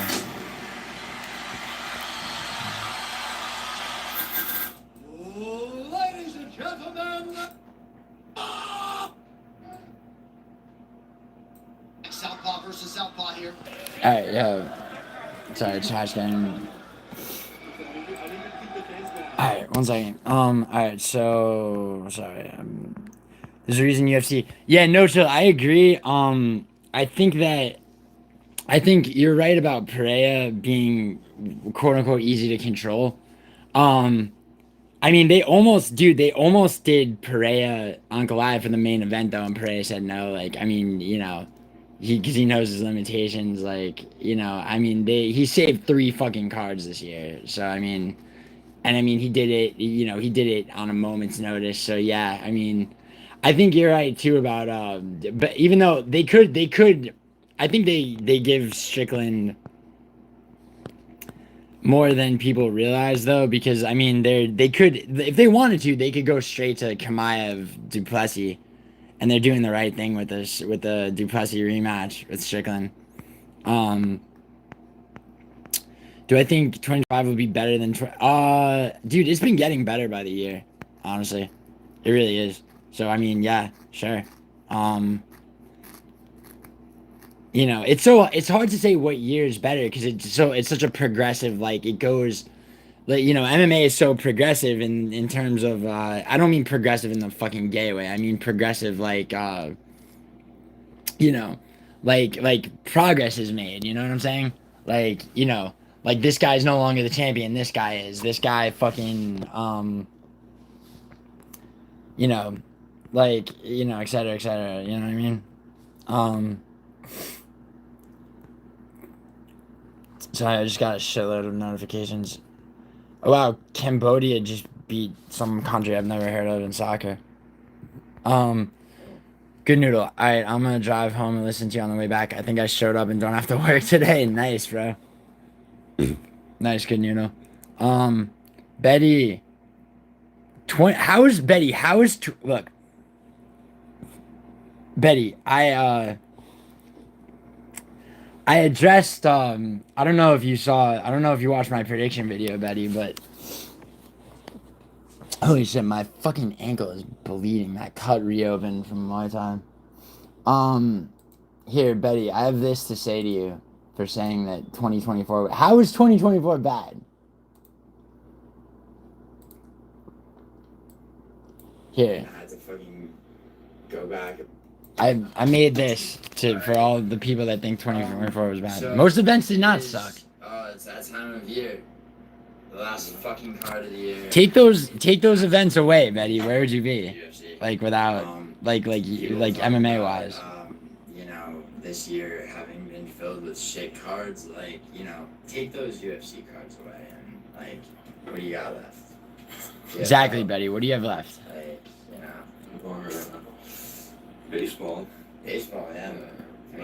Ladies and gentlemen, Southpaw versus Southpaw here. Alright, yo. Sorry, trash can. Alright, 1 second. Alright, so sorry. There's a reason UFC. Yeah, no, chill. I agree. I think you're right about Pereira being quote unquote easy to control. I mean, they almost did Pereira on Goliath for the main event though, and Pereira said no. Like, I mean, you know, because he knows his limitations. Like, you know, I mean, he saved 3 fucking cards this year. So I mean, he did it. You know, he did it on a moment's notice. So yeah, I mean, I think you're right too about but even though they could, I think they give Strickland more than people realize though, because I mean they could, if they wanted to, they could go straight to Kamaev Duplessis, and they're doing the right thing with this, with the Duplessis rematch with Strickland. Do I think 25 would be better than dude, it's been getting better by the year, honestly. It really is. So I mean, yeah, sure. You know, it's hard to say what year is better because it's such a progressive, like it goes, like, you know, MMA is so progressive in terms of I don't mean progressive in the fucking gay way. I mean progressive like you know, like progress is made, you know what I'm saying? Like, you know, like this guy's no longer the champion, this guy is. This guy fucking you know, like, you know, et cetera, you know what I mean? Sorry, I just got a shitload of notifications. Oh wow, Cambodia just beat some country I've never heard of in soccer. Good Noodle. Alright, I'm gonna drive home and listen to you on the way back. I think I showed up and don't have to work today. Nice, bro. Nice, Good Noodle. Betty. How is Betty? Look. Betty, I addressed, I don't know if you watched my prediction video, Betty, but Holy shit, my fucking ankle is bleeding. That cut reopened from my time. Here, Betty, I have this to say to you for saying that 2024... How is 2024 bad? Here. I had to fucking go back. I made this for all the people that think 2024 was bad. So Most events did not suck. It's that time of year. The last fucking card of the year. Take those events away, Betty. Where would you be? UFC. Like without like MMA wise. You know, this year having been filled with shit cards, like, you know, take those UFC cards away and like, what do you got left? Exactly, Betty. What do you have left? Like, you know, Or baseball. baseball, yeah.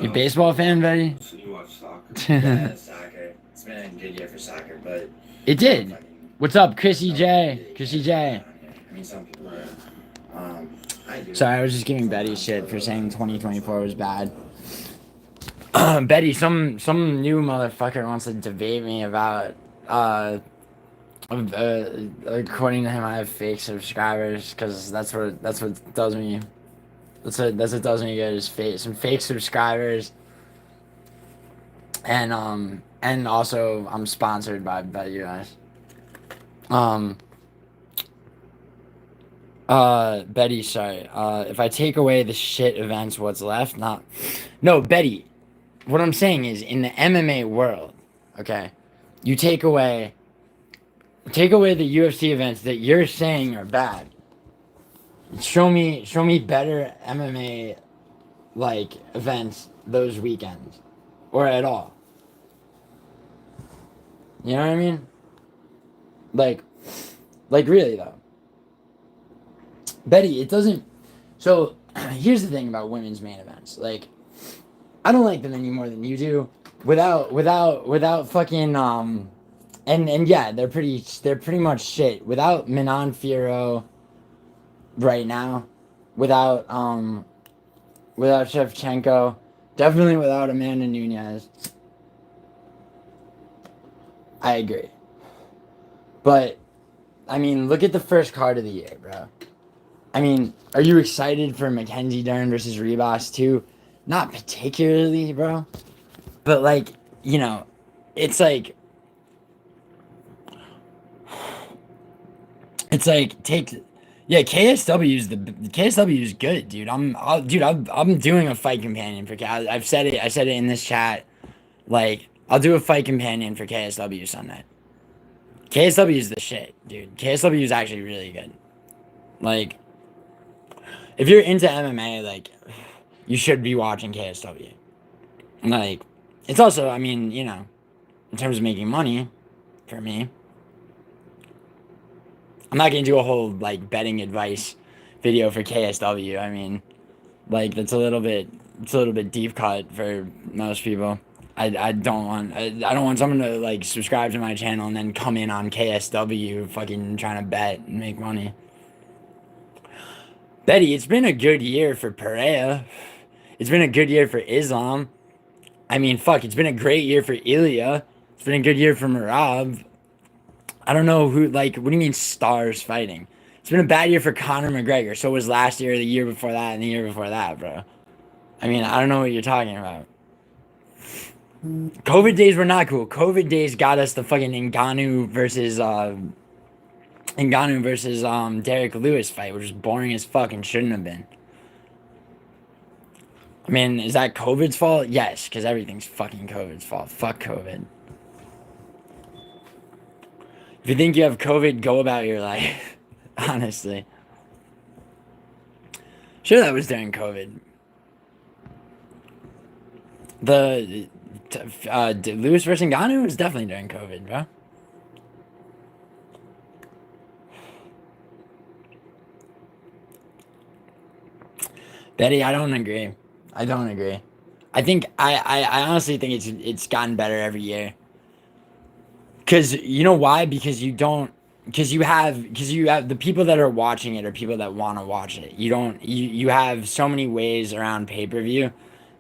You a baseball fan, Betty? So you watch soccer. Yeah, soccer. It's been a good year for soccer, but It did. fucking- What's up, Chrissy J? Chrissy J. I mean, some people are. I do. Sorry, I was just giving Betty shit for saying 2024 was bad. Betty, some new motherfucker wants to debate me about according to him, I have fake subscribers because that's what does me. That's what does me good is some fake subscribers. And also I'm sponsored by you guys. Betty, sorry. If I take away the shit events, what's left? No, Betty. What I'm saying is, in the MMA world, okay, you take away the UFC events that you're saying are bad. Show me better MMA like events those weekends, or at all. You know what I mean? Like really though. Betty, it doesn't. So here's the thing about women's main events. Like, I don't like them any more than you do. Without fucking and yeah, they're pretty much shit. Without Manon Fiorot right now, without Shevchenko, definitely without Amanda Nunes. I agree. But I mean, look at the first card of the year, bro. I mean, are you excited for Mackenzie Dern versus Ribas too? Not particularly, bro. But like, you know, it's like KSW is good, dude. I'm doing a fight companion for I said it in this chat. Like, I'll do a fight companion for KSW Sunday. KSW is the shit, dude. KSW is actually really good. Like, if you're into MMA, like, you should be watching KSW. Like, it's also, I mean, you know, in terms of making money, for me, I'm not gonna do a whole, like, betting advice video for KSW. I mean, like, that's a little bit deep cut for most people. I don't want someone to, like, subscribe to my channel and then come in on KSW fucking trying to bet and make money. Betty, it's been a good year for Pereira. It's been a good year for Islam. I mean, fuck, it's been a great year for Ilya. It's been a good year for Merab. I don't know who, like, what do you mean stars fighting? It's been a bad year for Conor McGregor. So was last year, the year before that, and the year before that, bro. I mean, I don't know what you're talking about. COVID days were not cool. COVID days got us the fucking Ngannou versus Derek Lewis fight, which was boring as fuck and shouldn't have been. I mean, is that COVID's fault? Yes, because everything's fucking COVID's fault. Fuck COVID. If you think you have COVID, go about your life. Honestly. Sure, that was during COVID. The Lewis versus Ngannou was definitely during COVID, bro. Betty, I don't agree. I think I honestly think it's gotten better every year. Cause you know why? Because you have the people that are watching it are people that want to watch it. You have so many ways around pay-per-view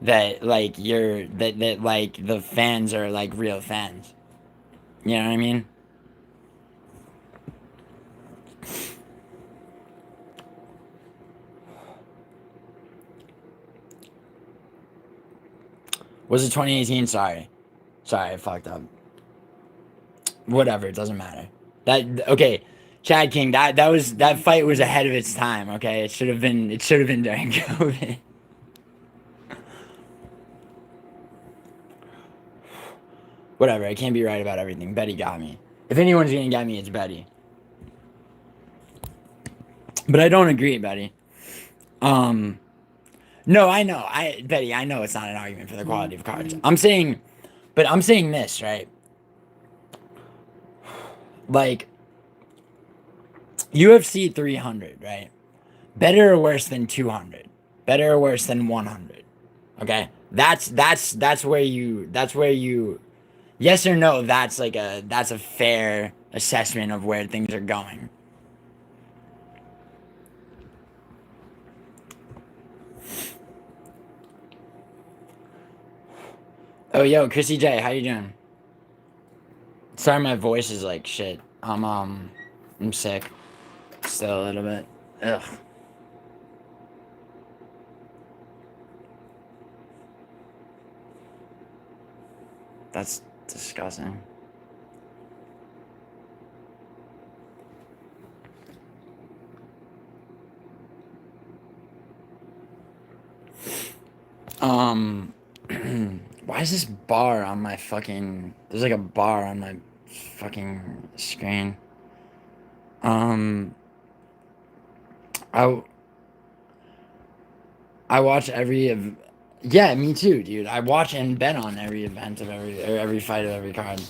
that like that like the fans are like real fans. You know what I mean? Was it 2018? Sorry, I fucked up. Whatever, it doesn't matter. Okay, Chad King. That fight was ahead of its time. Okay, it should have been during COVID. Whatever, I can't be right about everything. Betty got me. If anyone's gonna get me, it's Betty. But I don't agree, Betty. No, I know. Betty, I know it's not an argument for the quality of cards. I'm saying this, right? Like, UFC 300, right? Better or worse than 200? Better or worse than 100? Okay? That's where you yes or no, that's a fair assessment of where things are going. Oh, yo, Chrissy J, how you doing? Sorry, my voice is like shit. I'm sick. Still a little bit. Ugh. That's disgusting. Why is this bar on my fucking... There's like a bar on my fucking screen. I watch every... Yeah, me too, dude. I watch and bet on every event of every fight of every card.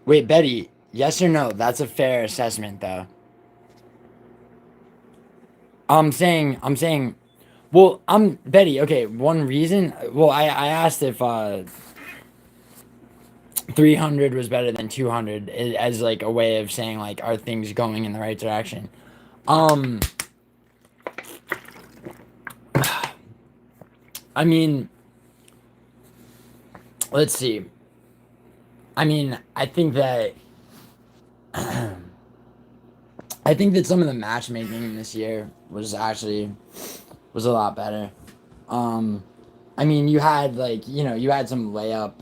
Wait, Betty, yes or no? That's a fair assessment, though. I'm saying, well, Betty, okay, one reason, well, I asked if, 300 was better than 200 as, like, a way of saying, like, are things going in the right direction? I mean, let's see. I mean, I think that some of the matchmaking this year was a lot better. I mean, you had you had some layup.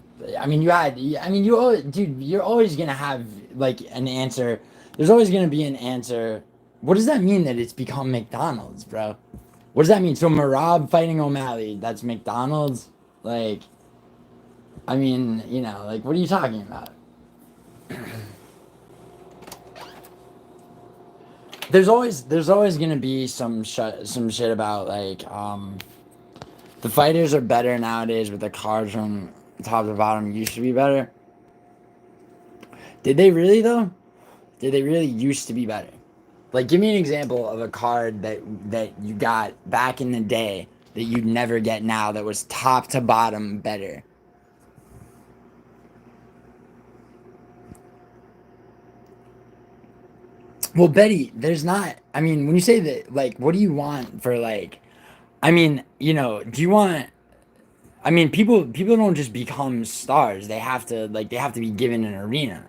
Dude, you're always gonna have like an answer. There's always gonna be an answer. What does that mean that it's become McDonald's, bro? What does that mean? So Marab fighting O'Malley, that's McDonald's? Like, I mean, like, what are you talking about? There's always gonna be some shit about like the fighters are better nowadays, but the cards from top to bottom used to be better. Did they really though? Did they really used to be better? Like, give me an example of a card that you got back in the day that you'd never get now that was top to bottom better. Well, Betty, there's not... I mean, when you say that, like, what do you want for, like... I mean, do you want... I mean, people don't just become stars. They have to be given an arena.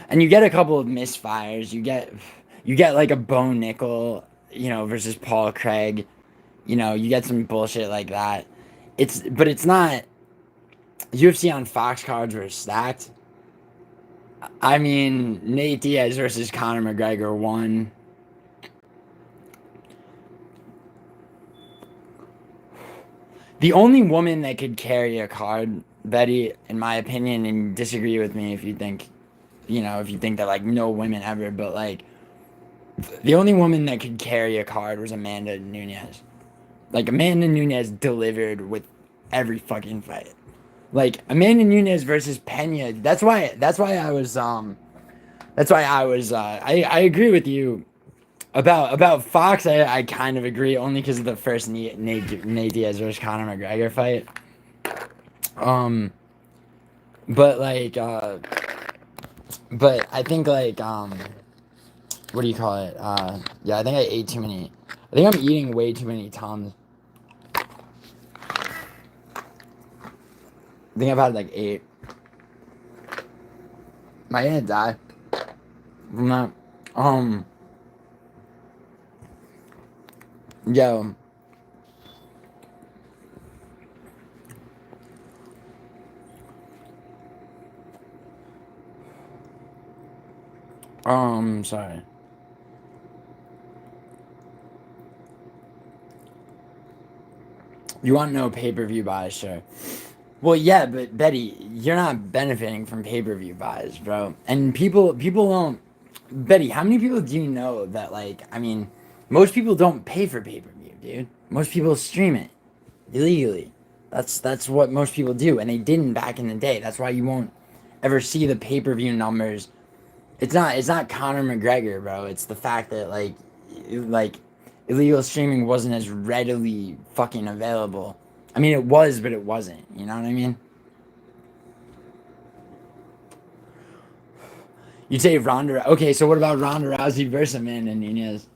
And you get a couple of misfires. You get like a Bo Nickel, versus Paul Craig. You get some bullshit like that. But it's not... UFC on Fox cards were stacked. I mean, Nate Diaz versus Conor McGregor won. The only woman that could carry a card, Betty, in my opinion, and disagree with me if you think that, like, no women ever, but, like, the only woman that could carry a card was Amanda Nunes. Like, Amanda Nunes delivered with every fucking fight. Like, Amanda Nunes versus Pena. That's why I agree with you about Fox. I kind of agree only because of the first Nate Diaz versus Conor McGregor fight. But I think, like, what do you call it? Yeah, I think I ate too many. I think I'm eating way too many Tums. I think I've had like 8. Am I gonna die? from that. Yo. Sorry. You want to know pay-per-view buys, sure. Well, yeah, but Betty, you're not benefiting from pay-per-view buys, bro. And people don't. Betty, how many people do you know that, like, I mean, most people don't pay for pay-per-view, dude. Most people stream it illegally. That's what most people do, and they didn't back in the day. That's why you won't ever see the pay-per-view numbers. It's not Conor McGregor, bro. It's the fact that like illegal streaming wasn't as readily fucking available. I mean, it was, but it wasn't. You know what I mean? You'd say Ronda. Okay, so what about Ronda Rousey versus Amanda Nunes?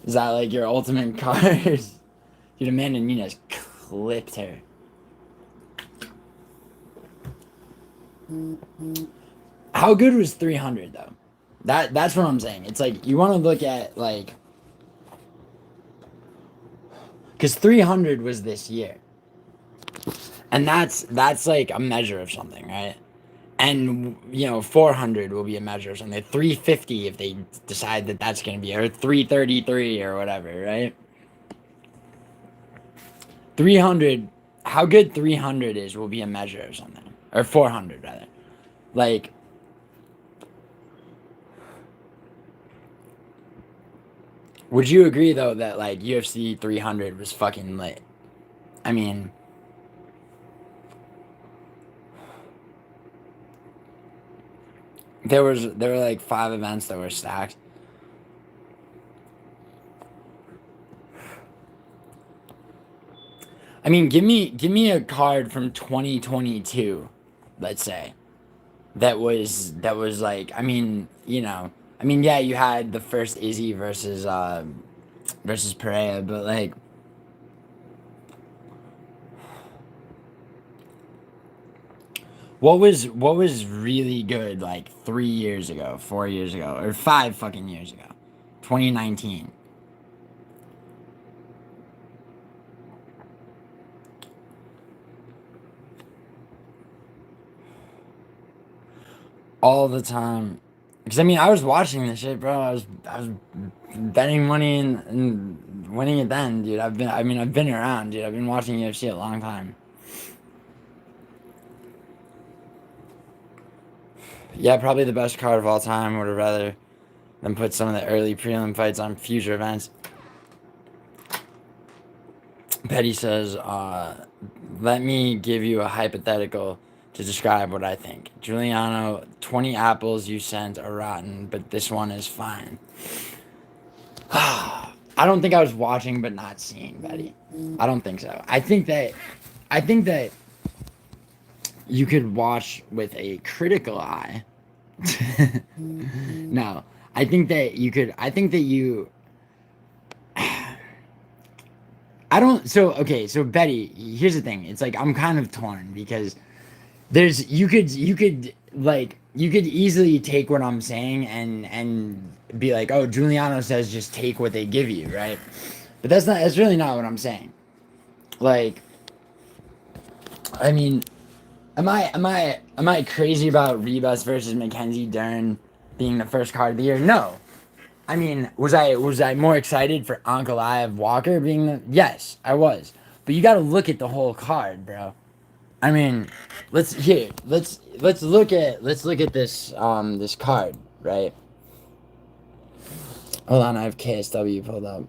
Is that like your ultimate card? Dude, Amanda Nunes clipped her. How good was 300 though? That's what I'm saying. It's like you want to look at like, because 300 was this year, and that's like a measure of something, right? And 400 will be a measure of something. 350 if they decide that that's going to be, or 333 or whatever, right? 300, how good 300 is will be a measure of something, or 400 rather. Like, would you agree though that like UFC 300 was fucking lit? I mean, there were like 5 events that were stacked. I mean, give me a card from 2022, let's say, that was like, I mean, yeah, you had the first Izzy versus Pereira, but like, what was really good like 3 years ago, 4 years ago, or 5 fucking years ago, 2019. All the time. Because I mean, I was watching this shit, bro. I was betting money and winning it then, dude. I've been around, dude. I've been watching UFC a long time. Yeah, probably the best card of all time. Would have rather than put some of the early prelim fights on future events. Petty says, let me give you a hypothetical to describe what I think. Giuliano, 20 apples you sent are rotten, but this one is fine. I don't think I was watching but not seeing, Betty. I don't think so. I think that you could watch with a critical eye. No, I think that you so Betty, here's the thing. It's like I'm kind of torn because you could easily take what I'm saying and be like, oh, Giuliano says just take what they give you, right? But that's really not what I'm saying. Like, I mean, am I crazy about Ribas versus Mackenzie Dern being the first card of the year? No. I mean, was I more excited for Ankalaev Walker being the? Yes, I was. But you got to look at the whole card, bro. I mean, let's look at this this card, right? Hold on, I have KSW pulled up.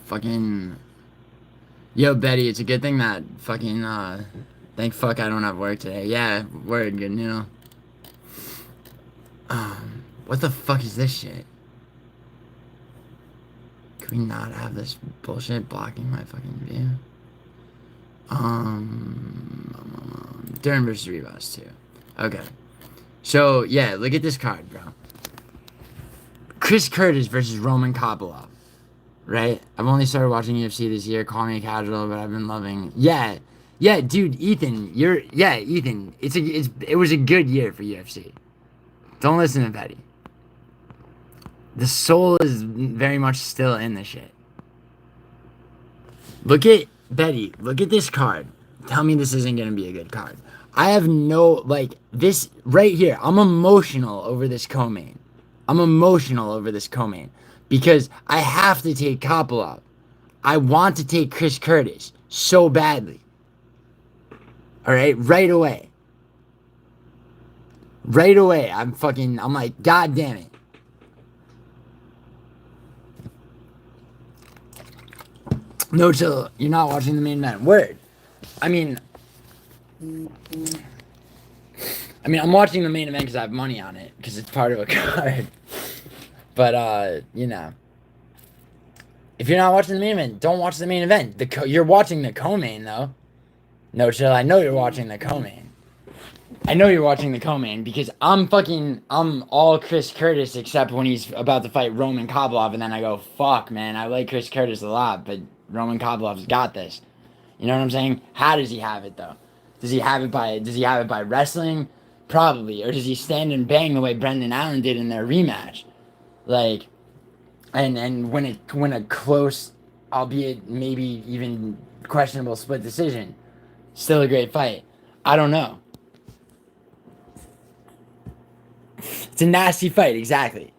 Fucking. Yo, Betty, it's a good thing that fucking, thank fuck I don't have work today. Yeah, word, good news. What the fuck is this shit? Can we not have this bullshit blocking my fucking view? Dern versus Rivas too. Okay. So yeah, look at this card, bro. Chris Curtis versus Roman Kopylov. Right? I've only started watching UFC this year. Call me a casual, but I've been loving. Yeah, dude, Ethan, Ethan. It was a good year for UFC. Don't listen to Betty. The soul is very much still in the shit. Look at Betty. Look at this card. Tell me this isn't gonna be a good card. I have no, like, this right here. I'm emotional over this co-main. Because I have to take Kopylov. I want to take Chris Curtis so badly. Alright? Right away. I'm like, God damn it. No chill. You're not watching the main event. Word. I mean, I'm watching the main event because I have money on it. Because it's part of a card. But, you know. If you're not watching the main event, don't watch the main event. You're watching the co-main, though. No chill. I know you're watching the co-main. Because I'm all Chris Curtis except when he's about to fight Roman Kopylov. And then I go, fuck, man. I like Chris Curtis a lot, but Roman Kopylov's got this. You know what I'm saying? How does he have it, though? Does he have it by wrestling? Probably. Or does he stand and bang the way Brendan Allen did in their rematch? Like, and when a close, albeit maybe even questionable split decision, still a great fight. I don't know. It's a nasty fight, exactly.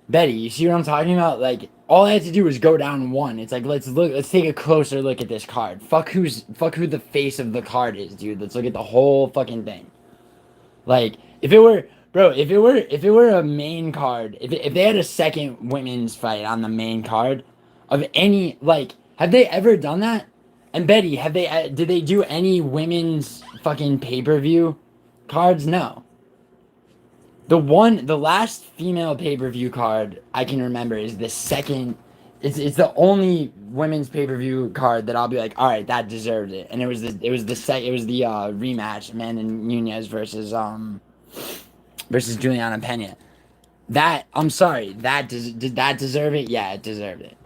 Betty, you see what I'm talking about? Like, all I had to do was go down one. It's like, let's take a closer look at this card. Fuck who the face of the card is, dude. Let's look at the whole fucking thing. Like, if it were a main card, if they had a second women's fight on the main card of any, like, have they ever done that? And Betty, did they do any women's fucking pay-per-view cards? No. The last female pay-per-view card I can remember is the second. It's the only women's pay-per-view card that I'll be like, all right, that deserved it. And it was the rematch, Amanda Nunes versus Juliana Pena. That, I'm sorry, did that deserve it? Yeah, it deserved it.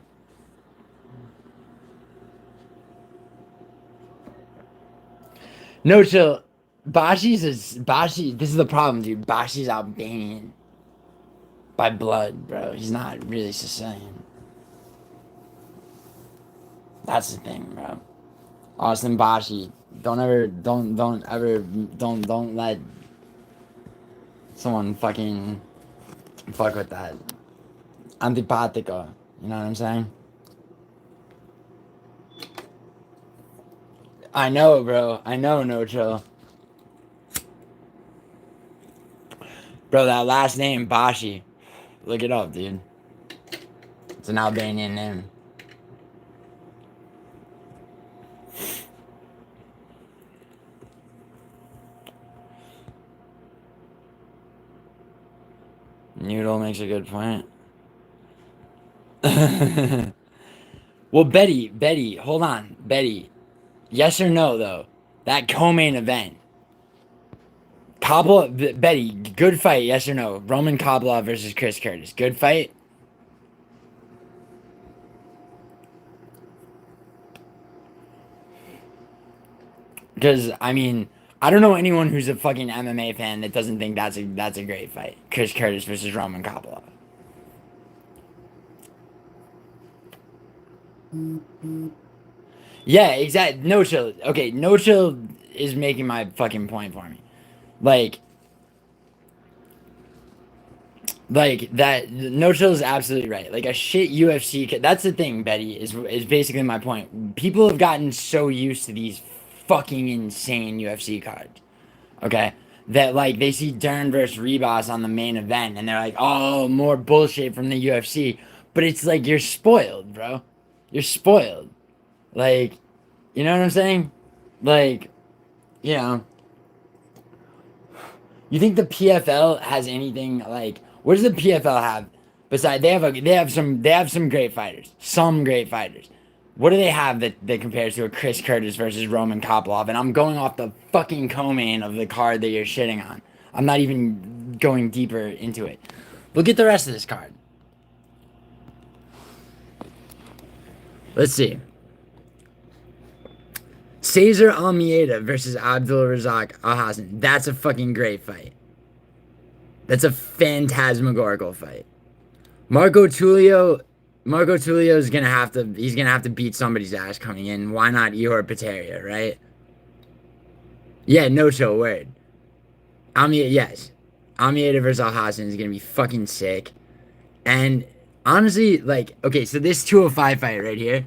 No chill. Bashi, this is the problem, dude. Bashi's Albanian. By blood, bro. He's not really Sicilian. That's the thing, bro. Austin Bashi. Don't let someone fucking fuck with that. Antipatico. You know what I'm saying? I know, bro. I know, no chill. Bro, that last name, Bashi. Look it up, dude. It's an Albanian name. Noodle makes a good point. Well, Betty, hold on. Betty, yes or no, though? That co-main event. Betty, good fight, yes or no? Roman Kopylov versus Chris Curtis. Good fight? Because, I mean, I don't know anyone who's a fucking MMA fan that doesn't think that's a great fight. Chris Curtis versus Roman Kopylov. Yeah, exactly. No chill. Okay, no chill is making my fucking point for me. Like that, no chill is absolutely right. Like a shit UFC, that's the thing, Betty, is basically my point. People have gotten so used to these fucking insane UFC cards, okay? That, like, they see Dern versus Ribas on the main event, and they're like, oh, more bullshit from the UFC. But it's like, you're spoiled, bro. You're spoiled. Like, you know what I'm saying? Like, you know. You think the PFL has anything, like, what does the PFL have besides, they have some great fighters, What do they have that compares to a Chris Curtis versus Roman Kopylov? And I'm going off the fucking co-main of the card that you're shitting on. I'm not even going deeper into it. Look at the rest of this card. Let's see. Cesar Almeida versus Abdul Razak Alhassan. That's a fucking great fight. That's a phantasmagorical fight. Marco Tulio is gonna have to beat somebody's ass coming in. Why not Ihor Peteria, right? Yeah, no chill word. Yes. Almeida versus Alhassan is gonna be fucking sick. And honestly, like, okay, so this 205 fight right here.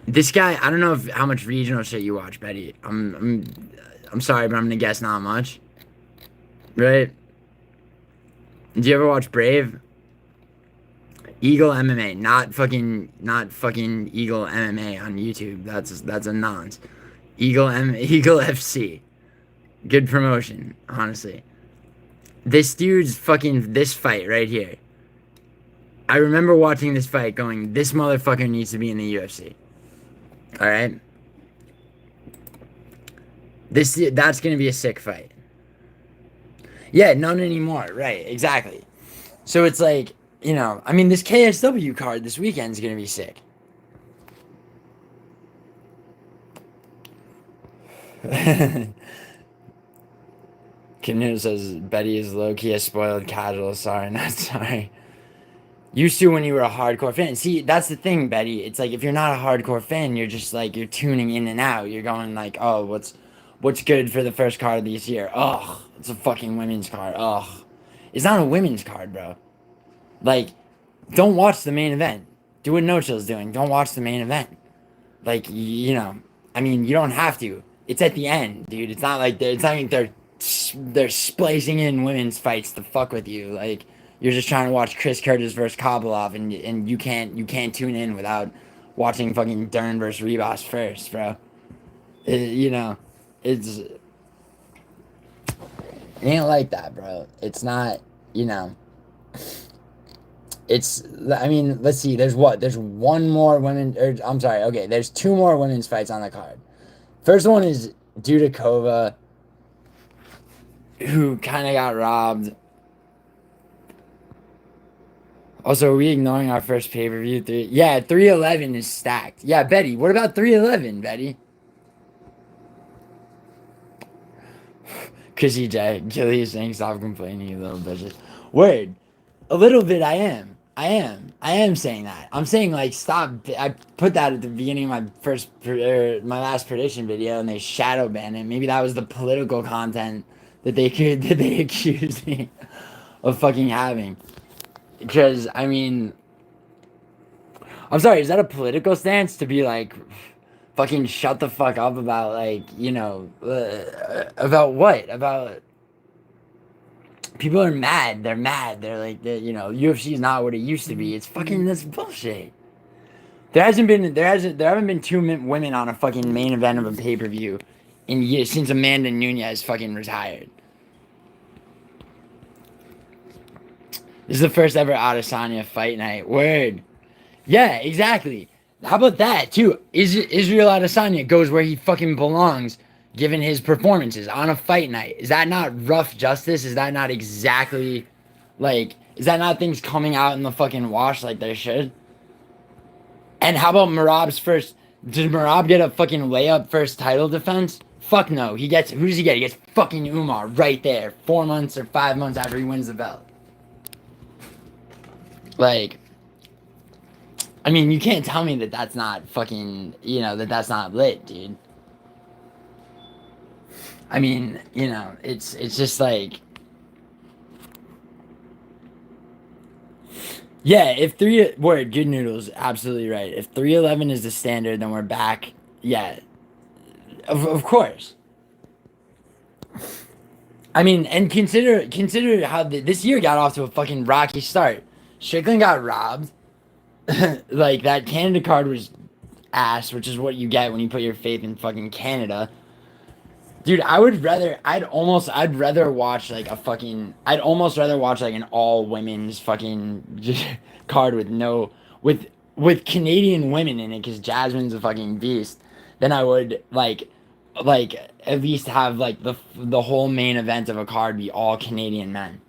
This guy, I don't know how much regional shit you watch, Betty. I'm sorry, but I'm gonna guess not much. Right? Do you ever watch Brave? Eagle MMA, not fucking Eagle MMA on YouTube. That's a nonce. Eagle FC. Good promotion, honestly. This dude's this fight right here. I remember watching this fight going, this motherfucker needs to be in the UFC. Alright? That's gonna be a sick fight. Yeah, none anymore. Right, exactly. So it's like, you know, I mean, this KSW card this weekend is gonna be sick. Canoe says Betty is low-key a spoiled casual. Sorry, not sorry. Used to when you were a hardcore fan. See, that's the thing, Betty. It's like if you're not a hardcore fan, you're just like you're tuning in and out. You're going like, oh, what's good for the first card of this year? Ugh, it's a fucking women's card. Ugh, it's not a women's card, bro. Like, don't watch the main event. Do what No Chill's doing. Don't watch the main event. Like, you know, I mean, you don't have to. It's at the end, dude. It's not like they're splicing in women's fights to fuck with you. Like, you're just trying to watch Chris Curtis versus Kopylov, and you can't tune in without watching fucking Dern versus Ribas first, bro. You know, it ain't like that, bro. It's not, you know. I mean, let's see. There's one more women. I'm sorry. Okay, there's two more women's fights on the card. First one is Dudakova, who kind of got robbed. Also, are we ignoring our first pay-per-view? 311 is stacked. Yeah, Betty. What about 311, Betty? Chrissy J. Gilly is saying stop complaining, you little bitches. Word. A little bit I am. I am saying that. I'm saying, like, stop. I put that at the beginning of my last prediction video, and they shadow banned it. Maybe that was the political content that they accused me of fucking having. Because, I mean, I'm sorry, is that a political stance to be like, fucking shut the fuck up about, like, you know, about what? About, people are mad. They're mad. They're like, you know, UFC is not what it used to be. It's fucking, that's bullshit. There haven't been two women on a fucking main event of a pay-per-view in years since Amanda Nunes fucking retired. This is the first ever Adesanya fight night. Word. Yeah, exactly. How about that, too? Israel Adesanya goes where he fucking belongs, given his performances on a fight night. Is that not rough justice? Is that not exactly, like, is that not things coming out in the fucking wash like they should? And how about Merab's first? Did Merab get a fucking layup first title defense? Fuck no. Who does he get? He gets fucking Umar right there. 4 months or 5 months after he wins the belt. Like, I mean, you can't tell me that that's not fucking, you know, that's not lit, dude. I mean, you know, it's just like, yeah, if Good Noodles, absolutely right. If 311 is the standard, then we're back. Yeah, of course. I mean, and consider how this year got off to a fucking rocky start. Strickland got robbed. Like, that Canada card was ass, which is what you get when you put your faith in fucking Canada. Dude, I'd rather watch like an all women's fucking card with with Canadian women in it, because Jasmine's a fucking beast, then I would like at least have like the whole main event of a card be all Canadian men.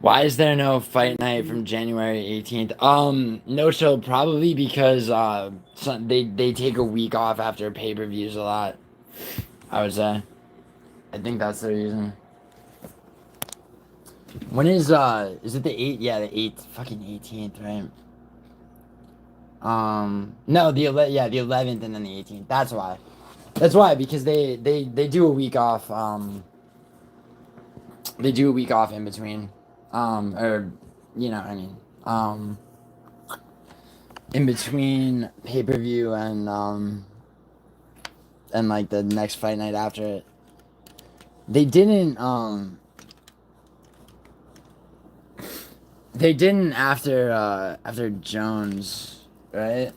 Why is there no fight night from January 18th? No show, probably because they take a week off after pay-per-views a lot, I would say. I think that's the reason. When is it the 8th? Yeah, the 8th, fucking 18th, right? No, the 11th and then the 18th. That's why. That's why, because they do a week off. They do a week off in between. Or, you know what I mean. In between pay-per-view and like the next fight night after it. They didn't after Jones, right?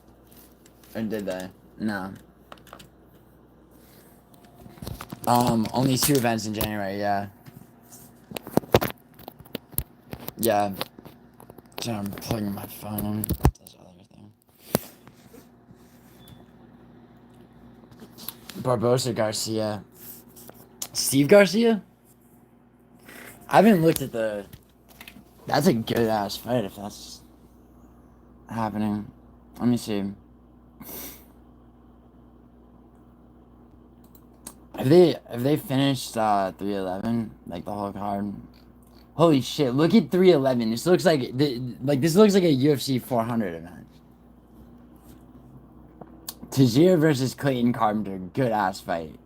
Or did they? No. Only 2 events in January, yeah. Yeah. So I'm plugging my phone. This other thing. Barbosa Garcia. Steve Garcia? I haven't looked at the... That's a good ass fight if that's happening. Let me see. Have they finished 311? Like the whole card? Holy shit, look at 311. This looks like this looks like a UFC 400 event. Tajir versus Clayton Carpenter, good ass fight.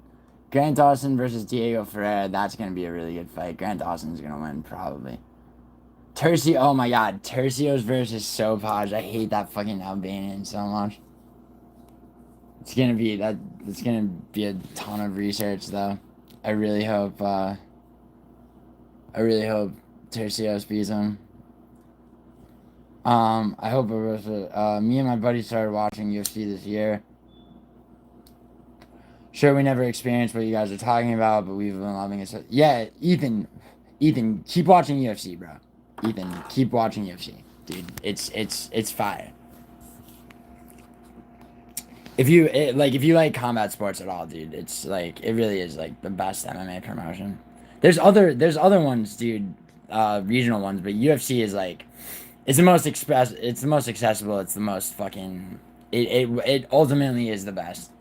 Grant Dawson versus Diego Ferreira, that's gonna be a really good fight. Grant Dawson's gonna win, probably. Tercio, oh my god, Tercios versus Sopaj. I hate that fucking Albanian so much. It's gonna be a ton of research though. I really hope Tercios beats him. I hope me and my buddy started watching UFC this year. Sure, we never experienced what you guys are talking about, but we've been loving it. Yeah, Ethan, keep watching UFC, bro. Ethan, keep watching UFC, dude. It's fire. If you like combat sports at all, dude, it's like it really is like the best MMA promotion. There's other ones, dude, regional ones, but UFC is like it's the most it's the most accessible, it's the most fucking it ultimately is the best.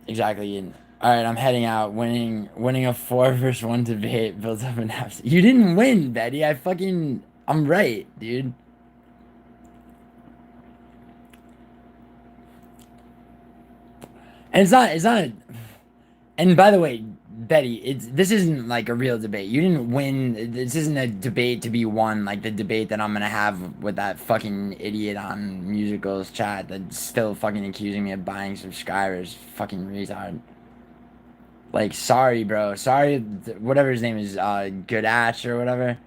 Exactly. All right, I'm heading out. Winning a 4-1 debate builds up an abs. You didn't win, Betty. I'm right, dude. And it's not. And by the way, Betty, this isn't like a real debate. You didn't win. This isn't a debate to be won like the debate that I'm gonna have with that fucking idiot on Musicals chat that's still fucking accusing me of buying subscribers. Fucking retard. Like, sorry, bro. Sorry, whatever his name is, Goodash or whatever.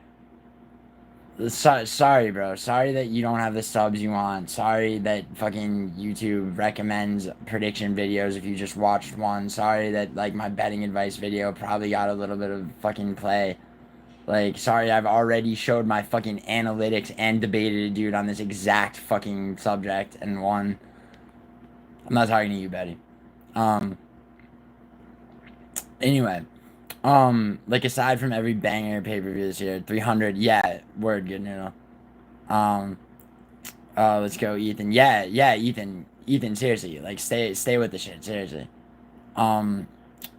Sorry, bro. Sorry that you don't have the subs you want. Sorry that fucking YouTube recommends prediction videos if you just watched one. Sorry that, like, my betting advice video probably got a little bit of fucking play. Like, sorry I've already showed my fucking analytics and debated a dude on this exact fucking subject and won. I'm not talking to you, Betty. Anyway. Like, aside from every banger pay-per-view this year, 300, yeah, word, good noodle. Let's go, Ethan. Yeah, Ethan, seriously, like, stay with the shit, seriously.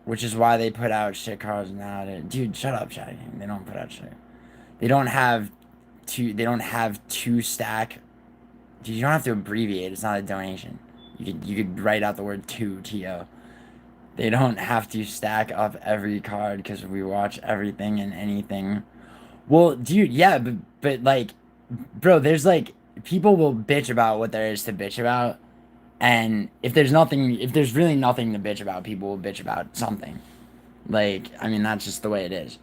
Which is why they put out shit cards now. Dude, shut up, Shaggy. They don't put out shit. They don't have two stack. Dude, you don't have to abbreviate, it's not a donation. You could write out the word 2, T-O. They don't have to stack up every card because we watch everything and anything. Well, dude, yeah, but like, bro, there's like, people will bitch about what there is to bitch about. And if there's really nothing to bitch about, people will bitch about something. Like, I mean, that's just the way it is.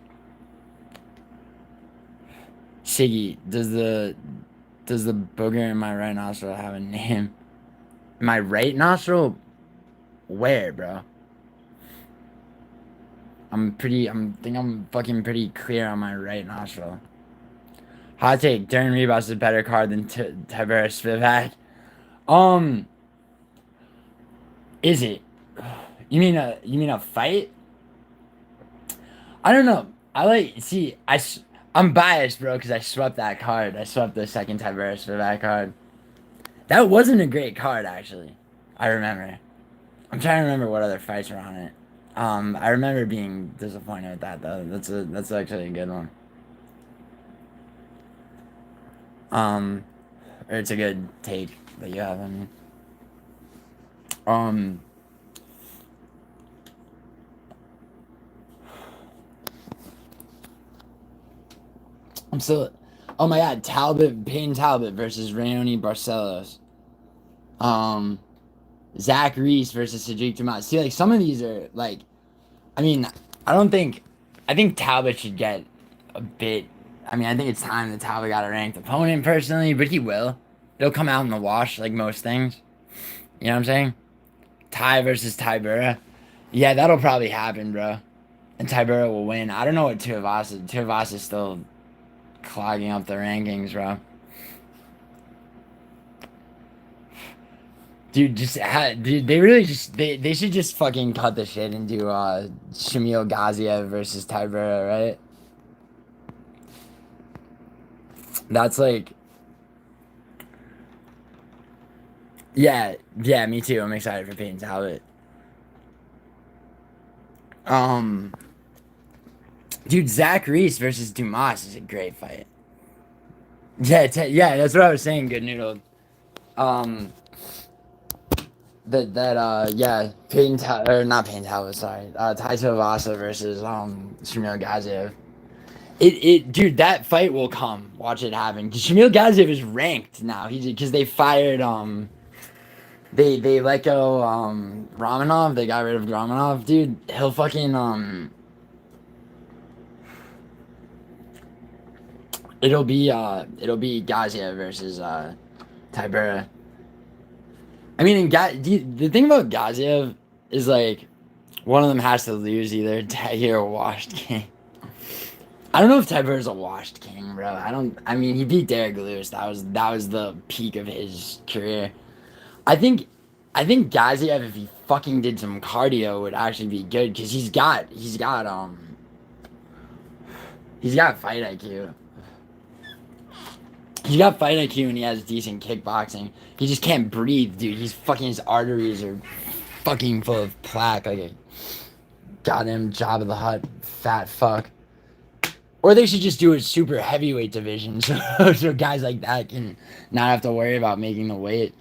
Shiggy, does the booger in my right nostril have a name? My right nostril? Where, bro? think I'm fucking pretty clear on my right nostril. Hot take, Darren Rebus is a better card than Tiberius Spivak. Is it? You mean a fight? I don't know. I'm biased, bro, because I swept that card. I swept the second Tiberius Spivak card. That wasn't a great card, actually. I remember. I'm trying to remember what other fights were on it. I remember being disappointed with that, though. That's actually a good one. Or it's a good take that you have. I mean, I'm still. Oh my God, Payne Talbot versus Rayoni Barcelos. Zach Reese versus Cedric Dumas. See, like, some of these are, like, I mean, I think Talbot should get a bit, I mean, I think it's time that Talbot got a ranked opponent, personally, but he will. It'll come out in the wash, like most things. You know what I'm saying? Ty versus Tybura. Yeah, that'll probably happen, bro. And Tybura will win. I don't know what Tuivasa is still clogging up the rankings, bro. Dude, they should just fucking cut the shit and do Shamil Gaziev versus Tybura, right? That's like, yeah, me too. I'm excited for Payne Talbot. Dude, Zach Reese versus Dumas is a great fight. Yeah, that's what I was saying. Good noodle. Not Payne Talbot, sorry. Tai Tuivasa versus Shamil Gaziev. Dude, that fight will come. Watch it happen. Shamil Gaziev is ranked now. Because they fired they let go Romanov. They got rid of Romanov, dude. He'll fucking it'll be Gaziev versus Tybura. I mean, the thing about Gaziev is, like, one of them has to lose, either Taggy or Washed King. I don't know if Tybura's a Washed King, bro. I mean, he beat Derek Lewis. That was the peak of his career. I think Gaziev, if he fucking did some cardio, would actually be good, because he's got fight IQ. He's got fight IQ and he has decent kickboxing. He just can't breathe, dude. His arteries are fucking full of plaque, like a goddamn Jabba the Hutt fat fuck. Or they should just do a super heavyweight division so guys like that can not have to worry about making the weight.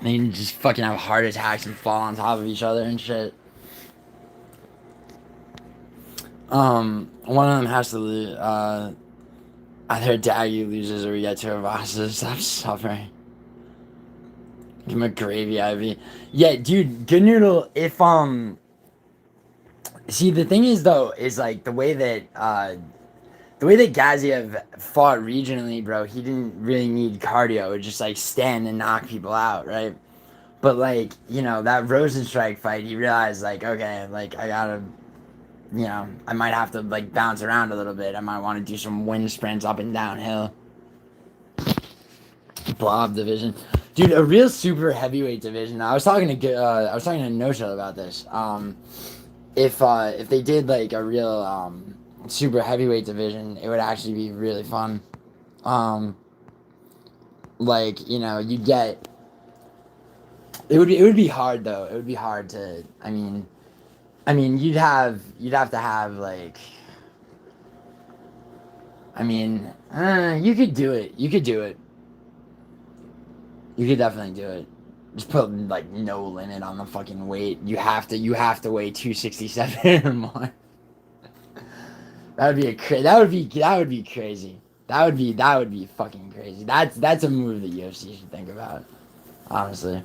They can just fucking have heart attacks and fall on top of each other and shit. One of them has to lose. Either Daggy loses or we get Tuivasa. Stop suffering. Give him a gravy IV. Yeah, dude, good noodle. If see, the thing is, though, is like the way that Gaziev fought regionally, bro. He didn't really need cardio. It would just like stand and knock people out, right? But like, you know, that Rosenstrike fight, he realized, like, okay, like, I gotta, you know, I might have to, like, bounce around a little bit. I might want to do some wind sprints up and downhill. Blob division. Dude, a real super heavyweight division. I was talking to No-Show about this. If they did, like, a real super heavyweight division, it would actually be really fun. Like, you know, you'd get... It would be hard, though. It would be hard to... I mean, you'd have to have, like, I mean, you could do it. You could definitely do it. Just put, like, no limit on the fucking weight. You have to weigh 267 or more. That would be crazy. That would be fucking crazy. That's a move the UFC should think about, honestly.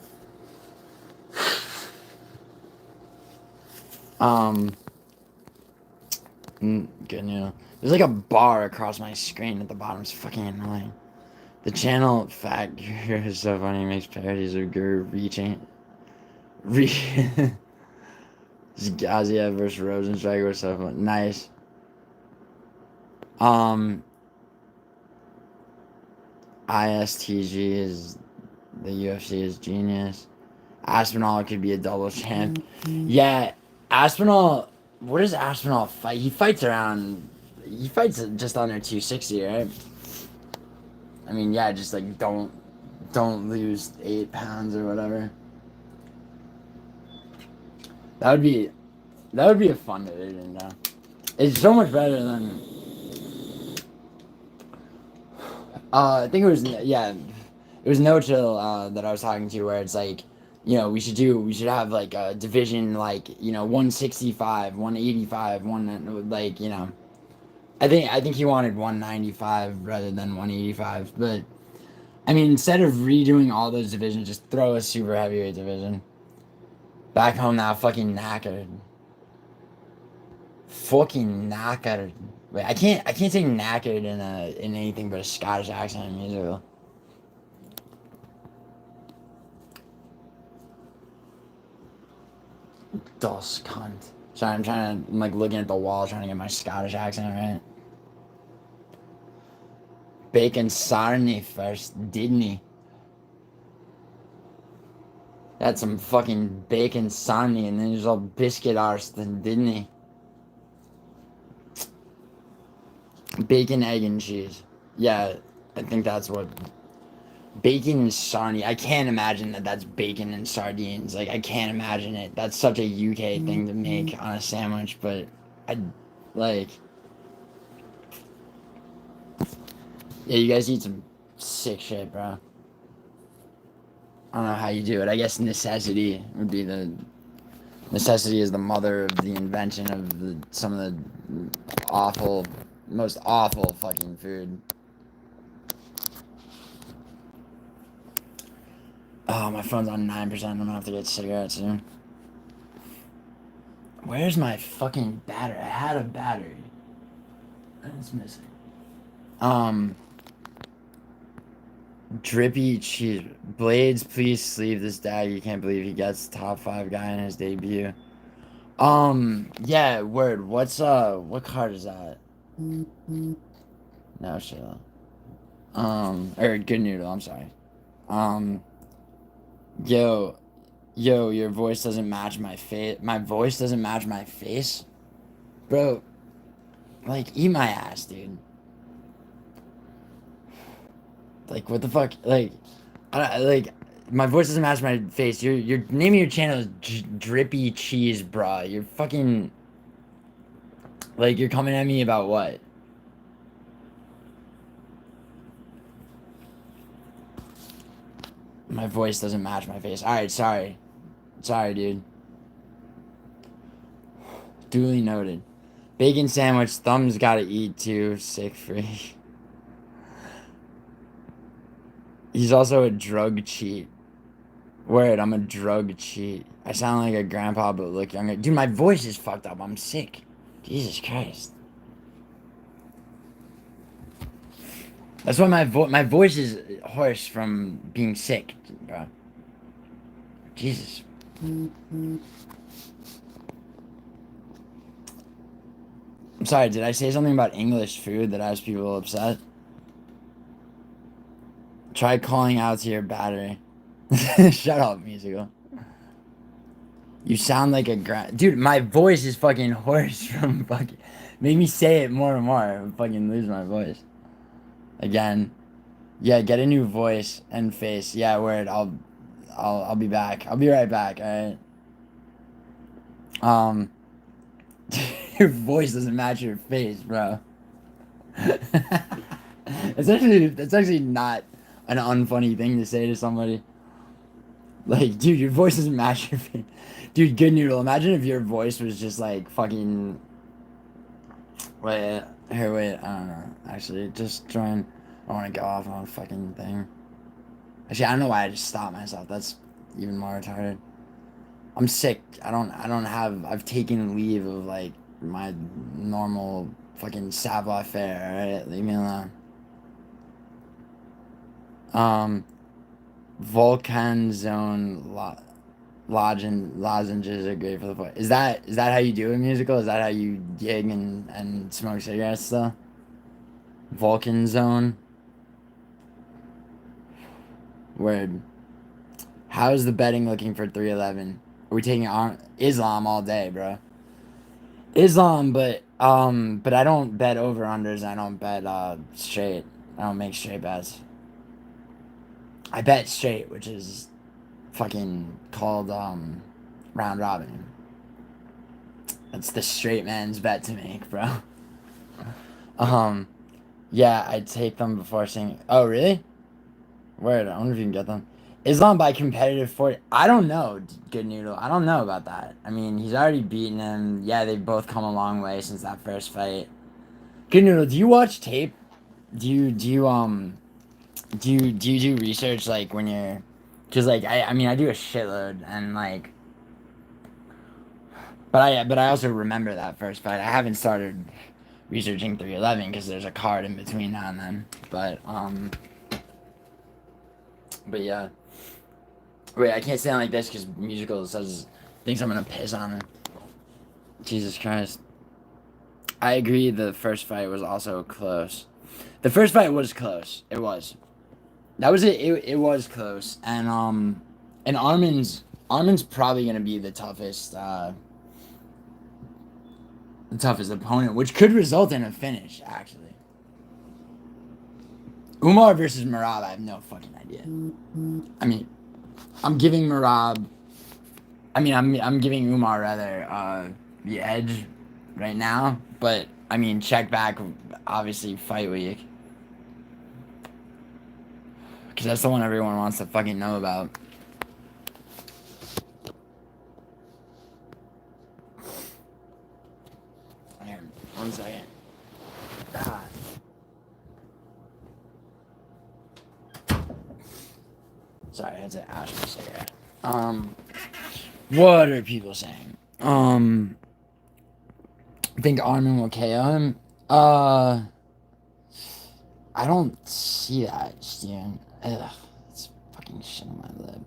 Good news. There's like a bar across my screen at the bottom. It's fucking annoying. The channel Fat Guru is so funny. He makes parodies of Guru Gaziev versus Rosenstrike or something. Nice. ISTG is the UFC is genius. Aspinall could be a double champ. Yeah, Aspinall. What does Aspinall fight? He fights just under 260, right? I mean, yeah, just like don't lose 8 pounds or whatever. That would be a fun division, though. It's so much better than. I think it was No Chill that I was talking to, where it's like, you know, we should have like a division, like, you know, 165, 185, like, you know, I think he wanted 195 rather than 185, but I mean, instead of redoing all those divisions, just throw a super heavyweight division. Back home now, fucking knackered. Fucking knackered. Wait, I can't say knackered in anything but a Scottish accent in musical. Dos cunt. Sorry, I'm like looking at the wall trying to get my Scottish accent right. Bacon sarnie first, didn't he? Had some fucking bacon sarnie and then there's all biscuit arse, didn't he? Bacon, egg, and cheese. Yeah, I think that's what. Bacon and sarnie. I can't imagine that that's bacon and sardines. Like, I can't imagine it. That's such a UK thing to make on a sandwich, but like. Yeah, you guys eat some sick shit, bro. I don't know how you do it. I guess necessity would be the. Necessity is the mother of the invention of some of the most awful fucking food. Oh, my phone's on 9%. I'm gonna have to get cigarettes soon. Where's my fucking battery? I had a battery. And it's missing. Drippy cheese. Blades, please sleeve this dag. You can't believe he gets top 5 guy in his debut. Yeah, word. What card is that? No shit. Or Good Noodle, I'm sorry. Yo, your voice doesn't match my face. My voice doesn't match my face? Bro, like, eat my ass, dude. Like, what the fuck? Like, my voice doesn't match my face. Your name of your channel is Drippy Cheese, bra. You're fucking. Like, you're coming at me about what? My voice doesn't match my face. Alright, sorry. Sorry, dude. Duly noted. Bacon sandwich, thumbs gotta eat too. Sick free. He's also a drug cheat. Word, I'm a drug cheat. I sound like a grandpa but look younger. Dude, my voice is fucked up. I'm sick. Jesus Christ. That's why my voice is hoarse from being sick, bro. Jesus. I'm sorry, did I say something about English food that has people upset? Try calling out to your battery. Shut up, musical. You sound like a dude, my voice is fucking hoarse from fucking. Make me say it more and more. I'm fucking lose my voice. Again. Yeah, get a new voice and face. Yeah, word. I'll be back. I'll be right back, alright? Your voice doesn't match your face, bro. That's actually not an unfunny thing to say to somebody. Like, dude, your voice doesn't match your face. Dude, Good Noodle, imagine if your voice was just like fucking. Wait, I don't know. Actually, just trying. I want to go off on a fucking thing. Actually, I don't know why I just stopped myself. That's even more retarded. I'm sick. I've taken leave of like my normal fucking savoir-faire, alright? Leave me alone. Volcan Zone lozenges are great for the foot. Is that how you do a musical? Is that how you gig and smoke cigarettes still? Vulcan Zone. Word. How's the betting looking for 311? Are we taking Islam all day, bro? Islam, but I don't bet over unders. I don't bet straight. I don't make straight bets. I bet straight, which is fucking called round robin. That's the straight man's bet to make, bro. Yeah, I'd take them before seeing. Oh, really? Word. I wonder if you can get them. Islam by competitive for. I don't know, Good Noodle. I don't know about that. I mean, he's already beaten him. Yeah, they've both come a long way since that first fight. Good Noodle, do you watch tape? Do you do research like when you're, cause like I mean I do a shitload and like, but I also remember that first fight. I haven't started researching 311 because there's a card in between now and then. But yeah. Wait, I can't stand like this because musical says thinks I'm gonna piss on it. Jesus Christ. I agree. The first fight was also close. The first fight was close. It was. That was it. It was close, and Armin's probably gonna be the toughest opponent, which could result in a finish. Actually, Umar versus Merab, I have no fucking idea. I mean, I'm giving Merab. I mean, I'm giving Umar rather the edge right now, but I mean, check back obviously fight week. Because that's the one everyone wants to fucking know about. Here, 1 second. Ah. Sorry, I had to ash my cigarette. What are people saying? I think Armin will KO him. I don't see that, Steven. Ugh, it's fucking shit on my lip.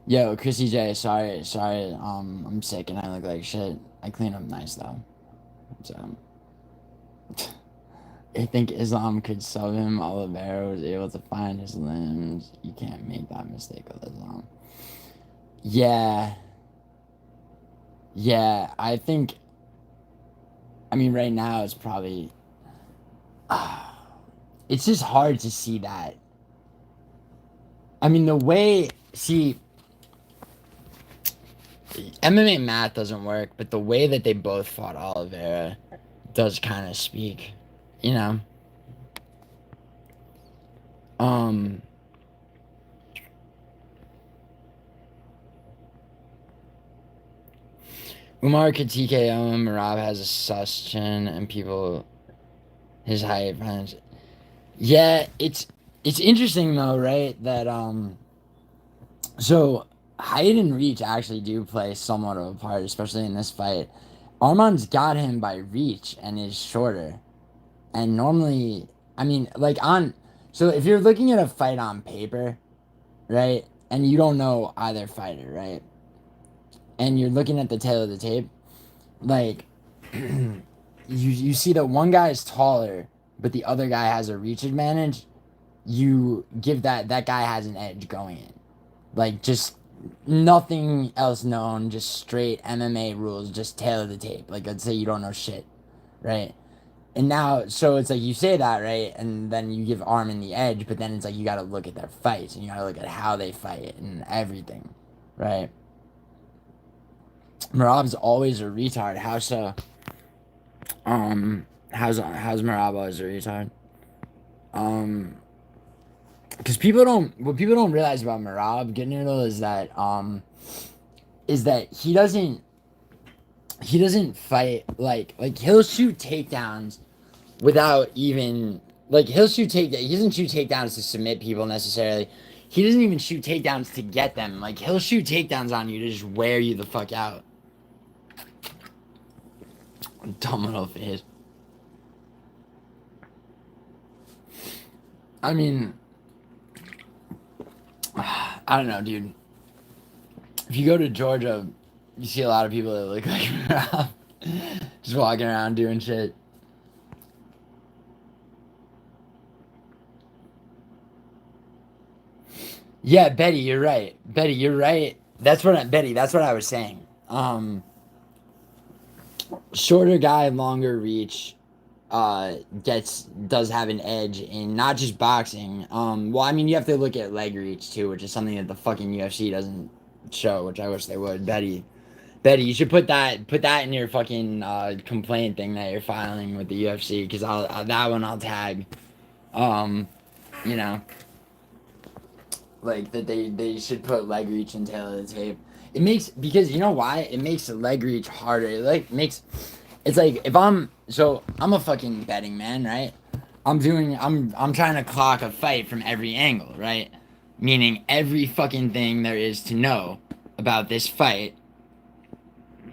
Yo, Chrissy J, sorry, I'm sick and I look like shit. I clean up nice though. So, I think Islam could sub him. Oliveira was able to find his limbs. You can't make that mistake with Islam. Yeah, I think. I mean, right now it's probably. It's just hard to see that. I mean, the way. See. MMA math doesn't work, but the way that they both fought Oliveira does kind of speak, you know? Umar could TKO him. Merab has a sus chin, and people, his height, friends. Yeah, it's interesting though, right? That so height and reach actually do play somewhat of a part, especially in this fight. Arman's got him by reach and is shorter, and normally, I mean, like so if you're looking at a fight on paper, right, and you don't know either fighter, right? And you're looking at the tail of the tape, like, you see that one guy is taller, but the other guy has a reach advantage, you give that guy has an edge going in. Like, just nothing else known, just straight MMA rules, just tail of the tape. Like, let's say you don't know shit, right? And now, so it's like you say that, right? And then you give Armin the edge, but then it's like you gotta look at their fights, and you gotta look at how they fight and everything, right? Merab's always a retard. How so? How's Merab always a retard? Because what people don't realize about Merab Gitnerdal is that he doesn't fight like he'll shoot takedowns without even he doesn't shoot takedowns to submit people necessarily. He doesn't even shoot takedowns to get them. Like, he'll shoot takedowns on you to just wear you the fuck out. Dumb little face. I mean, I don't know, dude. If you go to Georgia, you see a lot of people that look like Rob. Just walking around doing shit. Yeah, Betty, you're right. Betty, you're right. That's what I was saying. Shorter guy, longer reach, does have an edge in not just boxing. Well, I mean, you have to look at leg reach too, which is something that the fucking UFC doesn't show, which I wish they would. Betty, you should put that in your fucking complaint thing that you're filing with the UFC, because that one I'll tag. You know, like that they should put leg reach and tail of the tape. It makes, because you know why? It makes the leg reach harder. It like makes, it's like if I'm a fucking betting man, right? I'm trying to clock a fight from every angle, right? Meaning every fucking thing there is to know about this fight,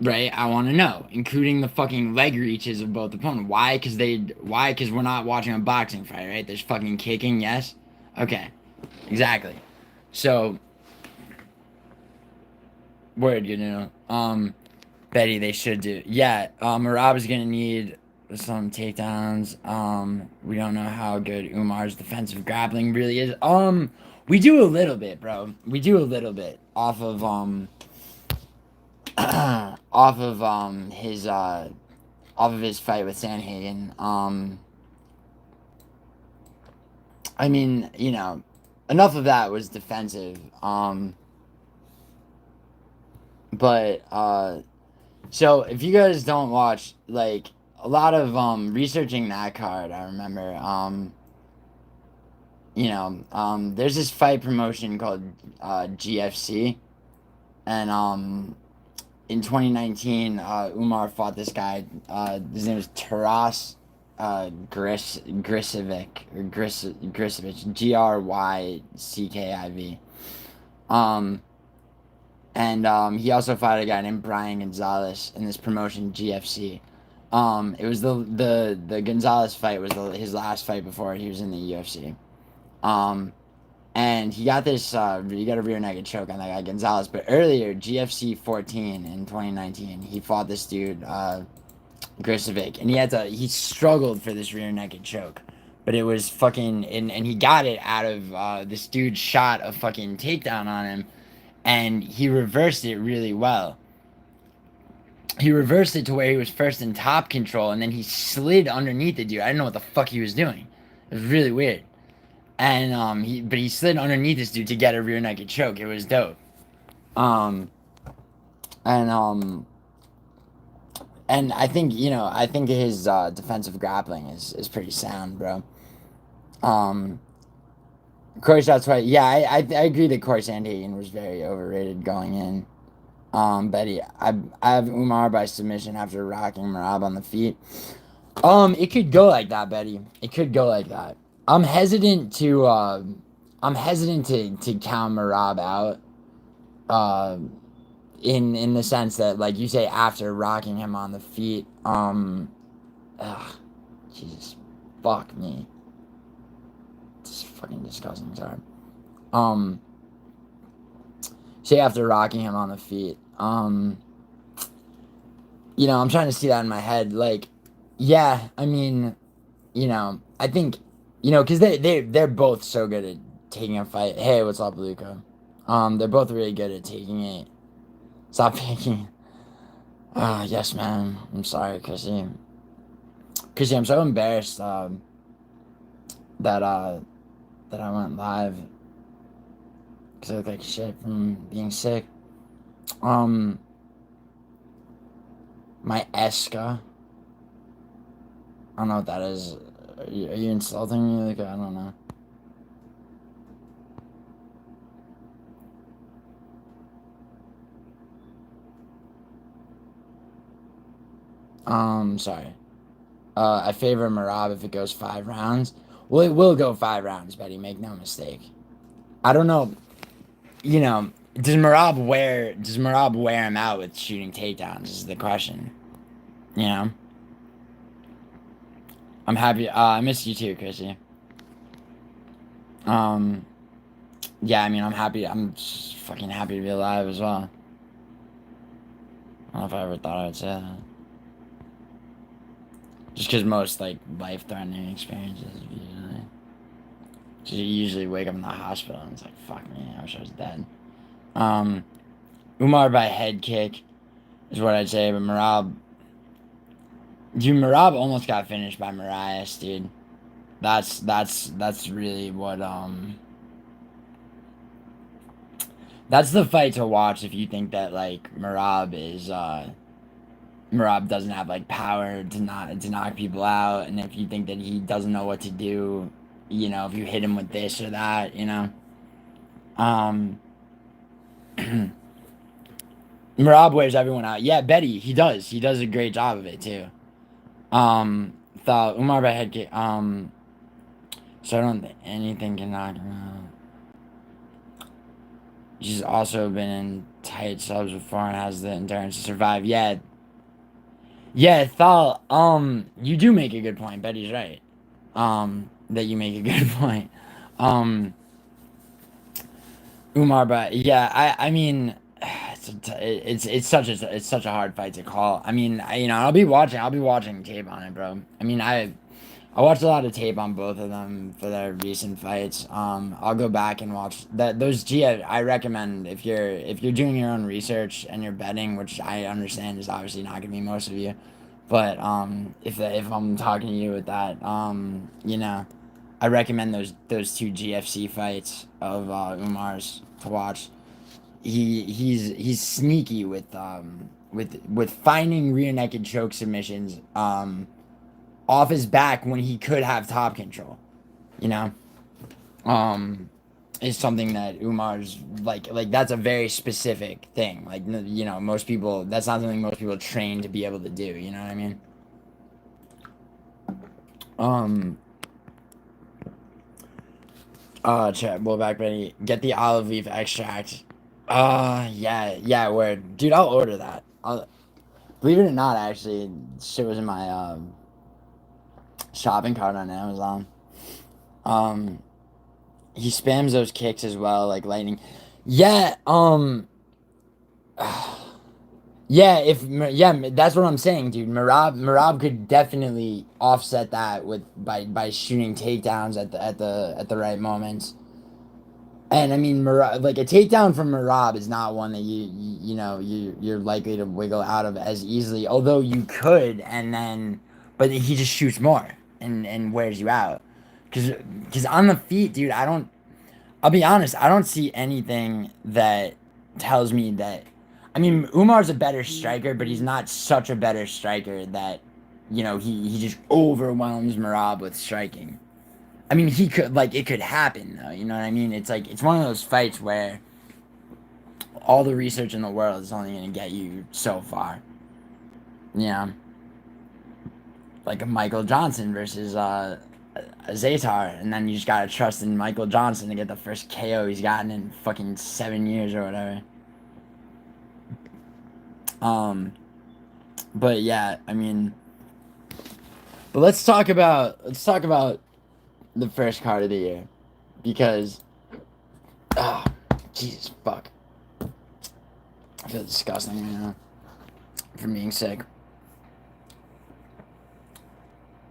right? I want to know, including the fucking leg reaches of both opponents. Why? Because we're not watching a boxing fight, right? There's fucking kicking, yes? Okay, exactly. So, word, you know, Betty, they should do. Yeah, Marab is gonna need some takedowns. We don't know how good Umar's defensive grappling really is. We do a little bit, bro. We do a little bit off of his fight with Sanhagen. I mean, you know, enough of that was defensive. But so if you guys don't watch, like, a lot of researching that card, I remember, you know, there's this fight promotion called GFC, and in 2019, Umar fought this guy. His name is Taras Grisovic, or Grisovic, Gryckiv. And he also fought a guy named Brian Gonzalez in this promotion, GFC. It was the Gonzalez fight was his last fight before he was in the UFC. And he got this, he got a rear naked choke on that guy Gonzalez. But earlier, GFC 14 in 2019, he fought this dude, Grisovic, and he struggled for this rear naked choke. But it was fucking, and he got it out of, this dude shot a fucking takedown on him, and he reversed it really well. He reversed it to where he was first in top control, and then he slid underneath the dude. I didn't know what the fuck he was doing. It was really weird. And he slid underneath this dude to get a rear naked choke. It was dope. And I think, you know, his defensive grappling is pretty sound, bro. Corey shots fight. Yeah, I agree that Corey Sandhagen was very overrated going in. Betty, I have Umar by submission after rocking Marab on the feet. It could go like that, Betty. It could go like that. I'm hesitant to count Marab out. In the sense that, like you say, after rocking him on the feet. Jesus, fuck me. It's fucking disgusting. Sorry. Say after rocking him on the feet. You know, I'm trying to see that in my head. Like, yeah, I mean, you know, I think, you know, because they're both so good at taking a fight. Hey, what's up, Luca? They're both really good at taking it. Stop picking. Yes, man. I'm sorry, Chrissy. Chrissy, I'm so embarrassed that I went live because I look like shit from being sick. My Eska. I don't know what that is. Are you insulting me? Like, I don't know. Sorry. I favor Marab if it goes 5 rounds. Well, it will go 5 rounds, Betty. Make no mistake. I don't know. You know, does Marab wear him out with shooting takedowns? Is the question. You know. I'm happy. I miss you too, Chrissy. Yeah, I mean, I'm happy. I'm just fucking happy to be alive as well. I don't know if I ever thought I would say that. Just because most, like, life-threatening experiences, usually. So you usually wake up in the hospital and it's like, fuck me, I wish I was dead. Umar by head kick is what I'd say, but Merab... Dude, Merab almost got finished by Marias, dude. That's really what, That's the fight to watch if you think that, like, Merab doesn't have, like, power to knock people out, and if you think that he doesn't know what to do, you know, if you hit him with this or that, you know. Merab wears everyone out. Yeah, Betty, he does. He does a great job of it, too. Thought Umar by head kick, so I don't think anything can knock him out. She's also been in tight subs before and has the endurance to survive. Yeah. Yeah, Thal, you do make a good point. Betty's right. That you make a good point. Umar, but yeah, I mean, it's such a hard fight to call. I mean, I'll be watching tape on it, bro. I mean, I watched a lot of tape on both of them for their recent fights. I'll go back and watch those. I recommend if you're doing your own research and you're betting, which I understand is obviously not gonna be most of you, but if I'm talking to you with that, I recommend those two GFC fights of Umar's to watch. He's sneaky with finding rear naked choke submissions off his back when he could have top control, you know. Is something that Umar's like that's a very specific thing. Like, you know, most people, that's not something most people train to be able to do, you know what I mean? Chat, well, back Betty, get the olive leaf extract. Yeah, word. Dude, I'll order that. Believe it or not, actually, shit was in my, shopping cart on Amazon. He spams those kicks as well, like lightning. Yeah, yeah, that's what I'm saying, dude. Merab could definitely offset that by shooting takedowns at the right moments. And I mean, like a takedown from Merab is not one that you're likely to wiggle out of as easily. Although you could, but he just shoots more and wears you out. Cause on the feet, dude, I'll be honest, I don't see anything that tells me that. I mean, Umar's a better striker, but he's not such a better striker that, he just overwhelms Merab with striking. I mean, he could, like, it could happen, though, you know what I mean? It's like, it's one of those fights where all the research in the world is only going to get you so far. Yeah. Like a Michael Johnson versus, Zatar, and then you just gotta trust in Michael Johnson to get the first KO he's gotten in fucking 7 years or whatever. But yeah, I mean, but let's talk about the first card of the year, because, Jesus fuck, I feel disgusting right now from being sick.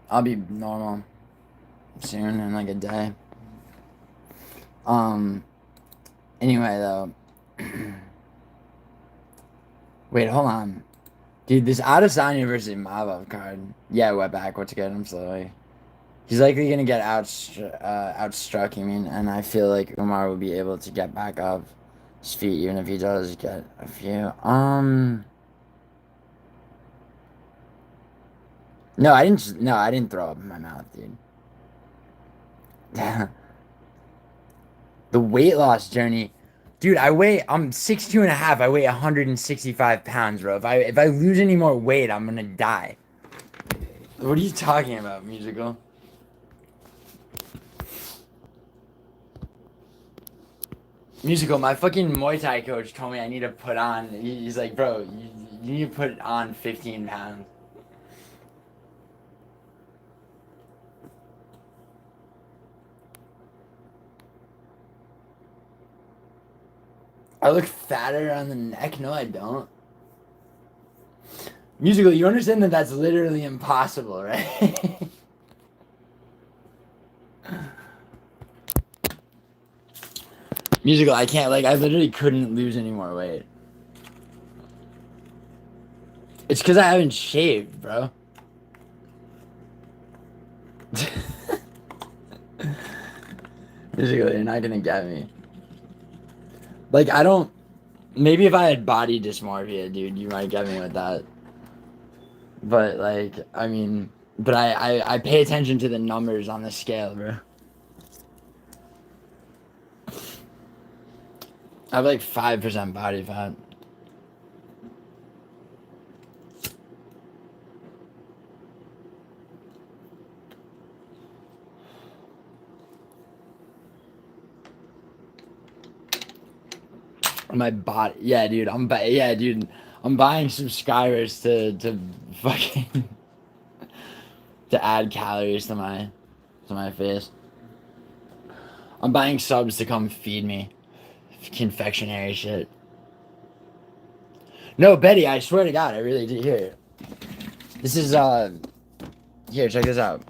I'll be normal soon in like a day. Anyway, though. Wait, hold on. Dude, this Adesanya versus Mavov card. Yeah, Wetback, what's good? I'm slowly. He's likely gonna get outstruck, and I feel like Umar will be able to get back up his feet even if he does get a few. No, I didn't throw up in my mouth, dude. The weight loss journey, dude. I'm 6'2.5". I weigh 165 pounds, bro. If I lose any more weight, I'm gonna die. What are you talking about, musical? Musical, my fucking Muay Thai coach told me I need to put on. He's like, bro, you need to put on 15 pounds. I look fatter on the neck? No, I don't. Musical, you understand that that's literally impossible, right? Musical, I can't, like, I literally couldn't lose any more weight. It's because I haven't shaved, bro. Musical, you're not gonna get me. Like, I don't... Maybe if I had body dysmorphia, dude, you might get me with that. But, like, I mean... But I pay attention to the numbers on the scale, bro. I have, like, 5% body fat. My body, yeah, dude. I'm buying subscribers to fucking to add calories to my face. I'm buying subs to come feed me confectionery shit. No, Betty, I swear to God, I really did. Here, this is here, check this out.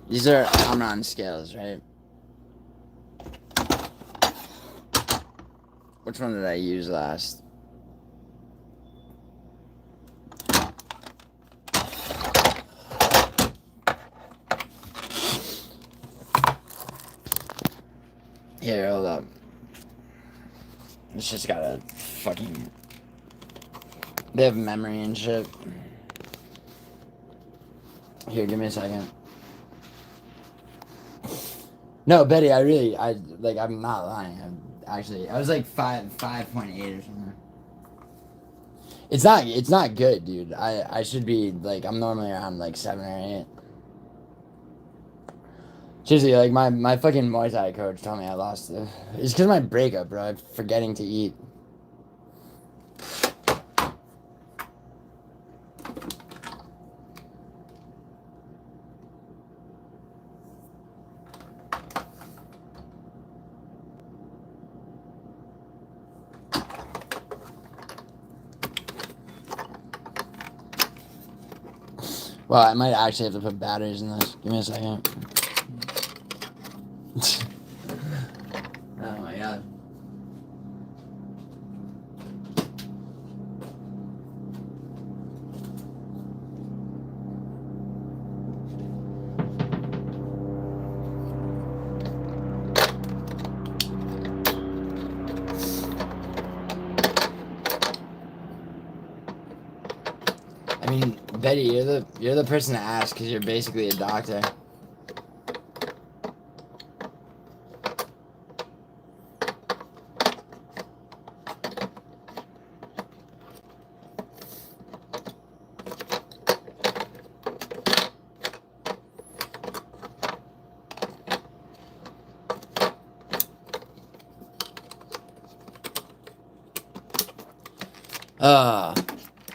These are Amron scales, right? Which one did I use last? Here, hold up. It's just got a fucking... They have memory and shit. Here, give me a second. No, Betty, I'm not lying. Actually, I was like 5.8 or something. It's not good, dude. I should be like, I'm normally around like 7 or 8. Seriously, like my fucking Muay Thai coach told me I lost it. It's because of my breakup, bro. I'm forgetting to eat. Well, I might actually have to put batteries in this. Give me a second. Oh my God. I mean, Betty, you're the person to ask because you're basically a doctor.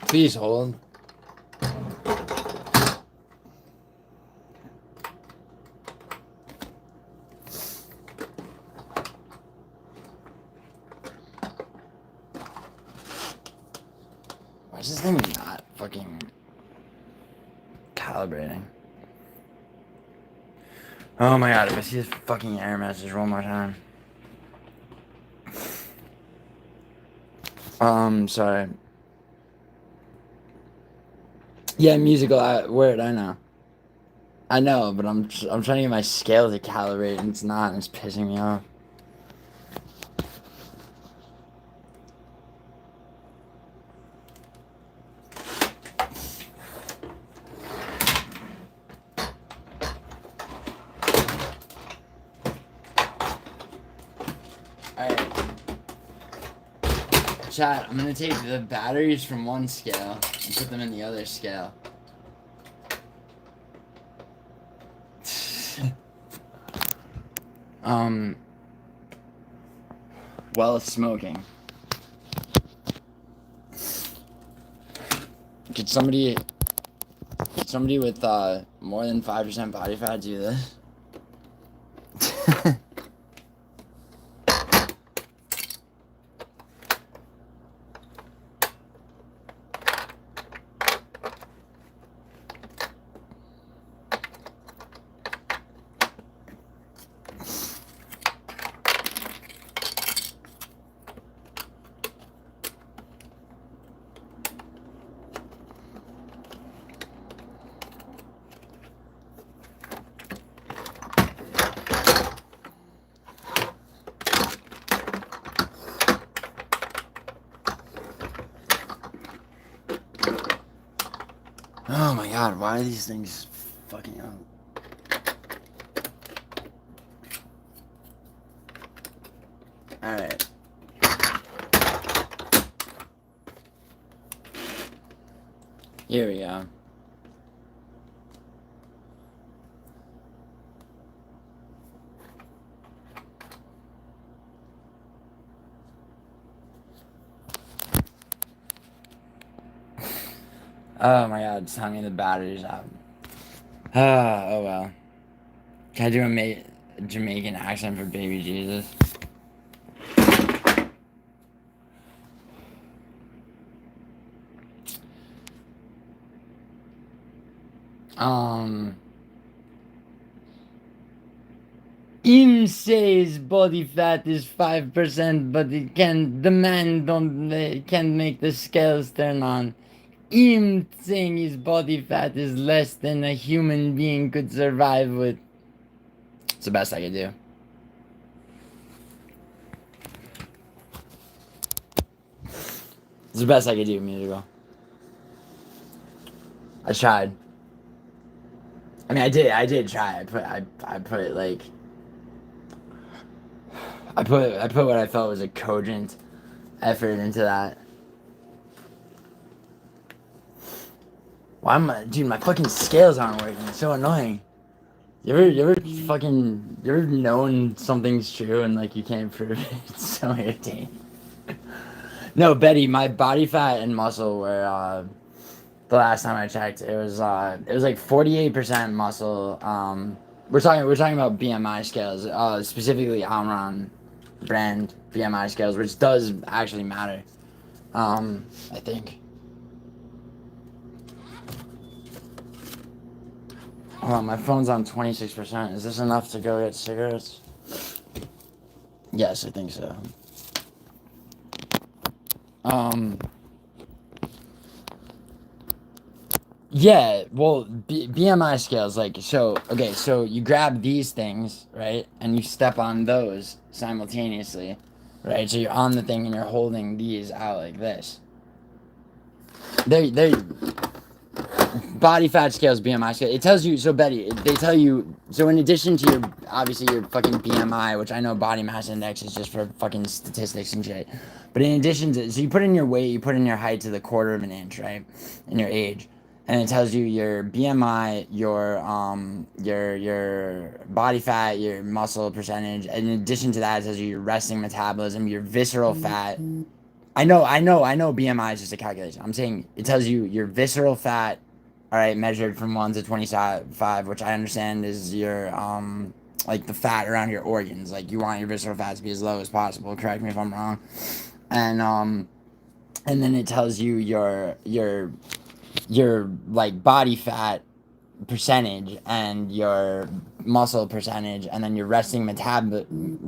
Please hold. Why is this thing not fucking calibrating? Oh my God, if I see this fucking error message one more time. Sorry. Yeah, musical word, I know. I know, but I'm trying to get my scale to calibrate and it's not, and it's pissing me off. Alright. Chat, I'm gonna take the batteries from one scale and put them in the other scale. While smoking. Could somebody with more than 5% body fat do this? God, why are these things fucking up? Alright. Here we go. Oh my god, tell me the battery's out. Oh well. Can I do a Jamaican accent for baby Jesus? Him says body fat is 5%, but the man can't make the scales turn on. Him saying his body fat is less than a human being could survive with. It's the best I could do. It's the best I could do, musical. I tried. I mean, I did try. I put like. I put what I felt was a cogent effort into that. Why am I, dude? My fucking scales aren't working. It's so annoying. You ever known something's true and like you can't prove it? It's so irritating. No, Betty, my body fat and muscle were the last time I checked, it was like 48% muscle. We're talking about BMI scales, specifically Omron brand BMI scales, which does actually matter. I think. Hold on, my phone's on 26%. Is this enough to go get cigarettes? Yes, I think so. Yeah, well, BMI scales, like, so, okay, so you grab these things, right, and you step on those simultaneously, right, so you're on the thing and you're holding these out like this. They're body fat scales, BMI scale. It tells you, so Betty, they tell you, so in addition to your, obviously your fucking BMI, which I know body mass index is just for fucking statistics and shit, but in addition to, so you put in your weight, you put in your height to the 1/4 of an inch, right, and your age. And it tells you your BMI, your body fat, your muscle percentage. And in addition to that, it tells you your resting metabolism, your visceral fat. I know BMI is just a calculation. I'm saying it tells you your visceral fat, all right, measured from 1 to 25, which I understand is your like the fat around your organs. Like you want your visceral fat to be as low as possible. Correct me if I'm wrong. And then it tells you your like body fat percentage and your muscle percentage, and then your resting metabolism,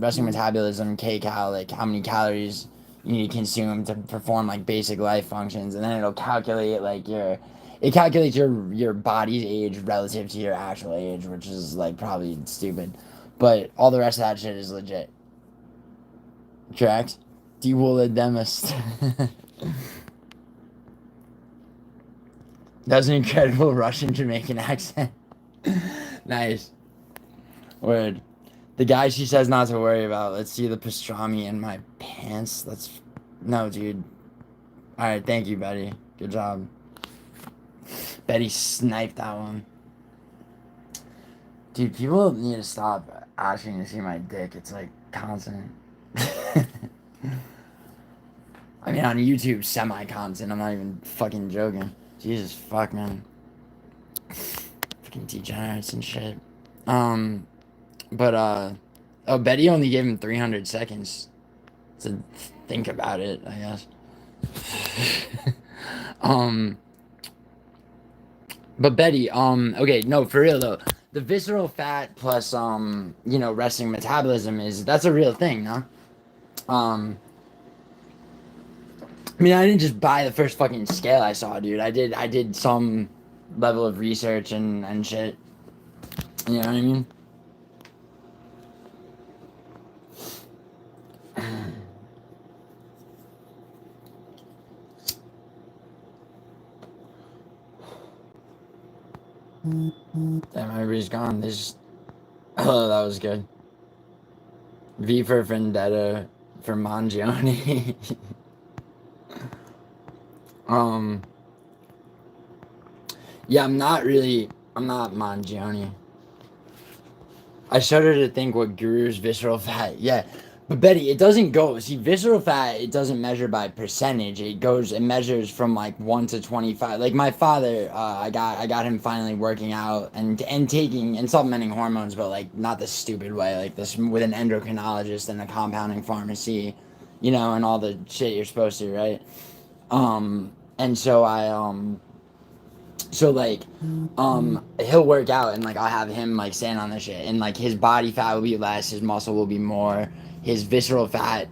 kcal, like how many calories you need to consume to perform like basic life functions, and then it'll calculate like it calculates your body's age relative to your actual age, which is like probably stupid, but all the rest of that shit is legit. Correct? Duodenmus. That was an incredible Russian Jamaican accent. Nice. Word. The guy she says not to worry about. Let's see the pastrami in my pants. No, dude. Alright, thank you, Betty. Good job. Betty sniped that one. Dude, people need to stop asking to see my dick. It's like constant. I mean, on YouTube, semi-constant. I'm not even fucking joking. Jesus fuck, man. Fucking degenerates and shit. Oh, Betty only gave him 300 seconds to think about it, I guess. But Betty, okay, no, for real though. The visceral fat plus, resting metabolism that's a real thing, no? I mean, I didn't just buy the first fucking scale I saw, dude. I did some level of research and shit. You know what I mean? he's gone. This. Oh, that was good. V for Vendetta for Mangione. Yeah, I'm not Mangione. I shudder to think what Guru's visceral fat. Yeah, but Betty, it doesn't go. See, visceral fat, it doesn't measure by percentage. It measures from like 1 to 25. Like my father, I got him finally working out and taking and supplementing hormones, but like not the stupid way, like this with an endocrinologist and a compounding pharmacy, and all the shit you're supposed to, right? And so he'll work out and like I'll have him like stand on the shit and like his body fat will be less, his muscle will be more, his visceral fat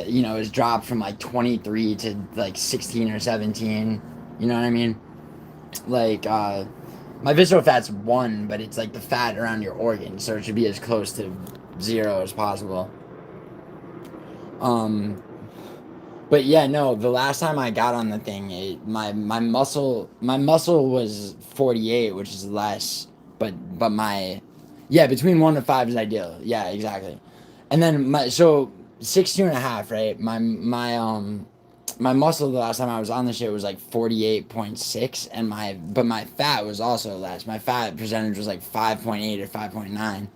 is dropped from like 23 to like 16 or 17. You know what I mean? Like my visceral fat's 1, but it's like the fat around your organs, so it should be as close to 0 as possible. But yeah, no, the last time I got on the thing, my muscle was 48, which is less, but between 1 to 5 is ideal. Yeah, exactly. And then 62.5, right? My muscle the last time I was on the shit was like 48.6, and my fat was also less. My fat percentage was like 5.8 or 5.9.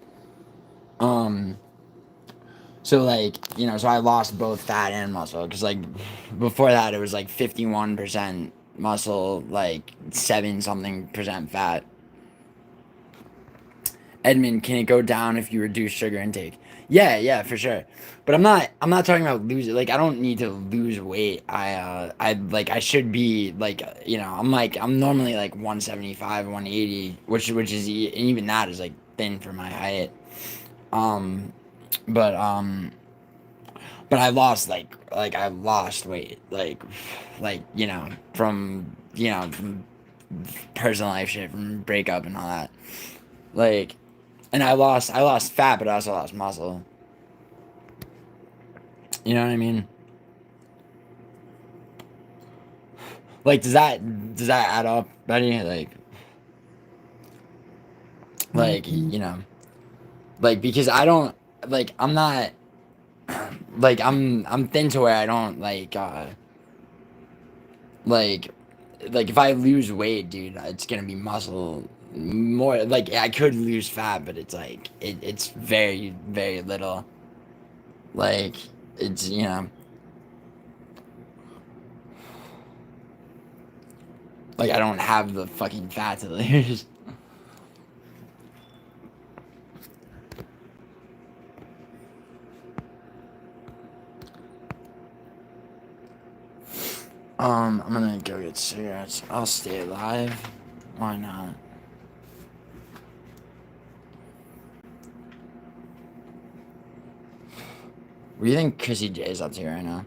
So like, so I lost both fat and muscle because like before that it was like 51% muscle, like 7-something% fat. Edmund, can it go down if you reduce sugar intake? Yeah, for sure. But I'm not talking about losing. Like I don't need to lose weight. I should be like, I'm normally like 175, 180, which is even that is like thin for my height. But I lost I lost weight from personal life shit, from breakup and all that, and I lost fat, but I also lost muscle. You know what I mean? Like, does that add up, Betty? Because I don't I'm not I'm thin to where I don't if I lose weight, dude, it's gonna be muscle more. I could lose fat, but it's it's very, very little. It's I don't have the fucking fat to lose. I'm gonna go get cigarettes. I'll stay alive. Why not? What do you think Chrissy J's up to right now?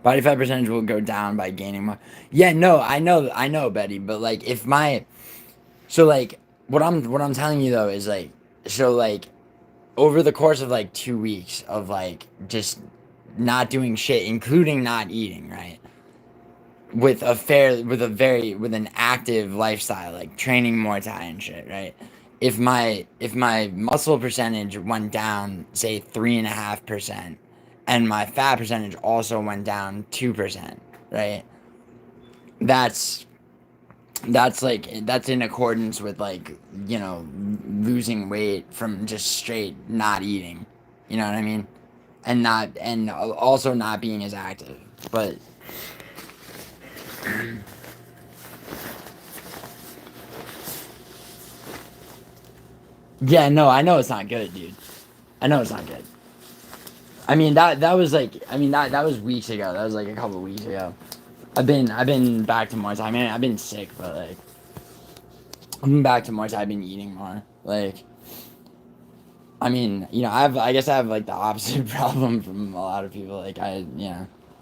Body fat percentage will go down by gaining more. Yeah, no, I know, Betty. But if my, what I'm telling you though is over the course of 2 weeks of just not doing shit, including not eating, right? With an active lifestyle, training Muay Thai and shit, right? If my muscle percentage went down, say 3.5%, and my fat percentage also went down 2%, right? That's in accordance with losing weight from just straight not eating. You know what I mean? And also not being as active. But yeah, no, I know it's not good, dude. I know it's not good. I mean that was that was weeks ago. That was a couple of weeks ago. I've been back to Muay Thai. I mean, I've been sick, but I've been back to Muay Thai. I've been eating more. I mean, I guess I have the opposite problem from a lot of people. I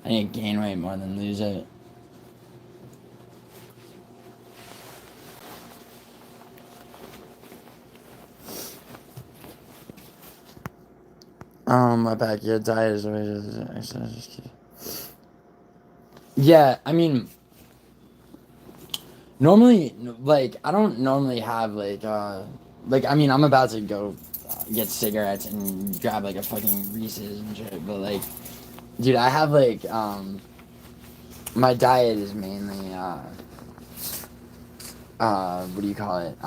need to gain weight more than lose it. My backyard diet is always exercise. Yeah, I mean, normally, like, I don't normally have, like, I mean, I'm about to go get cigarettes and grab, like, a fucking Reese's and shit, but, like, dude, I have, like, my diet is mainly, what do you call it?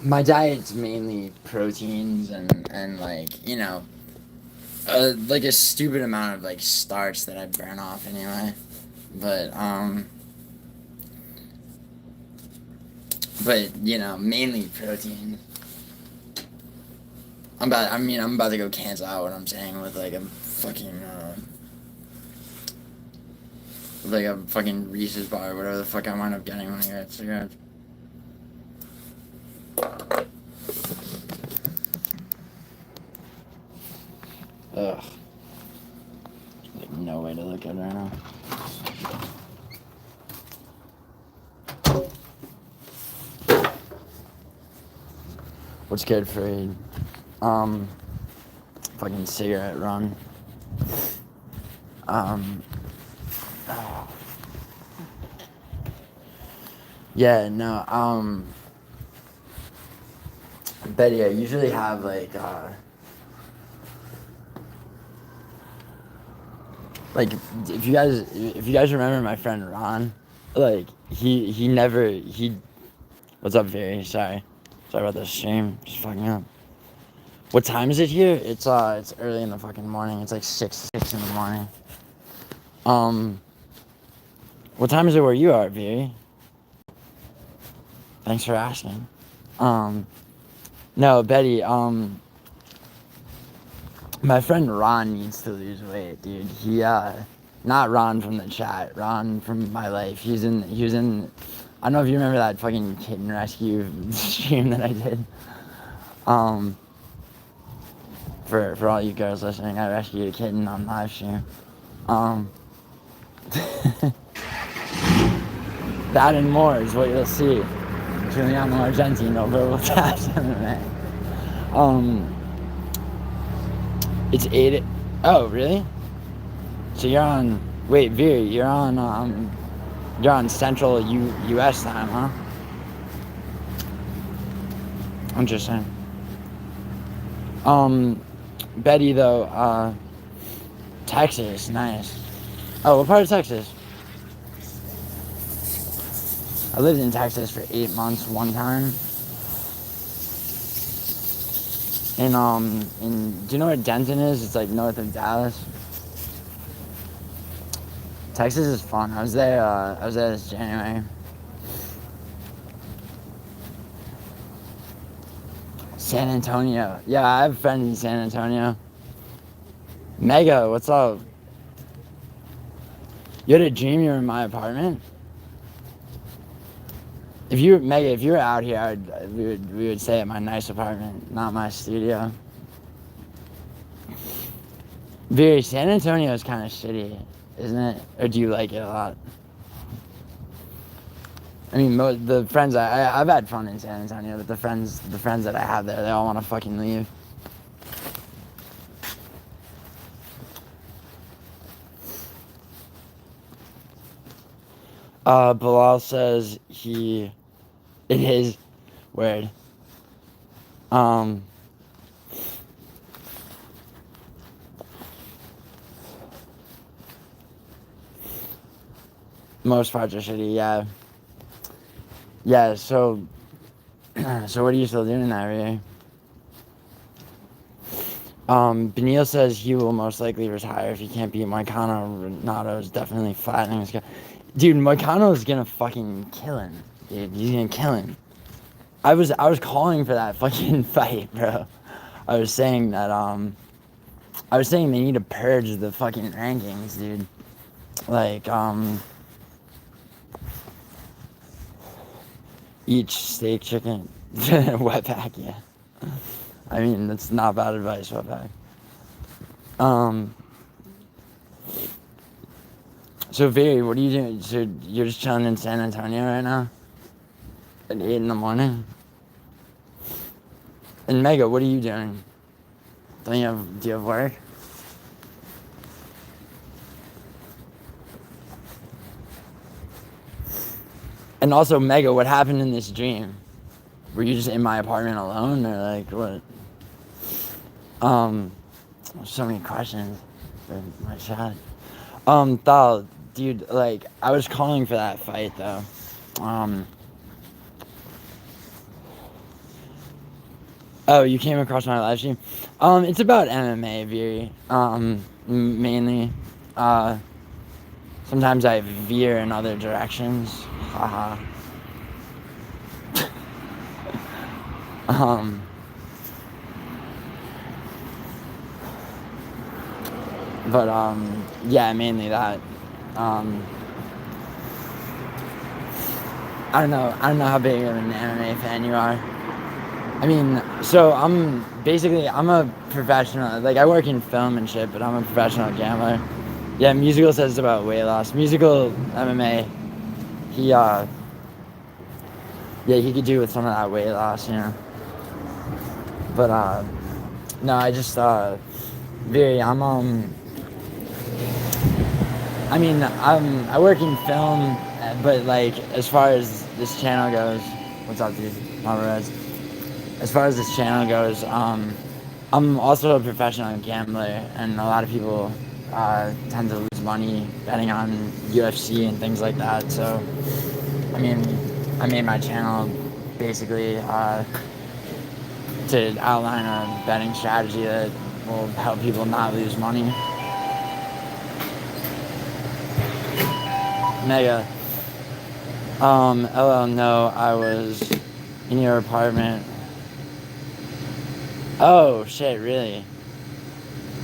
My diet's mainly proteins and like, you know, like a stupid amount of, like, starch that I burn off anyway. But, you know, mainly protein. I'm about to go cancel out what I'm saying with, like, a fucking Reese's bar or whatever the fuck I wind up getting when I get cigarettes. Ugh. Like, no way to look at it right now. What's good for a fucking cigarette run? Yeah, no, Betty, I usually have, like, if you guys remember my friend Ron, like, what's up, Very? Sorry about the stream, just fucking up. What time is it here? It's early in the fucking morning. It's like 6 in the morning. What time is it where you are, Very? Thanks for asking. No, Betty, my friend Ron needs to lose weight, dude. He, not Ron from the chat, Ron from my life. He was in, I don't know if you remember that fucking kitten rescue stream that I did. For all you girls listening, I rescued a kitten on live stream. That and more is what you'll see. GiulianoArgenti-NoVerbalTapsMMA. It's 8. Oh, really? So you're on. Wait, Veer, you're on Central U.S. time, huh? Interesting. Betty, though, Texas, nice. Oh, what part of Texas? I lived in Texas for 8 months one time. Do you know where Denton is? It's like north of Dallas. Texas is fun. I was there this January. San Antonio. Yeah, I have friends in San Antonio. Mega, what's up? You had a dream you were in my apartment? If you were out here, we would stay at my nice apartment, not my studio. Very, San Antonio is kind of shitty, isn't it? Or do you like it a lot? I mean, the friends I've had fun in San Antonio, but the friends that I have there, they all want to fucking leave. Bilal says it is weird. Most parts are shitty, yeah. Yeah, so what are you still doing that, really? Benil says he will most likely retire if he can't beat Moicano. Renato is definitely flattening his guy. Dude, Moicano is gonna fucking kill him. Dude, he's gonna kill him. I was calling for that fucking fight, bro. I was saying they need to purge the fucking rankings, dude. Like, each steak chicken. Wetback, yeah. I mean, that's not bad advice, Wetback. So, Very, what are you doing? So, you're just chilling in San Antonio right now? At 8 in the morning? And Mega, what are you doing? Do you have work? And also, Mega, what happened in this dream? Were you just in my apartment alone, or like what? So many questions for my chat. Thal, dude, like I was calling for that fight though. Oh, you came across my live stream? It's about MMA, Veer. Mainly. Sometimes I veer in other directions. Haha. But yeah, mainly that. I don't know how big of an MMA fan you are. I mean, so I'm a professional. Like I work in film and shit, but I'm a professional gambler. Yeah, Musical says it's about weight loss. Musical MMA. He he could do with some of that weight loss, you know. But no, I just I work in film, but like as far as this channel goes, what's up, dude? Alvarez. As far as this channel goes, I'm also a professional gambler, and a lot of people tend to lose money betting on UFC and things like that. So, I mean, I made my channel basically to outline a betting strategy that will help people not lose money. Mega. LL, no, I was in your apartment. Oh, shit, really?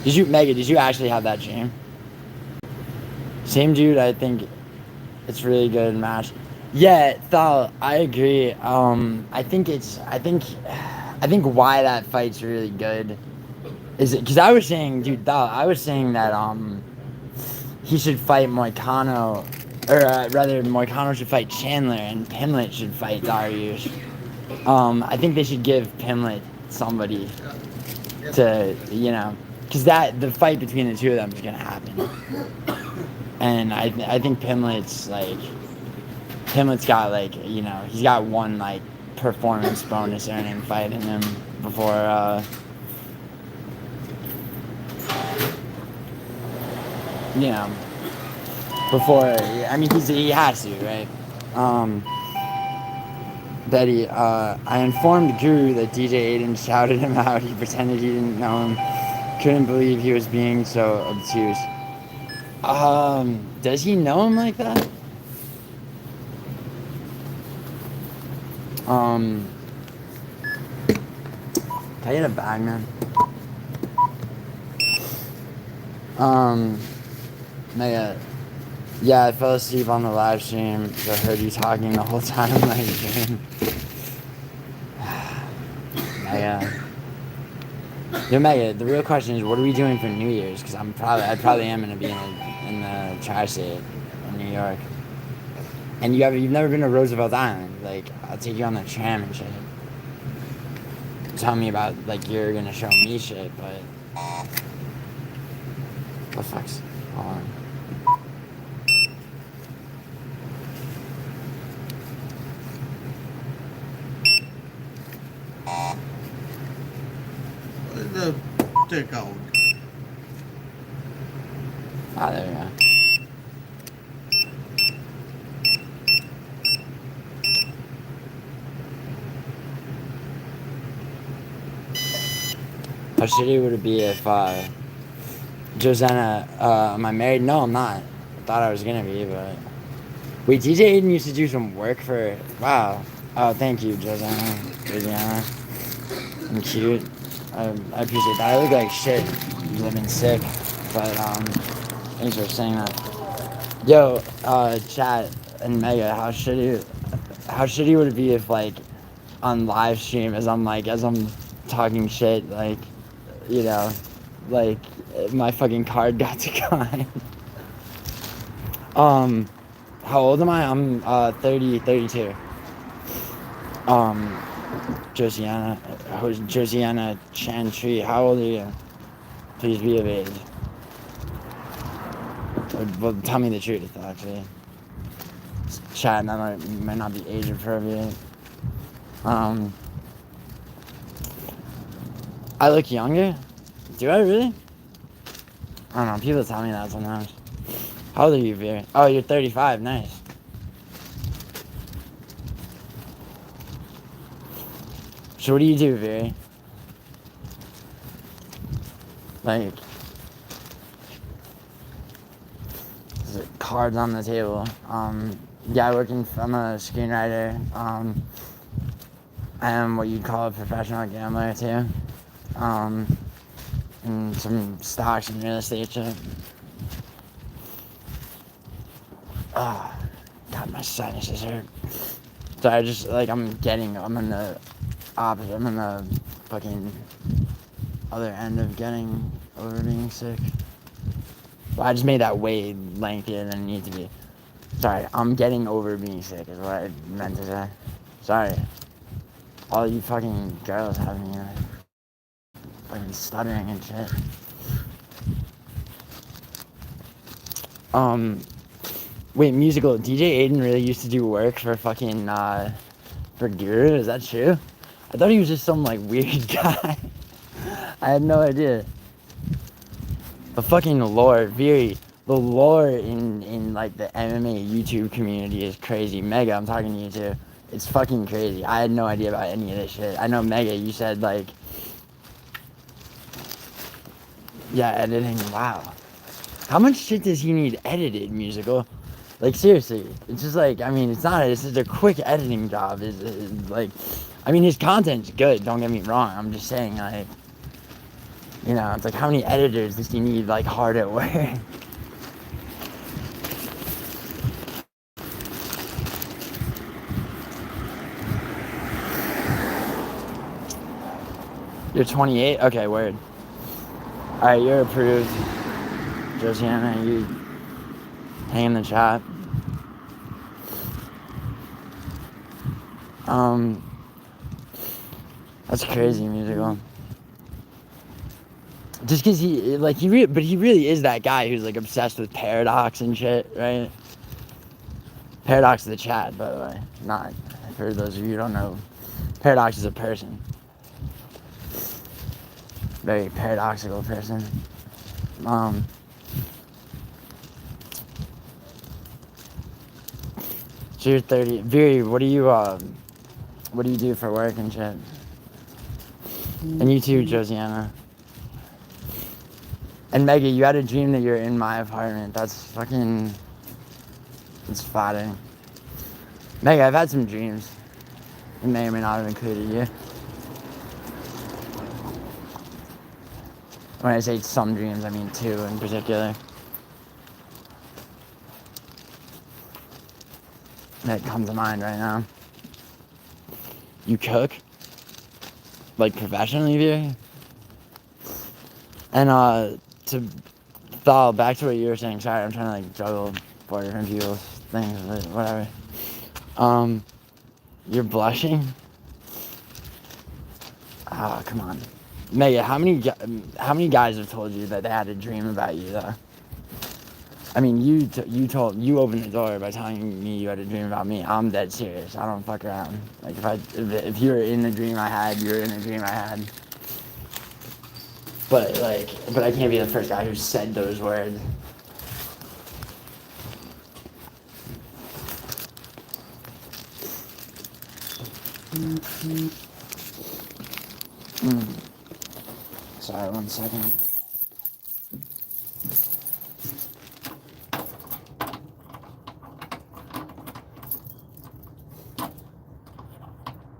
Did you actually have that dream? Same dude, I think it's really good match. Yeah, Thal, I agree. I think why that fight's really good is it, because I was saying, dude, Thal, I was saying that, he should fight Moicano, or rather, Moicano should fight Chandler, and Pimlet should fight Dariush. I think they should give Pimlet somebody to, you know, because the fight between the two of them is gonna happen, and I think Pimlet's got like, you know, he's got one like performance bonus earning fight in him before you know, I mean, he has to, right? Betty, I informed Guru that DJ Aiden shouted him out. He pretended he didn't know him. Couldn't believe he was being so obtuse. Does he know him like that? Can I get a bag, man? Mega. Yeah, I fell asleep on the live stream, so I heard you talking the whole time in my dream. Mega. Yo, Mega, the real question is, what are we doing for New Year's? Because I probably am going to be in the tri-state in New York. And you've never been to Roosevelt Island. Like, I'll take you on the tram and shit. Tell me about, like, you're going to show me shit, but... What the fuck's... Hold on. The dick out. Ah, there we go. How shitty would it be if, Josanna, am I married? No, I'm not. I thought I was gonna be, but... Wait, DJ Aiden used to do some work for... Wow. Oh, thank you, Josanna. I'm cute. I appreciate that. I look like shit living sick, but thanks for saying that. Yo, chat and Mega, how shitty would it be if, like, on live stream as I'm talking shit, like, you know, like my fucking card got declined. How old am I? I'm 32. Josiana Chantry, how old are you? Please be of age. Well, tell me the truth, actually. chat that might not be age appropriate. I look younger? Do I really? I don't know, people tell me that sometimes. How old are you, Veer? Oh, you're 35, nice. So what do you do, Veer? Like, cards on the table. Yeah, I'm a screenwriter. I am what you'd call a professional gambler too. And some stocks and real estate shit. Oh, God, my sinuses hurt. So I just, like, I'm in the opposite. I'm in the fucking other end of getting over being sick. Well, I just made that way lengthier than it needed to be. Sorry, I'm getting over being sick is what I meant to say. Sorry. All you fucking girls have me fucking stuttering and shit. Wait, musical. DJ Aiden really used to do work for fucking, for Guru? Is that true? I thought he was just some, like, weird guy. I had no idea. The fucking lore, Viri. The lore in like, the MMA YouTube community is crazy. Mega, I'm talking to you, too. It's fucking crazy. I had no idea about any of this shit. I know, Mega, you said, like... Yeah, editing. Wow. How much shit does he need edited, musical? Like, seriously. It's just like, I mean, it's just a quick editing job. It's like, I mean, his content's good, don't get me wrong. I'm just saying, like, you know, it's like, how many editors does he need, like, hard at work? You're 28? Okay, word. Alright, you're approved. Josiana, you hang in the chat. That's crazy, musical. Just cause he really is that guy who's like obsessed with Paradox and shit, right? Paradox is the chat, by the way. Not, for those of you who don't know, Paradox is a person. Very paradoxical person. So you're 30. Viri, what do you do for work and shit? And you too, Josiana. And Maggie, you had a dream that you're in my apartment. That's fucking... It's flattering. Maggie, I've had some dreams. It may or may not have included you. When I say some dreams, I mean two in particular. That come to mind right now. You cook? Like professionally, Veer? And to follow back to what you were saying, sorry, I'm trying to like juggle 4 different people's things, but whatever. You're blushing? Ah, come on. Mega, how many guys have told you that they had a dream about you, though? I mean, you opened the door by telling me you had a dream about me. I'm dead serious. I don't fuck around. Like, if you were in the dream I had, you were in the dream I had. But I can't be the first guy who said those words. Sorry, 1 second.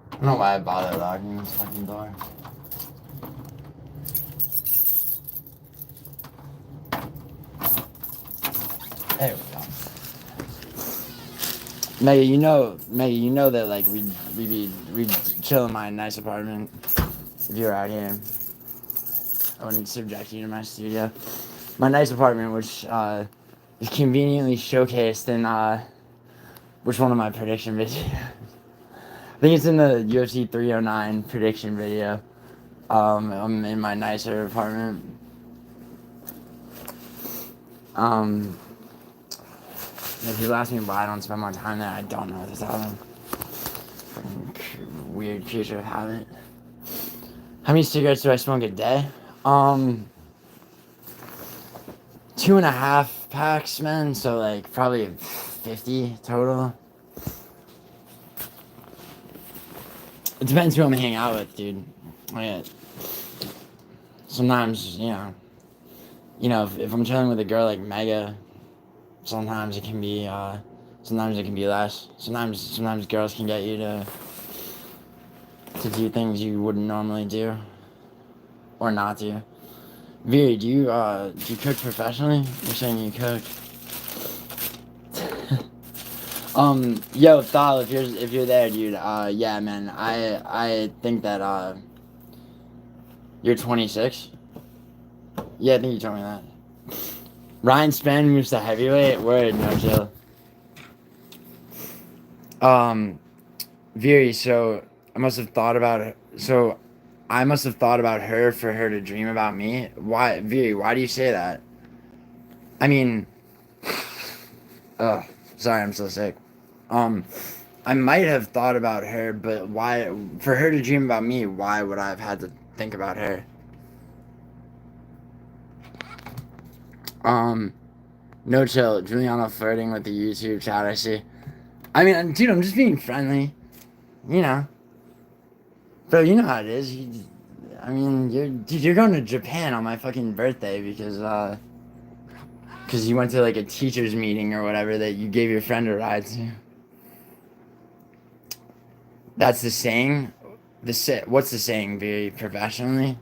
I don't know why I bothered locking this fucking door. There we go. Mega, you know that like we'd chill in my nice apartment if you were out here. I wouldn't subject you to my studio. My nice apartment, which is conveniently showcased in which one of my prediction videos? I think it's in the UFC 309 prediction video. I'm in my nicer apartment. If you ask me why I don't spend more time there, I don't know what to tell them. Fucking weird creature of habit. How many cigarettes do I smoke a day? 2.5 packs, man. So like probably 50 total. It depends who I'm hanging out with, dude. Like, sometimes, if I'm chilling with a girl like Mega, sometimes it can be less. Sometimes girls can get you to do things you wouldn't normally do, or not do. Viri, do you cook professionally? You're saying you cook. Yo, Thal, if you're there, dude, yeah, man, I think that you're 26. Yeah, I think you told me that. Ryan Spann moves to heavyweight. Word, no chill. Viri, so I must have thought about it. So I must have thought about her for her to dream about me. Why, Viri? Why do you say that? I mean, sorry, I'm so sick. I might have thought about her, but why? For her to dream about me, why would I have had to think about her? No chill. Giuliano flirting with the YouTube chat, I see. I mean, dude, I'm just being friendly. You know. Bro, you know how it is. You're going to Japan on my fucking birthday because you went to like a teacher's meeting or whatever that you gave your friend a ride to. That's the saying? What's the saying, Viri? Professionally?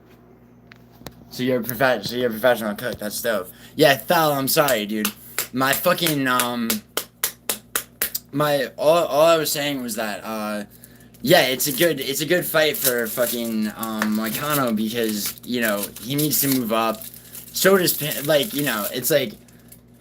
So you're a professional cook. That's dope. Yeah, Thal, I'm sorry, dude. My fucking, all I was saying was that, yeah, it's a good fight for fucking, Moicano because, he needs to move up. So does, it's like,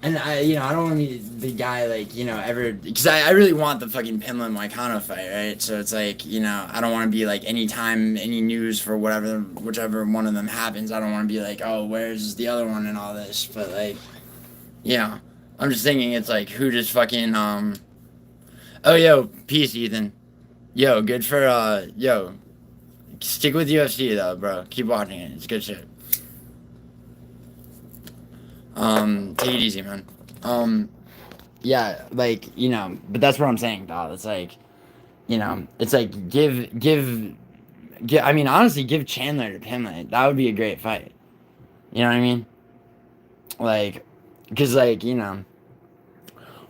and I don't want to be the guy, ever, because I really want the fucking Pimblett Moicano fight, right? So it's like, I don't want to be like, anytime, any news for whichever one of them happens, I don't want to be like, oh, where's the other one and all this, but like, I'm just thinking it's like, who just fucking, oh, yo, peace, Ethan. Yo, good for, stick with UFC though, bro. Keep watching it. It's good shit. Take it easy, man. Yeah, but that's what I'm saying, dog. It's like, it's like, I mean, honestly, give Chandler to Pimblett. That would be a great fight. You know what I mean? Like, because,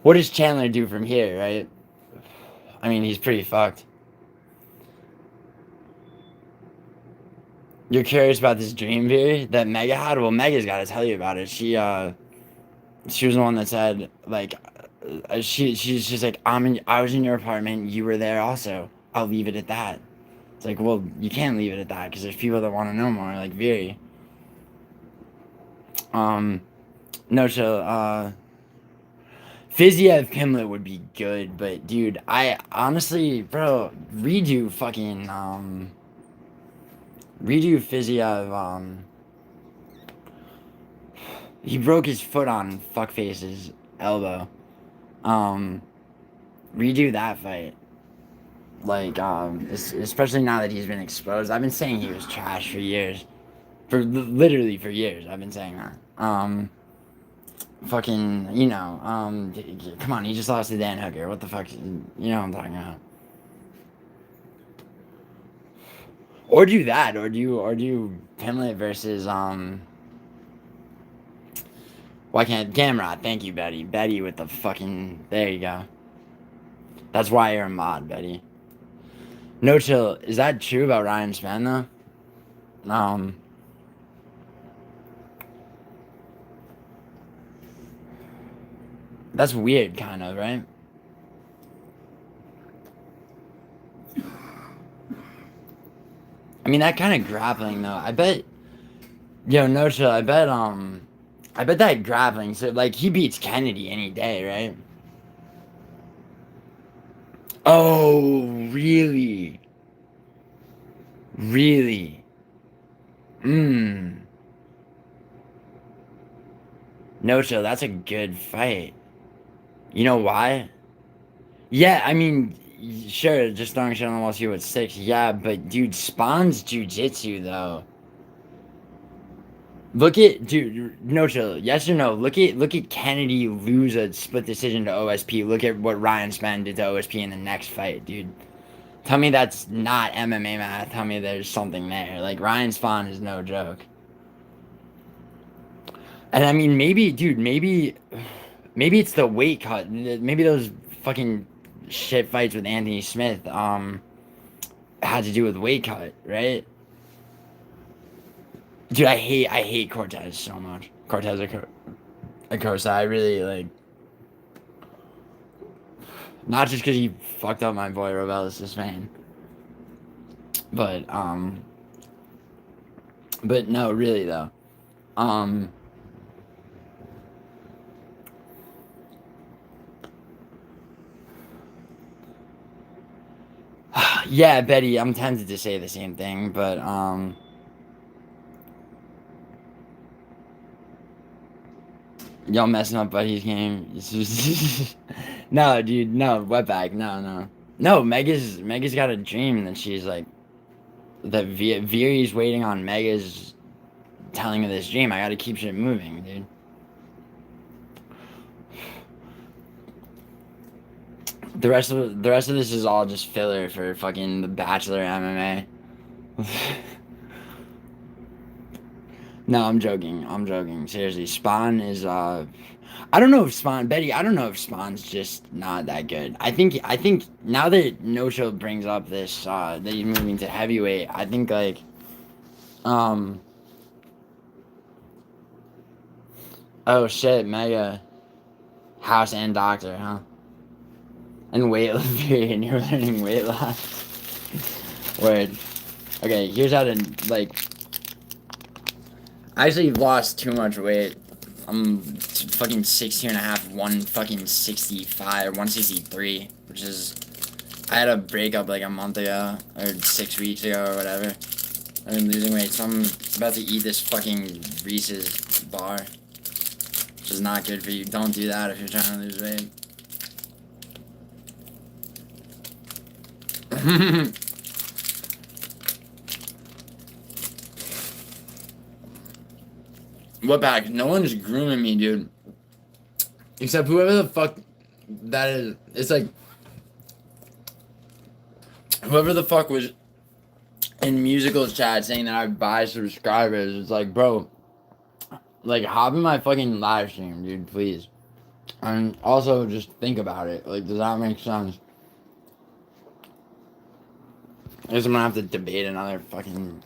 what does Chandler do from here, right? I mean, he's pretty fucked. You're curious about this dream, Viri, that Mega had? Well, Mega's got to tell you about it. She was the one that said, she's just like, I was in your apartment, you were there also. I'll leave it at that. It's like, well, you can't leave it at that, because there's people that want to know more, like Viri. No chill, Fiziev Pimblett would be good, but dude, I honestly, bro, redo Fiziev, he broke his foot on Fuckface's elbow. Redo that fight. Especially now that he's been exposed. I've been saying he was trash for years. Literally for years, I've been saying that. Come on, he just lost to Dan Hooker. What the fuck? You know what I'm talking about. Or do that, or do Pimblett versus, why can't, Gamrot, thank you, Betty. Betty with the fucking, there you go. That's why you're a mod, Betty. No chill, is that true about Ryan Spann, though? That's weird, kind of, right? I mean, that kind of grappling, though, I bet, no chill, I bet that grappling, so, he beats Kennedy any day, right? Oh, really? Really? No chill, that's a good fight. You know why? Yeah, I mean, sure, just throwing shit on the wall, see what sticks. Yeah, but dude, Spawn's jujitsu though. Look at dude, no chill. Yes or no? Look at Kennedy lose a split decision to OSP. Look at what Ryan Spann did to OSP in the next fight, dude. Tell me that's not MMA math. Tell me there's something there. Like Ryan Spann is no joke. And I mean, maybe, dude, maybe it's the weight cut. Maybe those fucking shit fights with Anthony Smith had to do with weight cut, right? Dude, I hate Cortez so much. Cortez Acosta, I really like. Not just because he fucked up my boy Robelis' man, but no, really though, yeah, Betty, I'm tempted to say the same thing, but y'all messing up Buddy's game. No, dude, no, wetback, no. Mega's got a dream that she's like, that Viri's waiting on Mega's telling her this dream. I gotta keep shit moving, dude. The rest of this is all just filler for fucking the Bachelor MMA. No, I'm joking. Seriously, Spawn is I don't know if Spawn's just not that good. I think now that No Show brings up this that he's moving to heavyweight, I think like oh shit, Mega House and Doctor, huh? And weight and you're learning weight loss. Word. Okay, here's how to like. I actually lost too much weight. I'm fucking 16.5, 165 or 163, which is. I had a breakup like a month ago or 6 weeks ago or whatever. I've been losing weight, so I'm about to eat this fucking Reese's bar, which is not good for you. Don't do that if you're trying to lose weight. What back? No one's grooming me, dude. Except whoever the fuck that is. It's like whoever the fuck was in musicals chat saying that I buy subscribers. It's like, bro, like hop in my fucking live stream, dude, please. And also just think about it. Like, does that make sense? I guess I'm gonna have to debate another fucking.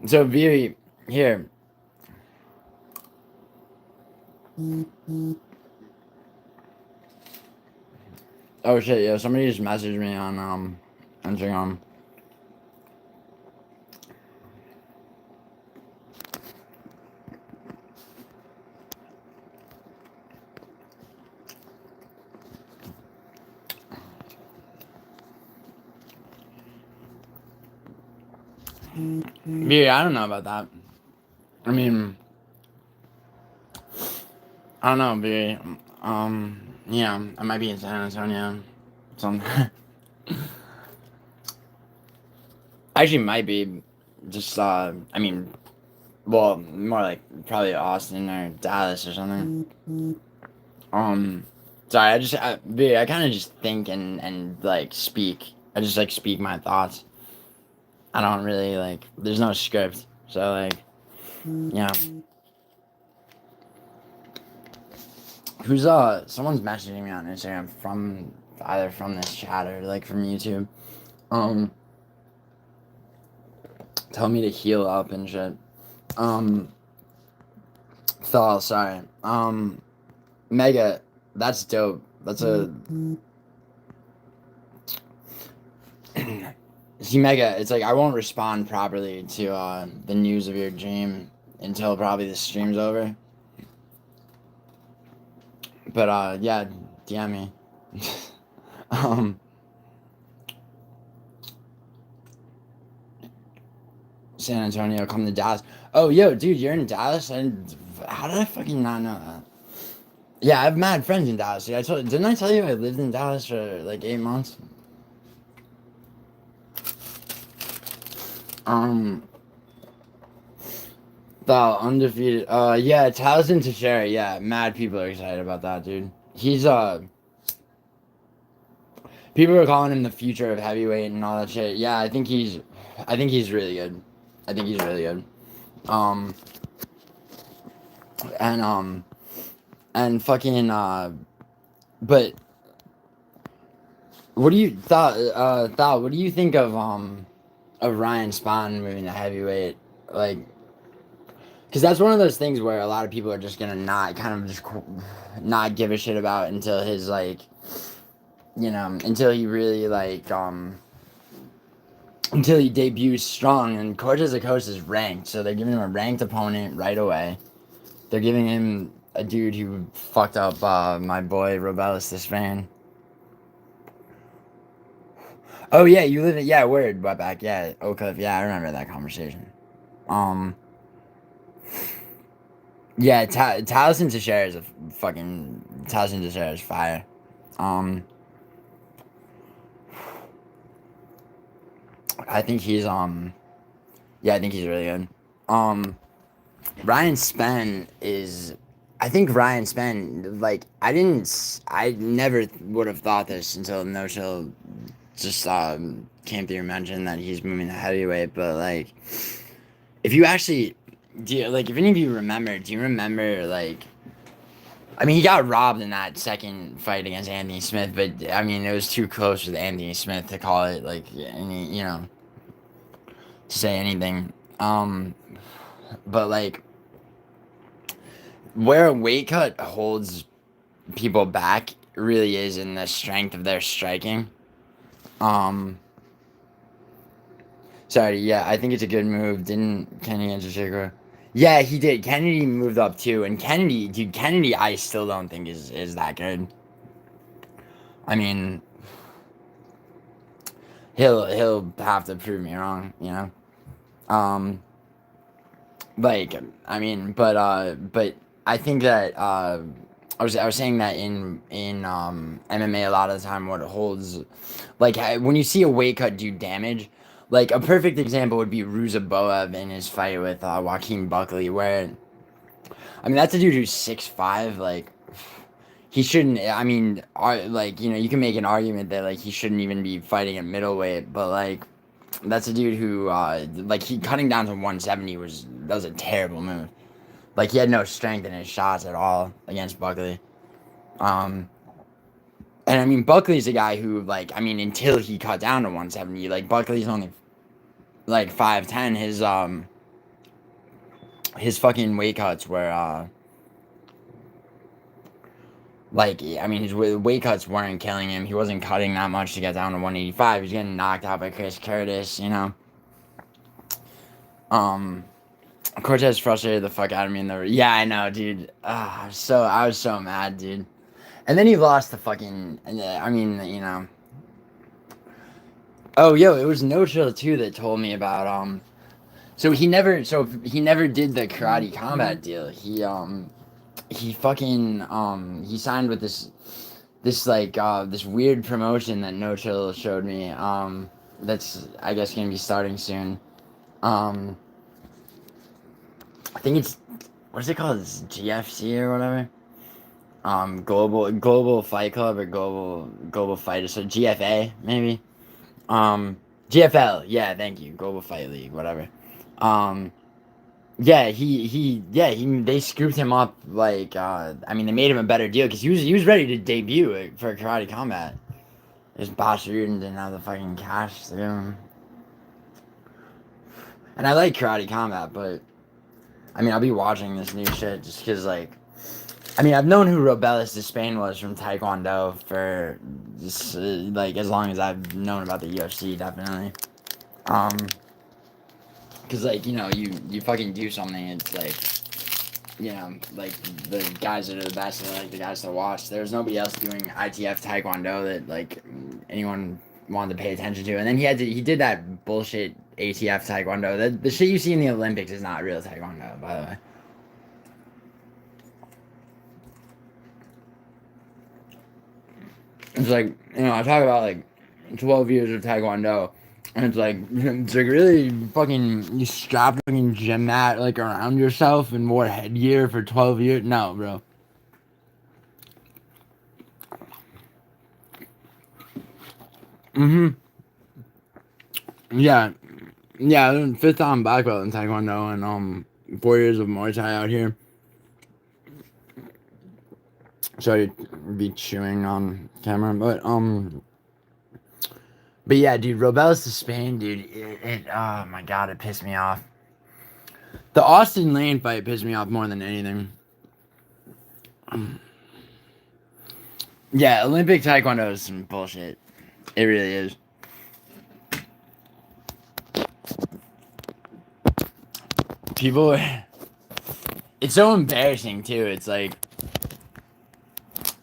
So Viri, here. Oh shit, yeah, somebody just messaged me on Instagram. Yeah, I don't know about that. I mean, I don't know, B. Yeah, I might be in San Antonio. Actually, might be just, I mean, well, more like probably Austin or Dallas or something. Sorry, I kind of just think and like speak. I just like speak my thoughts. I don't really like, there's no script. So like, yeah. Who's someone's messaging me on Instagram from either from this chat or like from YouTube. Tell me to heal up and shit. Phil, sorry. Mega, that's dope. That's a see, Mega, it's like I won't respond properly to the news of your dream until probably the stream's over. But yeah, DM me. San Antonio, come to Dallas. Oh, yo, dude, you're in Dallas? How did I fucking not know that? Yeah, I have mad friends in Dallas. Dude. Didn't I tell you I lived in Dallas for like 8 months? The undefeated. Yeah, Towson Teixeira. Yeah, mad people are excited about that, dude. He's people are calling him the future of heavyweight and all that shit. Yeah, I think he's really good. I think he's really good. And fucking but what do you what do you think of Ryan Spahn moving to heavyweight? Like, because that's one of those things where a lot of people are just gonna not not give a shit about until his like, until he really like until he debuts strong. And Cortez Acosta is ranked, so they're giving him a ranked opponent right away. They're giving him a dude who fucked up my boy Robelis this fan. Oh yeah, you live in word, wetback, yeah, Oak Cliff, yeah, I remember that conversation. Yeah, Towson Teixeira is Towson Teixeira is fire. I think he's I think he's really good. Ryan Spann is, I think Ryan Spann, like, I never would have thought this until No Chill just came through and mentioned that he's moving to heavyweight, but like, if you actually, if any of you remember, do you remember, like, I mean, he got robbed in that second fight against Anthony Smith, but I mean, it was too close with Anthony Smith to call it, like, any, to say anything. But like, where a weight cut holds people back really is in the strength of their striking. Sorry, yeah, I think it's a good move. Didn't Kenny enter Chico? Yeah, he did. Kennedy moved up too, and Kennedy, I still don't think is that good. I mean, he'll have to prove me wrong, Like, I mean, but I think that I was saying that in MMA a lot of the time what it holds, like, when you see a weight cut do damage, like a perfect example would be Ruzaboev in his fight with Joaquin Buckley, where, I mean, that's a dude who's 6'5", like, he shouldn't, I mean, like, you can make an argument that, like, he shouldn't even be fighting at middleweight, but, like, that's a dude who, like, he cutting down to 170 was a terrible move. Like, he had no strength in his shots at all against Buckley. And, I mean, Buckley's a guy who, like, I mean, until he cut down to 170, like, Buckley's only, like, 5'10". His fucking weight cuts were, like, I mean, his weight cuts weren't killing him. He wasn't cutting that much to get down to 185. He's getting knocked out by Chris Curtis, Cortez frustrated the fuck out of me in the... Yeah, I know, dude. I was so mad, dude. And then he lost the fucking... I mean, Oh, yo, it was No Chill, too, that told me about, So he never did the karate combat deal. He fucking, he signed with this weird promotion that No Chill showed me, that's, I guess, gonna be starting soon. I think it's, what is it called? It's GFC or whatever. Global Fight Club or Global Fight, so GFA maybe. GFL, yeah, thank you. Global Fight League, whatever. Yeah, they scooped him up, like, I mean, they made him a better deal because he was ready to debut for Karate Combat. Just Bosch Rudin didn't have the fucking cash to do him. And I like Karate Combat, but I mean, I'll be watching this new shit just because, like, I mean, I've known who Robelis Despain was from Taekwondo for just, like, as long as I've known about the UFC, definitely. Because, like, you fucking do something, it's like, like, the guys that are the best are, like, the guys to watch. There's nobody else doing ITF Taekwondo that, like, anyone wanted to pay attention to. And then he did that bullshit ATF Taekwondo. The shit you see in the Olympics is not real Taekwondo, by the way. It's like, you know, I talk about like 12 years of Taekwondo, and it's like really fucking you strapped fucking gym mat like around yourself and wore headgear for 12 years. No, bro. Yeah, yeah. Fifth time black belt in Taekwondo and 4 years of Muay Thai out here. Sorry to be chewing on camera, but yeah, dude, Robelis to Spain, dude. Oh my god, it pissed me off. The Austin Lane fight pissed me off more than anything. Yeah, Olympic Taekwondo is some bullshit. It really is. People, it's so embarrassing too. It's like,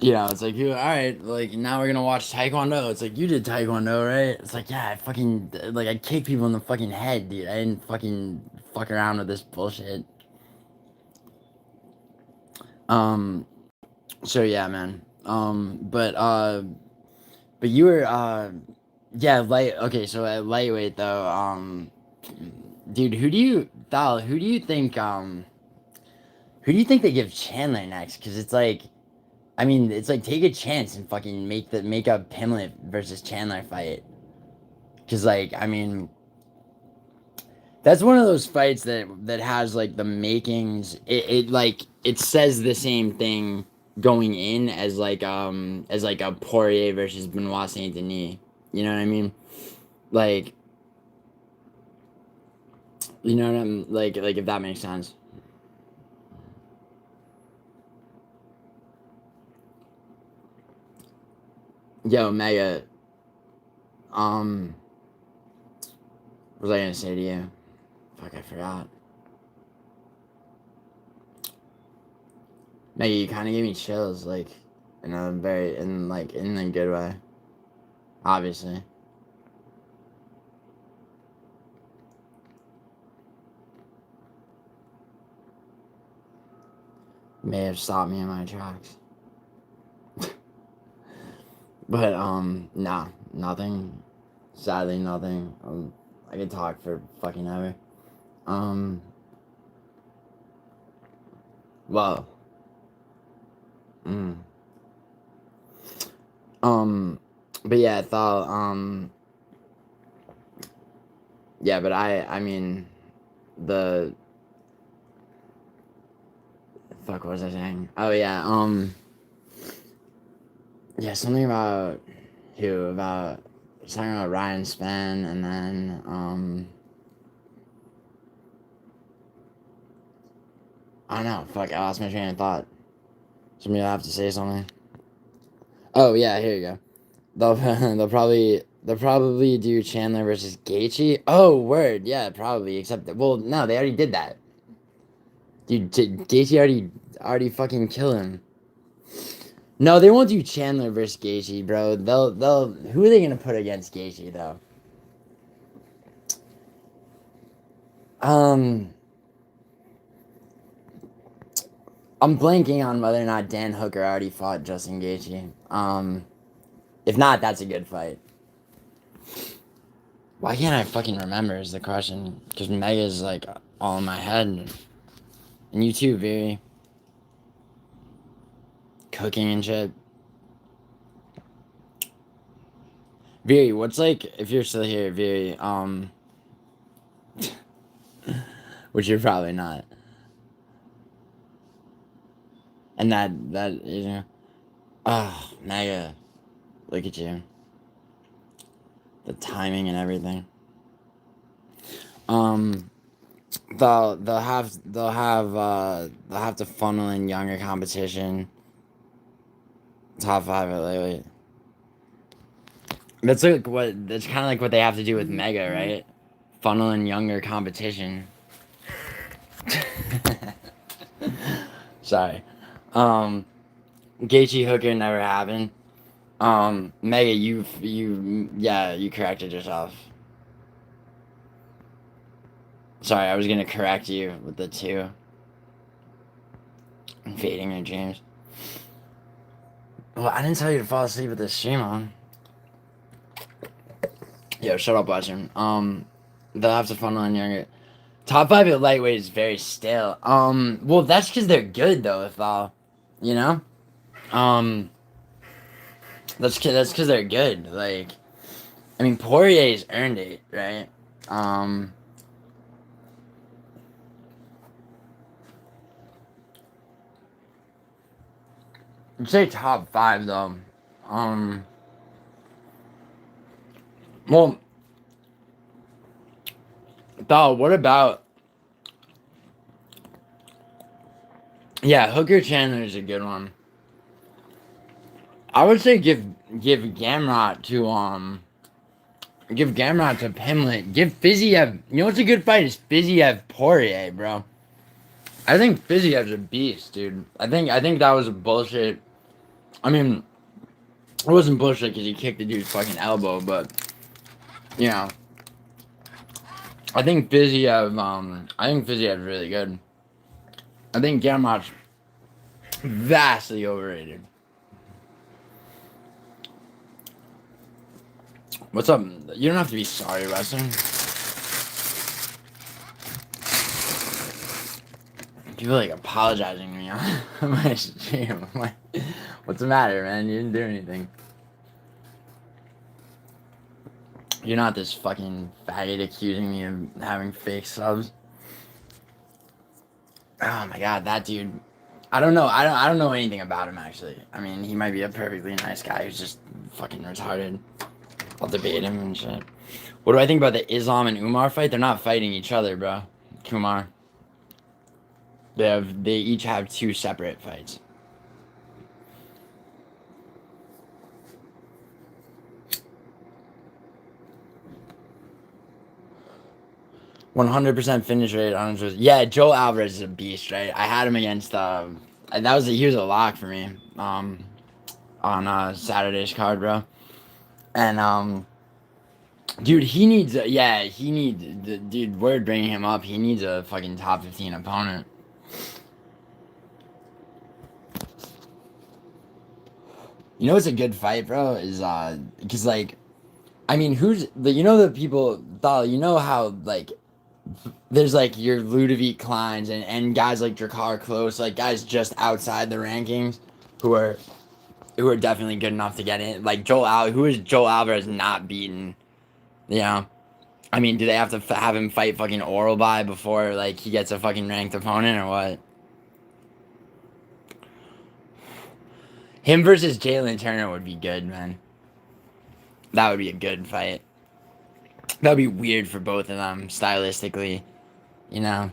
you know, it's like, all right, like now we're gonna watch Taekwondo. It's like, you did Taekwondo, right? It's like, yeah, I fucking, like, I kick people in the fucking head, dude. I didn't fucking fuck around with this bullshit. So yeah, man. But you were, yeah, okay, so at lightweight though, dude, who do you think, who do you think they give Chandler next? Because it's like, I mean, it's like, take a chance and fucking make a Pimlet versus Chandler fight. Because, like, I mean, that's one of those fights that has, like, the makings. It says the same thing going in as, like a Poirier versus Benoit Saint Denis. You know what I mean? Like, you know what I'm, like, if that makes sense. Yo, Mega, what was I gonna say to you? Fuck, I forgot. Mega, you kind of gave me chills, like, in a good way. Obviously. May have stopped me in my tracks. But, nah, nothing. Sadly, nothing. I could talk for fucking ever. Well. But yeah, I thought, yeah, but I mean, fuck, what was I saying? Oh, yeah, yeah, something about, talking about Ryan Spann, and then, I don't know, fuck, I lost my train of thought. Somebody will have to say something. Oh, yeah, here you go. They'll probably do Chandler versus Gaethje. Oh, word, yeah, probably. Except that, well, no, they already did that. Dude, Gaethje already fucking killed him. No, they won't do Chandler versus Gaethje, bro. Who are they gonna put against Gaethje though? I'm blanking on whether or not Dan Hooker already fought Justin Gaethje. If not, that's a good fight. Why can't I fucking remember is the question. Because Mega's like all in my head. And you too, Viri. Cooking and shit. Viri, what's like, if you're still here, Viri, which you're probably not. And that, you know, oh, Mega, look at you. The timing and everything. They'll have to funnel in younger competition. Top 5 at lately. That's kind of like what they have to do with Mega, right? Funnel in younger competition. Sorry. Gaethje Hooker never happened. Mega, you corrected yourself. Sorry, I was gonna correct you with the 2. Invading your dreams. Well, I didn't tell you to fall asleep with this stream on. Yo, shut up, Western. They'll have to funnel in your top 5 at lightweight is very stale. Well, that's because they're good though. If you know, that's because they're good. Like, I mean, Poirier's earned it, right? I'd say top 5 though. Well, Thal, what about? Yeah, Hooker Chandler is a good one. I would say give Gamrot to Pimlet. Give Fiziev. You know what's a good fight is Fiziev Poirier, bro. I think Fiziev's a beast, dude. I think that was a bullshit. I mean, it wasn't bullshit because he kicked the dude's fucking elbow, but you know, I think Fiziev's really good. I think Gamrot's vastly overrated. What's up? You don't have to be sorry, Western. People like apologizing to me on my stream. I'm like, what's the matter, man? You didn't do anything. You're not this fucking faggot accusing me of having fake subs. Oh my god, that dude. I don't know. I don't know anything about him actually. I mean, he might be a perfectly nice guy who's just fucking retarded. I'll debate him and shit. What do I think about the Islam and Umar fight? They're not fighting each other, bro. Kumar. They each have 2 separate fights. .100% finish rate on his. Yeah, Joe Alvarez is a beast, right? I had him against he was a lock for me. On Saturday's card, bro. And dude, dude, we're bringing him up. He needs a fucking top 15 opponent. You know what's a good fight, bro? Is because like, I mean, the people, you know how like, there's like your Ludovic Kleins and guys like Drakkar Klose, like guys just outside the rankings, who are definitely good enough to get in. Like who is Joel Alvarez not beaten? You know, I mean, do they have to have him fight fucking Oralby before like he gets a fucking ranked opponent or what? Him versus Jalen Turner would be good, man. That would be a good fight. That would be weird for both of them, stylistically, you know.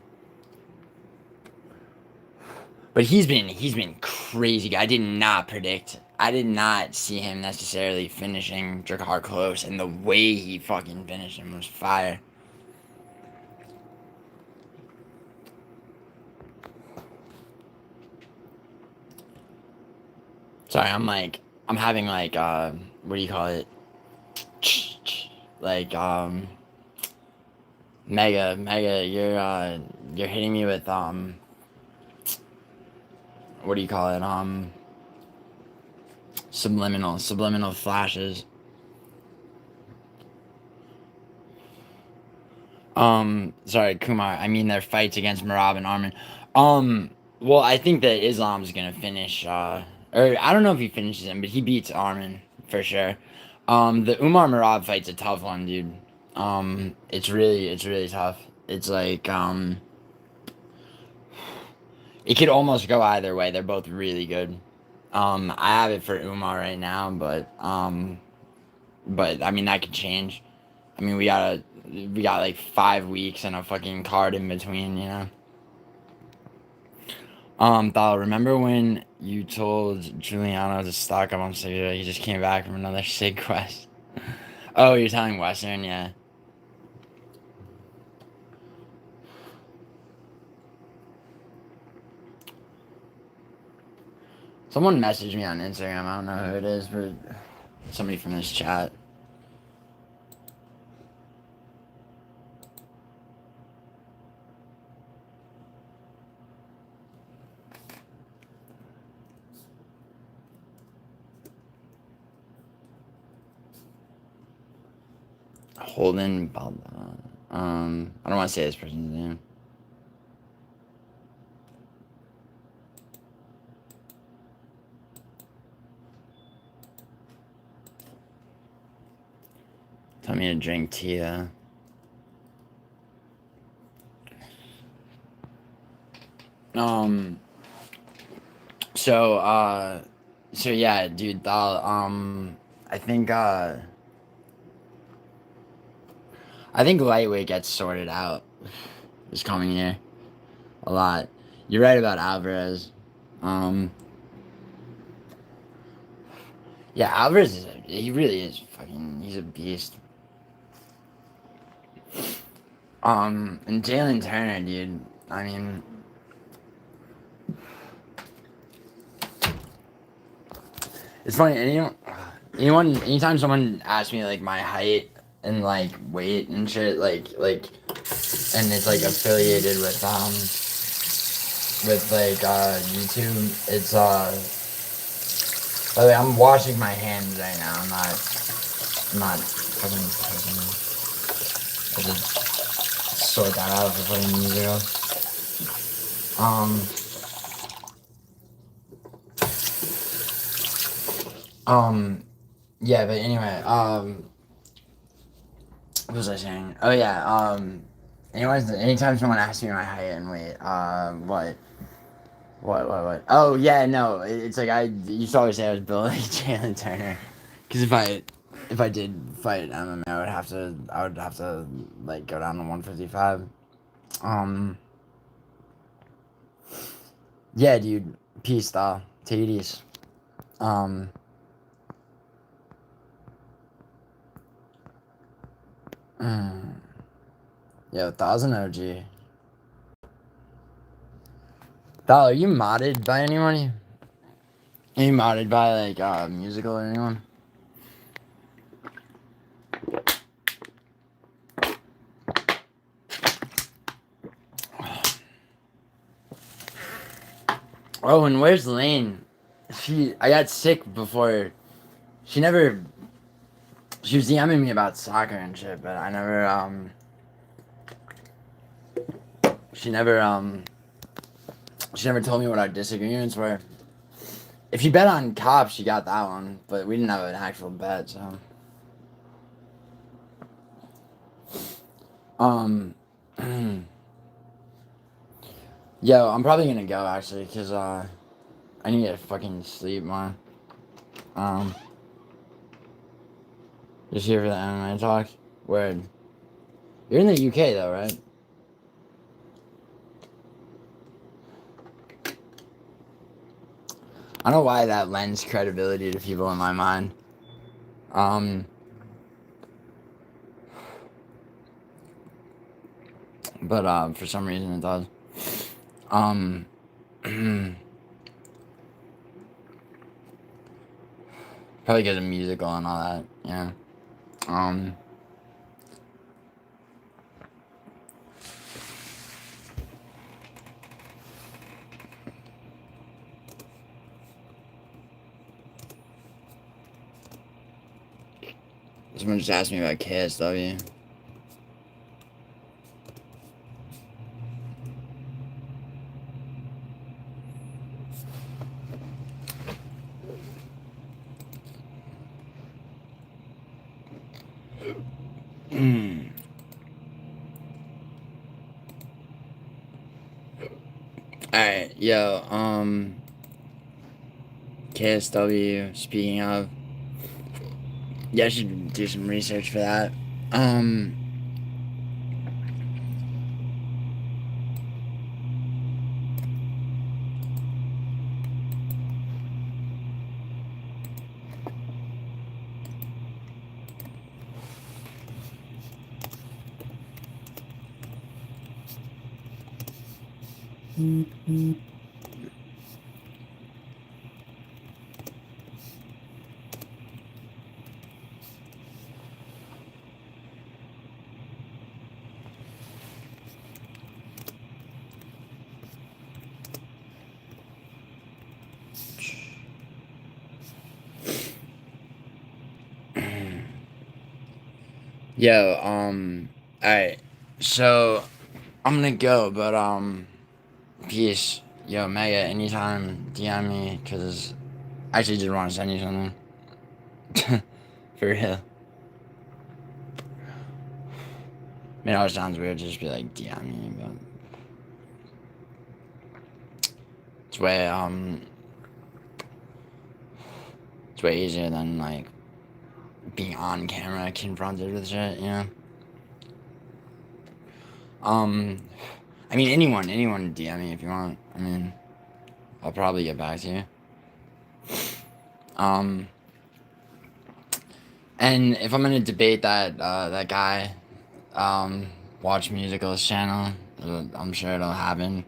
But he's been crazy. I did not see him necessarily finishing Drakkar Klose, and the way he fucking finished him was fire. Sorry, I'm having like, what do you call it? Like, Mega, you're hitting me with, what do you call it? Subliminal flashes. Sorry, Kumar, I mean their fights against Merab and Arman. Well, I think that Islam's gonna finish, or I don't know if he finishes him, but he beats Arman for sure. The Umar Merab fight's a tough one, dude. It's really tough. It's like, it could almost go either way. They're both really good. I have it for Umar right now, but I mean that could change. I mean we got like 5 weeks and a fucking card in between, you know. Thal, remember when you told Giuliano to stock up on cigarette? He just came back from another sig quest. Oh, you're telling Western, yeah. Someone messaged me on Instagram. I don't know who it is, but somebody from this chat. Holden Balda. I don't want to say this person's name. Tell me to drink tea, though. So yeah, dude, I think lightweight gets sorted out this coming year a lot. You're right about Alvarez. Yeah, Alvarez he really is he's a beast. And Jalen Turner, dude, I mean, it's funny, anytime someone asks me, like, my height and, like, weight and shit, and it's, like, affiliated with, YouTube, it's, by the way, I'm washing my hands right now, I'm not fucking taking, I just sort that out for fucking music. Yeah, but anyway, what was I saying? Oh yeah, anyways, anytime someone asks me my height and weight, what? Oh yeah, no, it's like I used to always say I was built like Jalen Turner, because if I did fight MMA, I would have to like go down to 155. Yeah, dude, peace, style, take it easy. Yo, 1000 OG. Dal, are you modded by anyone? Are you modded by, like, musical or anyone? Oh, and where's Lane? I got sick before. She was DMing me about soccer and shit, but I never, she never told me what our disagreements were. If you bet on cops, she got that one, but we didn't have an actual bet, so. Yo, I'm probably gonna go, actually, because, I need to fucking sleep more. Just here for the MMA talk? Word. You're in the UK, though, right? I don't know why that lends credibility to people in my mind. But for some reason it does. Probably because of musical and all that, yeah. Someone just asked me about KSW. Alright, yo, KSW, speaking of, yeah, I should do some research for that. Yo, alright. So, I'm gonna go, but, peace. Yo, Mega, anytime, DM me, because I actually did want to send you something. For real. I mean, it always sounds weird to just be like, DM me, but it's way, it's way easier than, like, being on camera confronted with shit, you know? I mean, anyone DM me if you want. I mean, I'll probably get back to you. And if I'm gonna debate that guy, Watch Musical's channel, I'm sure it'll happen.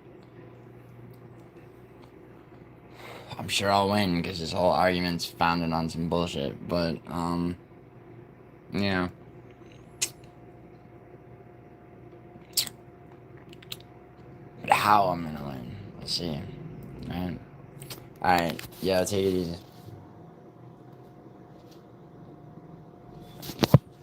I'm sure I'll win, because his whole argument's founded on some bullshit, but, you know. But how I'm gonna win, we'll see. Alright, yeah, take it easy.